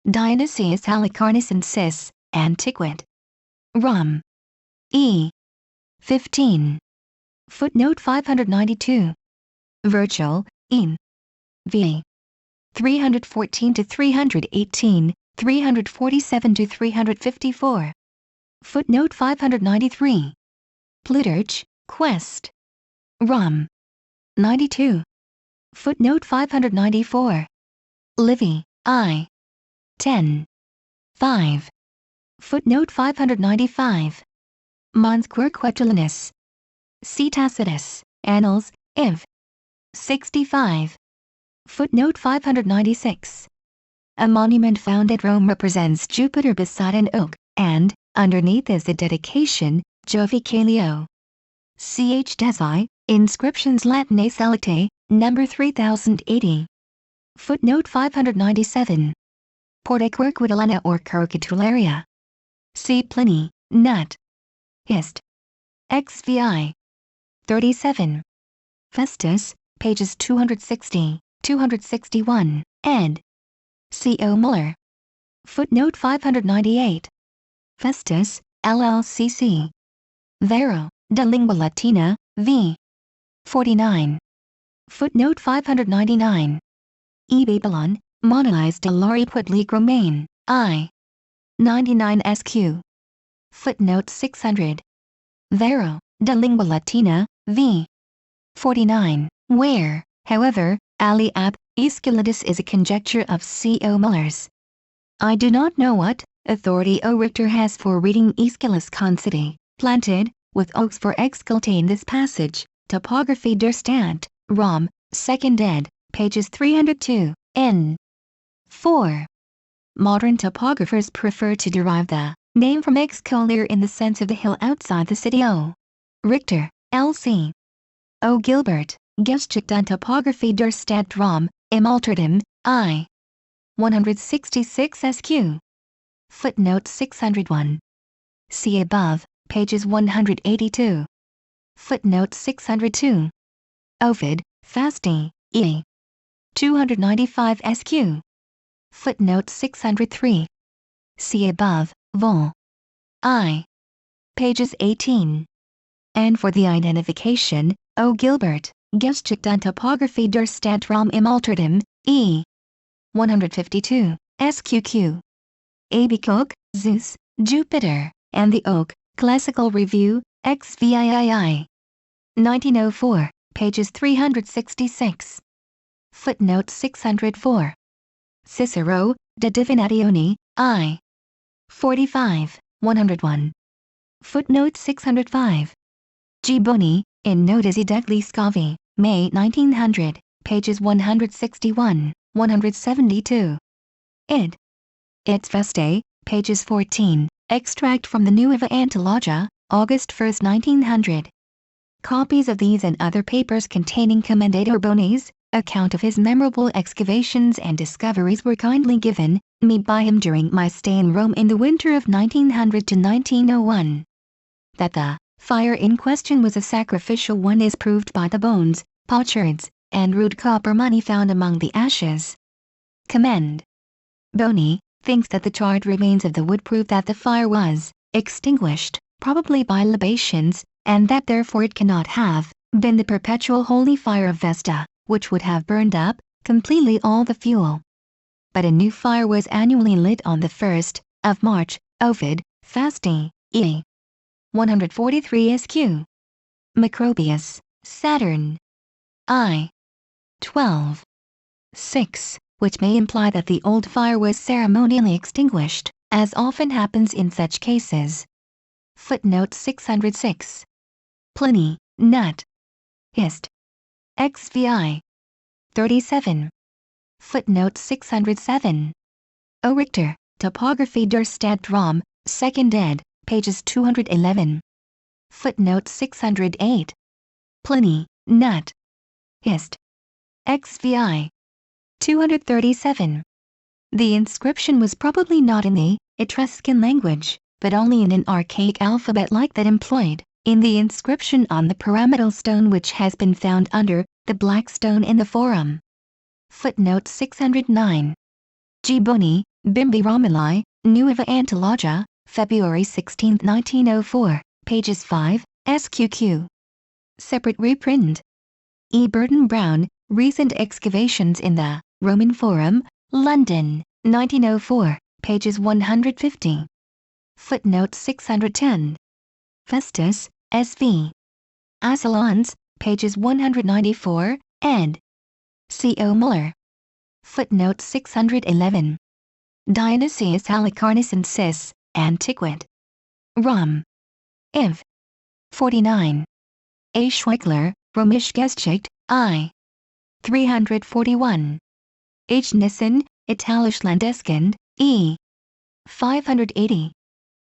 Dionysius Halicarnus and Cis, Antiquit. Rom. E. 15. Footnote 592. Virgil, in. V. 314 to 318, 347 to 354. Footnote 593. Plutarch, Quest. Rom. 92. Footnote 594. Livy, I. 10. 5. Footnote 595. Mons Querquetulinus. C. Tacitus, Annals, Iv. 65. Footnote 596. A monument found at Rome represents Jupiter beside an oak, and, underneath is the dedication, Jovi Calio. C. H. Desi, Inscriptions Latinae Selectae, number 3080. Footnote 597. Porta Querquitulana or Querquitularia. C. Pliny, Nut. Hist. XVI. 37. Festus, pages 260, 261, ed. C. O. Muller. Footnote 598. Festus, LLCC. Vero, de Lingua Latina, v. 49. Footnote 599. E. Babylon, Monolise de l'Oripuit Romaine, I. 99 SQ. Footnote 600. Vero, de Lingua Latina, v. 49, where, however, Ali ab Aesculatus is a conjecture of C. O. Muller's. I do not know what authority O. Richter has for reading Aeschylus Concede, planted, with oaks for excultate this passage, Topographie der Stadt, Rom, 2nd ed., pages 302, n. 4. Modern topographers prefer to derive the name from Excolier in the sense of the hill outside the city. O. Richter, L.C. O. Gilbert, Geschichte und Topographie der Stadt Rom, im Altertum, I. 166 SQ. Footnote 601. See above, pages 182. Footnote 602. Ovid, Fasti, E. 295 SQ. Footnote 603. See above, Vol. I. Pages 18. And for the identification, O. Gilbert, Geschichte und Topographie der Stadt Rom im Altertum, E. 152, SQQ. Abicoke, Zeus, Jupiter, and the Oak, Classical Review, XVIII. 1904, pages 366. Footnote 604. Cicero, De Divinatione, I. 45, 101. Footnote 605. G. Boni, in Notisi degli Scavi, May 1900, pages 161, 172. Id. It's Vestae, pages 14, extract from the Nuova Antologia, August 1, 1900. Copies of these and other papers containing Commendator Boni's account of his memorable excavations and discoveries were kindly given me by him during my stay in Rome in the winter of 1900 to 1901. That the fire in question was a sacrificial one is proved by the bones, potsherds, and rude copper money found among the ashes. Commend. Boni thinks that the charred remains of the wood prove that the fire was extinguished, probably by libations, and that therefore it cannot have been the perpetual holy fire of Vesta, which would have burned up completely all the fuel. But a new fire was annually lit on the 1st of March, Ovid, Fasti, E. 143 SQ. Macrobius, Saturn. I. 12. 6, which may imply that the old fire was ceremonially extinguished, as often happens in such cases. Footnote 606. Pliny, Nat. Hist. XVI. 37. Footnote 607. O. Richter, Topography der Stadt Rom, 2nd ed., pages 211. Footnote 608. Pliny, Nat. Hist. XVI. 237. The inscription was probably not in the Etruscan language, but only in an archaic alphabet like that employed in the inscription on the pyramidal stone which has been found under the black stone in the Forum. Footnote 609. G. Boni, Bimbi Romuli, Nuova Antologia, February 16, 1904, pages 5, SQQ. Separate reprint. E. Burton Brown, Recent Excavations in the Roman Forum, London, 1904, pages 150. Footnote 610. Festus, S.V. Assalons, pages 194, ed. C. O. Muller. Footnote 611. Dionysius Halicarnassensis, Antiquit. Rom. Iv. 49. A. Schweigler, Römisch Geschichte, I. 341. H. Nissen, Italisch Landeskund, E. 580.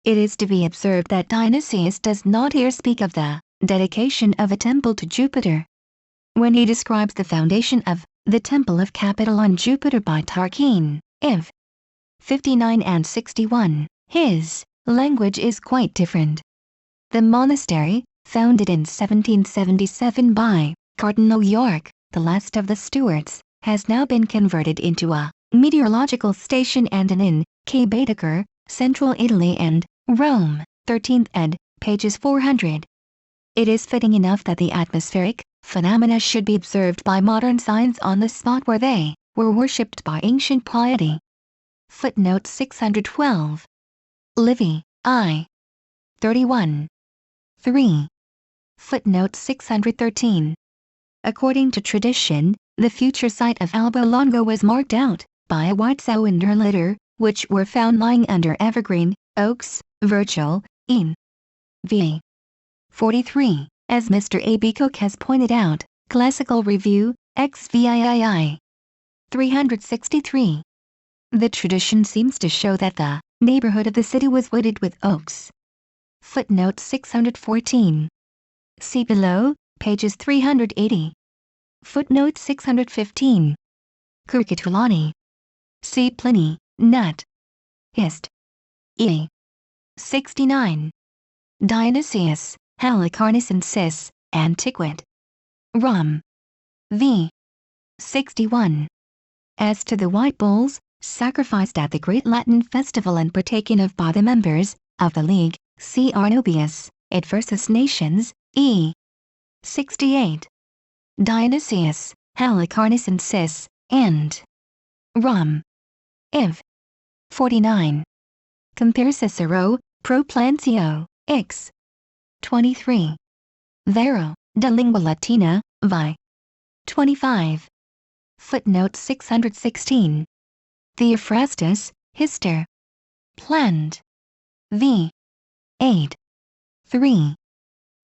It is to be observed that Dionysius does not here speak of the dedication of a temple to Jupiter. When he describes the foundation of the Temple of Capitol on Jupiter by Tarquin, Iv. 59 and 61, his language is quite different. The monastery, founded in 1777 by Cardinal York, the last of the Stuarts, has now been converted into a meteorological station and an inn, K. Baedeker, Central Italy and Rome, 13th ed., pages 400. It is fitting enough that the atmospheric phenomena should be observed by modern science on the spot where they were worshipped by ancient piety. Footnote 612. Livy, I. 31. 3. Footnote 613. According to tradition, the future site of Alba Longa was marked out by a white sounder litter, which were found lying under evergreen oaks. Virgil, in v. 43, as Mr. A. B. Cook has pointed out, Classical Review, XVIII. 363. The tradition seems to show that the neighborhood of the city was wooded with oaks. Footnote 614. See below, pages 380. Footnote 615. Curcitulani. See Pliny, Nat. Hist. E. 69. Dionysius, Halicarnassensis, Antiquit. Rom. V. 61. As to the white bulls, sacrificed at the great Latin festival and partaken of by the members of the League, see Arnobius, It versus Nations, E. 68. Dionysius, Halicarnassensis, and Rom. Iv. 49. Compare Cicero, Pro Plancio, X. 23. Vero, de Lingua Latina, vi. 25. Footnote 616. Theophrastus, Hister. Plant. V. 8. 3.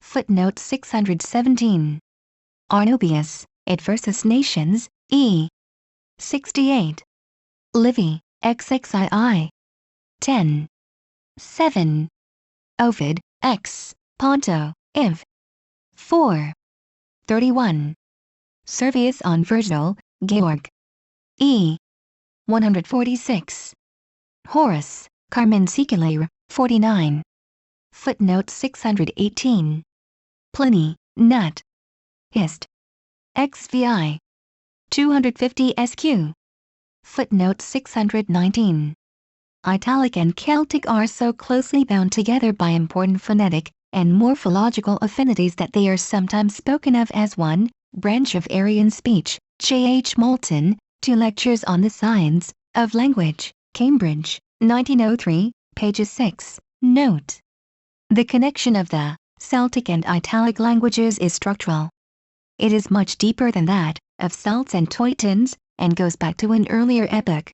Footnote 617. Arnobius, It versus Nations, E. 68. Livy, XXII. 10. 7. Ovid, X. Ponto, Iv. 4. 31. Servius on Virgil, Georg. E. 146. Horace, Carmen Seculaire, 49. Footnote 618. Pliny, Nat. Hist. XVI. 250 SQ. Footnote 619. Italic and Celtic are so closely bound together by important phonetic and morphological affinities that they are sometimes spoken of as one branch of Aryan speech. J. H. Moulton, 2 Lectures on the Science of Language, Cambridge, 1903, pages 6. Note: the connection of the Celtic and Italic languages is structural. It is much deeper than that of Celts and Teutons, and goes back to an earlier epoch.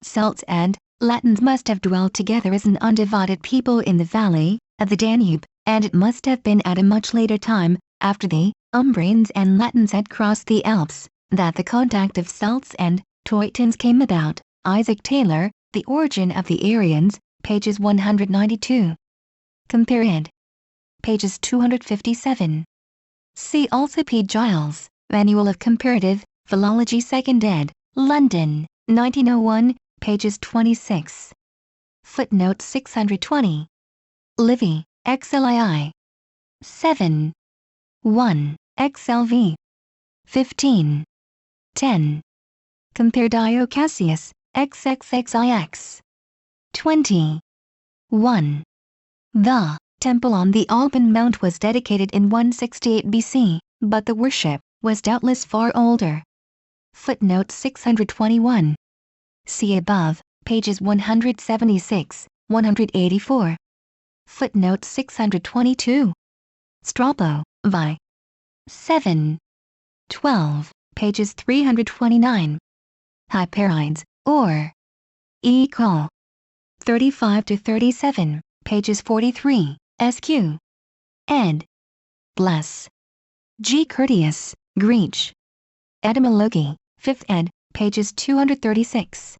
Celts and Latins must have dwelt together as an undivided people in the valley of the Danube, and it must have been at a much later time, after the Umbrians and Latins had crossed the Alps, that the contact of Celts and Teutons came about. Isaac Taylor, The Origin of the Aryans, pages 192. Compare ed. Pages 257. See also P. Giles, Manual of Comparative Philology 2nd ed., London, 1901, pages 26. Footnote 620. Livy, XLII. 7. 1, XLV. 15. 10. Compare Dio Cassius, XXXIX. 20. 1. The temple on the Alban Mount was dedicated in 168 BC, but the worship was doubtless far older. Footnote 621. See above, pages 176, 184. Footnote 622. Strabo, Vi. 7. 12, pages 329. Hyperides, or E. Col. 35-37, pages 43, SQ. Ed. Bless. G. Curtius, Greek. Etymology, 5th ed., pages 236.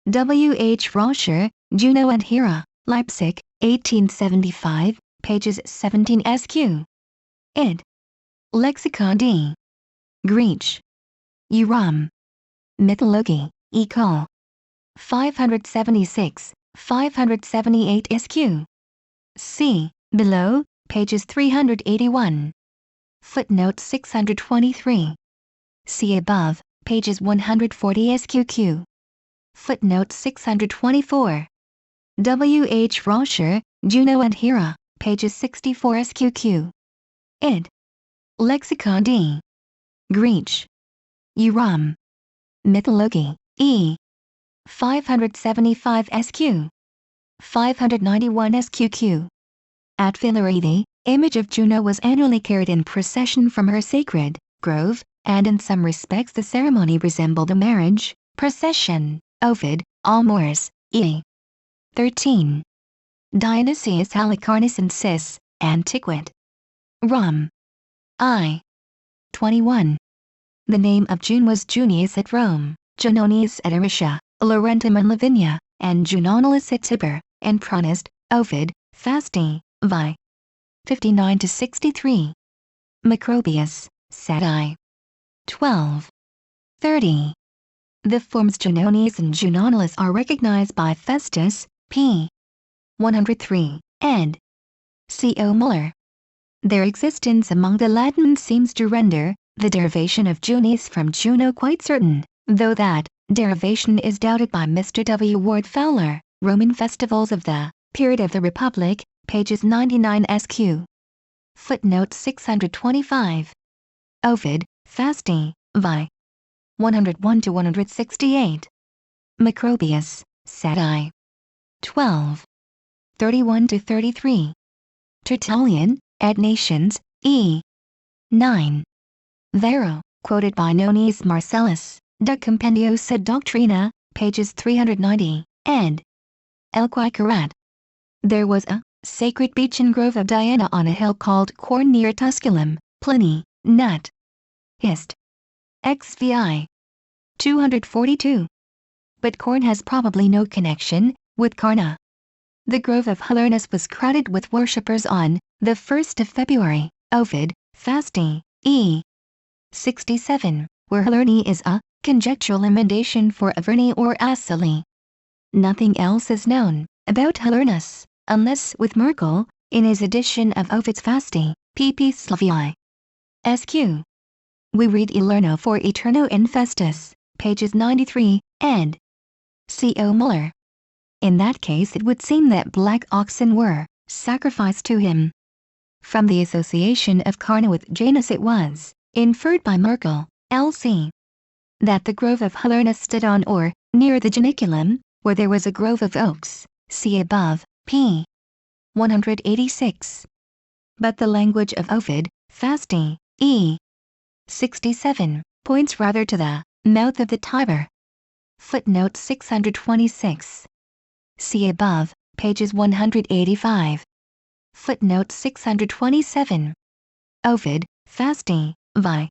W. H. Roscher, Juno and Hera, Leipzig, 1875, pages 17 SQ. Ed. Lexicon D. Greek. Uram. Mythology, E. Col. 576, 578 SQ. See, below, pages 381. Footnote 623. See above, pages 140 SQQ. Footnote 624. W. H. Roscher, Juno and Hera, pages 64 SQQ. Ed. Lexicon D. Greek. Uram. Mythology, E. 575 SQ. 591 SQQ. At Villere the image of Juno was annually carried in procession from her sacred grove, and in some respects the ceremony resembled a marriage procession. Ovid, Almors, E. 13. Dionysius Halicarnassensis, Antiquit. Rom. I. 21. The name of June was Junius at Rome, Junonius at Aricia, Laurentum in Lavinia, and Junonalis at Tibur, and Pronist, Ovid, Fasti, Vi. 59-63. Macrobius, Sati. 12. 30. The forms Junonius and Junonalis are recognized by Festus, p. 103, ed. C. O. Muller. Their existence among the Latins seems to render the derivation of Junius from Juno quite certain, though that derivation is doubted by Mr. W. Ward Fowler, Roman Festivals of the Period of the Republic, pages 99 SQ. Footnote 625. Ovid, Fasti, Vi. 101-168. Macrobius, Sati. 12. 31-33. Tertullian, Ad Nations, E. 9. Varro, quoted by Nonius Marcellus, De Compendiosa Doctrina, pages 390, ed. Elquicarat. There was a sacred beech and grove of Diana on a hill called Corn near Tusculum, Pliny, Nat. Hist. XVI. 242. But corn has probably no connection with Carna. The grove of Halernus was crowded with worshippers on the 1st of February, Ovid, Fasti, e. 67, where Halerni is a conjectural emendation for Averni or Asili. Nothing else is known about Halernus, unless with Merkel, in his edition of Ovid's Fasti, pp. Slavii. SQ. We read Elerno for Eterno Infestus, pages 93, ed. C.O. Muller. In that case it would seem that black oxen were sacrificed to him. From the association of Carna with Janus it was inferred by Merkel, L.C., that the grove of Halernus stood on or near the Janiculum, where there was a grove of oaks, see above, p. 186. But the language of Ovid, Fasti, e. 67, points rather to the mouth of the Tiber. Footnote 626. See above, pages 185. Footnote 627. Ovid, Fasti, vi.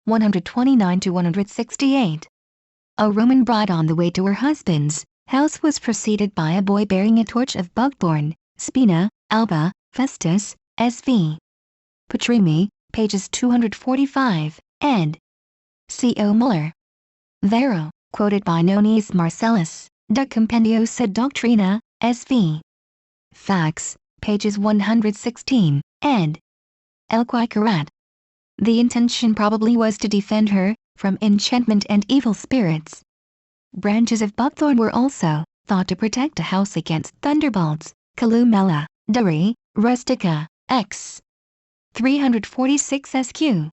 129-168. A Roman bride on the way to her husband's house was preceded by a boy bearing a torch of buckthorn, Spina, Alba, Festus, S.V. Patrimi, pages 245, ed. C.O. Muller. Varro, quoted by Nonius Marcellus, De Compendiosa Doctrina, S.V. Fax, pages 116, ed. El Quicarat. The intention probably was to defend her from enchantment and evil spirits. Branches of buckthorn were also thought to protect a house against thunderbolts. Columella, Dari, Rustica, X. 346 SQ.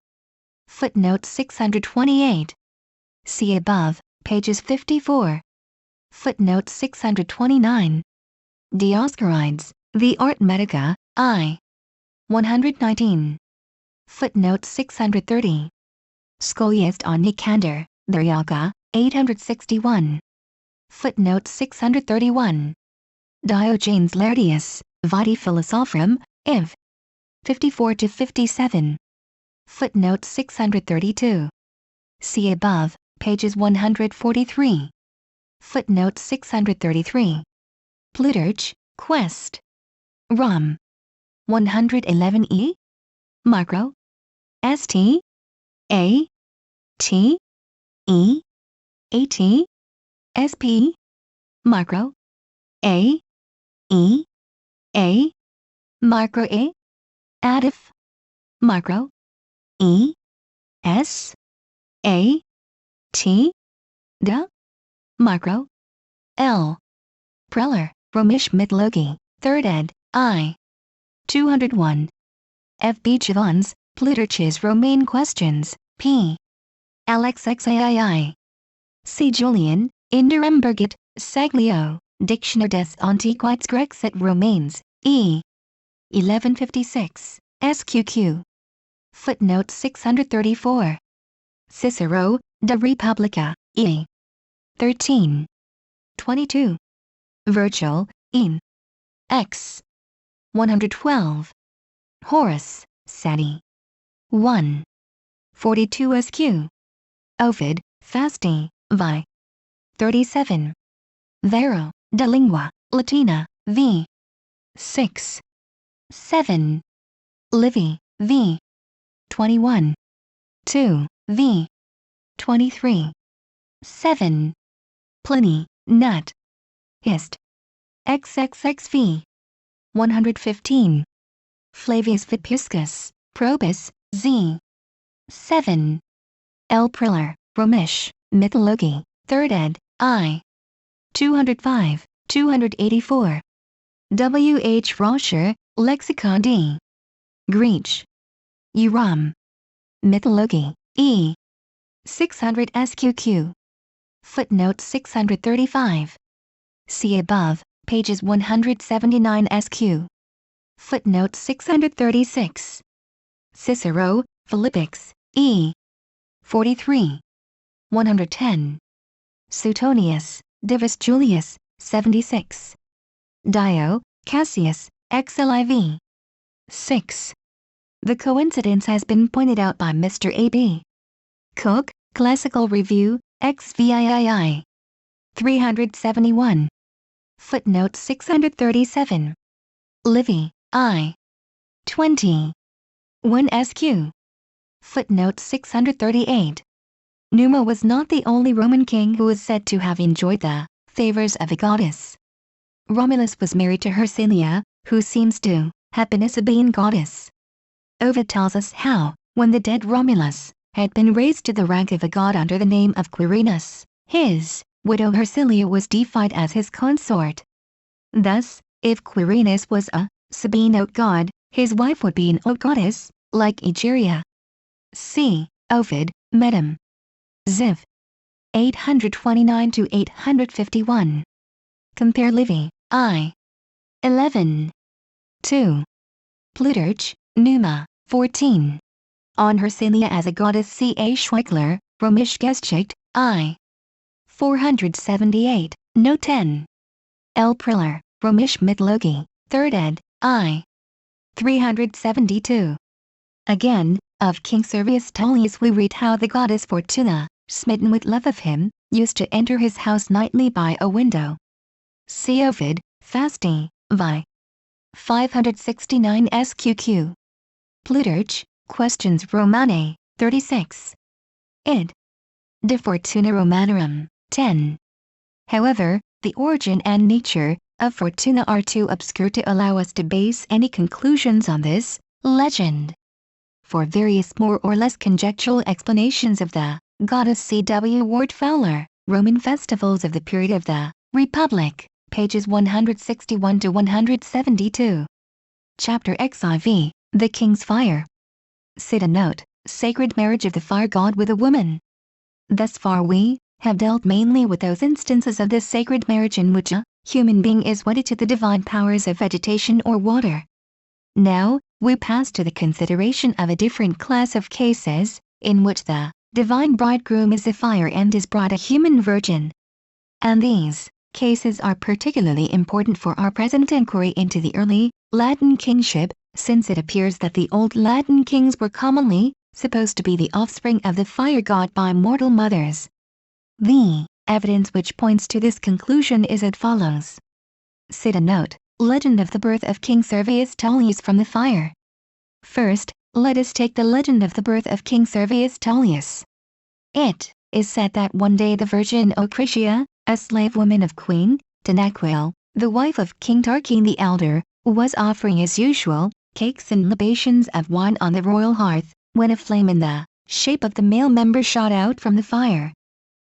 Footnote 628. See above, pages 54. Footnote 629. Dioscorides, the Art Medica, I. 119. Footnote 630. Scholiast on Nicander, Theriaca, 861. Footnote 631. Diogenes Laertius, Vitae Philosophorum, Iv. 54-57. Footnote 632. See above, pages 143. Footnote 633. Plutarch, Quest. Rom. 111e. Macro. St. A. T. E. A.T. S.P. Macro. A. E. A. Macro A. Adif. Macro. E. S. A. T. Da. Macro. L. Preller, Romish Mythology, 3rd ed., I. 201. F. B. Chavons, Plutarch's Romain Questions, p. LXXAII. C. Julian, Inderembergit, Saglio, Dictionnaire des Antiquités Grecs et Romains, e. 1156, SQQ. Footnote 634. Cicero, De Republica, e. 13. 22. Virgil, in. X. 112. Horace, Sati. 1. 42 SQ. Ovid, Fasti, vi. 37. Varro, De Lingua, Latina, v. 6. 7. Livy, v. 21. 2. v. 23. 7. Pliny, Nat. Hist. XXXV. 115. Flavius Vopiscus, Probus, z. 7. L. Priller, Romish, Mythology, 3rd ed., I. 205, 284. W. H. Roscher, Lexicon D. Greech. Uram. Mythology, e. 600 SQQ. Footnote 635. See above, pages 179 SQ. Footnote 636. Cicero, Philippics, e. 43. 110. Suetonius, Divus Julius, 76. Dio, Cassius, XLIV. 6. The coincidence has been pointed out by Mr. A.B. Cook, Classical Review, XVIII. 371. Footnote 637. Livy, I. 20. 1 SQ. Footnote 638. Numa was not the only Roman king who is said to have enjoyed the favors of a goddess. Romulus was married to Hersilia, who seems to have been a Sabine goddess. Ovid tells us how, when the dead Romulus had been raised to the rank of a god under the name of Quirinus, his widow Hersilia was deified as his consort. Thus, if Quirinus was a Sabine oak god, his wife would be an oak goddess, like Egeria. See Ovid, Medum. Ziv. 829–851. Compare Livy, I. 11. 2. Plutarch, Numa, 14. On Hersilia as a goddess. C. A. Schweikler, Römische Geschichte, I. 478, Note 10. L. Priller, Römische Mythologie, 3rd ed., I. 372. Again, of King Servius Tullius we read how the goddess Fortuna, smitten with love of him, used to enter his house nightly by a window. See Ovid, Fasti, vi. 569 SQQ. Plutarch, Questions Romanae, 36. Id. De Fortuna Romanorum, 10. However, the origin and nature of Fortuna are too obscure to allow us to base any conclusions on this legend. For various more or less conjectural explanations of the goddess, C. W. Ward Fowler, Roman Festivals of the Period of the Republic, pages 161–172. Chapter XIV, The King's Fire. Cita note, Sacred marriage of the fire god with a woman. Thus far we have dealt mainly with those instances of this sacred marriage in which a human being is wedded to the divine powers of vegetation or water. Now, we pass to the consideration of a different class of cases, in which the divine bridegroom is a fire and his bride a human virgin. And these cases are particularly important for our present inquiry into the early Latin kingship, since it appears that the old Latin kings were commonly supposed to be the offspring of the fire god by mortal mothers. The evidence which points to this conclusion is as follows. Cita note, Legend of the birth of King Servius Tullius from the fire. First, let us take the legend of the birth of King Servius Tullius. It is said that one day the Virgin Ocratia, a slave woman of Queen Tanaquil, the wife of King Tarquin the Elder, was offering as usual cakes and libations of wine on the royal hearth, when a flame in the shape of the male member shot out from the fire.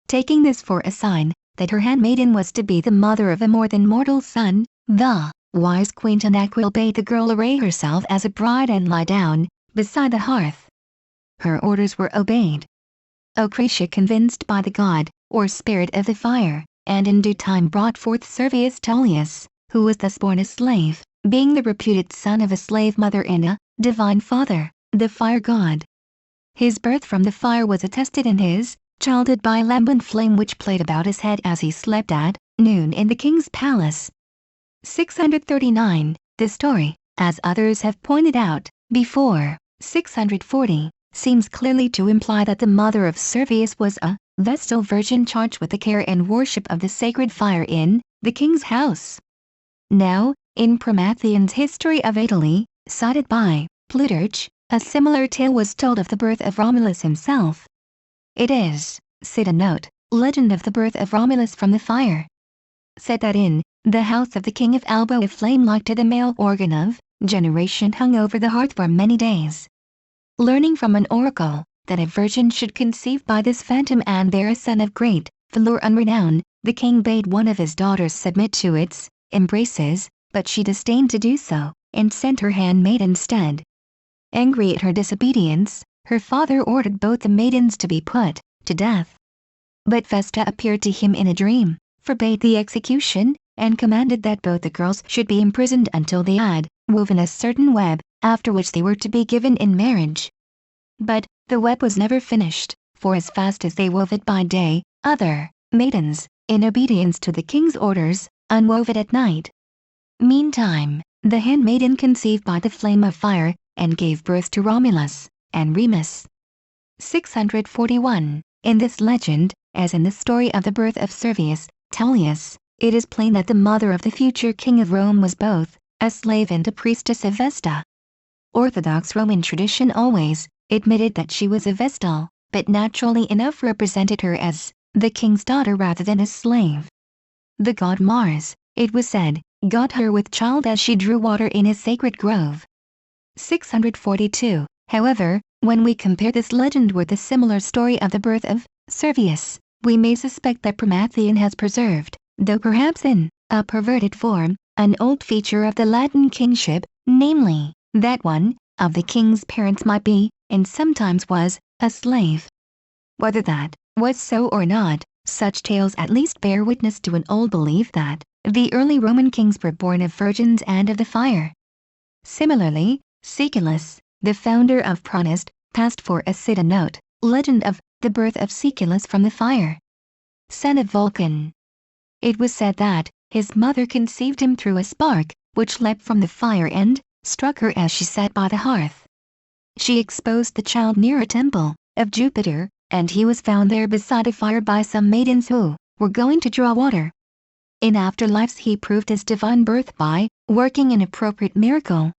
Taking this for a sign that her handmaiden was to be the mother of a more than mortal son, the wise Queen Tanaquil bade the girl array herself as a bride and lie down beside the hearth. Her orders were obeyed. Ocratia, convinced by the god, or spirit of the fire, and in due time brought forth Servius Tullius, who was thus born a slave, being the reputed son of a slave mother and a divine father, the fire god. His birth from the fire was attested in his childhood by a lambent flame which played about his head as he slept at noon in the king's palace. 639. The story, as others have pointed out before, 640, seems clearly to imply that the mother of Servius was a Vestal virgin charged with the care and worship of the sacred fire in the king's house. Now, in Promethean's History of Italy, cited by Plutarch, a similar tale was told of the birth of Romulus himself. It is, cita note, Legend of the birth of Romulus from the fire. Said that in the house of the king of Alba a flame like to the male organ of generation hung over the hearth for many days. Learning from an oracle that a virgin should conceive by this phantom and bear a son of great valor and renown, the king bade one of his daughters submit to its embraces, but she disdained to do so, and sent her handmaid instead. Angry at her disobedience, her father ordered both the maidens to be put to death. But Vesta appeared to him in a dream, forbade the execution, and commanded that both the girls should be imprisoned until they had woven a certain web, after which they were to be given in marriage. But the web was never finished, for as fast as they wove it by day, other maidens, in obedience to the king's orders, unwove it at night. Meantime, the handmaiden conceived by the flame of fire, and gave birth to Romulus and Remus. 641. In this legend, as in the story of the birth of Servius Tullius, it is plain that the mother of the future king of Rome was both a slave and a priestess of Vesta. Orthodox Roman tradition always admitted that she was a Vestal, but naturally enough represented her as the king's daughter rather than a slave. The god Mars, it was said, got her with child as she drew water in his sacred grove. 642. However, when we compare this legend with the similar story of the birth of Servius, we may suspect that Promethean has preserved, though perhaps in a perverted form, an old feature of the Latin kingship, namely, that one of the king's parents might be, and sometimes was, a slave. Whether that was so or not, such tales at least bear witness to an old belief that the early Roman kings were born of virgins and of the fire. Similarly, Siculus, the founder of Pronest, passed for a Sidenote, legend of the birth of Siculus from the fire, son of Vulcan. It was said that his mother conceived him through a spark, which leapt from the fire and struck her as she sat by the hearth. She exposed the child near a temple of Jupiter, and he was found there beside a fire by some maidens who were going to draw water. In afterlives he proved his divine birth by working an appropriate miracle.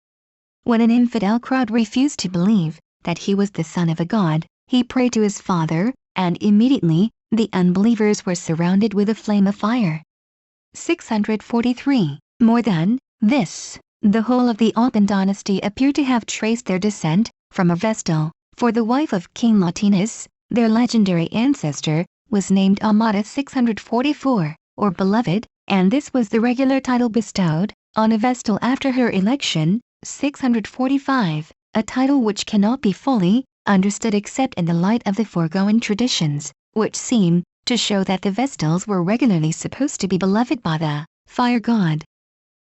When an infidel crowd refused to believe that he was the son of a god, he prayed to his father, and immediately, the unbelievers were surrounded with a flame of fire. 643. More than this, the whole of the Alban dynasty appear to have traced their descent from a Vestal, for the wife of King Latinus, their legendary ancestor, was named Amata 644, or beloved, and this was the regular title bestowed on a Vestal after her election, 645, a title which cannot be fully understood except in the light of the foregoing traditions, which seem to show that the Vestals were regularly supposed to be beloved by the fire god.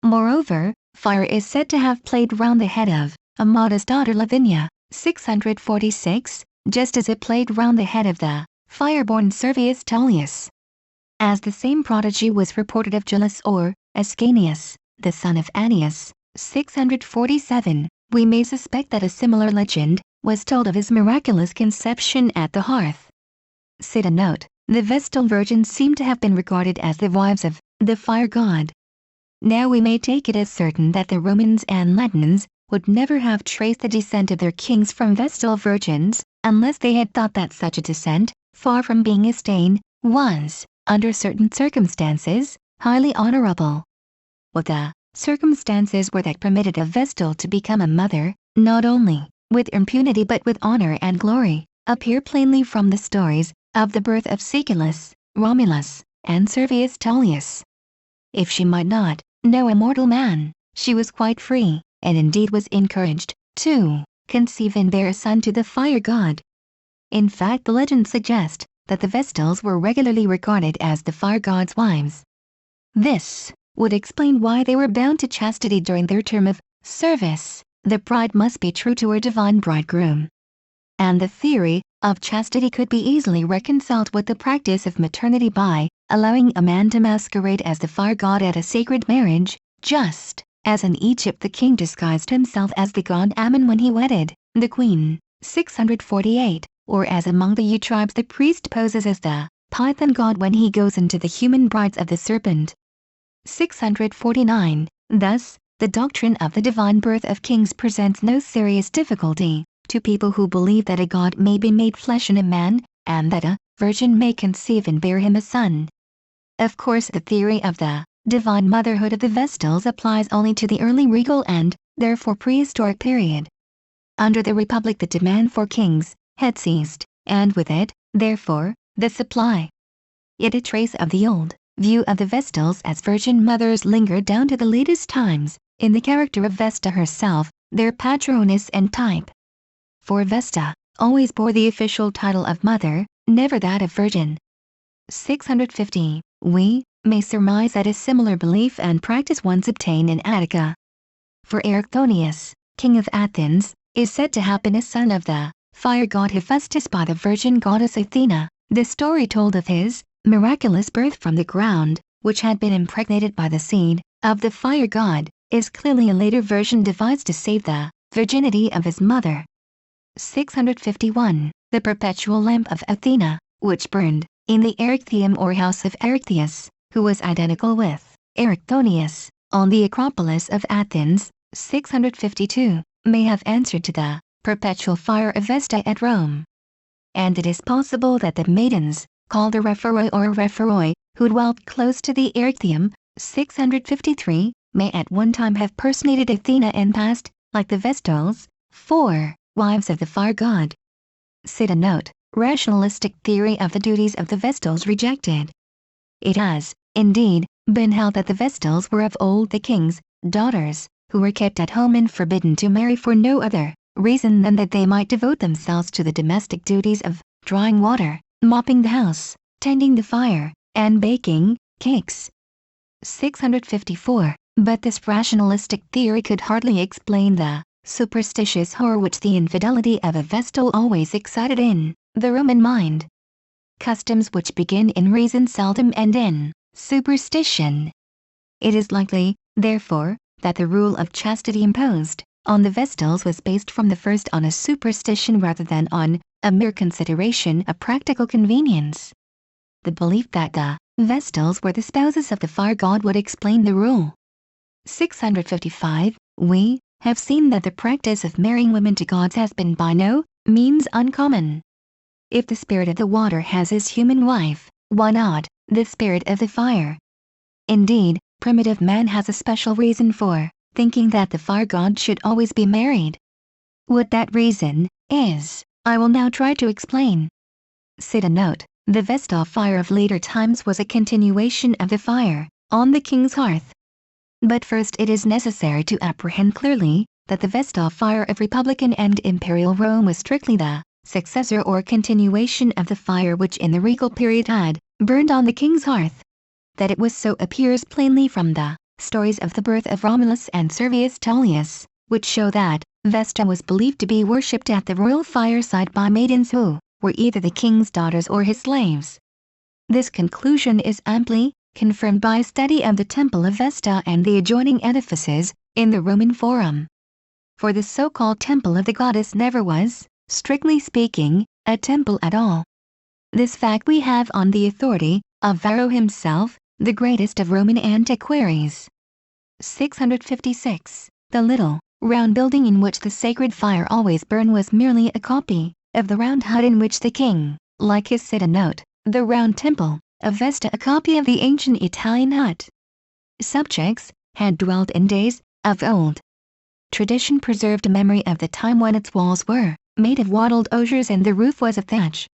Moreover, fire is said to have played round the head of Amata's daughter Lavinia, 646, just as it played round the head of the fire-born Servius Tullius. As the same prodigy was reported of Jullus or Ascanius, the son of Annius, 647, we may suspect that a similar legend was told of his miraculous conception at the hearth. Sidenote: the Vestal virgins seem to have been regarded as the wives of the fire god. Now we may take it as certain that the Romans and Latins would never have traced the descent of their kings from Vestal virgins, unless they had thought that such a descent, far from being a stain, was, under certain circumstances, highly honorable. What the circumstances were that permitted a Vestal to become a mother, not only with impunity but with honor and glory, appear plainly from the stories of the birth of Siculus, Romulus, and Servius Tullius. If she might not know a mortal man, she was quite free, and indeed was encouraged, to conceive and bear a son to the fire god. In fact, the legends suggest that the Vestals were regularly regarded as the fire god's wives. This would explain why they were bound to chastity during their term of service. The bride must be true to her divine bridegroom. And the theory of chastity could be easily reconciled with the practice of maternity by allowing a man to masquerade as the fire god at a sacred marriage, just as in Egypt the king disguised himself as the god Ammon when he wedded the queen, 648, or as among the Ute tribes the priest poses as the python god when he goes into the human brides of the serpent. 649. Thus, the doctrine of the divine birth of kings presents no serious difficulty to people who believe that a god may be made flesh in a man, and that a virgin may conceive and bear him a son. Of course, the theory of the divine motherhood of the Vestals applies only to the early regal and, therefore, prehistoric period. Under the Republic the demand for kings had ceased, and with it, therefore, the supply. Yet a trace of the old view of the Vestals as virgin mothers lingered down to the latest times, in the character of Vesta herself, their patroness and type. For Vesta always bore the official title of mother, never that of virgin. 650. We may surmise that a similar belief and practice once obtained in Attica. For Erichthonius, king of Athens, is said to have been a son of the fire god Hephaestus by the virgin goddess Athena. The story told of his miraculous birth from the ground, which had been impregnated by the seed of the fire god, is clearly a later version devised to save the virginity of his mother. 651. The perpetual lamp of Athena, which burned in the Erechtheum or house of Erechtheus, who was identical with Erichthonius, on the Acropolis of Athens, 652, may have answered to the perpetual fire of Vesta at Rome. And it is possible that the maidens, called a Rephoroi or Rephoroi, who dwelt close to the Erechtheum, 653, may at one time have personated Athena and passed, like the Vestals, for wives of the fire god. Cite a note, rationalistic theory of the duties of the Vestals rejected. It has, indeed, been held that the Vestals were of old the king's daughters, who were kept at home and forbidden to marry for no other reason than that they might devote themselves to the domestic duties of drawing water, mopping the house, tending the fire, and baking cakes. 654. But this rationalistic theory could hardly explain the superstitious horror which the infidelity of a Vestal always excited in the Roman mind. Customs which begin in reason seldom end in superstition. It is likely, therefore, that the rule of chastity imposed on the Vestals was based from the first on a superstition rather than on a mere consideration of practical convenience. The belief that the Vestals were the spouses of the fire god would explain the rule. 655. We have seen that the practice of marrying women to gods has been by no means uncommon. If the spirit of the water has his human wife, why not the spirit of the fire? Indeed, primitive man has a special reason for thinking that the fire god should always be married. What that reason is, I will now try to explain. Cite a note, the Vestal fire of later times was a continuation of the fire on the king's hearth. But first it is necessary to apprehend clearly that the Vestal fire of Republican and Imperial Rome was strictly the successor or continuation of the fire which in the regal period had burned on the king's hearth. That it was so appears plainly from the stories of the birth of Romulus and Servius Tullius, which show that Vesta was believed to be worshipped at the royal fireside by maidens who were either the king's daughters or his slaves. This conclusion is amply confirmed by a study of the Temple of Vesta and the adjoining edifices in the Roman Forum. For the so-called Temple of the Goddess never was, strictly speaking, a temple at all. This fact we have on the authority of Varro himself, the greatest of Roman antiquaries. 656. The little, round building in which the sacred fire always burned was merely a copy of the round hut in which the king, like his cite a note, the round temple of Vesta, a copy of the ancient Italian hut. Subjects had dwelt in days of old. Tradition preserved a memory of the time when its walls were made of wattled osiers and the roof was of thatch.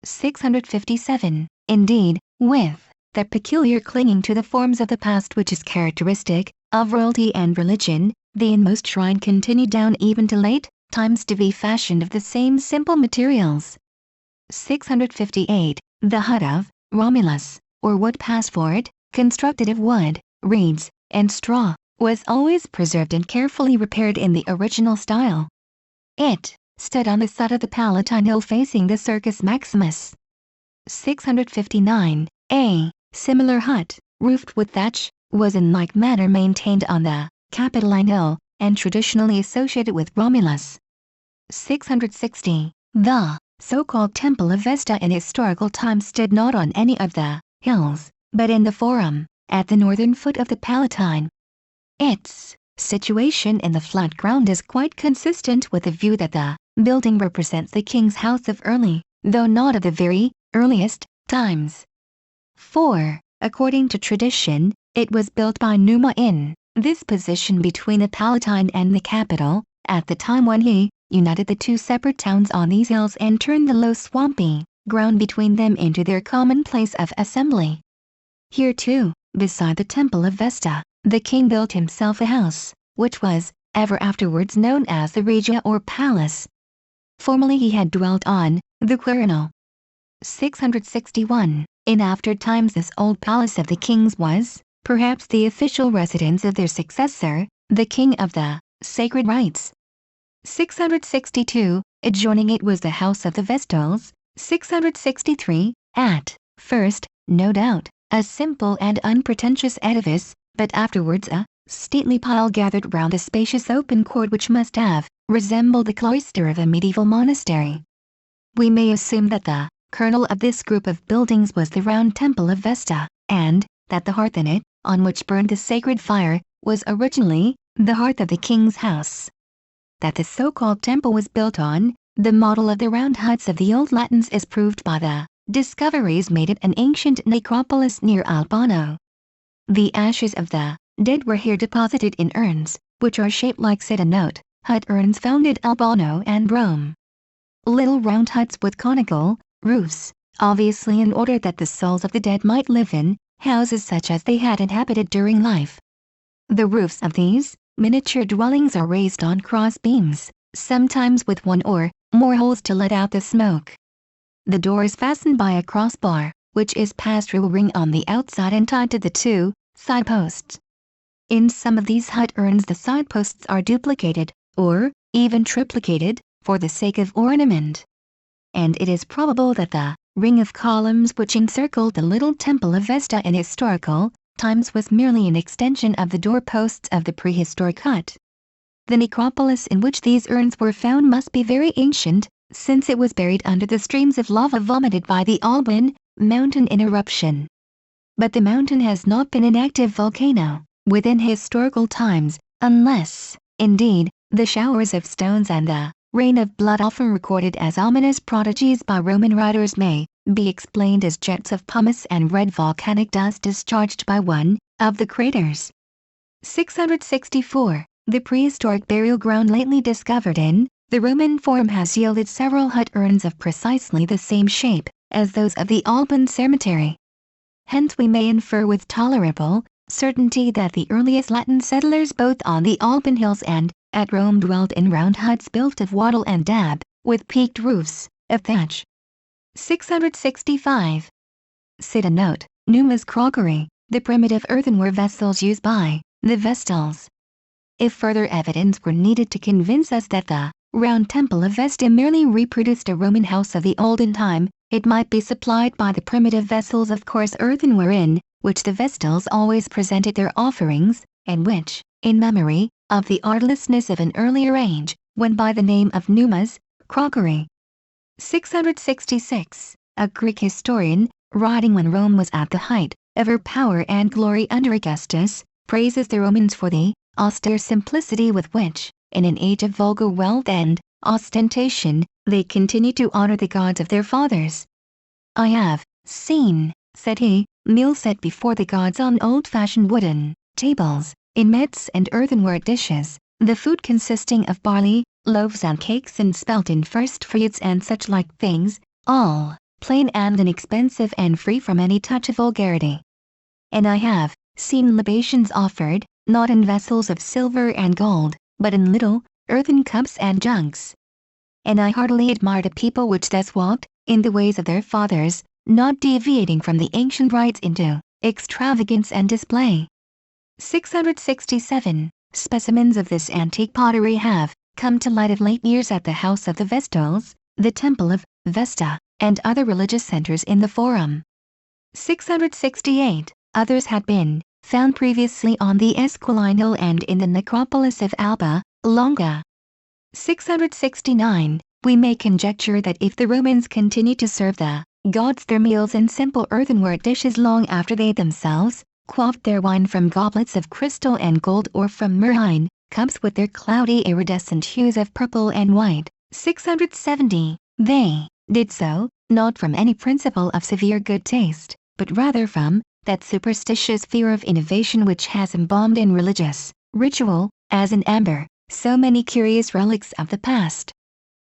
657. Indeed, with that peculiar clinging to the forms of the past which is characteristic of royalty and religion, the inmost shrine continued down even to late times to be fashioned of the same simple materials. 658. The hut of Romulus, or what passed for it, constructed of wood, reeds, and straw, was always preserved and carefully repaired in the original style. It stood on the side of the Palatine Hill facing the Circus Maximus. 659. A similar hut, roofed with thatch, was in like manner maintained on the Capitoline Hill, and traditionally associated with Romulus. 660. The so-called Temple of Vesta in historical times stood not on any of the hills, but in the Forum, at the northern foot of the Palatine. Its situation in the flat ground is quite consistent with the view that the building represents the king's house of early, though not of the very earliest, times. 4. According to tradition, it was built by Numa in this position between the Palatine and the Capitol, at the time when he united the two separate towns on these hills and turned the low swampy ground between them into their common place of assembly. Here too, beside the Temple of Vesta, the king built himself a house, which was ever afterwards known as the Regia or Palace. Formerly he had dwelt on the Quirinal. 661. In after times this old palace of the kings was, perhaps, the official residence of their successor, the king of the sacred rites. 662. Adjoining it was the house of the Vestals. 663. At first, no doubt, a simple and unpretentious edifice, but afterwards a stately pile gathered round a spacious open court which must have resembled the cloister of a medieval monastery. We may assume that the kernel of this group of buildings was the round temple of Vesta, and that the hearth in it, on which burned the sacred fire, was originally the hearth of the king's house. That the so-called temple was built on the model of the round huts of the old Latins is proved by the discoveries made at an ancient necropolis near Albano. The ashes of the dead were here deposited in urns, which are shaped like citanote hut urns found at Albano and Rome. Little round huts with conical roofs, obviously in order that the souls of the dead might live in houses such as they had inhabited during life. The roofs of these miniature dwellings are raised on cross beams, sometimes with one or more holes to let out the smoke. The door is fastened by a crossbar, which is passed through a ring on the outside and tied to the two side posts. In some of these hut urns the side posts are duplicated, or even triplicated, for the sake of ornament. And it is probable that the ring of columns which encircled the little temple of Vesta in historical times was merely an extension of the doorposts of the prehistoric hut. The necropolis in which these urns were found must be very ancient, since it was buried under the streams of lava vomited by the Alban mountain in eruption. But the mountain has not been an active volcano within historical times, unless, indeed, the showers of stones and the rain of blood often recorded as ominous prodigies by Roman writers may be explained as jets of pumice and red volcanic dust discharged by one of the craters. 664. The prehistoric burial ground lately discovered in the Roman Forum has yielded several hut urns of precisely the same shape as those of the Alban cemetery. Hence we may infer with tolerable certainty that the earliest Latin settlers both on the Alban hills and at Rome dwelt in round huts built of wattle and dab, with peaked roofs of thatch. 665. Citanote, Numa's crockery, the primitive earthenware vessels used by the Vestals. If further evidence were needed to convince us that the round temple of Vesta merely reproduced a Roman house of the olden time, it might be supplied by the primitive vessels of coarse earthenware in which the Vestals always presented their offerings, and which, in memory of the artlessness of an earlier age, went by the name of Numa's crockery. 666. A Greek historian, writing when Rome was at the height of her power and glory under Augustus, praises the Romans for the austere simplicity with which, in an age of vulgar wealth and ostentation, they continued to honor the gods of their fathers. "I have seen," said he, "meals set before the gods on old-fashioned wooden tables, in mets and earthenware dishes, the food consisting of barley, loaves and cakes and spelt in first fruits and such like things, all plain and inexpensive and free from any touch of vulgarity. And I have seen libations offered, not in vessels of silver and gold, but in little earthen cups and jugs. And I heartily admired a people which thus walked in the ways of their fathers, not deviating from the ancient rites into extravagance and display." 667. Specimens of this antique pottery have come to light of late years at the house of the Vestals, the temple of Vesta, and other religious centers in the Forum. 668. Others had been found previously on the Esquiline Hill and in the necropolis of Alba Longa. 669. We may conjecture that if the Romans continued to serve the gods their meals in simple earthenware dishes long after they themselves quaffed their wine from goblets of crystal and gold or from myrrhine cups with their cloudy iridescent hues of purple and white. 670. They did so, not from any principle of severe good taste, but rather from that superstitious fear of innovation which has embalmed in religious ritual, as in amber, so many curious relics of the past.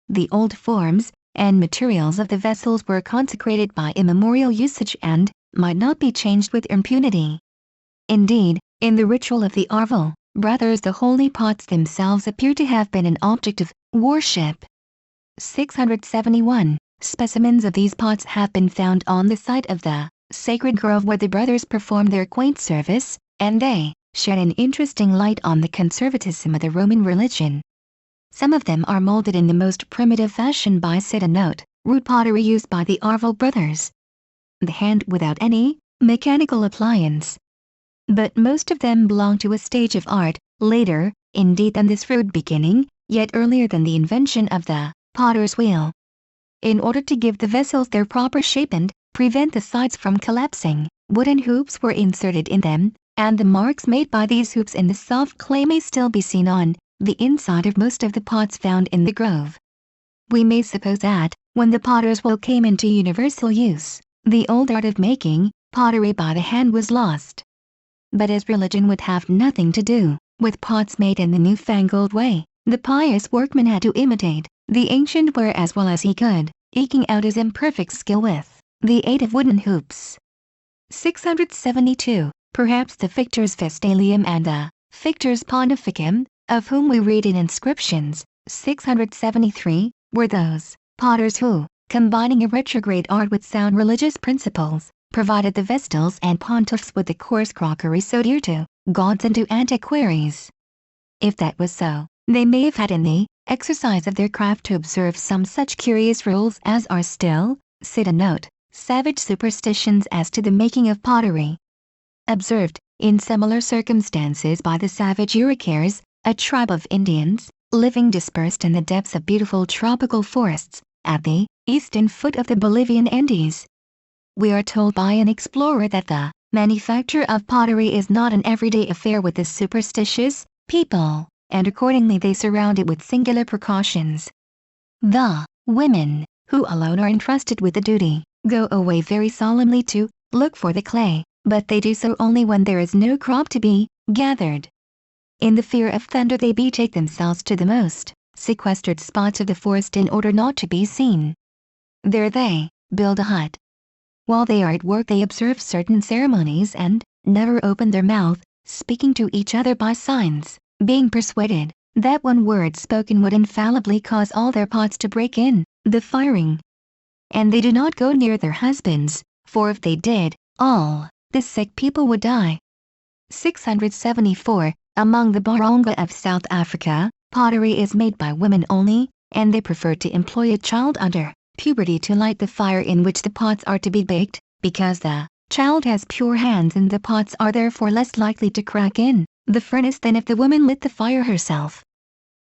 The old forms and materials of the vessels were consecrated by immemorial usage and might not be changed with impunity. Indeed, in the ritual of the Arval brothers the holy pots themselves appear to have been an object of worship. 671. Specimens of these pots have been found on the site of the sacred grove where the brothers performed their quaint service, and they shed an interesting light on the conservatism of the Roman religion. Some of them are molded in the most primitive fashion by citanote, root pottery used by the Arval brothers. The hand without any mechanical appliance. But most of them belong to a stage of art, later, indeed than this rude beginning, yet earlier than the invention of the potter's wheel. In order to give the vessels their proper shape and prevent the sides from collapsing, wooden hoops were inserted in them, and the marks made by these hoops in the soft clay may still be seen on the inside of most of the pots found in the grove. We may suppose that, when the potter's wheel came into universal use, the old art of making pottery by the hand was lost. But as religion would have nothing to do with pots made in the newfangled way, the pious workman had to imitate the ancient ware as well as he could, eking out his imperfect skill with the aid of wooden hoops. 672. Perhaps the Victors Vestalium and the Victors Pontificum, of whom we read in inscriptions, 673, were those potters who, combining a retrograde art with sound religious principles, provided the Vestals and Pontiffs with the coarse crockery so dear to gods and to antiquaries. If that was so, they may have had in the exercise of their craft to observe some such curious rules as are still, cite a note, savage superstitions as to the making of pottery. Observed, in similar circumstances by the savage Iroquois, a tribe of Indians, living dispersed in the depths of beautiful tropical forests, at the eastern foot of the Bolivian Andes. We are told by an explorer that the manufacture of pottery is not an everyday affair with the superstitious people, and accordingly they surround it with singular precautions. The women, who alone are entrusted with the duty, go away very solemnly to look for the clay, but they do so only when there is no crop to be gathered. In the fear of thunder they betake themselves to the most sequestered spots of the forest in order not to be seen. There they build a hut. While they are at work they observe certain ceremonies and never open their mouth, speaking to each other by signs, being persuaded that one word spoken would infallibly cause all their pots to break in the firing. And they do not go near their husbands, for if they did, all the sick people would die. 674. Among the Baronga of South Africa, pottery is made by women only, and they prefer to employ a child under puberty to light the fire in which the pots are to be baked, because the child has pure hands and the pots are therefore less likely to crack in the furnace than if the woman lit the fire herself.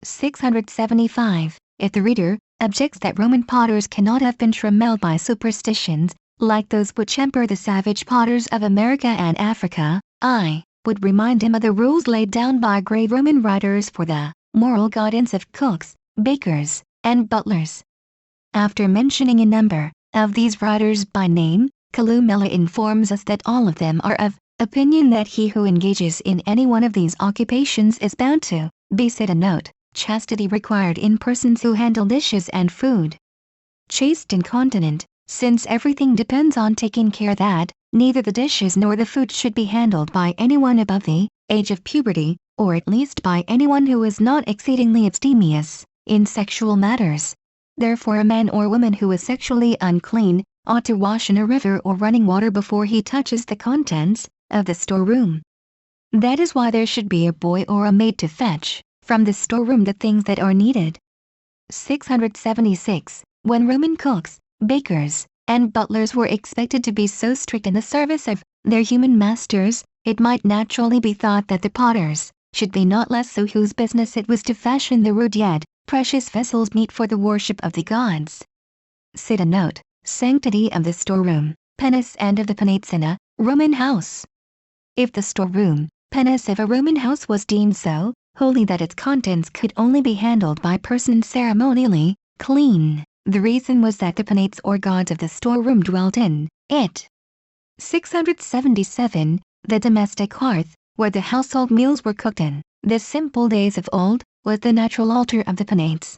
675. If the reader objects that Roman potters cannot have been trammelled by superstitions, like those which hamper the savage potters of America and Africa, I would remind him of the rules laid down by grave Roman writers for the moral guidance of cooks, bakers, and butlers. After mentioning a number of these writers by name, Columella informs us that all of them are of opinion that he who engages in any one of these occupations is bound to be, cite a note, chastity required in persons who handle dishes and food. Chaste and continent, since everything depends on taking care that neither the dishes nor the food should be handled by anyone above the age of puberty, or at least by anyone who is not exceedingly abstemious in sexual matters. Therefore a man or woman who is sexually unclean ought to wash in a river or running water before he touches the contents of the storeroom. That is why there should be a boy or a maid to fetch from the storeroom the things that are needed. 676. When Roman cooks, bakers, and butlers were expected to be so strict in the service of their human masters, it might naturally be thought that the potters should be not less so, whose business it was to fashion the rude yet precious vessels meet for the worship of the gods. Cite a note, sanctity of the storeroom, penace and of the penates in a Roman house. If the storeroom, penace of a Roman house was deemed so holy that its contents could only be handled by persons ceremonially clean, the reason was that the penates or gods of the storeroom dwelt in it. 677. The domestic hearth, where the household meals were cooked in the simple days of old, was the natural altar of the penates.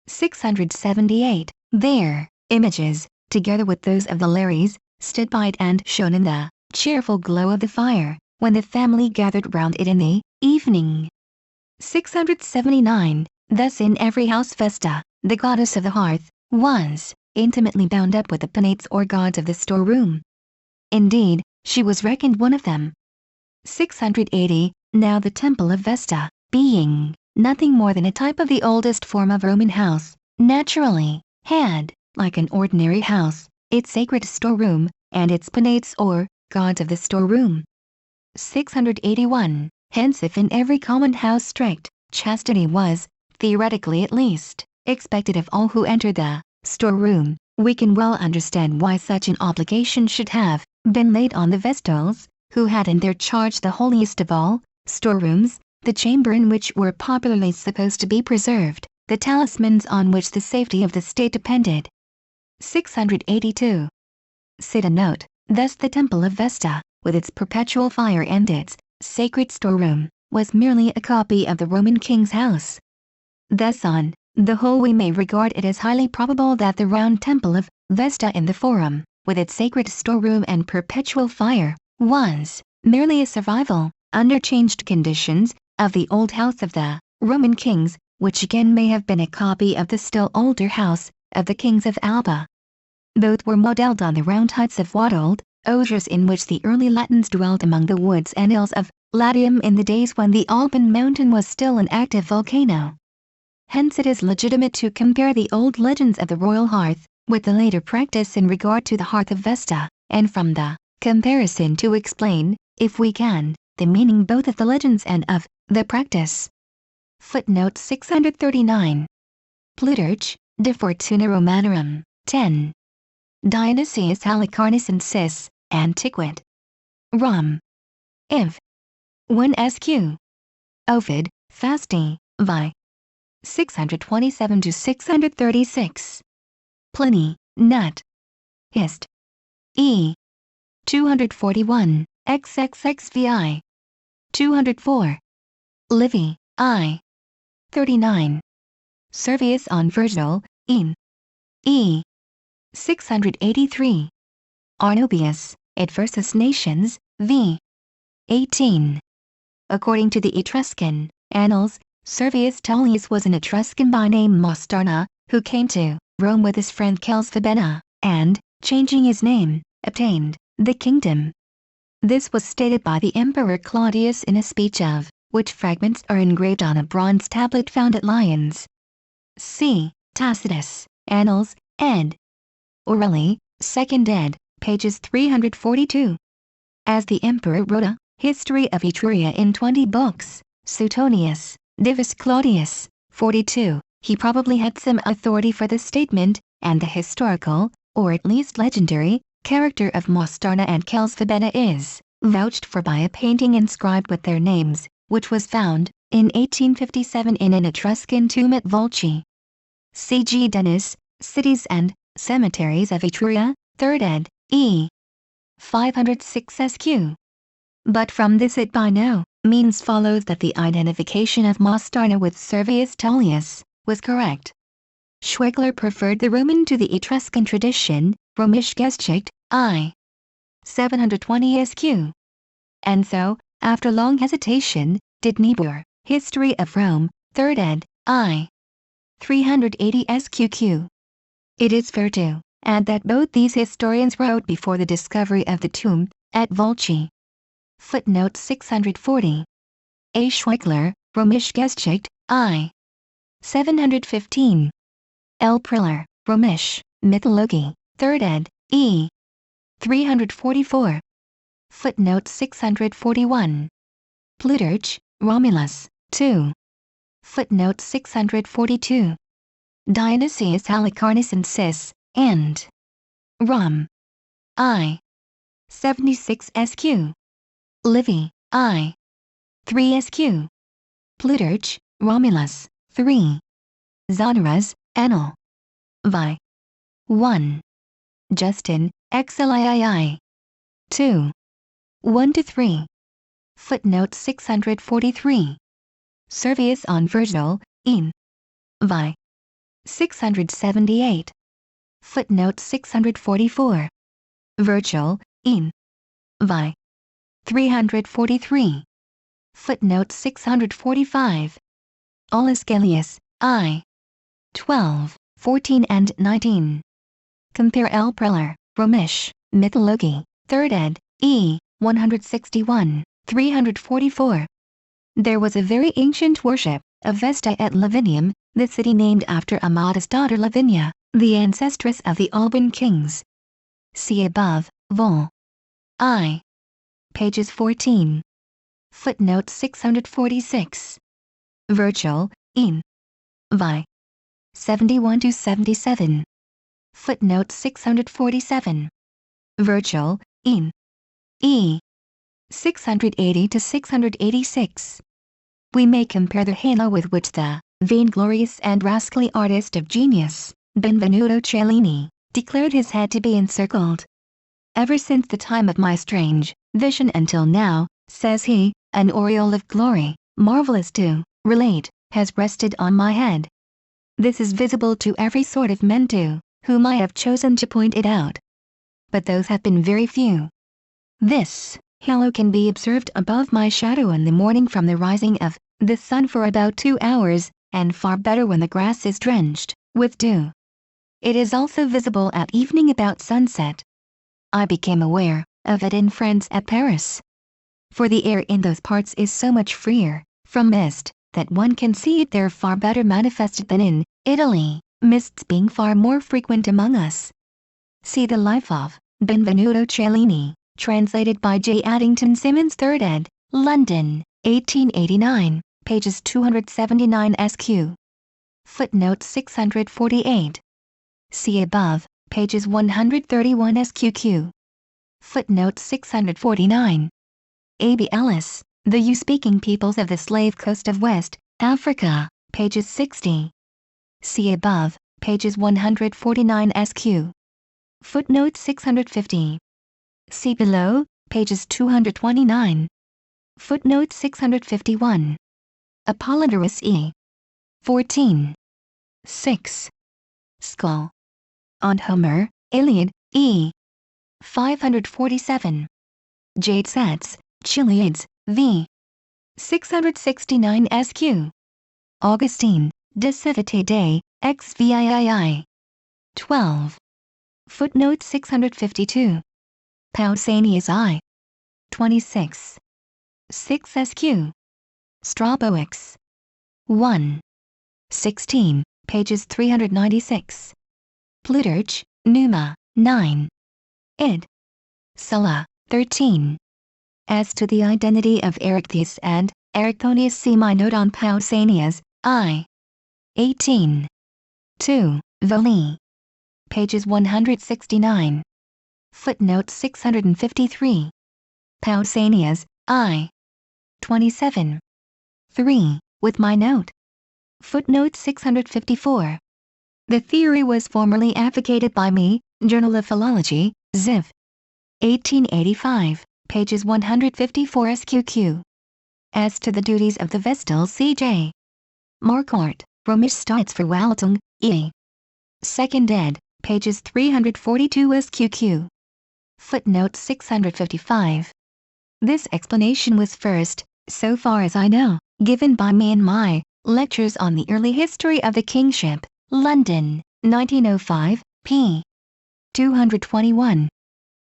678. Their images, together with those of the Lares, stood by it and shone in the cheerful glow of the fire, when the family gathered round it in the evening. 679. Thus in every house Vesta, the goddess of the hearth, was intimately bound up with the penates or gods of the storeroom. Indeed, she was reckoned one of them. 680. Now the temple of Vesta, being nothing more than a type of the oldest form of Roman house, naturally had, like an ordinary house, its sacred storeroom, and its penates or gods of the storeroom. 681. Hence if in every common house strict chastity was, theoretically at least, expected of all who entered the storeroom, we can well understand why such an obligation should have been laid on the Vestals, who had in their charge the holiest of all, storerooms, the chamber in which were popularly supposed to be preserved, the talismans on which the safety of the state depended. 682. Cita note, thus the Temple of Vesta, with its perpetual fire and its sacred storeroom, was merely a copy of the Roman king's house. Thus on the whole we may regard it as highly probable that the round Temple of Vesta in the Forum, with its sacred storeroom and perpetual fire, was merely a survival, under changed conditions, of the old house of the Roman kings, which again may have been a copy of the still older house of the kings of Alba. Both were modelled on the round huts of wattled osiers in which the early Latins dwelt among the woods and hills of Latium in the days when the Alban mountain was still an active volcano. Hence it is legitimate to compare the old legends of the royal hearth with the later practice in regard to the hearth of Vesta, and from the comparison to explain, if we can, the meaning both of the legends and of the practice. Footnote 639. Plutarch, De Fortuna Romanorum, 10. Dionysius Halicarnus and Sis, Antiquit. Rom. Iv. 1 Sq. Ovid, Fasti, vi. 627–636. Pliny, Nat. Hist. E. 241, XXXVI. 204. Livy, I. 39. Servius on Virgil, in. E. 683. Arnobius, It versus Nations, v. 18. According to the Etruscan Annals, Servius Tullius was an Etruscan by name Mostarna, who came to Rome with his friend Calsfabena, and, changing his name, obtained the kingdom. This was stated by the Emperor Claudius in a speech of which fragments are engraved on a bronze tablet found at Lyons. See Tacitus, Annals, ed. Orelli, 2nd ed., pages 342. As the Emperor wrote a history of Etruria in 20 books, Suetonius, Divus Claudius, 42, he probably had some authority for this statement, and the historical, or at least legendary, character of Mostarna and Calsfabena is vouched for by a painting inscribed with their names, which was found, in 1857 in an Etruscan tomb at Volchi. C. G. Dennis, Cities and Cemeteries of Etruria, 3rd ed., E. 506 Sq. But from this it by no means follows that the identification of Mostarna with Servius Tullius was correct. Schwegler preferred the Roman to the Etruscan tradition, Römisch Geschichte, I. 720 Sq. And so, after long hesitation, did Niebuhr, History of Rome, 3rd ed., I. 380 SQQ. It is fair to add that both these historians wrote before the discovery of the tomb at Volchi. Footnote 640. A. Schwegler, Römisch Geschichte, I. 715. L. Priller, Römisch Mythologie, 3rd ed., E. 344. Footnote 641. Plutarch, Romulus, 2. Footnote 642. Dionysius Halicarnus and Sis, and Rom. I. 76 Sq. Livy, I. 3 Sq. Plutarch, Romulus, 3. Zonaras, Annal. Vi. 1. Justin, XLII. 2. 1–3. Footnote 643. Servius on Virgil, in. Vi. 678. Footnote 644. Virgil, in. Vi. 343. Footnote 645. Aulus Gellius, I. 12, 14 and 19. Compare L. Preller, Römisch Mythologie, 3rd ed., E. 161, 344. There was a very ancient worship of Vesta at Lavinium, the city named after Amata's daughter Lavinia, the ancestress of the Alban kings. See above, Vol. I. Pages 14. Footnote 646. Virgil, in. Vi. 71–77. Footnote 647. Virgil, in E. 680 to 686. We may compare the halo with which the vainglorious and rascally artist of genius, Benvenuto Cellini, declared his head to be encircled. Ever since the time of my strange vision until now, says he, an aureole of glory, marvelous to relate, has rested on my head. This is visible to every sort of men to whom I have chosen to point it out. But those have been very few. This halo can be observed above my shadow in the morning from the rising of the sun for about 2 hours, and far better when the grass is drenched with dew. It is also visible at evening about sunset. I became aware of it in France at Paris. For the air in those parts is so much freer from mist, that one can see it there far better manifested than in Italy, mists being far more frequent among us. See the Life of Benvenuto Cellini, translated by J. Addington Symonds, 3rd ed., London, 1889, pages 279 sq. Footnote 648. See above, pages 131 sqq. Footnote 649. A.B. Ellis, The U-Speaking Peoples of the Slave Coast of West Africa, pages 60. See above, pages 149 sq. Footnote 650. See below, pages 229. Footnote 651. Apollodorus E. 14. 6. Skull. On Homer, Iliad, E. 547. Jade Sets, Chiliades, v. 669 sq. Augustine, De Civitate Dei, XVII. 12. Footnote 652. Pausanias I. 26. 6 sq. Straboix. 1. 16, pages 396. Plutarch, Numa, 9. Id. Sulla, 13. As to the identity of Erechtheus and Erichthonius, see my note on Pausanias, I. 18. 2, Voli. Pages 169. Footnote 653. Pausanias, I. 27. 3, with my note. Footnote 654. The theory was formerly advocated by me, Journal of Philology, Ziv. 1885, pages 154 sqq. As to the duties of the Vestal C.J. Marquardt, Romish Staatsverwaltung, E. 2nd ed., pages 342 sqq. Footnote 655. This explanation was first, so far as I know, given by me in my Lectures on the Early History of the Kingship, London, 1905, p. 221.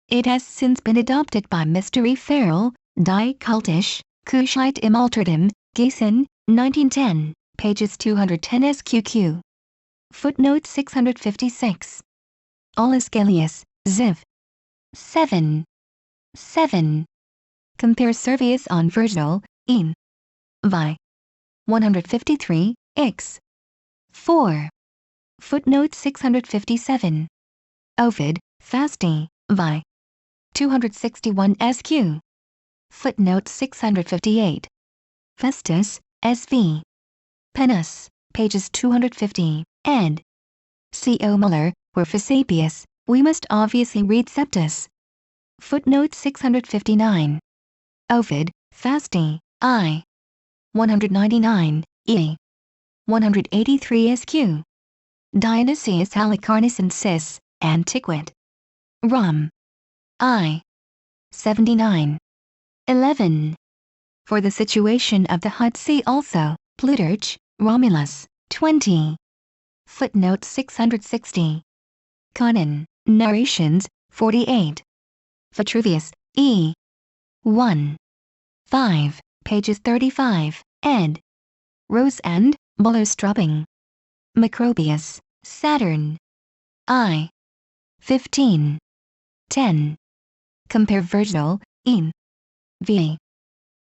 It has since been adopted by Mr. E. Farrell, Die Kultische Kuschheit im Altertum, Gießen, 1910, pages 210 sqq. Footnote 656. Aulus Gellius, Ziv. 7. 7. Compare Servius on Virgil, in Vi. 153, x. 4. Footnote 657. Ovid, Fasti, Vi. 261 sq. Footnote 658. Festus, S.V. Pennus, pages 250, ed. C. O. Muller, where for Sapius, we must obviously read Septus. Footnote 659. Ovid, Fasti, I. 199, e. 183 sq. Dionysius Halicarnus and Cis, Antiquit. Rom. I. 79. 11. For the situation of the hut see also, Plutarch, Romulus, 20. Footnote 660. Conon, Narrations, 48. Vitruvius, E. 1. 5, pages 35, ed. Rose and Bullerstrubbing. Macrobius, Saturn. I. 15. 10. Compare Virgil, in v.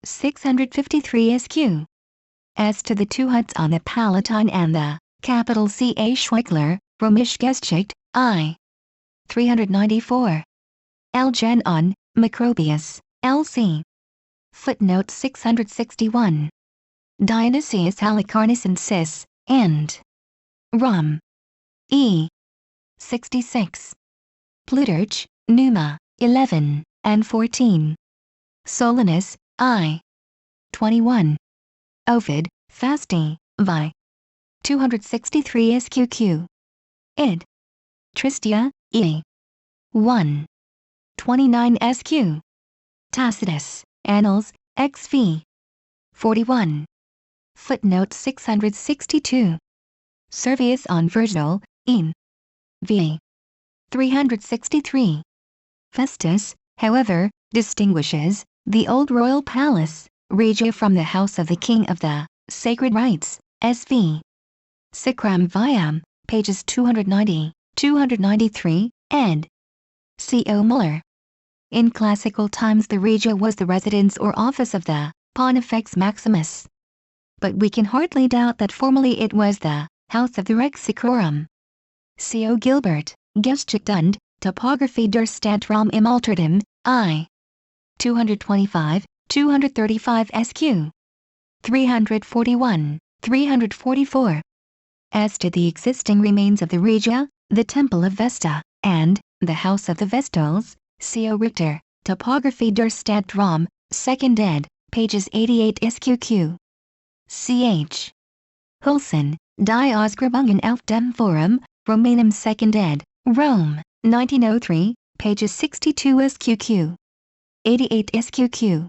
653 sq. As to the two huts on the Palatine and the capital C. A. Schweikler, Römisch Geschichte, I. 394. L. Gen. on, Macrobius, L.C. Footnote 661. Dionysius Halicarnassensis, and Rom. E. 66. Plutarch, Numa, 11, and 14. Solinus, I. 21. Ovid, Fasti, vi. 263 SQQ. Id. Tristia, E. 1. 29 SQ. Tacitus, Annals, XV. 41. Footnote 662. Servius on Virgil, in v. 363. Festus, however, distinguishes the old royal palace, Regia, from the house of the King of the Sacred Rites, SV. Sacram Viam, pages 290, 293, ed. C. O. Muller. In classical times the Regia was the residence or office of the Pontifex Maximus. But we can hardly doubt that formerly it was the house of the Rex Sacrorum. C. O. Gilbert, Geschichte Topography der Stadtraum im Altertum, I. 225, 235 SQ. 341, 344. As to the existing remains of the Regia, the Temple of Vesta, and the House of the Vestals, C. O. Richter, Topography der Stadtraum, 2nd ed., pages 88 SQQ. Ch. Hulsen, Die Ausgrabungen auf dem Forum, Romanum 2nd ed., Rome, 1903, pages 62 SQQ. 88 SQQ.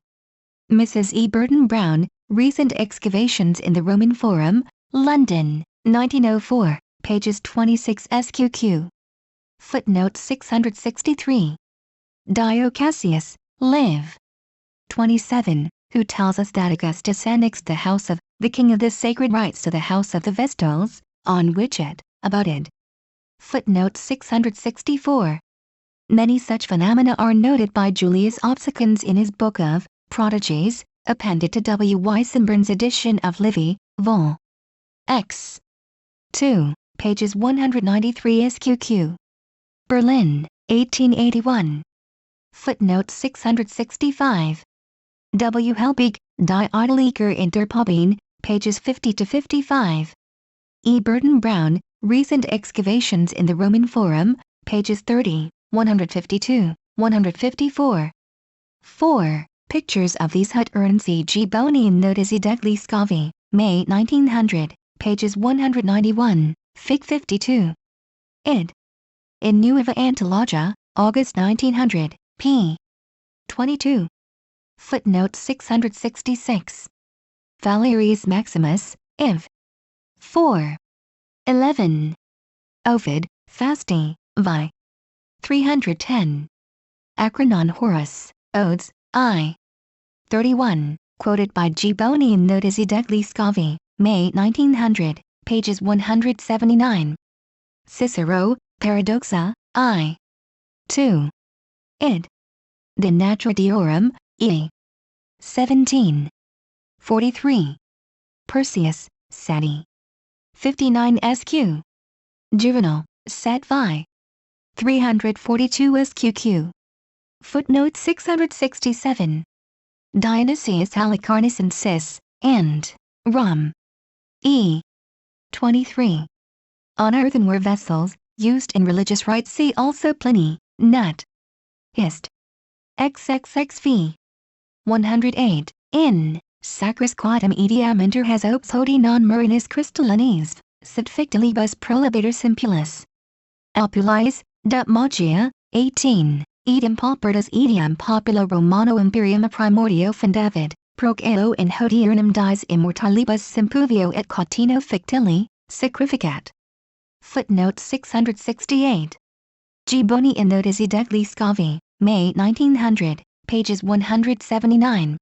Mrs. E. Burton Brown, Recent Excavations in the Roman Forum, London, 1904, pages 26 SQQ. Footnote 663. Dio Cassius, Liv. 27, who tells us that Augustus annexed the house of the King of the Sacred Rites to the house of the Vestals, on which it abutted. Footnote 664. Many such phenomena are noted by Julius Opsicans in his book of Prodigies, appended to W. Y. Swinburne's edition of Livy, Vol. X. 2, pages 193 SQQ. Berlin, 1881. Footnote 665. W. Helbig, Die Adeliger Interpobine, pages 50 to 55. E. Burton Brown, Recent Excavations in the Roman Forum, pages 30, 152, 154. 4. Pictures of these hut urns e.g. Boni and Notisi degli Scavi, May 1900, pages 191, Fig 52. Id. In Nuova Antologia, August 1900, p. 22. Footnote 666. Valerius Maximus, Iv. 4. 11. Ovid, Fasti, vi. 310. Acronon Horace, Odes, I. 31, quoted by G. Boni and Notisi degli Scavi, May 1900, pages 179. Cicero, Paradoxa, I. 2. Id. De Natura Deorum, E. 17. 43. Persius, Sati. 59 SQ. Juvenal, Sat. Vi. 342 SQQ. Footnote 667. Dionysius Halicarnassensis, and Rom. E. 23. On earthenware vessels, used in religious rites. See also Pliny, Nat. Hist. XXXV. 108. In Sacris quatum etiam inter has opes hodi non murinus crystallinis, sit fictilibus prolabator simpulus. Alpulius, dat magia, 18. Idem paupertas etiam popula Romano imperium a primordio fundavid, proc eo in hodiernum dies immortalibus simpuvio et cautino fictili, sacrificat. Footnote 668. G. Boni and Notisi degli Scavi, May 1900, pages 179.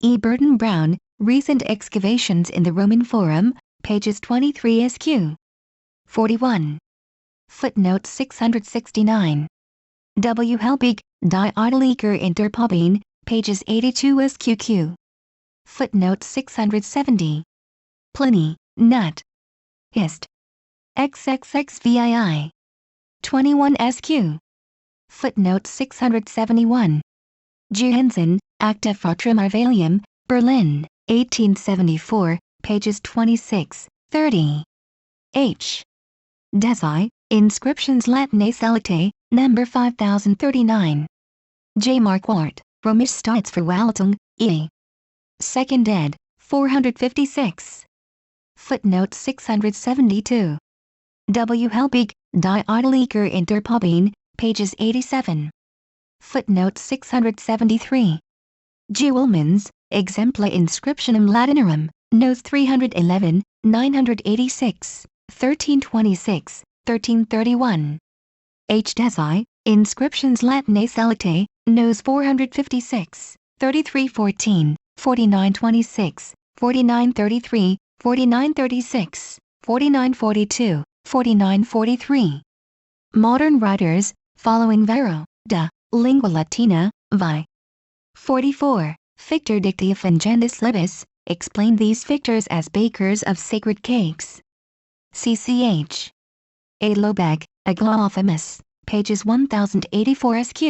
E. Burton Brown, Recent Excavations in the Roman Forum, pages 23 SQ. 41. Footnote 669. W. Helbig, Die Adeliger Interpobine, pages 82 SQQ. Footnote 670. Pliny, Nat. Hist. XXXVII. 21 SQ. Footnote 671. Jensen, Acta Fratrimarvalium, Berlin, 1874, pages 26, 30. H. Desi, Inscriptions Latinae Salitae, number 5039. J. Marquardt, Römisch Staatsverwaltung, E. 2nd ed., 456. Footnote 672. W. Helbig, Die Idoliker Interpobine, pages 87. Footnote 673. G. Willmans, Exempla Inscriptionum Latinarum, Nos 311, 986, 1326, 1331. H. Desi, Inscriptions Latinae Salitae, Nos 456, 3314, 4926, 4933, 4936, 4942, 4943. Modern writers, following Varro, de Lingua Latina, vi. 44, Fictor Dicta Fungendis Libus, explain these fictors as bakers of sacred cakes. CCH. A. Lobeck, Aglaophamus, pages 1084 SQ.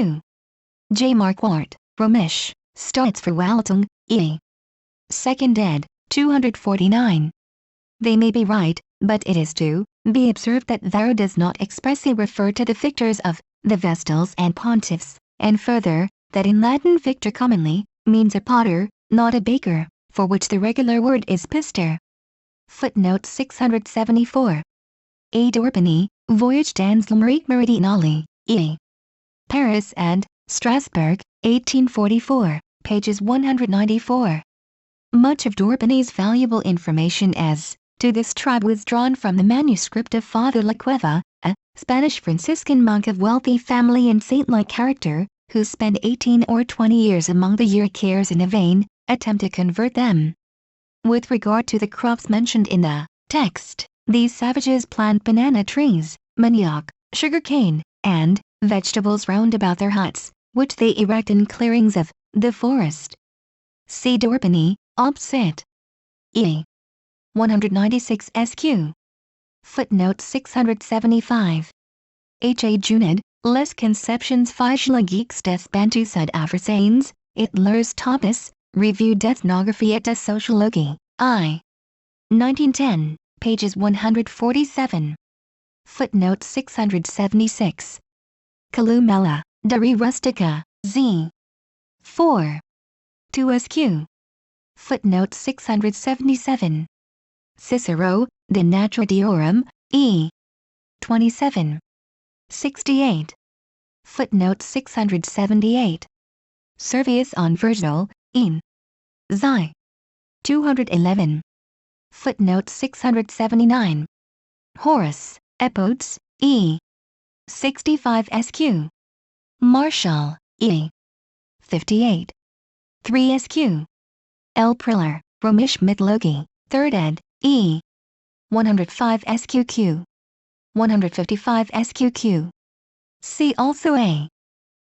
J. Marquardt, Römisch, Staatsverwaltung, E. 2nd ed., 249. They may be right, but it is to be observed that Varro does not expressly refer to the fictors of the Vestals and Pontiffs, and further, that in Latin victor commonly means a potter, not a baker, for which the regular word is pister. Footnote 674. A. D'Orbigny, Voyage dans l'Amérique Méridionale, E. Paris and Strasbourg, 1844, pages 194. Much of D'Orbigny's valuable information as to this tribe was drawn from the manuscript of Father La Cueva, a Spanish Franciscan monk of wealthy family and saint-like character, who spent 18 or 20 years among the Yuricars in a vain attempt to convert them. With regard to the crops mentioned in the text, these savages plant banana trees, manioc, sugarcane, and vegetables round about their huts, which they erect in clearings of the forest. See D'Orbigny, Ob Cit. E. 196 SQ. Footnote 675. H. A. Junid, Les Conceptions Physiologiques des Bantus Sud-Africains, et leurs Topos, Revue d'Ethnographie et de Sociologie, I. 1910, pages 147. Footnote 676. Columella, de Re Rustica, Z. 4. 2 SQ. Footnote 677. Cicero, De Natura Deorum, E. 27. 68. Footnote 678. Servius on Virgil, in Xi. 211. Footnote 679. Horace, Epodes, E. 65 SQ. Martial, E. 58. 3 SQ. L. Priller, Römisch Mythologie, 3rd ed., E. 105 SQQ. 155 SQQ. See also A.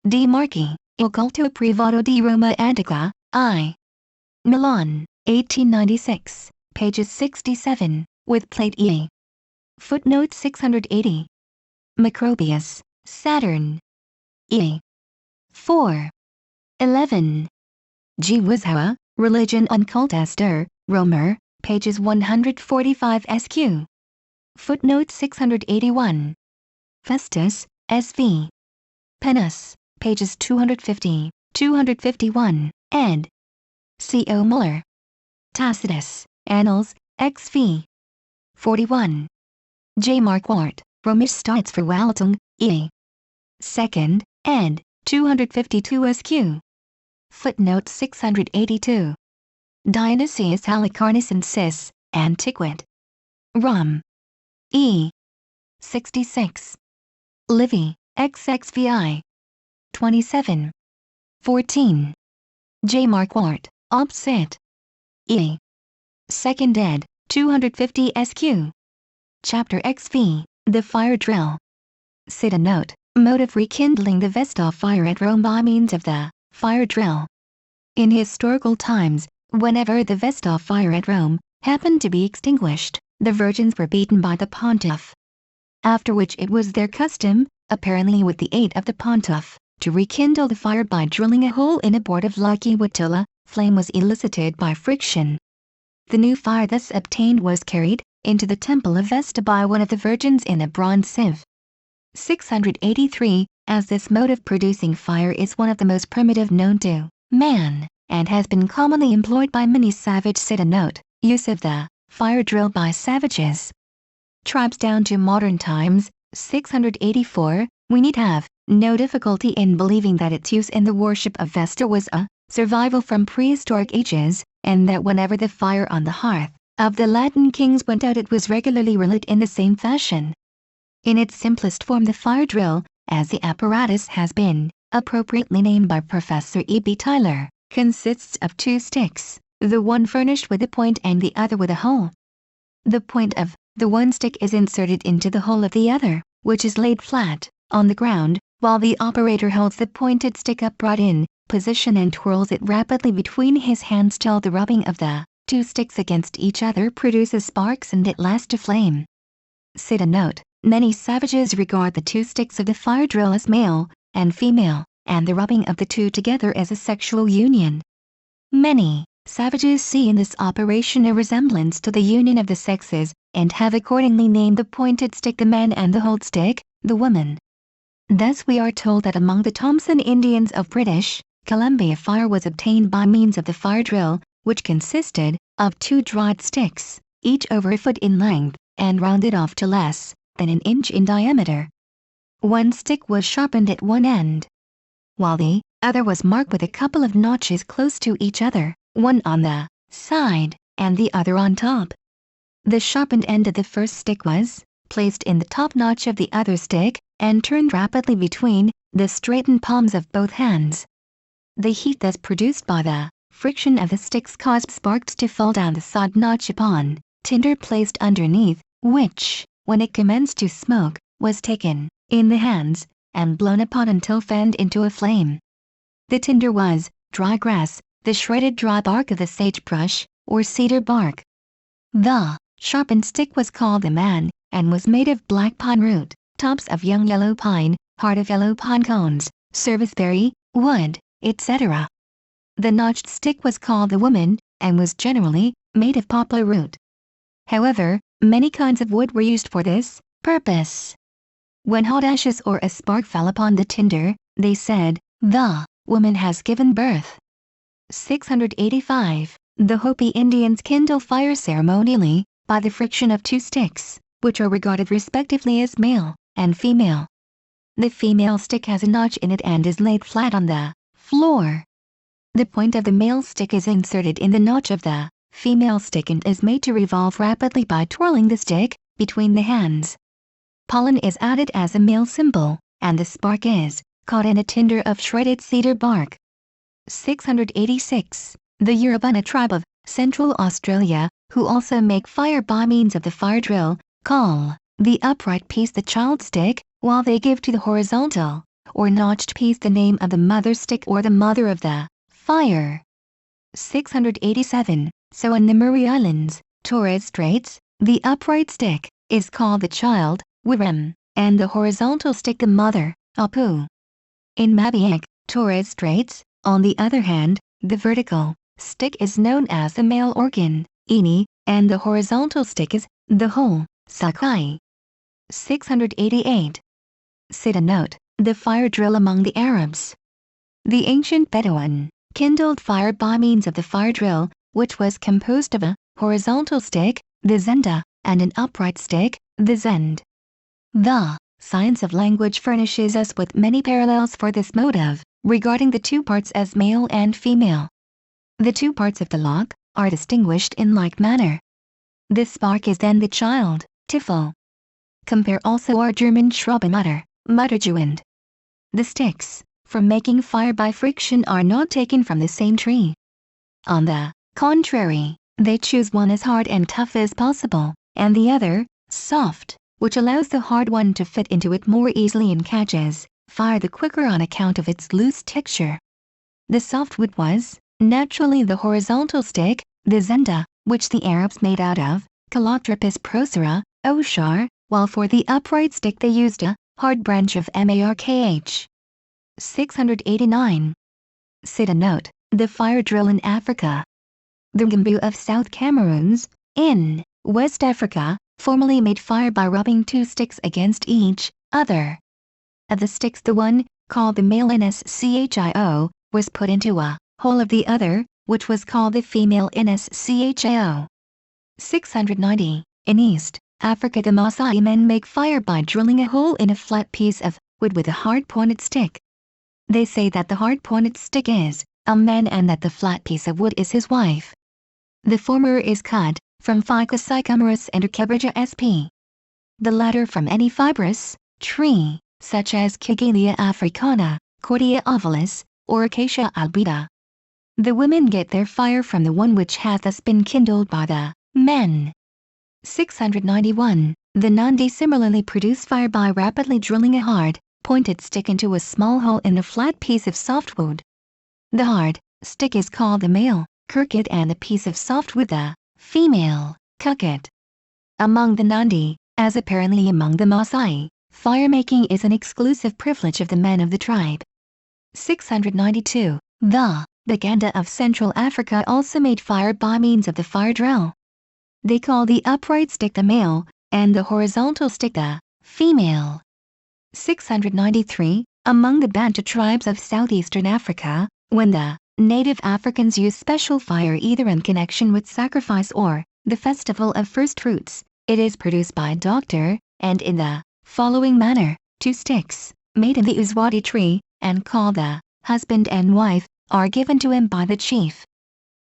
D. Marchi, Il Culto Privato di Roma Antica, I. Milan, 1896, pages 67, with plate E. Footnote 680. Macrobius, Saturn. E. 4. 11. G. Wieshauer, Religion und Kultester, Romer, pages 145 SQ. Footnote 681. Festus, S.V. Pennus, pages 250, 251, ed. C. O. Muller. Tacitus, Annals, X.V. 41. J. Marquardt, Römisch Staatsverwaltung, E. 2nd, ed. 252 SQ. Footnote 682. Dionysius Halicarnassensis, Antiquit. Rom. E. 66. Livy, XXVI. 27. 14. J. Marquardt, Ob Cit. E. 2nd ed., 250 SQ. Chapter XV, The Fire Drill. Cita note, mode of rekindling the Vestal fire at Rome by means of the fire drill. In historical times, whenever the Vestal fire at Rome happened to be extinguished, the virgins were beaten by the pontiff. After which it was their custom, apparently with the aid of the pontiff, to rekindle the fire by drilling a hole in a board of lucky wood till a flame was elicited by friction. The new fire thus obtained was carried into the temple of Vesta by one of the virgins in a bronze sieve. 683. As this mode of producing fire is one of the most primitive known to man, and has been commonly employed by many savage note, use of the fire drill by savages tribes down to modern times. 684. We need have no difficulty in believing that its use in the worship of Vesta was a survival from prehistoric ages, and that whenever the fire on the hearth of the Latin kings went out it was regularly relit in the same fashion. In its simplest form, the fire drill, as the apparatus has been appropriately named by Professor E.B. Tyler, consists of two sticks, the one furnished with a point and the other with a hole. The point of the one stick is inserted into the hole of the other, which is laid flat on the ground, while the operator holds the pointed stick upright in position and twirls it rapidly between his hands till the rubbing of the two sticks against each other produces sparks and at last a flame. Note: many savages regard the two sticks of the fire drill as male and female, and the rubbing of the two together as a sexual union. Many savages see in this operation a resemblance to the union of the sexes, and have accordingly named the pointed stick the man and the holed stick the woman. Thus we are told that among the Thompson Indians of British Columbia fire was obtained by means of the fire drill, which consisted of two dried sticks, each over a foot in length, and rounded off to less than an inch in diameter. One stick was sharpened at one end, while the other was marked with a couple of notches close to each other, one on the side and the other on top. The sharpened end of the first stick was placed in the top notch of the other stick, and turned rapidly between the straightened palms of both hands. The heat thus produced by the friction of the sticks caused sparks to fall down the side notch upon tinder placed underneath, which, when it commenced to smoke, was taken in the hands and blown upon until fanned into a flame. The tinder was dry grass, the shredded dry bark of the sagebrush or cedar bark. The sharpened stick was called the man, and was made of black pine root, tops of young yellow pine, heart of yellow pine cones, serviceberry, wood, etc. The notched stick was called the woman, and was generally made of poplar root. However, many kinds of wood were used for this purpose. When hot ashes or a spark fell upon the tinder, they said, "The woman has given birth." 685. The Hopi Indians kindle fire ceremonially by the friction of two sticks, which are regarded respectively as male and female. The female stick has a notch in it and is laid flat on the floor. The point of the male stick is inserted in the notch of the female stick and is made to revolve rapidly by twirling the stick between the hands. Pollen is added as a male symbol, and the spark is caught in a tinder of shredded cedar bark. 686. The Yurubana tribe of Central Australia, who also make fire by means of the fire drill, call the upright piece the child stick, while they give to the horizontal or notched piece the name of the mother stick or the mother of the fire. 687. So in the Murray Islands, Torres Straits, the upright stick is called the child, Wirem, and the horizontal stick the mother, Apu. In Mabiak, Torres Straits, on the other hand, the vertical stick is known as the male organ, Ini, and the horizontal stick is the whole, Sakai. 688. Note: the fire drill among the Arabs. The ancient Bedouin kindled fire by means of the fire drill, which was composed of a horizontal stick, the zenda, and an upright stick, the zend. The science of language furnishes us with many parallels for this motive, regarding the two parts as male and female. The two parts of the lock are distinguished in like manner. The spark is then the child, Tiffel. Compare also our German Schraubenmutter, Muttergewind. The sticks, for making fire by friction, are not taken from the same tree. On the contrary, they choose one as hard and tough as possible, and the other, soft, which allows the hard one to fit into it more easily and catches fire the quicker on account of its loose texture. The soft wood was, naturally, the horizontal stick, the zenda, which the Arabs made out of Calotropis procera, Oshar, while for the upright stick they used a hard branch of Markh. 689. Cita note, the fire drill in Africa. The Bough of South Cameroons, in West Africa, formerly made fire by rubbing two sticks against each other. Of the sticks, the one, called the male nscho, was put into a hole of the other, which was called the female nscho. 690. In East Africa, the Maasai men make fire by drilling a hole in a flat piece of wood with a hard-pointed stick. They say that the hard-pointed stick is a man and that the flat piece of wood is his wife. The former is cut from Ficus sycamorus and Urcabraja sp. The latter from any fibrous tree, such as Kigelia africana, Cordia ovalis, or Acacia albida. The women get their fire from the one which hath thus been kindled by the men. 691. The Nandi similarly produce fire by rapidly drilling a hard, pointed stick into a small hole in a flat piece of softwood. The hard stick is called the male kirkit and the piece of softwood the female kukit. Among the Nandi, as apparently among the Maasai, fire-making is an exclusive privilege of the men of the tribe. 692. The Baganda of Central Africa also made fire by means of the fire drill. They call the upright stick the male, and the horizontal stick the female. 693. Among the Bantu tribes of southeastern Africa, when the native Africans use special fire either in connection with sacrifice or the festival of first fruits, it is produced by a doctor, and in the following manner: two sticks, made in the Uzwadi tree, and called the husband and wife, are given to him by the chief.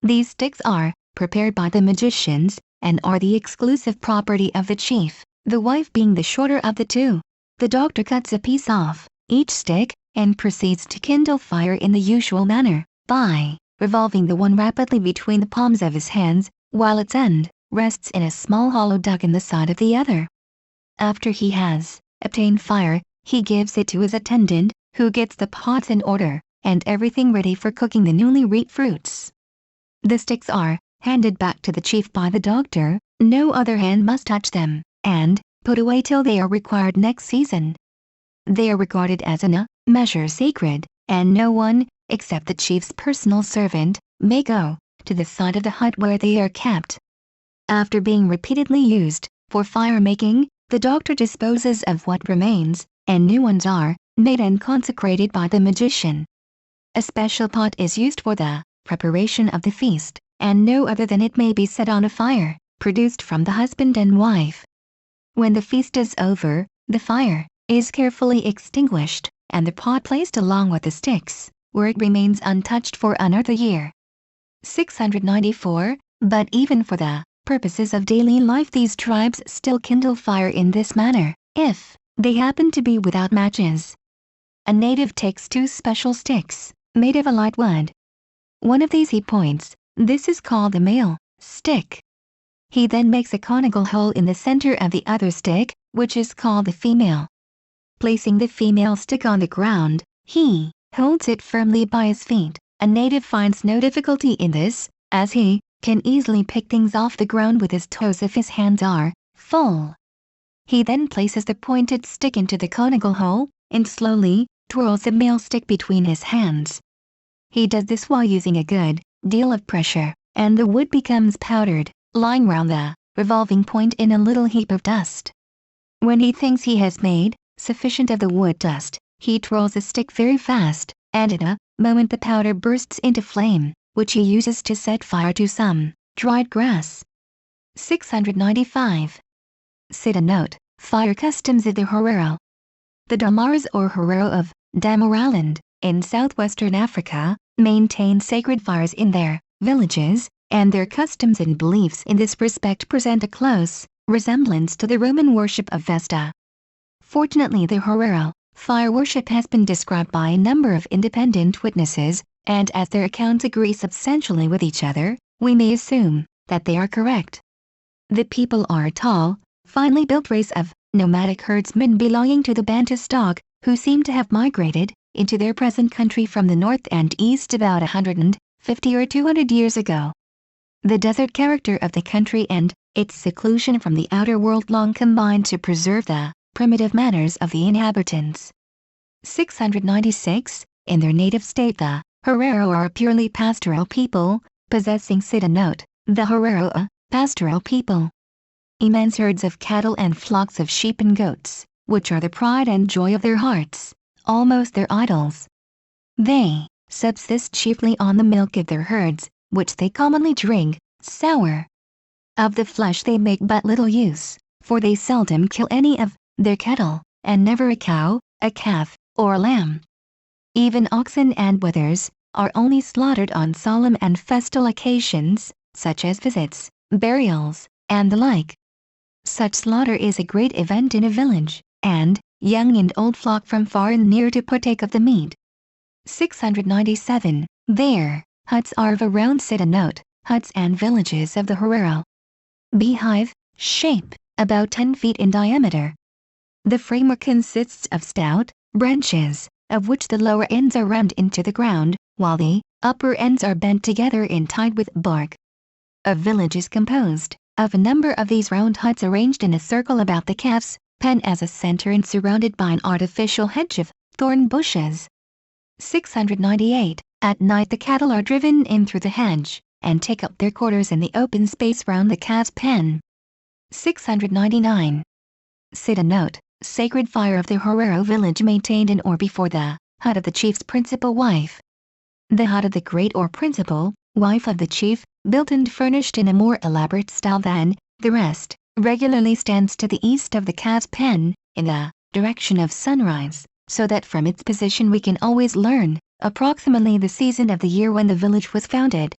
These sticks are prepared by the magicians, and are the exclusive property of the chief, the wife being the shorter of the two. The doctor cuts a piece off each stick, and proceeds to kindle fire in the usual manner, by revolving the one rapidly between the palms of his hands, while its end rests in a small hollow dug in the side of the other. After he has obtained fire, he gives it to his attendant, who gets the pots in order, and everything ready for cooking the newly reaped fruits. The sticks are handed back to the chief by the doctor, no other hand must touch them, and put away till they are required next season. They are regarded as a measure sacred, and no one, except the chief's personal servant, may go to the side of the hut where they are kept. After being repeatedly used for fire-making, the doctor disposes of what remains, and new ones are made and consecrated by the magician. A special pot is used for the preparation of the feast, and no other than it may be set on a fire, produced from the husband and wife. When the feast is over, the fire is carefully extinguished, and the pot placed along with the sticks, where it remains untouched for another year. 694. But even for the purposes of daily life, these tribes still kindle fire in this manner, if they happen to be without matches. A native takes two special sticks, made of a light wood. One of these he points, this is called the male stick. He then makes a conical hole in the center of the other stick, which is called the female. Placing the female stick on the ground, he holds it firmly by his feet. A native finds no difficulty in this, as he can easily pick things off the ground with his toes if his hands are full. He then places the pointed stick into the conical hole, and slowly twirls the male stick between his hands. He does this while using a good deal of pressure, and the wood becomes powdered, lying round the revolving point in a little heap of dust. When he thinks he has made sufficient of the wood dust, he twirls the stick very fast, and in a moment the powder bursts into flame, which he uses to set fire to some dried grass. 695. Cita note, fire customs of the Herero. The Damaras or Herero of Damaraland, in southwestern Africa, maintain sacred fires in their villages, and their customs and beliefs in this respect present a close resemblance to the Roman worship of Vesta. Fortunately, the Herero fire worship has been described by a number of independent witnesses, and as their accounts agree substantially with each other, we may assume that they are correct. The people are a tall, finely built race of nomadic herdsmen belonging to the Bantu stock, who seem to have migrated into their present country from the north and east about 150 or 200 years ago. The desert character of the country and its seclusion from the outer world long combined to preserve the primitive manners of the inhabitants. 696. In their native state the Herero are a purely pastoral people, possessing note, the Herero, pastoral people. Immense herds of cattle and flocks of sheep and goats, which are the pride and joy of their hearts, almost their idols. They subsist chiefly on the milk of their herds, which they commonly drink, sour. Of the flesh they make but little use, for they seldom kill any of their cattle, and never a cow, a calf, or a lamb. Even oxen and wethers are only slaughtered on solemn and festal occasions, such as visits, burials, and the like. Such slaughter is a great event in a village, and young and old flock from far and near to partake of the meat. 697. Their huts are of a round note, huts and villages of the Herero. Beehive shape, about 10 feet in diameter. The framework consists of stout branches, of which the lower ends are rammed into the ground, while the upper ends are bent together and tied with bark. A village is composed of a number of these round huts arranged in a circle about the calf's pen as a center and surrounded by an artificial hedge of thorn bushes. 698. At night the cattle are driven in through the hedge, and take up their quarters in the open space round the calf's pen. 699. Note, sacred fire of the Herero village maintained in or before the hut of the chief's principal wife. The hut of the great or principal wife of the chief, built and furnished in a more elaborate style than the rest, regularly stands to the east of the calf's pen, in the direction of sunrise, so that from its position we can always learn approximately the season of the year when the village was founded.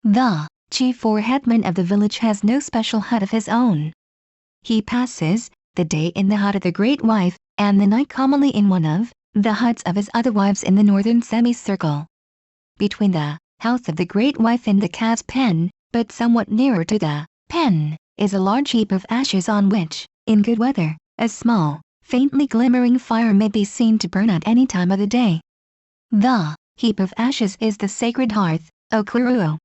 The chief or headman of the village has no special hut of his own. He passes the day in the hut of the great wife, and the night commonly in one of the huts of his other wives in the northern semicircle. Between the house of the great wife and the calf's pen, but somewhat nearer to the pen, is a large heap of ashes on which, in good weather, a small, faintly glimmering fire may be seen to burn at any time of the day. The heap of ashes is the sacred hearth, O Kuruo.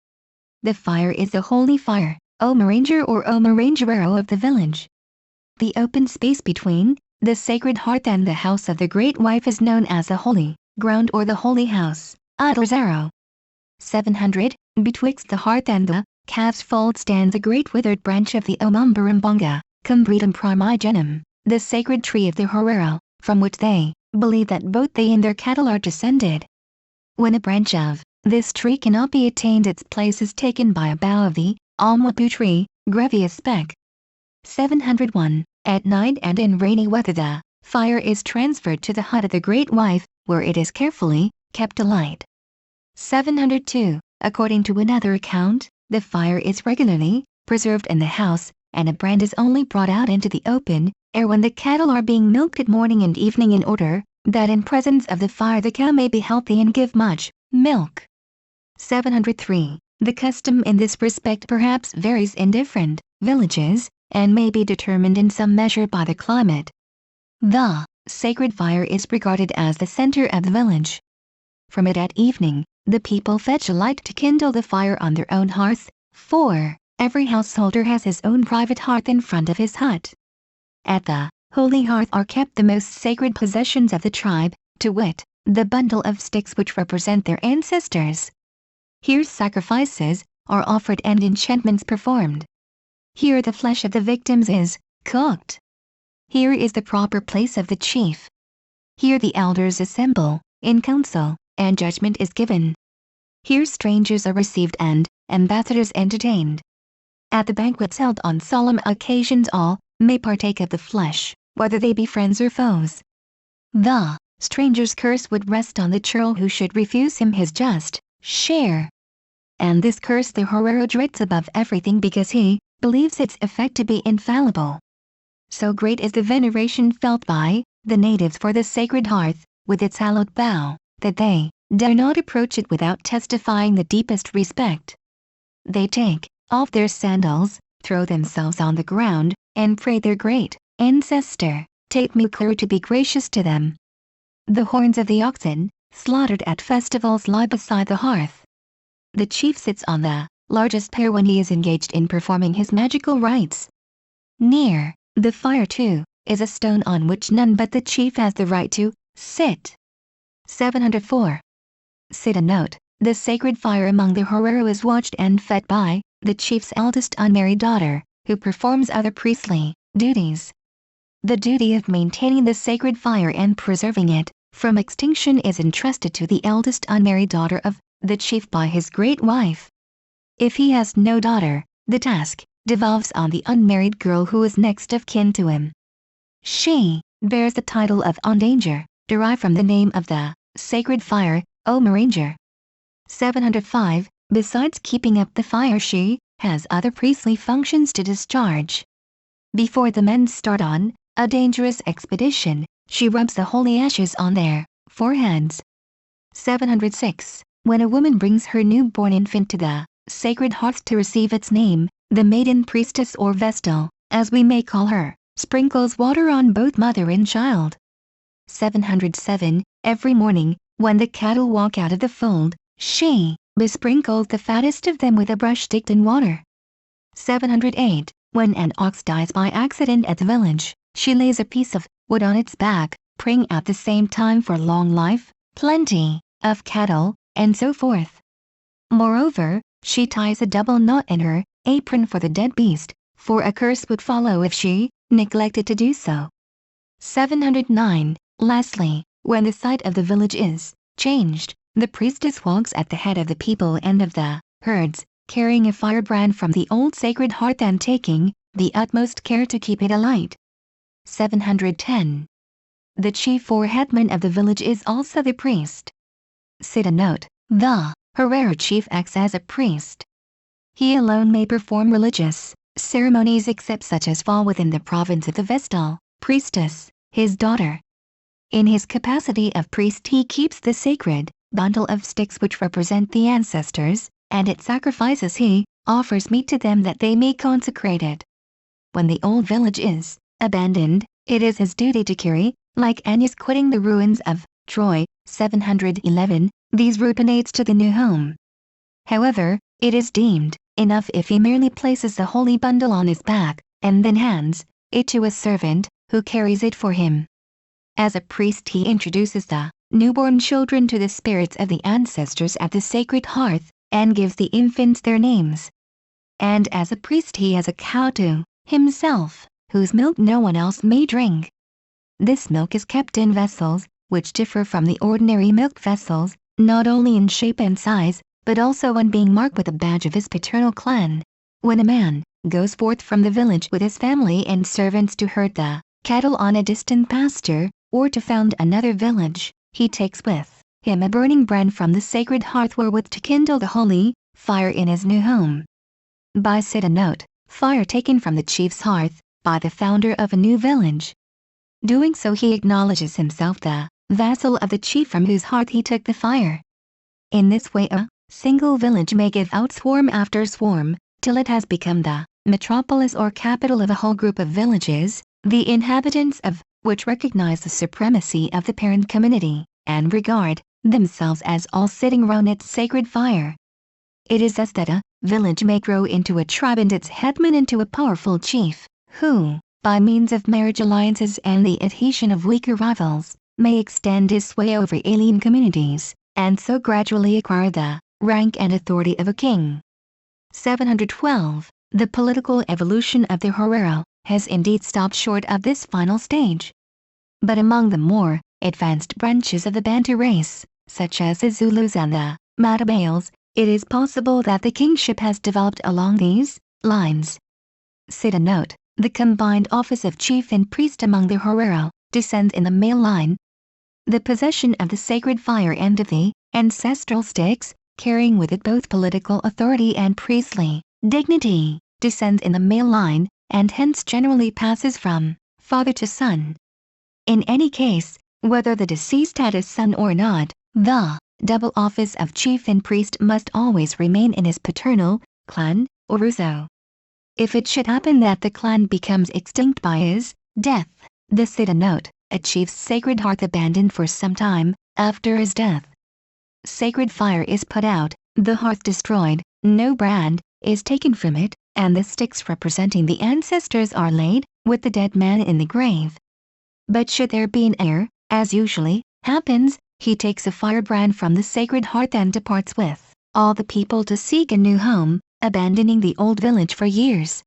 The fire is the holy fire, O Maranger or O Marangerero of the village. The open space between the sacred hearth and the house of the great wife is known as the holy ground or the holy house, Adrazaro. 700. Betwixt the hearth and the calf's fold stands a great withered branch of the Omumbarambonga, Cumbretum primigenum, the sacred tree of the Herero, from which they believe that both they and their cattle are descended. When a branch of this tree cannot be attained, its place is taken by a bough of the Almapu tree, Grevia spec. 701. At night and in rainy weather the fire is transferred to the hut of the great wife, where it is carefully kept alight. 702. According to another account, the fire is regularly preserved in the house, and a brand is only brought out into the open air when the cattle are being milked at morning and evening, in order that in presence of the fire the cow may be healthy and give much milk. 703. The custom in this respect perhaps varies in different villages, and may be determined in some measure by the climate. The sacred fire is regarded as the center of the village. From it at evening, the people fetch a light to kindle the fire on their own hearth, for every householder has his own private hearth in front of his hut. At the holy hearth are kept the most sacred possessions of the tribe, to wit, the bundle of sticks which represent their ancestors. Here sacrifices are offered and enchantments performed. Here the flesh of the victims is cooked. Here is the proper place of the chief. Here the elders assemble in council, and judgment is given. Here strangers are received and ambassadors entertained. At the banquets held on solemn occasions all may partake of the flesh, whether they be friends or foes. The stranger's curse would rest on the churl who should refuse him his just share. And this curse the Herero dreads above everything, because he believes its effect to be infallible. So great is the veneration felt by the natives for the sacred hearth, with its hallowed bough, that they dare not approach it without testifying the deepest respect. They take off their sandals, throw themselves on the ground, and pray their great ancestor, Tate Mukuru, to be gracious to them. The horns of the oxen, slaughtered at festivals, lie beside the hearth. The chief sits on the largest pair when he is engaged in performing his magical rites. Near the fire too, is a stone on which none but the chief has the right to sit. 704. Sit. Note: the sacred fire among the Herero is watched and fed by the chief's eldest unmarried daughter, who performs other priestly duties. The duty of maintaining the sacred fire and preserving it from extinction is entrusted to the eldest unmarried daughter of the chief by his great wife. If he has no daughter, the task devolves on the unmarried girl who is next of kin to him. She bears the title of Ondanger, derived from the name of the sacred fire, Omaranger. 705. Besides keeping up the fire, she has other priestly functions to discharge. Before the men start on a dangerous expedition, she rubs the holy ashes on their foreheads. 706. When a woman brings her newborn infant to the sacred hearth to receive its name, the maiden priestess or vestal, as we may call her, sprinkles water on both mother and child. 707. Every morning, when the cattle walk out of the fold, she besprinkles the fattest of them with a brush dipped in water. 708. When an ox dies by accident at the village, she lays a piece of wood on its back, praying at the same time for long life, plenty of cattle, and so forth. Moreover, she ties a double knot in her apron for the dead beast, for a curse would follow if she neglected to do so. 709. Lastly, when the site of the village is changed, the priestess walks at the head of the people and of the herds, carrying a firebrand from the old sacred hearth and taking the utmost care to keep it alight. 710. The chief or headman of the village is also the priest. Sit. Note: the Herero chief acts as a priest. He alone may perform religious ceremonies except such as fall within the province of the vestal priestess, his daughter. In his capacity of priest he keeps the sacred bundle of sticks which represent the ancestors, and at sacrifices he offers meat to them that they may consecrate it. When the old village is abandoned, it is his duty to carry, like Aeneas quitting the ruins of Troy, 711, these rupinates to the new home. However, it is deemed enough if he merely places the holy bundle on his back, and then hands it to a servant, who carries it for him. As a priest he introduces the newborn children to the spirits of the ancestors at the sacred hearth, and gives the infants their names. And as a priest he has a cow to himself, whose milk no one else may drink. This milk is kept in vessels, which differ from the ordinary milk vessels, not only in shape and size, but also in being marked with a badge of his paternal clan. When a man goes forth from the village with his family and servants to herd the cattle on a distant pasture, or to found another village, he takes with him a burning brand from the sacred hearth wherewith to kindle the holy fire in his new home. By Sit. Note: fire taken from the chief's hearth, by the founder of a new village. Doing so he acknowledges himself the vassal of the chief from whose hearth he took the fire. In this way a single village may give out swarm after swarm, till it has become the metropolis or capital of a whole group of villages, the inhabitants of which recognize the supremacy of the parent community, and regard themselves as all sitting round its sacred fire. It is thus that a village may grow into a tribe and its headman into a powerful chief, who, by means of marriage alliances and the adhesion of weaker rivals, may extend his sway over alien communities, and so gradually acquire the rank and authority of a king. 712. The political evolution of the Herero has indeed stopped short of this final stage. But among the more advanced branches of the Bantu race, such as the Zulus and the Matabeles, it is possible that the kingship has developed along these lines. Sit. Note: the combined office of chief and priest among the Herero descends in the male line. The possession of the sacred fire and of the ancestral sticks, carrying with it both political authority and priestly dignity, descends in the male line, and hence generally passes from father to son. In any case, whether the deceased had a son or not, the double office of chief and priest must always remain in his paternal clan, or Ruzo. If it should happen that the clan becomes extinct by his death, the Sit. Note: a chief's sacred hearth abandoned for some time after his death. Sacred fire is put out, the hearth destroyed, no brand is taken from it, and the sticks representing the ancestors are laid with the dead man in the grave. But should there be an heir, as usually happens, he takes a firebrand from the sacred hearth and departs with all the people to seek a new home, abandoning the old village for years.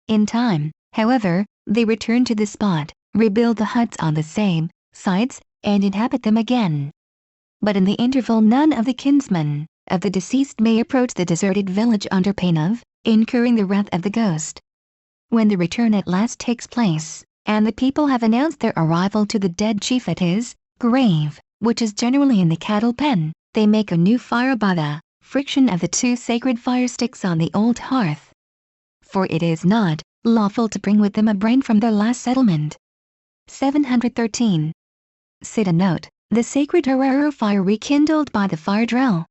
In time, however, they return to the spot, rebuild the huts on the same sites, and inhabit them again. But in the interval none of the kinsmen of the deceased may approach the deserted village under pain of incurring the wrath of the ghost. When the return at last takes place, and the people have announced their arrival to the dead chief at his grave, which is generally in the cattle pen, they make a new fire by the friction of the two sacred fire sticks on the old hearth. For it is not lawful to bring with them a brand from their last settlement. 713. Cita note, the sacred Herero fire rekindled by the fire drill.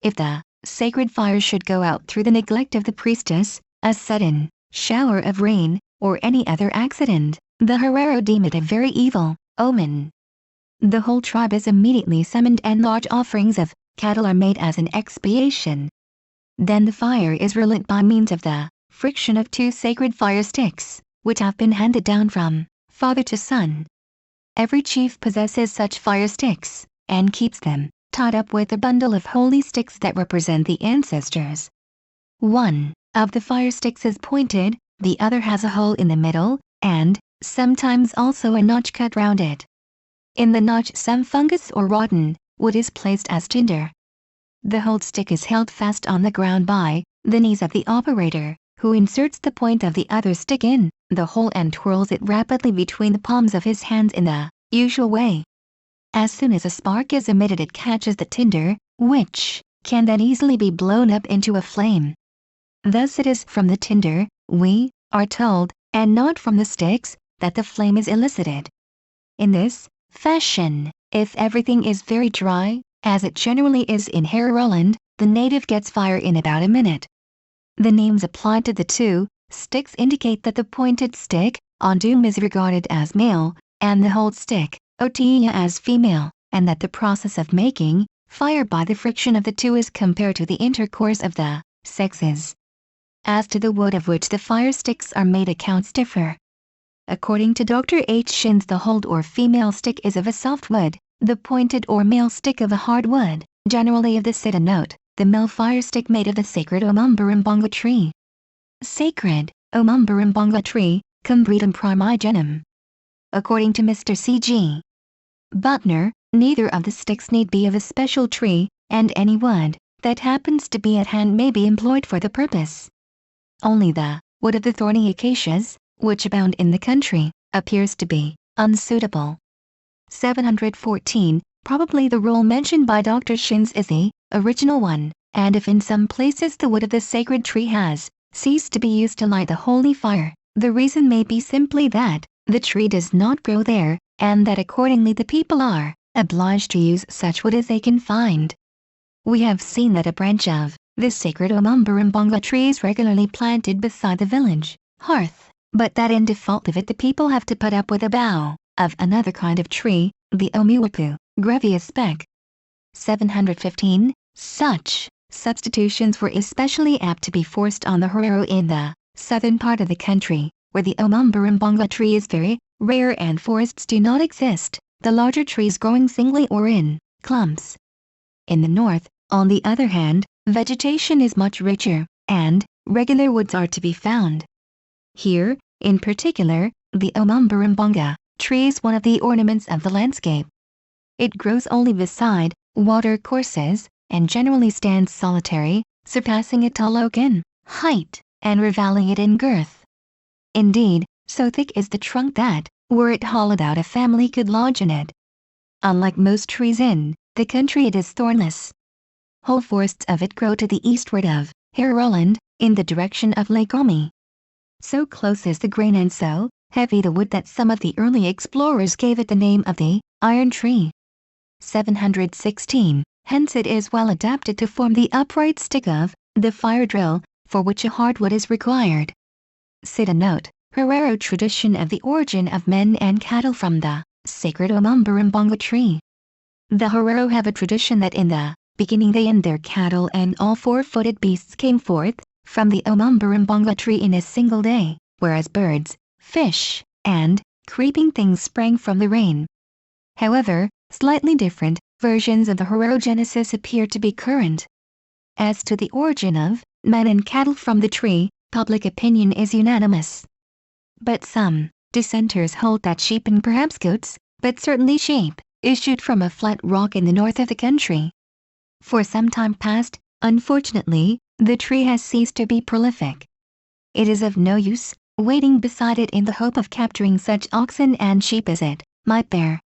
If the sacred fire should go out through the neglect of the priestess, a sudden shower of rain, or any other accident, the Herero deem it a very evil omen. The whole tribe is immediately summoned and large offerings of cattle are made as an expiation. Then the fire is relit by means of the friction of two sacred fire sticks, which have been handed down from father to son. Every chief possesses such fire sticks, and keeps them tied up with a bundle of holy sticks that represent the ancestors. One of the fire sticks is pointed, the other has a hole in the middle, and sometimes also a notch cut round it. In the notch some fungus or rotten wood is placed as tinder. The whole stick is held fast on the ground by the knees of the operator, who inserts the point of the other stick in the hole and twirls it rapidly between the palms of his hands in the usual way. As soon as a spark is emitted it catches the tinder, which can then easily be blown up into a flame. Thus it is from the tinder, we are told, and not from the sticks, that the flame is elicited. In this fashion, if everything is very dry, as it generally is in Heroland, the native gets fire in about a minute. The names applied to the two sticks indicate that the pointed stick, Ondum, is regarded as male, and the whole stick, Otia, as female, and that the process of making fire by the friction of the two is compared to the intercourse of the sexes. As to the wood of which the fire sticks are made, accounts differ. According to Dr. H. Shins, the hold or female stick is of a soft wood, the pointed or male stick of a hard wood, generally of the Cita note, the male fire stick made of the sacred Omumbarumbonga tree. Sacred Omumbarumbonga tree, Cumbretum primigenum. According to Mr. C.G. Buckner, neither of the sticks need be of a special tree, and any wood that happens to be at hand may be employed for the purpose. Only the wood of the thorny acacias, which abound in the country, appears to be unsuitable. 714. Probably the rule mentioned by Dr. Shins is the original one, and if in some places the wood of the sacred tree has ceased to be used to light the holy fire, the reason may be simply that the tree does not grow there, and that accordingly the people are obliged to use such wood as they can find. We have seen that a branch of the sacred Omumbarumbonga tree is regularly planted beside the village hearth, but that in default of it the people have to put up with a bough of another kind of tree, the Omuapu grevius spec. 715. Such substitutions were especially apt to be forced on the Herero in the southern part of the country, where the Omumbarumbonga tree is very rare and forests do not exist, the larger trees growing singly or in clumps. In the north, on the other hand, vegetation is much richer, and regular woods are to be found. Here, in particular, the Omumbarumbonga tree is one of the ornaments of the landscape. It grows only beside water courses, and generally stands solitary, surpassing a tall oak in height, and rivaling it in girth. Indeed, so thick is the trunk that, were it hollowed out, a family could lodge in it. Unlike most trees in the country, it is thornless. Whole forests of it grow to the eastward of Heroland, in the direction of Lake Omi. So close is the grain and so heavy the wood that some of the early explorers gave it the name of the iron tree. 716. Hence it is well adapted to form the upright stick of the fire drill, for which a hard wood is required. Cita note, Herero tradition of the origin of men and cattle from the sacred Omumbarumbonga tree. The Herero have a tradition that in the beginning they and their cattle and all four-footed beasts came forth from the Omumbarumbonga tree in a single day, whereas birds, fish, and creeping things sprang from the rain. However, slightly different versions of the Heterogenesis appear to be current. As to the origin of men and cattle from the tree, public opinion is unanimous. But some dissenters hold that sheep and perhaps goats, but certainly sheep, issued from a flat rock in the north of the country. For some time past, unfortunately, the tree has ceased to be prolific. It is of no use waiting beside it in the hope of capturing such oxen and sheep as it might bear.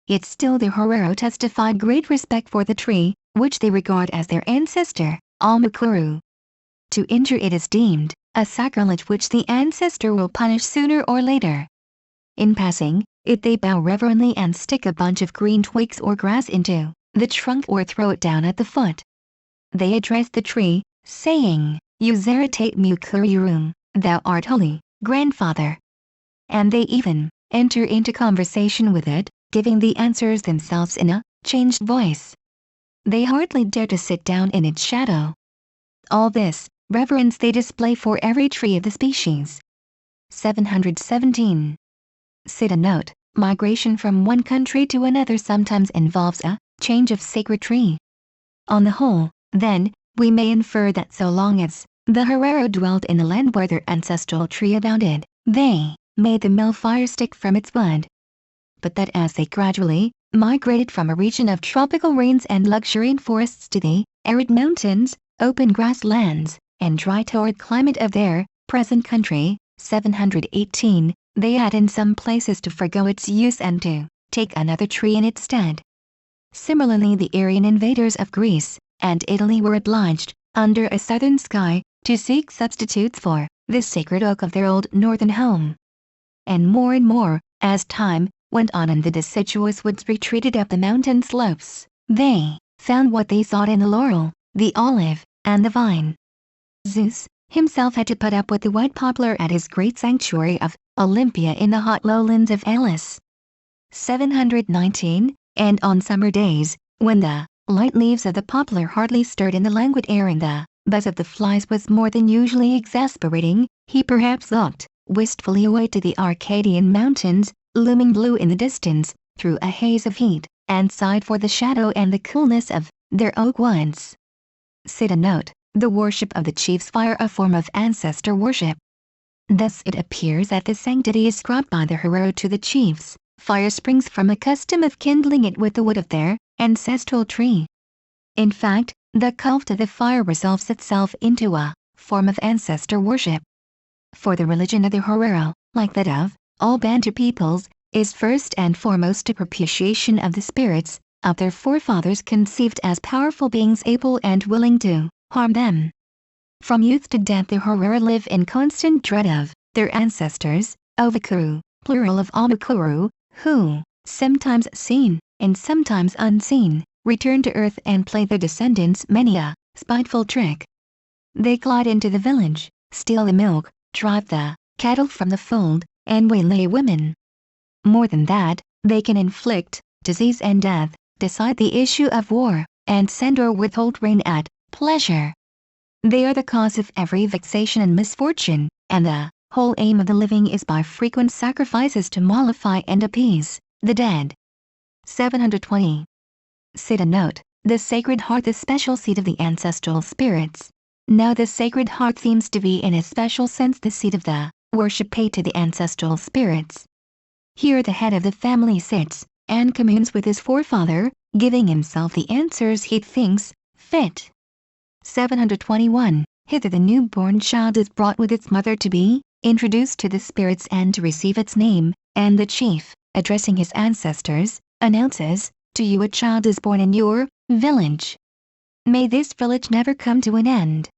Yet still the Herero testified great respect for the tree, which they regard as their ancestor, Almukuru. To injure it is deemed a sacrilege which the ancestor will punish sooner or later. In passing it they bow reverently and stick a bunch of green twigs or grass into the trunk or throw it down at the foot. They address the tree, saying, Uzeratate Mukurirum, thou art holy, grandfather. And they even enter into conversation with it, giving the answers themselves in a changed voice. They hardly dare to sit down in its shadow. All this reverence they display for every tree of the species. 717. Cita note, migration from one country to another sometimes involves a change of sacred tree. On the whole, then, we may infer that so long as the Herero dwelt in a land where their ancestral tree abounded, they made the mill fire stick from its wood. But that as they gradually migrated from a region of tropical rains and luxuriant forests to the arid mountains, open grasslands, and dry torrid climate of their present country, 718, they had in some places to forego its use and to take another tree in its stead. Similarly the Aryan invaders of Greece and Italy were obliged, under a southern sky, to seek substitutes for the sacred oak of their old northern home. And more, as time went on and the deciduous woods retreated up the mountain slopes, they found what they sought in the laurel, the olive, and the vine. Zeus himself had to put up with the white poplar at his great sanctuary of Olympia in the hot lowlands of Elis. 719, and on summer days, when the light leaves of the poplar hardly stirred in the languid air and the buzz of the flies was more than usually exasperating, he perhaps looked wistfully away to the Arcadian mountains, looming blue in the distance, through a haze of heat, and sighed for the shadow and the coolness of their oak woods. Cita note, the worship of the chief's fire, a form of ancestor worship. Thus it appears that the sanctity ascribed by the Herero to the chief's fire springs from a custom of kindling it with the wood of their ancestral tree. In fact, the cult of the fire resolves itself into a form of ancestor worship. For the religion of the Herero, like that of all Bantu peoples, is first and foremost a propitiation of the spirits of their forefathers conceived as powerful beings able and willing to harm them. From youth to death the Herero live in constant dread of their ancestors, Ovakuru, plural of Almukuru, who, sometimes seen, and sometimes unseen, return to earth and play their descendants many a spiteful trick. They glide into the village, steal the milk, drive the cattle from the fold, and waylay women. More than that, they can inflict disease and death, decide the issue of war, and send or withhold rain at pleasure. They are the cause of every vexation and misfortune, and the whole aim of the living is by frequent sacrifices to mollify and appease the dead. 720. Cita note, the sacred hearth, the special seat of the ancestral spirits. Now the sacred hearth seems to be in a special sense the seat of the worship paid to the ancestral spirits. Here the head of the family sits, and communes with his forefather, giving himself the answers he thinks fit. 721. Hither the newborn child is brought with its mother to be introduced to the spirits and to receive its name, and the chief, addressing his ancestors, announces, to you a child is born in your village. May this village never come to an end.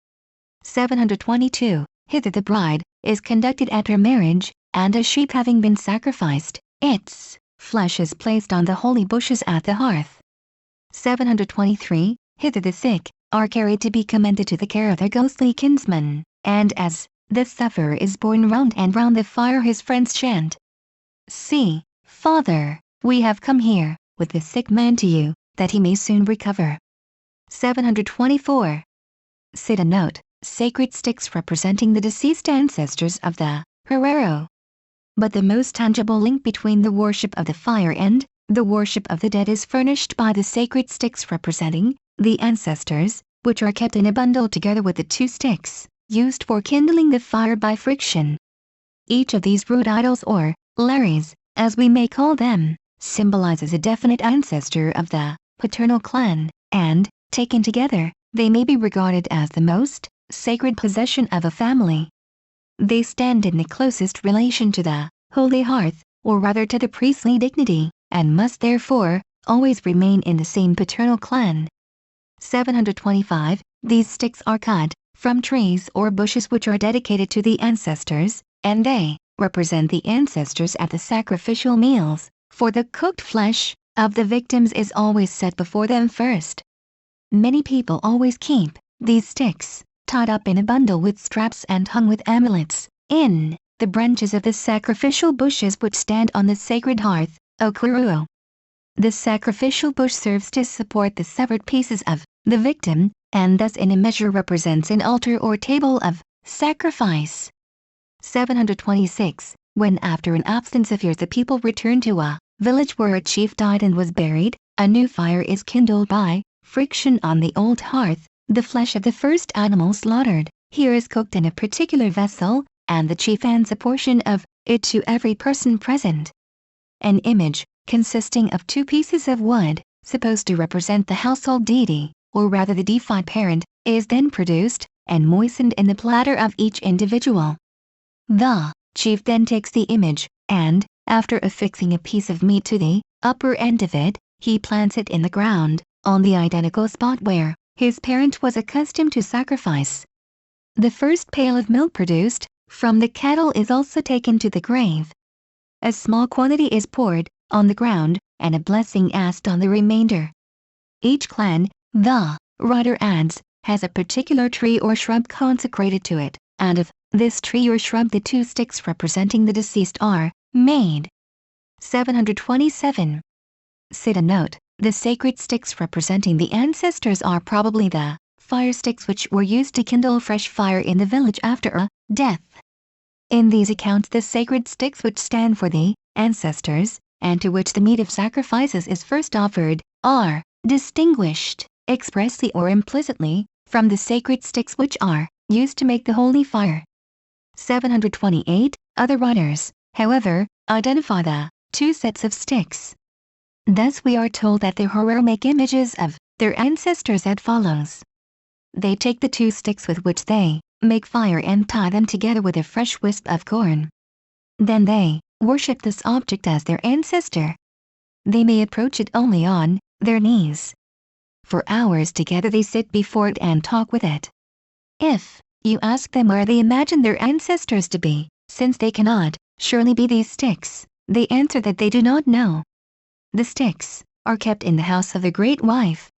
722. Hither the bride is conducted at her marriage, and a sheep having been sacrificed, its flesh is placed on the holy bushes at the hearth. 723. Hither the sick are carried to be commended to the care of their ghostly kinsmen, and as the sufferer is borne round and round the fire his friends chant, See, Father, we have come here with the sick man to you, that he may soon recover. 724. Cita note, sacred sticks representing the deceased ancestors of the Herero. But the most tangible link between the worship of the fire and the worship of the dead is furnished by the sacred sticks representing the ancestors, which are kept in a bundle together with the 2 sticks used for kindling the fire by friction. Each of these root idols, or lares, as we may call them, symbolizes a definite ancestor of the paternal clan, and, taken together, they may be regarded as the most sacred possession of a family. They stand in the closest relation to the holy hearth, or rather to the priestly dignity, and must therefore always remain in the same paternal clan. 725. These sticks are cut from trees or bushes which are dedicated to the ancestors, and they represent the ancestors at the sacrificial meals, for the cooked flesh of the victims is always set before them first. Many people always keep these sticks tied up in a bundle with straps and hung with amulets in the branches of the sacrificial bushes which stand on the sacred hearth, okuru. The sacrificial bush serves to support the severed pieces of the victim, and thus in a measure represents an altar or table of sacrifice. 726. When after an absence of years the people return to a village where a chief died and was buried, a new fire is kindled by friction on the old hearth. The flesh of the first animal slaughtered here is cooked in a particular vessel, and the chief hands a portion of it to every person present. An image, consisting of 2 pieces of wood, supposed to represent the household deity, or rather the deified parent, is then produced, and moistened in the platter of each individual. The chief then takes the image, and, after affixing a piece of meat to the upper end of it, he plants it in the ground, on the identical spot where his parent was accustomed to sacrifice. The first pail of milk produced from the cattle is also taken to the grave. A small quantity is poured on the ground, and a blessing asked on the remainder. Each clan, the writer adds, has a particular tree or shrub consecrated to it, and of this tree or shrub the 2 sticks representing the deceased are made. 727. Cita note: the sacred sticks representing the ancestors are probably the fire sticks which were used to kindle fresh fire in the village after a death. In these accounts the sacred sticks which stand for the ancestors, and to which the meat of sacrifices is first offered, are distinguished, expressly or implicitly, from the sacred sticks which are used to make the holy fire. 728. Other writers, however, identify the 2 sets of sticks. Thus we are told that the Herero make images of their ancestors as follows. They take the 2 sticks with which they make fire and tie them together with a fresh wisp of corn. Then they worship this object as their ancestor. They may approach it only on their knees. For hours together they sit before it and talk with it. If you ask them where they imagine their ancestors to be, since they cannot surely be these sticks, they answer that they do not know. The sticks are kept in the house of the great wife.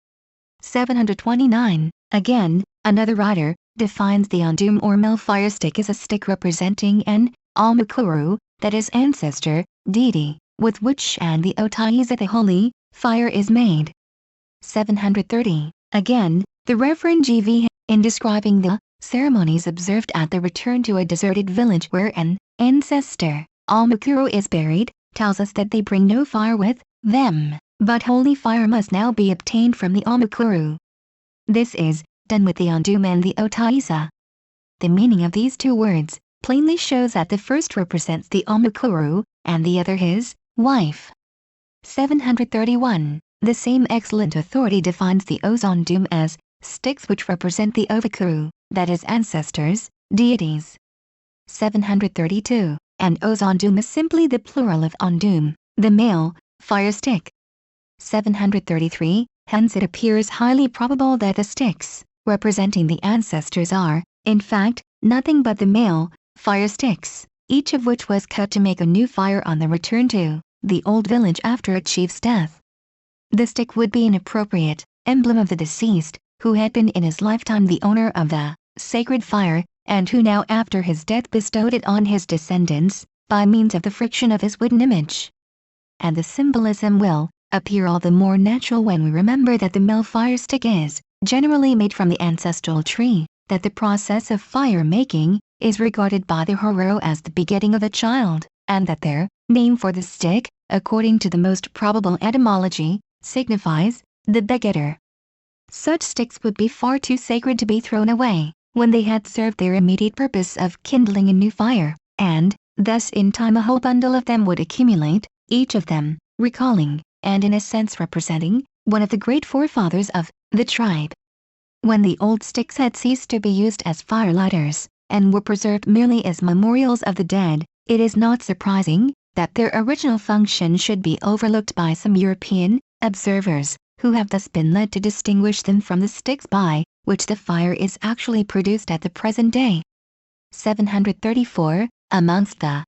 729. Again, another writer defines the ondum or male fire stick as a stick representing an almukuru, that is ancestor, deity, with which and the otaiza the holy fire is made. 730. Again, the Reverend G.V. in describing the ceremonies observed at the return to a deserted village where an ancestor, almukuru, is buried, tells us that they bring no fire with them, but holy fire must now be obtained from the almukuru. This is done with the ondum and the otaiza. The meaning of these 2 words plainly shows that the first represents the almukuru, and the other his wife. 731. The same excellent authority defines the ozondum as sticks which represent the ovakuru, that is ancestors, deities. 732. And ozondum is simply the plural of ondum, the male fire stick. 733. Hence it appears highly probable that the sticks representing the ancestors are, in fact, nothing but the male fire sticks, each of which was cut to make a new fire on the return to the old village after a chief's death. The stick would be an appropriate emblem of the deceased, who had been in his lifetime the owner of the sacred fire, and who now after his death bestowed it on his descendants, by means of the friction of his wooden image. And the symbolism will appear all the more natural when we remember that the male fire stick is generally made from the ancestral tree, that the process of fire making is regarded by the Herero as the begetting of a child, and that their name for the stick, according to the most probable etymology, signifies the begetter. Such sticks would be far too sacred to be thrown away, when they had served their immediate purpose of kindling a new fire, and, thus in time a whole bundle of them would accumulate, each of them, recalling, and in a sense representing, one of the great forefathers of the tribe. When the old sticks had ceased to be used as firelighters, and were preserved merely as memorials of the dead, it is not surprising that their original function should be overlooked by some European observers, who have thus been led to distinguish them from the sticks by which the fire is actually produced at the present day. 734. Amongst the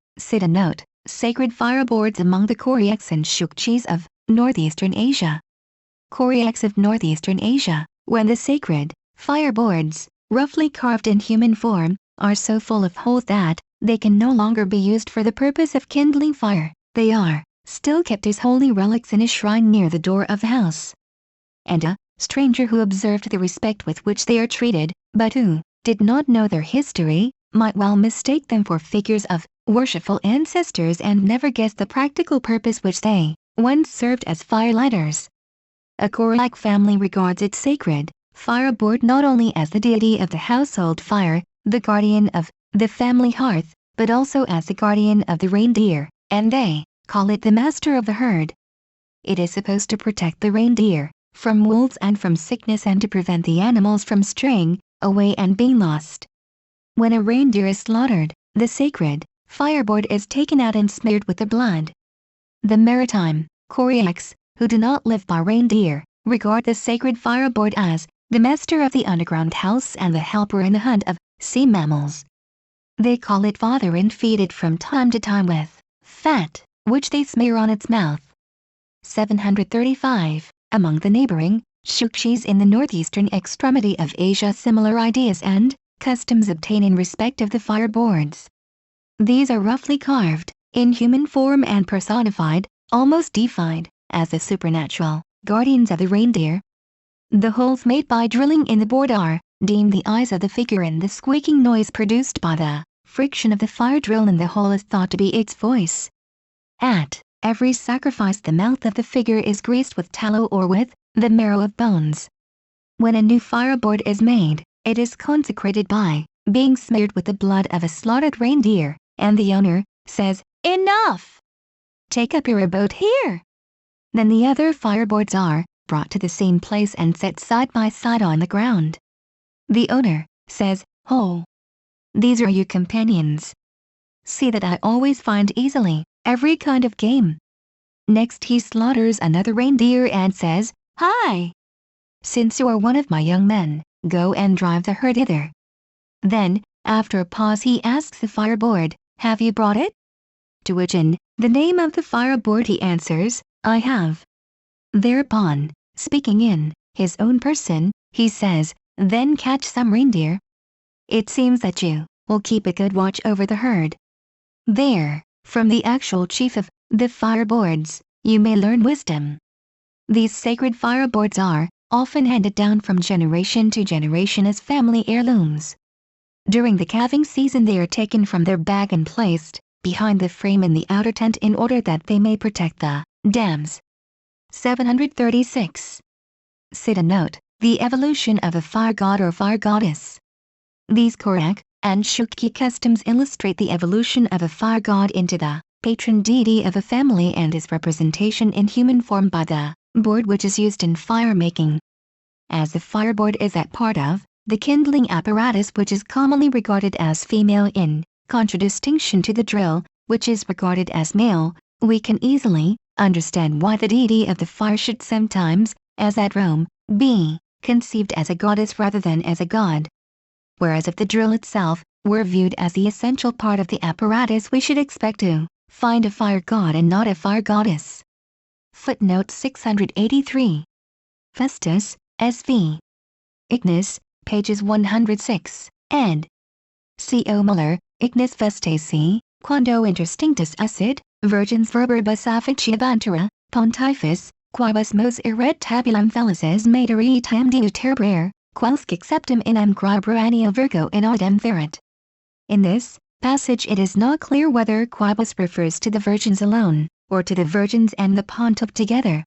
note, sacred fireboards among the Koryaks and Shukchis of northeastern Asia. Koryaks of northeastern Asia, when the sacred fireboards, roughly carved in human form, are so full of holes that they can no longer be used for the purpose of kindling fire, they are still kept as holy relics in a shrine near the door of the house. And a stranger who observed the respect with which they are treated, but who did not know their history, might well mistake them for figures of worshipful ancestors and never guess the practical purpose which they once served as firelighters. A Koryak family regards its sacred fireboard not only as the deity of the household fire, the guardian of the family hearth, but also as the guardian of the reindeer, and they call it the master of the herd. It is supposed to protect the reindeer from wolves and from sickness and to prevent the animals from straying away and being lost. When a reindeer is slaughtered, the sacred fireboard is taken out and smeared with the blood. The maritime Koryaks, who do not live by reindeer, regard the sacred fireboard as the master of the underground house and the helper in the hunt of sea mammals. They call it father and feed it from time to time with fat, which they smear on its mouth. 735. Among the neighboring Shukchis in the northeastern extremity of Asia, similar ideas and customs obtain in respect of the fireboards. These are roughly carved, in human form and personified, almost deified, as the supernatural guardians of the reindeer. The holes made by drilling in the board are deemed the eyes of the figure, and the squeaking noise produced by the friction of the fire drill in the hole is thought to be its voice. At every sacrifice the mouth of the figure is greased with tallow or with the marrow of bones. When a new fireboard is made, it is consecrated by being smeared with the blood of a slaughtered reindeer, and the owner says, "Enough! Take up your abode here." Then the other fireboards are brought to the same place and set side by side on the ground. The owner says, "Ho! These are your companions. See that I always find easily every kind of game." Next he slaughters another reindeer and says, "Hi! Since you are one of my young men, go and drive the herd hither." Then, after a pause, he asks the fireboard, "Have you brought it?" To which in the name of the fireboard he answers, "I have." Thereupon, speaking in his own person, he says, "Then catch some reindeer. It seems that you will keep a good watch over the herd." There, from the actual chief of the fireboards, you may learn wisdom. These sacred fireboards are often handed down from generation to generation as family heirlooms. During the calving season they are taken from their bag and placed behind the frame in the outer tent in order that they may protect the dams. 736. Sit a note, the evolution of a fire god or fire goddess. These Koryak and Shukchi customs illustrate the evolution of a fire god into the patron deity of a family and his representation in human form by the board which is used in fire making. As the fireboard is that part of the kindling apparatus which is commonly regarded as female in contradistinction to the drill, which is regarded as male, we can easily understand why the deity of the fire should sometimes, as at Rome, be conceived as a goddess rather than as a god. Whereas if the drill itself were viewed as the essential part of the apparatus, we should expect to find a fire god and not a fire goddess. Footnote 683. Festus, S.V. Ignis, pages 106, ed. C.O. Muller, Ignis Festasi, quando interstinctus acid, virgens verbibus afficiabantura, pontifex, quibus mos eret tabulum felices materitam deuterbrer, quelsque septem in amquibra annio virgo in audem ferat. In this passage it is not clear whether quibus refers to the virgins alone, or to the virgins and the pontiff together.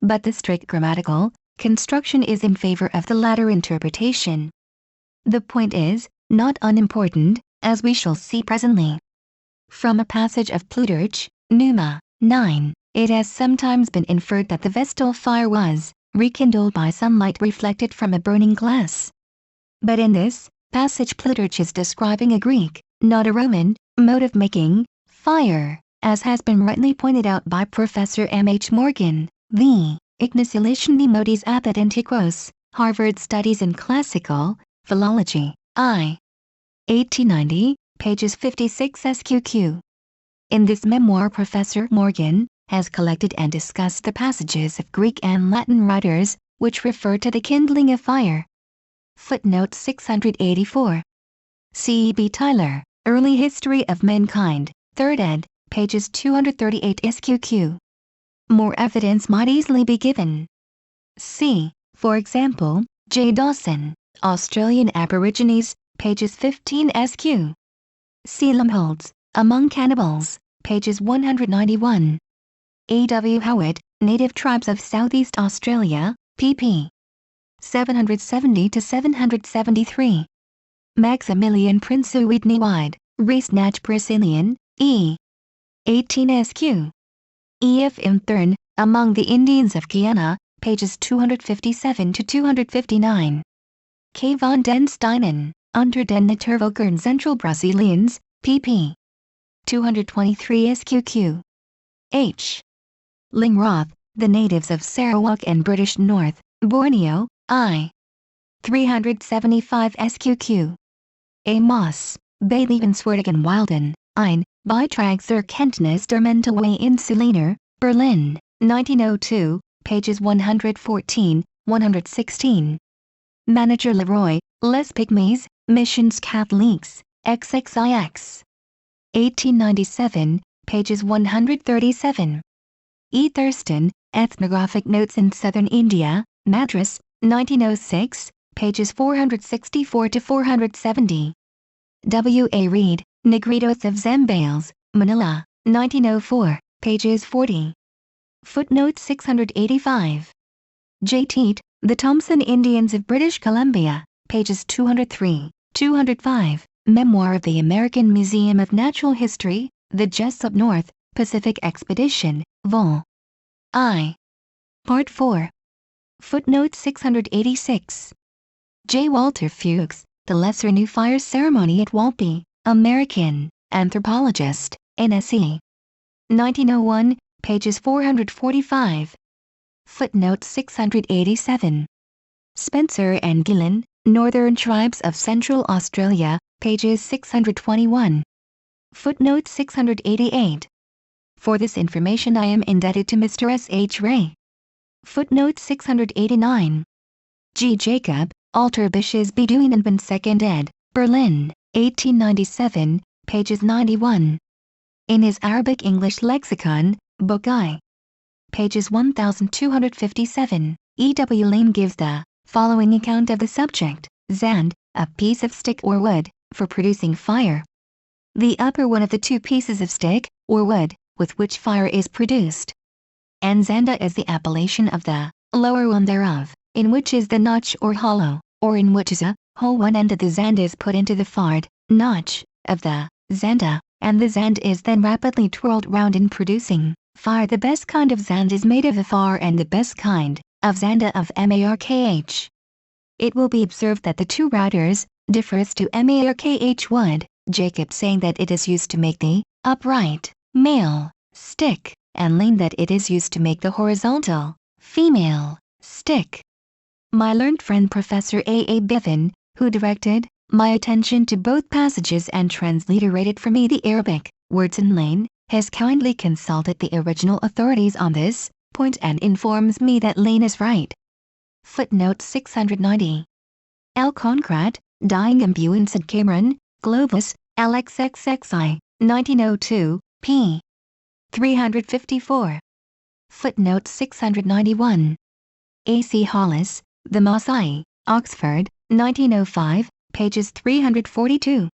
But the strict grammatical construction is in favor of the latter interpretation. The point is not unimportant, as we shall see presently. From a passage of Plutarch, Numa 9, it has sometimes been inferred that the Vestal fire was rekindled by sunlight reflected from a burning glass. But in this passage Plutarch is describing a Greek, not a Roman, mode of making fire, as has been rightly pointed out by Professor M. H. Morgan, the Igniculatione Modis Apud Antiquos, Harvard Studies in Classical Philology, I. 1890, pages 56 SQQ. In this memoir Professor Morgan has collected and discussed the passages of Greek and Latin writers which refer to the kindling of fire. Footnote 684. C. B. Tyler, Early History of Mankind, 3rd ed., pages 238 SQQ. More evidence might easily be given. C. For example, J. Dawson, Australian Aborigines, pages 15 SQ. C. Lumholtz, Among Cannibals, pages 191. A. W. Howitt, Native Tribes of Southeast Australia, pp. 770-773. Maximilian Prince Whitney Wide, Rees Natch Priscillian, E. 18 SQ. E. F. M. Thurn, Among the Indians of Guyana, pages 257-259. K. von den Steinen, Unter den Naturvölkern Central Brasiliens, pp. 223 SQQ. H. Lingroth, The Natives of Sarawak and British North, Borneo, I. 375 SQQ. A. Moss, Beilevenswertigen Wilden, ein Beitrag zur Kenntnis der Mentale Insuliner, Berlin, 1902, pages 114, 116. Manager Leroy, Les Pygmies, Missions Catholiques, XXIX. 1897, pages 137. E. Thurston, Ethnographic Notes in Southern India, Madras, 1906, pages 464-470. W. A. Reed, Negritos of Zambales, Manila, 1904, pages 40. Footnote 685. J. Teat, The Thompson Indians of British Columbia, pages 203, 205. Memoir of the American Museum of Natural History, The Jesup North Pacific Expedition, Vol. I. Part 4. Footnote 686. J. Walter Fuchs, The Lesser New Fire Ceremony at Walpi, American Anthropologist, NSE. 1901, pages 445. Footnote 687. Spencer and Gillen, Northern Tribes of Central Australia, pages 621. Footnote 688. For this information I am indebted to Mr. S. H. Ray. Footnote 689. G. Jacob, Alterbisches Beduinenband 2nd ed., Berlin, 1897, pages 91. In his Arabic-English lexicon, Book I. Pages 1257, E. W. Lane gives the following account of the subject: Zand, a piece of stick or wood, for producing fire. The upper one of the two pieces of stick, or wood, with which fire is produced. And Zanda is the appellation of the lower one thereof, in which is the notch or hollow, or in which is a hole. One end of the zand is put into the fard, notch, of the zanda, and the zand is then rapidly twirled round in producing fire. The best kind of zand is made of the far, and the best kind of zanda of markh. It will be observed that the two routers differs to markh wood, Jacob saying that it is used to make the upright male stick, and Lane that it is used to make the horizontal female stick. My learned friend Professor A. Biffen, who directed my attention to both passages and transliterated for me the Arabic words in Lane, has kindly consulted the original authorities on this point and informs me that Lane is right. Footnote 690. L. Concrat, Dying Imbuing St. Cameron, Globus, LXXXI, 1902, p. 354. Footnote 691. A. C. Hollis, The Maasai, Oxford, 1905, pages 342.